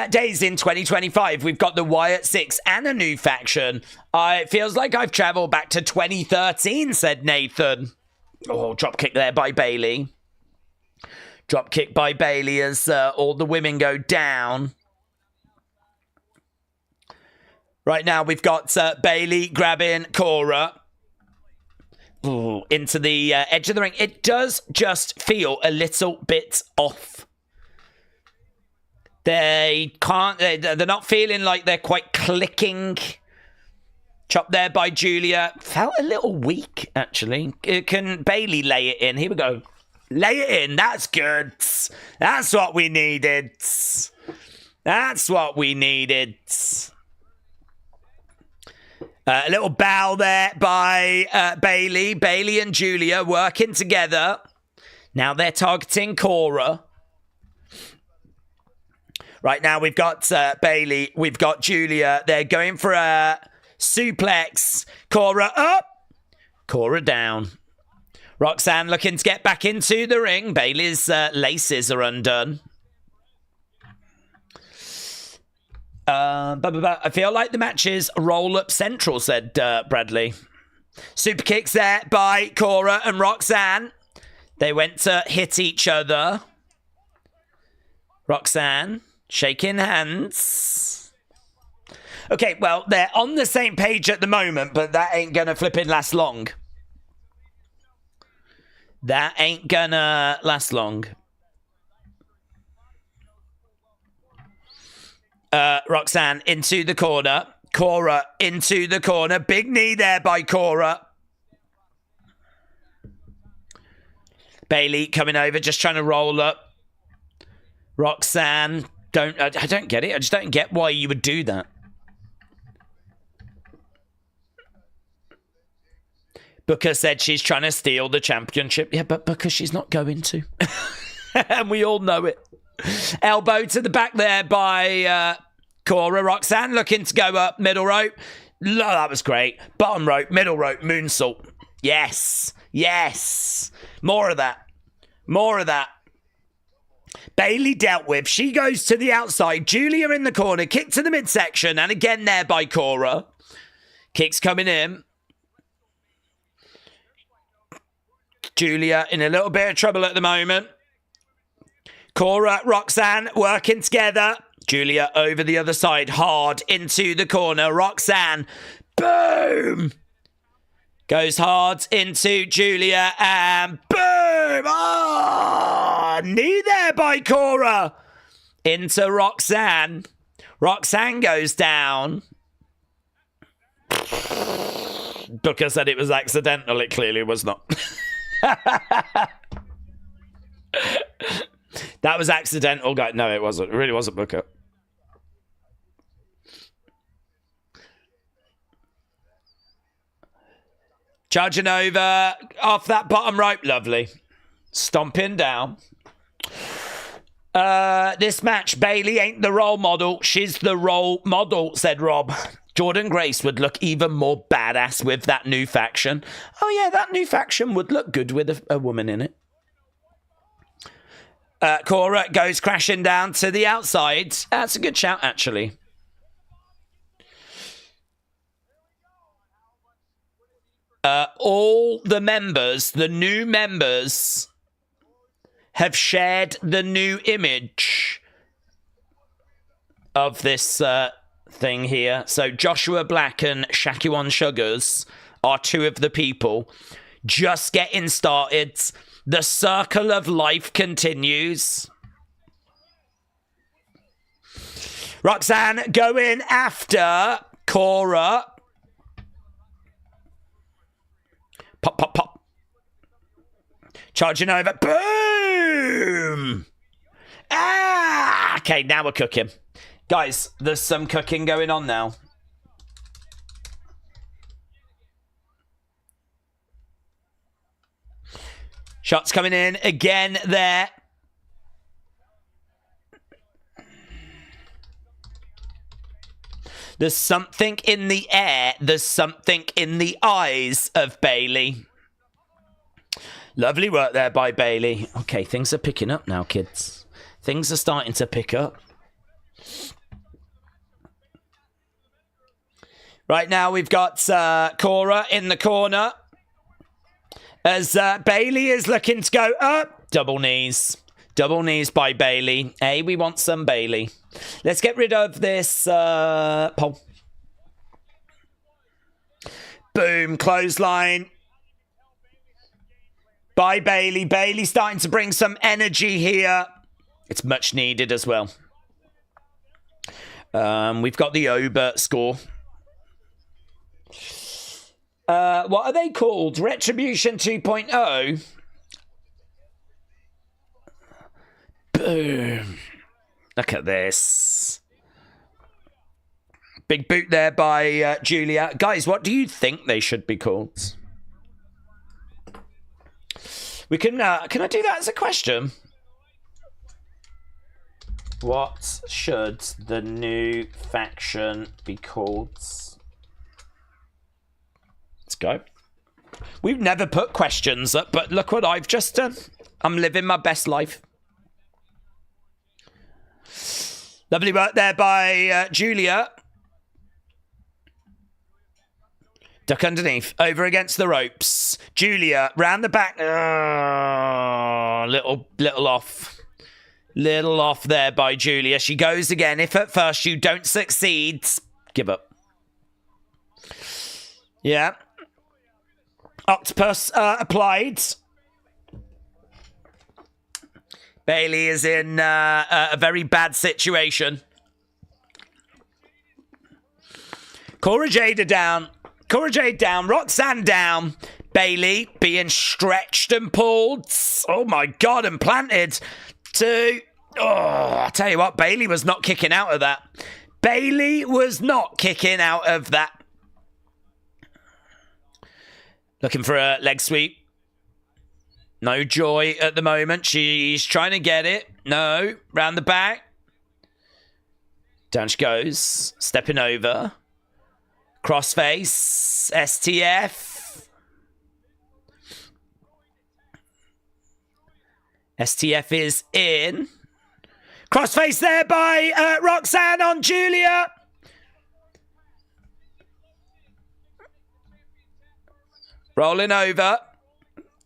Days in 2025. We've got the Wyatt 6 and a new faction. It feels like I've travelled back to 2013, said Nathan. Oh, drop kick there by Bayley. Drop kick by Bayley as all the women go down. Right now we've got Bayley grabbing Cora. Ooh, into the edge of the ring. It does just feel a little bit off. They can't, they're not feeling like they're quite clicking. Chop there by Giulia. Felt a little weak, actually. Can Bayley lay it in? Here we go. Lay it in. That's good. That's what we needed. That's what we needed. A little bow there by Bayley. Bayley and Giulia working together. Now they're targeting Cora. Right now we've got Bayley. We've got Giulia. They're going for a suplex. Cora up. Cora down. Roxanne looking to get back into the ring. Bayley's laces are undone. I feel like the match is roll-up central, said Bradley. Super kicks there by Cora and Roxanne. They went to hit each other. Roxanne shaking hands. Okay, well, they're on the same page at the moment, but that ain't gonna flipping last long. That ain't gonna last long. Roxanne into the corner. Cora into the corner. Big knee there by Cora. Bayley coming over, just trying to roll up. Roxanne, I don't get it. I just don't get why you would do that. Booker said she's trying to steal the championship. Yeah, but because she's not going to. And we all know it. Elbow to the back there by Cora. Roxanne looking to go up middle rope. Oh, that was great. Bottom rope, middle rope, moonsault. Yes. Yes. More of that. More of that. Bayley dealt with. She goes to the outside. Giulia in the corner. Kick to the midsection. And again there by Cora. Kicks coming in. Giulia in a little bit of trouble at the moment. Cora, Roxanne working together. Giulia over the other side. Hard into the corner. Roxanne. Boom. Goes hard into Giulia and boom! Oh, knee there by Cora. Into Roxanne. Roxanne goes down. Booker said it was accidental. It clearly was not. That was accidental, guy. No, it wasn't. It really wasn't Booker. Charging over off that bottom rope. Lovely. Stomping down. This match, Bayley ain't the role model. She's the role model, said Rob. Jordan Grace would look even more badass with that new faction. Oh, yeah, that new faction would look good with a woman in it. Cora goes crashing down to the outside. That's a good shout, actually. All the members, the new members, have shared the new image of this thing here. So Joshua Black and Shakiwan Sugars are two of the people just getting started. The circle of life continues. Roxanne going after Cora. Pop, pop, pop. Charging over. Boom! Ah! Okay, now we're cooking. Guys, there's some cooking going on now. Shots coming in again there. There's something in the air. There's something in the eyes of Bayley. Lovely work there by Bayley. Okay, things are picking up now, kids. Things are starting to pick up. Right now we've got Cora in the corner. As Bayley is looking to go up. Double knees. Double knees by Bayley. Hey, we want some Bayley. Let's get rid of this pole. Boom. Clothesline. By Bayley. Bayley starting to bring some energy here. It's much needed as well. We've got the Ober score. What are they called? Retribution 2.0. Boom. Look at this. Big boot there by Giulia. Guys, what do you think they should be called? We can I do that as a question? What should the new faction be called? Let's go. We've never put questions up, but look what I've just done. I'm living my best life. Lovely work there by Giulia. Duck underneath. Over against the ropes. Giulia round the back. Little off. Little off there by Giulia. She goes again. If at first you don't succeed, give up. Yeah. Octopus applied. Bayley is in a very bad situation. Cora Jade down. Cora Jade down. Roxanne down. Bayley being stretched and pulled. Oh my God, and planted. 2. Oh, I tell you what, Bayley was not kicking out of that. Bayley was not kicking out of that. Looking for a leg sweep. No joy at the moment. She's trying to get it. No. Round the back. Down she goes. Stepping over. Crossface. STF. STF is in. Crossface there by Roxanne on Giulia. Rolling over.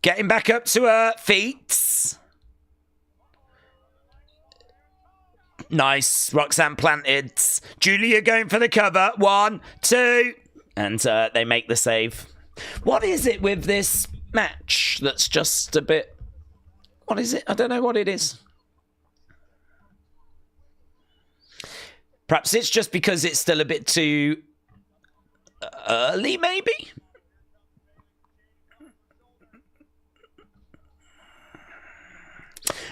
Getting back up to her feet. Nice. Roxanne planted. Giulia going for the cover. 1, 2. And they make the save. What is it with this match that's just a bit... What is it? I don't know what it is. Perhaps it's just because it's still a bit too early, maybe?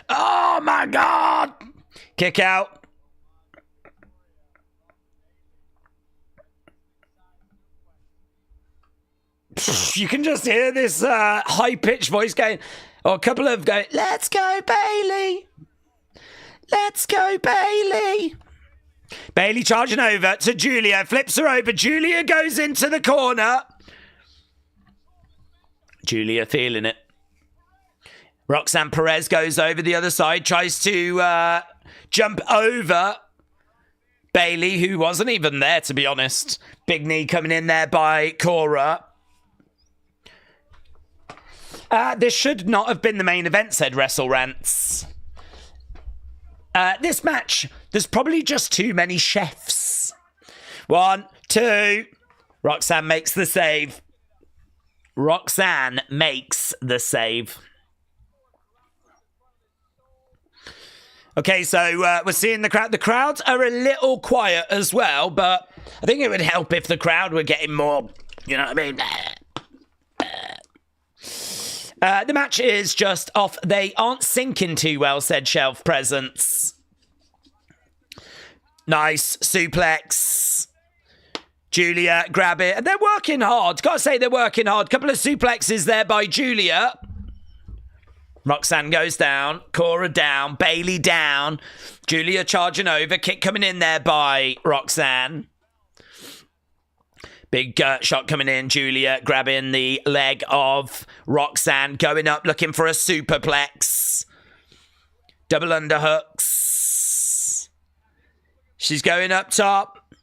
Oh my God! Kick out. You can just hear this high-pitched voice going, or a couple of going, let's go, Bayley! Let's go, Bayley! Bayley charging over to Giulia, flips her over. Giulia goes into the corner. Giulia feeling it. Roxanne Perez goes over the other side, tries to jump over Bayley, who wasn't even there, to be honest. Big knee coming in there by Cora. This should not have been the main event, said Wrestle Rants. This match, there's probably just too many chefs. 1, 2. Roxanne makes the save. Roxanne makes the save. Okay, so we're seeing the crowd. The crowds are a little quiet as well, but I think it would help if the crowd were getting more, you know what I mean? The match is just off. They aren't syncing too well, said Shelf Presence. Nice suplex. Giulia, grab it. And they're working hard. Gotta say they're working hard. Couple of suplexes there by Giulia. Roxanne goes down. Cora down. Bayley down. Giulia charging over. Kick coming in there by Roxanne. Big shot coming in. Giulia grabbing the leg of Roxanne. Going up, looking for a superplex. Double underhooks. She's going up top.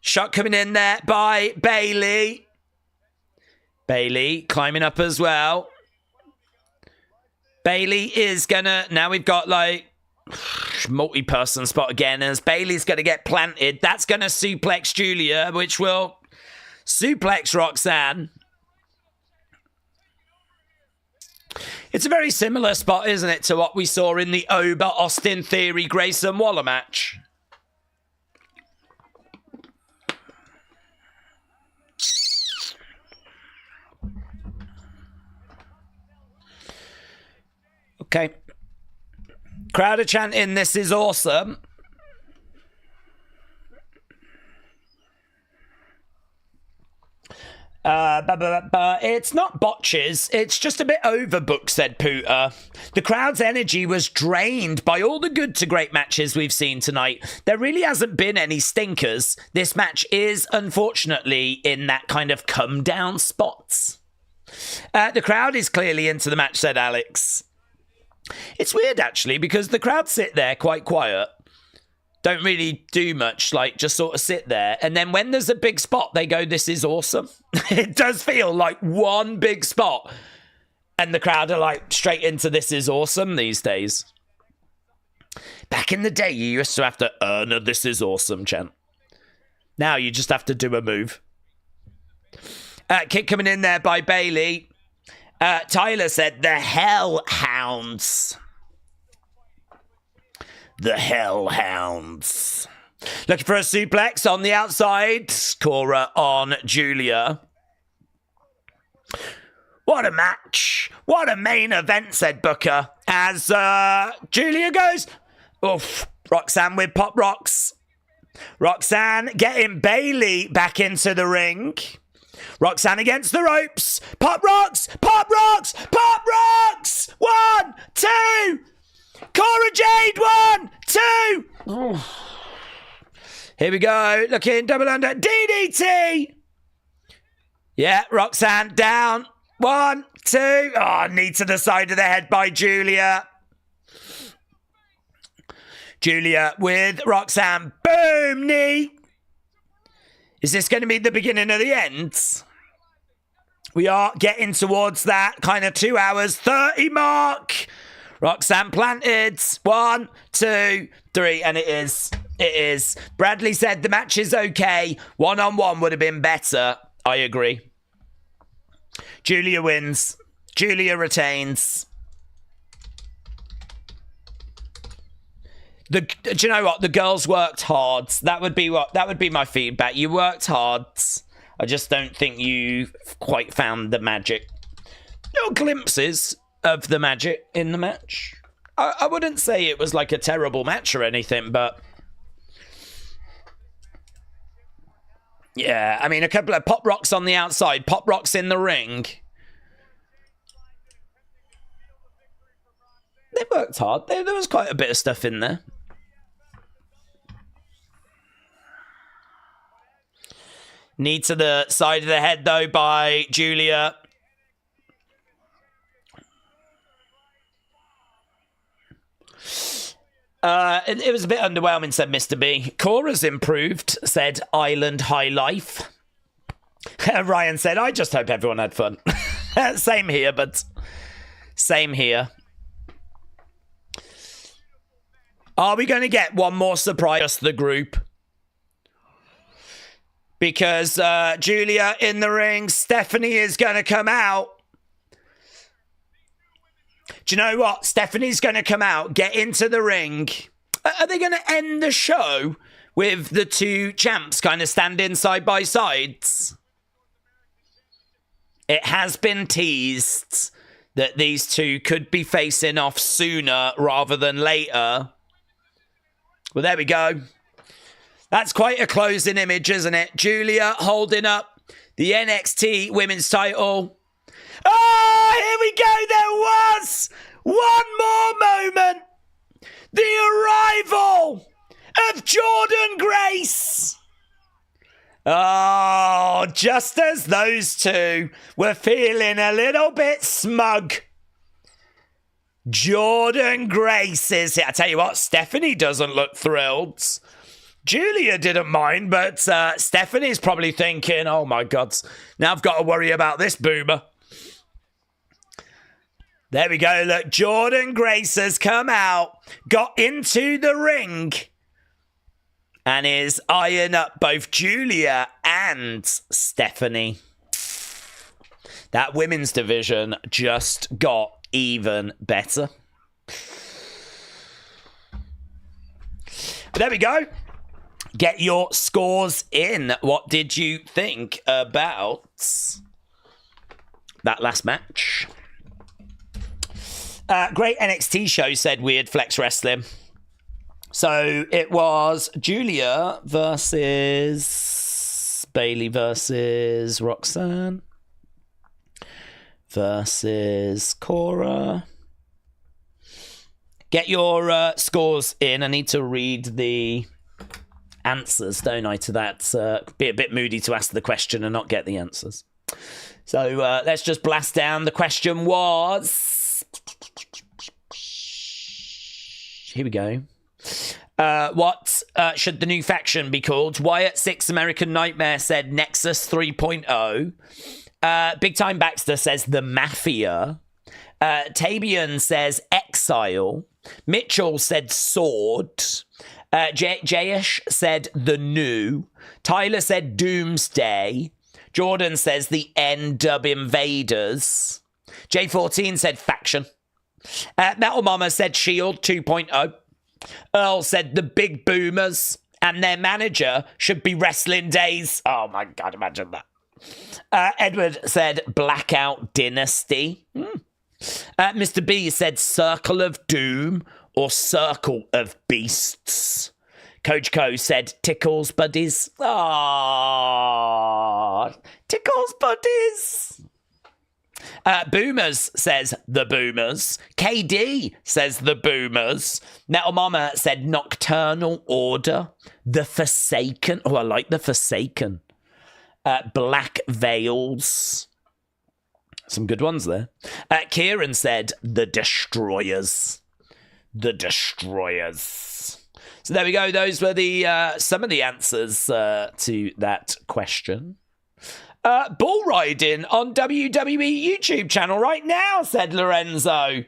Shot coming in there by Bayley. Bayley climbing up as well. Bayley is gonna... Now we've got, like, multi-person spot again. As Bayley's gonna get planted. That's gonna suplex Giulia, which will suplex Roxanne. It's a very similar spot, isn't it, to what we saw in the Ober Austin Theory Grayson Waller match. Okay. Crowd are chanting, this is awesome. It's not botches, it's just a bit overbooked, said Pooter. The crowd's energy was drained by all the good to great matches we've seen tonight. There really hasn't been any stinkers. This match is, unfortunately, in that kind of come down spots. The crowd is clearly into the match, said Alex. It's weird, actually, because the crowd sit there quite quiet. Don't really do much, like, just sort of sit there. And then when there's a big spot, they go, this is awesome. It does feel like one big spot. And the crowd are, like, straight into this is awesome these days. Back in the day, you used to have to earn a this is awesome chant. Now you just have to do a move. Kick coming in there by Bayley. Tyler said, the Hellhounds. The Hellhounds. Looking for a suplex on the outside. Cora on Giulia. What a match. What a main event, said Booker. As Giulia goes. Oof. Roxanne with pop rocks. Roxanne getting Bayley back into the ring. Roxanne against the ropes. Pop rocks. Pop rocks. Pop rocks. 1, 2. Cora Jade. 1, 2. Oh. Here we go. Looking double under. DDT. Yeah, Roxanne down. 1, 2. Oh, knee to the side of the head by Giulia. Giulia with Roxanne. Boom, knee. Is this going to be the beginning of the end? We are getting towards that kind of 2 hours 30 mark. Roxanne planted. 1, 2, 3. And it is. It is. Bradley said the match is okay. 1-on-1 would have been better. I agree. Giulia wins. Giulia retains. Do you know what? The girls worked hard. That would be my feedback. You worked hard. I just don't think you quite found the magic. Little glimpses of the magic in the match. I wouldn't say it was like a terrible match or anything, but yeah, I mean, a couple of pop rocks on the outside, pop rocks in the ring. They worked hard. There was quite a bit of stuff in there. Knee to the side of the head, though, by Giulia. It was a bit underwhelming, said Mr. B. Cora's improved, said Island High Life. Ryan said, I just hope everyone had fun. Same here, but same here. Are we going to get one more surprise, just the group? Because Giulia in the ring, Stephanie is going to come out. Do you know what? Stephanie's going to come out, get into the ring. Are they going to end the show with the two champs kind of standing side by sides? It has been teased that these two could be facing off sooner rather than later. Well, there we go. That's quite a closing image, isn't it? Giulia holding up the NXT Women's title. Oh, here we go. There was one more moment. The arrival of Jordynne Grace. Oh, just as those two were feeling a little bit smug, Jordynne Grace is here. I tell you what, Stephanie doesn't look thrilled. Giulia didn't mind, but Stephanie's probably thinking, oh my God, now I've got to worry about this boomer. There we go. Look, Jordynne Grace has come out, got into the ring, and is eyeing up both Giulia and Stephanie. That women's division just got even better. But there we go. Get your scores in. What did you think about that last match? Great NXT show, said Weird Flex Wrestling. So it was Giulia versus Bayley versus Roxanne versus Cora. Get your scores in. I need to read the answers, don't I, to that? Be a bit moody to ask the question and not get the answers. So let's just blast down. The question was... Here we go. What should the new faction be called? Wyatt 6 American Nightmare said Nexus 3.0. Big Time Baxter says The Mafia. Tabian says Exile. Mitchell said Sword. Jayesh said The New. Tyler said Doomsday. Jordan says The NW Invaders. J14 said Faction. Metal Mama said Shield 2.0. Earl said The Big Boomers. and their manager should be Wrestling Daze. Oh my God, imagine that. Edward said Blackout Dynasty. Mr. B said Circle of Doom or Circle of Beasts. Coach Co said Tickles Buddies. Ah, Tickles Buddies. Boomers says the Boomers. KD says the Boomers. Metal Mama said Nocturnal Order. The Forsaken. Oh, I like the Forsaken. Black Veils. Some good ones there. Kieran said the Destroyers. The Destroyers. So there we go. Those were the some of the answers to that question. Bull riding on WWE YouTube channel right now, said Lorenzo.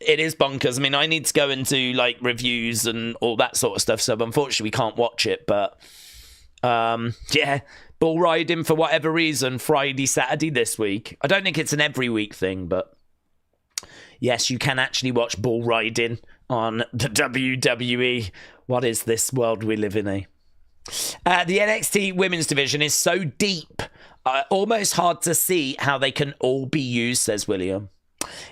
It is bonkers. I mean, I need to go into like reviews and all that sort of stuff, so unfortunately we can't watch it. But yeah, bull riding for whatever reason, Friday, Saturday this week. I don't think it's an every week thing, but yes, you can actually watch bull riding on the WWE. What is this world we live in, eh? The NXT women's division is so deep, almost hard to see how they can all be used, says William.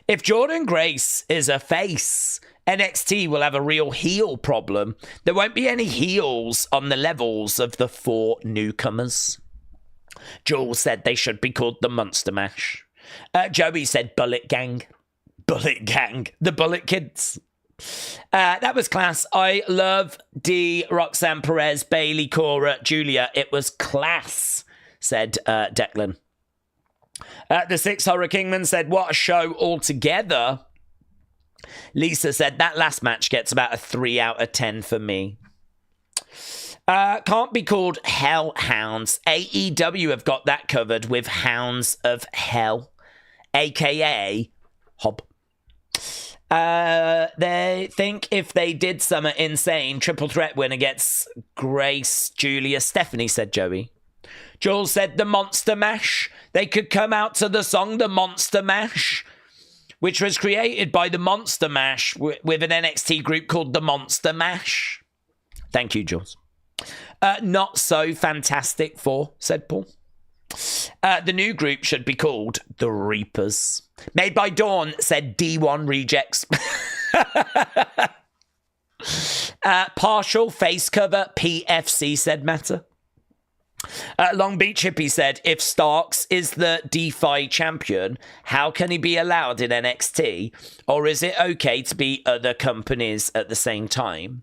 If Jordan Grace is a face, NXT will have a real heel problem. There won't be any heels on the levels of the 4 newcomers. Jules said they should be called the Monster Mash. Joey said Bullet Gang. Bullet Gang. The Bullet Kids. That was class. I love Roxanne Perez, Bayley, Cora, Giulia. It was class, said Declan. The 6 Horror Kingman said, what a show altogether. Lisa said, that last match gets about a 3 out of 10 for me. Can't be called Hell Hounds. AEW have got that covered with Hounds of Hell, a.k.a. Hob. They think if they did Summer Insane, triple threat winner gets Grace, Giulia, Stephanie, said Joey. Jules said the Monster Mash. They could come out to the song The Monster Mash, which was created by the Monster Mash with an NXT group called the Monster Mash. Thank you, Jules. Not so fantastic for, said Paul. The new group should be called The Reapers. Made by Dawn, said D1 Rejects. Partial face cover, PFC, said Matter. Long Beach Hippie said, if Starks is the DeFi champion, how can he be allowed in NXT? Or is it okay to be other companies at the same time?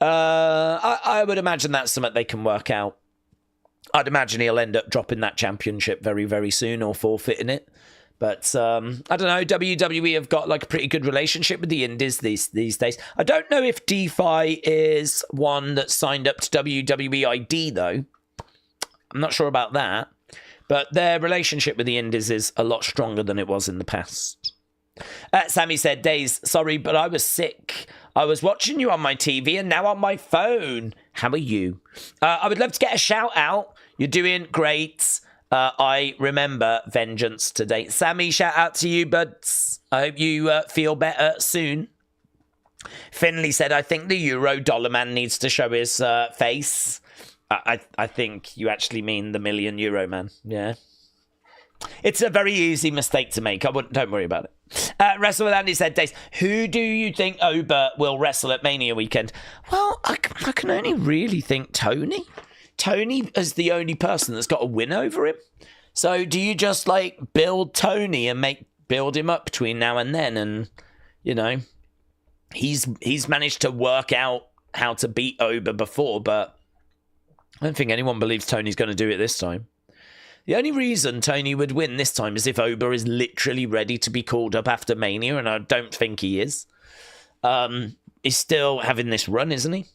I would imagine that's something they can work out. I'd imagine he'll end up dropping that championship very, very soon or forfeiting it. But I don't know. WWE have got like a pretty good relationship with the indies these days. I don't know if DeFi is one that signed up to WWE ID, though. I'm not sure about that. But their relationship with the indies is a lot stronger than it was in the past. Sammy said, Daze, sorry, but I was sick. I was watching you on my TV and now on my phone. How are you? I would love to get a shout out. You're doing great. I remember Vengeance today. Sammy, shout out to you, buds. I hope you feel better soon. Finley said, I think the Euro Dollar Man needs to show his face. I think you actually mean the million euro man. Yeah. It's a very easy mistake to make. Don't worry about it. Wrestle with Andy said, Daze, who do you think Oba will wrestle at Mania weekend? Well, I can only really think Tony. Tony is the only person that's got a win over him. So do you just like build Tony and build him up between now and then? And, you know, he's managed to work out how to beat Oba before, but I don't think anyone believes Tony's going to do it this time. The only reason Tony would win this time is if Oba is literally ready to be called up after Mania, and I don't think he is. He's still having this run, isn't he?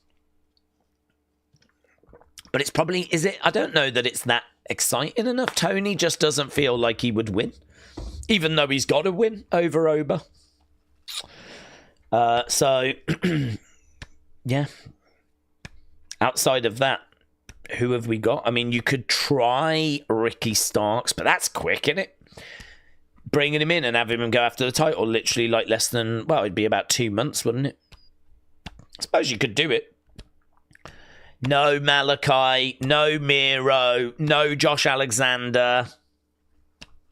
But it's probably, is it? I don't know that it's that exciting enough. Tony just doesn't feel like he would win, even though he's got to win over Oba. So, yeah. Outside of that, who have we got? I mean, you could try Ricky Starks, but that's quick, isn't it? Bringing him in and having him go after the title, literally like less than, well, it'd be about 2 months, wouldn't it? I suppose you could do it. No Malachi, no Miro, no Josh Alexander.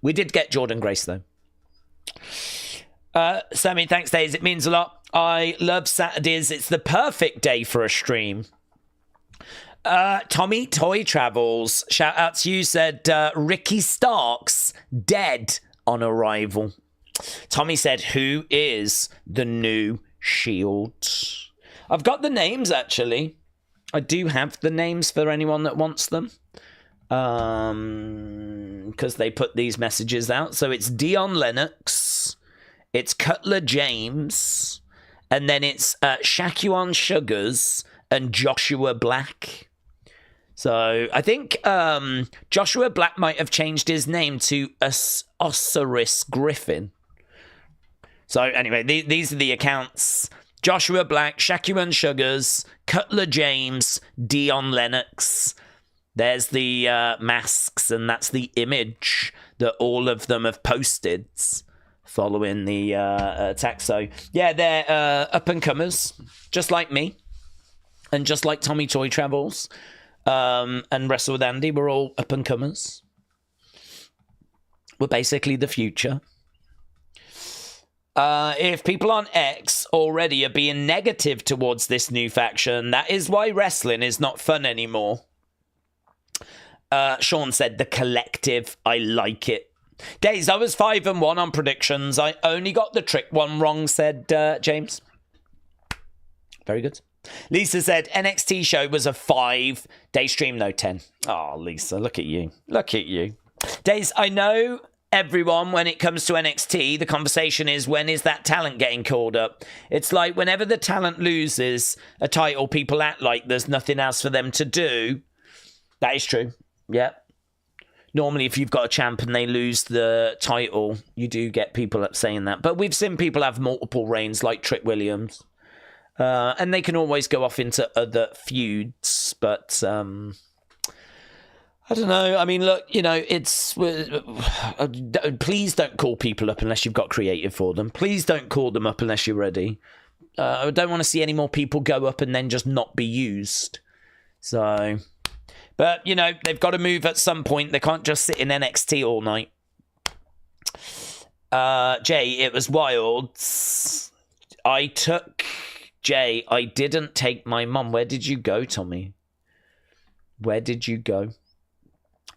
We did get Jordan Grace, though. Sammy, thanks, Daze. It means a lot. I love Saturdays. It's the perfect day for a stream. Tommy Toy Travels, shout out to you, said Ricky Starks dead on arrival. Tommy said, who is the new Shield? I've got the names, actually. I do have the names for anyone that wants them. Because they put these messages out. So it's Dion Lennox, it's Cutler James, and then it's Shaquan Sugars and Joshua Black. So I think Joshua Black might have changed his name to Osiris Griffin. So anyway, these are the accounts. Joshua Black, Shaquan Sugars, Cutler James, Dion Lennox. There's the masks, and that's the image that all of them have posted following the attack. So, yeah, they're up-and-comers, just like me, and just like Tommy Toy Travels, and Wrestle with Andy. We're all up-and-comers. We're basically the future. If people on X already are being negative towards this new faction, that is why wrestling is not fun anymore. Sean said, the collective, I like it. Days, I was 5-1 on predictions. I only got the trick one wrong, said James. Very good. Lisa said, NXT show was a 5-day stream, no 10. Oh, Lisa, look at you. Look at you. Days, I know everyone, when it comes to NXT, the conversation is, when is that talent getting called up? It's like whenever the talent loses a title, people act like there's nothing else for them to do. That is true. Yeah. Normally, if you've got a champ and they lose the title, you do get people up saying that. But we've seen people have multiple reigns, like Trick Williams. And they can always go off into other feuds. But I don't know. I mean, look, you know, it's... please don't call people up unless you've got creative for them. Please don't call them up unless you're ready. I don't want to see any more people go up and then just not be used. So... But, you know, they've got to move at some point. They can't just sit in NXT all night. Jay, it was wild. I didn't take my mum. Where did you go, Tommy? Where did you go?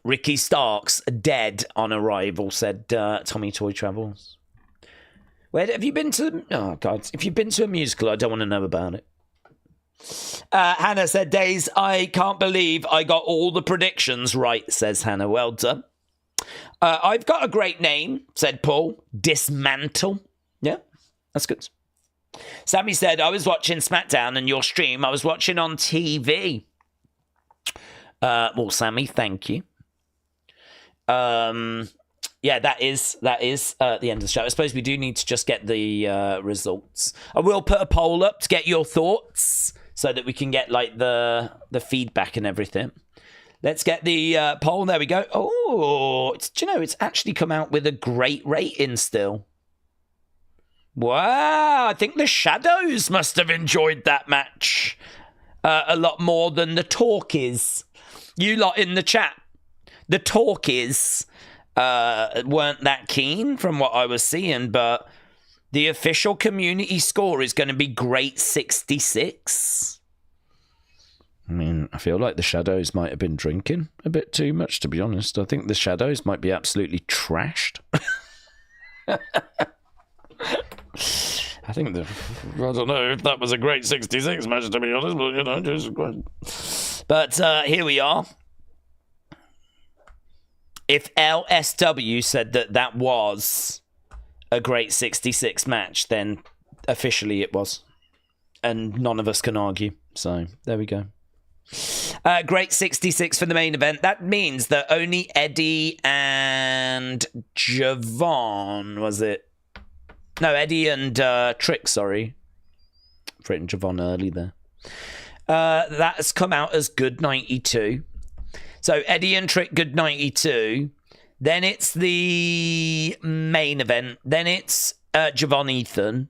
Ricky Starks, dead on arrival, said Tommy Toy Travels. Where have you been to? Oh, God. If you've been to a musical, I don't want to know about it. Hannah said, Days, I can't believe I got all the predictions right, says Hannah. Well done. I've got a great name, said Paul. Dismantle. Yeah, that's good. Sammy said, I was watching SmackDown and your stream. I was watching on TV. Well, Sammy, thank you. Yeah, that is the end of the show. I suppose we do need to just get the results. I will put a poll up to get your thoughts so that we can get like the feedback and everything. Let's get the poll. There we go. Oh, do you know, it's actually come out with a great rating still. Wow, I think the Shadows must have enjoyed that match a lot more than the Talkies. You lot in the chat, the Talkies weren't that keen from what I was seeing, but the official community score is going to be great 66. I mean, I feel like the Shadows might have been drinking a bit too much, to be honest. I think the Shadows might be absolutely trashed. I think I don't know if that was a great 66 match, to be honest, but, you know, just... But here we are. If LSW said that was a great 66 match, then officially it was. And none of us can argue. So, there we go. Great 66 for the main event. That means that only Eddie and Javon, was it? No, Eddie and Trick, sorry. I've written Javon early there. That has come out as good 92. So Eddie and Trick, good 92. Then it's the main event. Then it's Javon Ethan.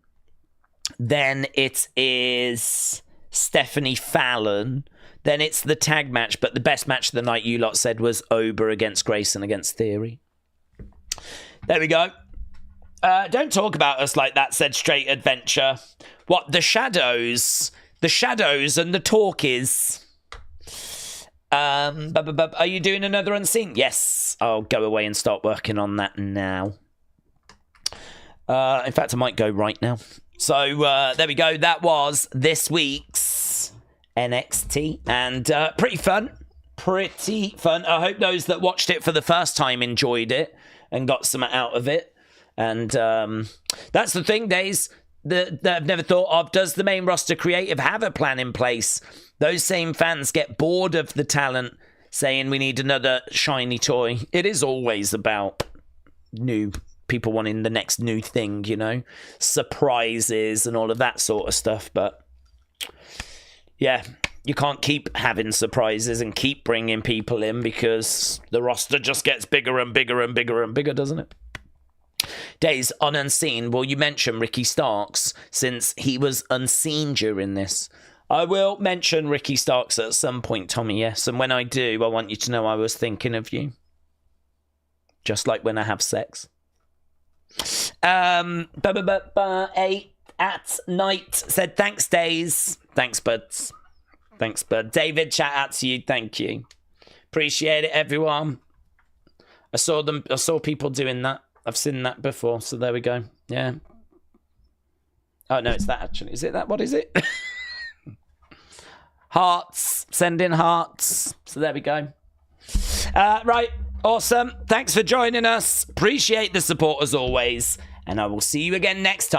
Then it is Stephanie Fallon. then it's the tag match. But the best match of the night, you lot said, was Ober against Grayson against Theory. There we go. Don't talk about us like that, said Straight Adventure. What, the shadows? The shadows and the talkies. Are you doing another unseen? Yes, I'll go away and start working on that now. In fact, I might go right now. So there we go. That was this week's NXT. And pretty fun. Pretty fun. I hope those that watched it for the first time enjoyed it and got some out of it. And that's the thing, Daze, that I've never thought of. Does the main roster creative have a plan in place? Those same fans get bored of the talent saying we need another shiny toy. It is always about new people wanting the next new thing, you know, surprises and all of that sort of stuff. But yeah, you can't keep having surprises and keep bringing people in because the roster just gets bigger and bigger and bigger and bigger, doesn't it? Days on Unseen, will you mention Ricky Starks since he was unseen during this? I will mention Ricky Starks at some point, Tommy, yes. And when I do, I want you to know I was thinking of you. Just like when I have sex. 8 at night said, thanks, Days. Thanks, buds. Thanks, bud. David, shout out to you. Thank you. Appreciate it, everyone. I saw people doing that. I've seen that before, so there we go. Yeah. Oh, no, it's that, actually. Is it that? What is it? Hearts. Send in hearts. So there we go. Right. Awesome. Thanks for joining us. Appreciate the support as always. And I will see you again next time.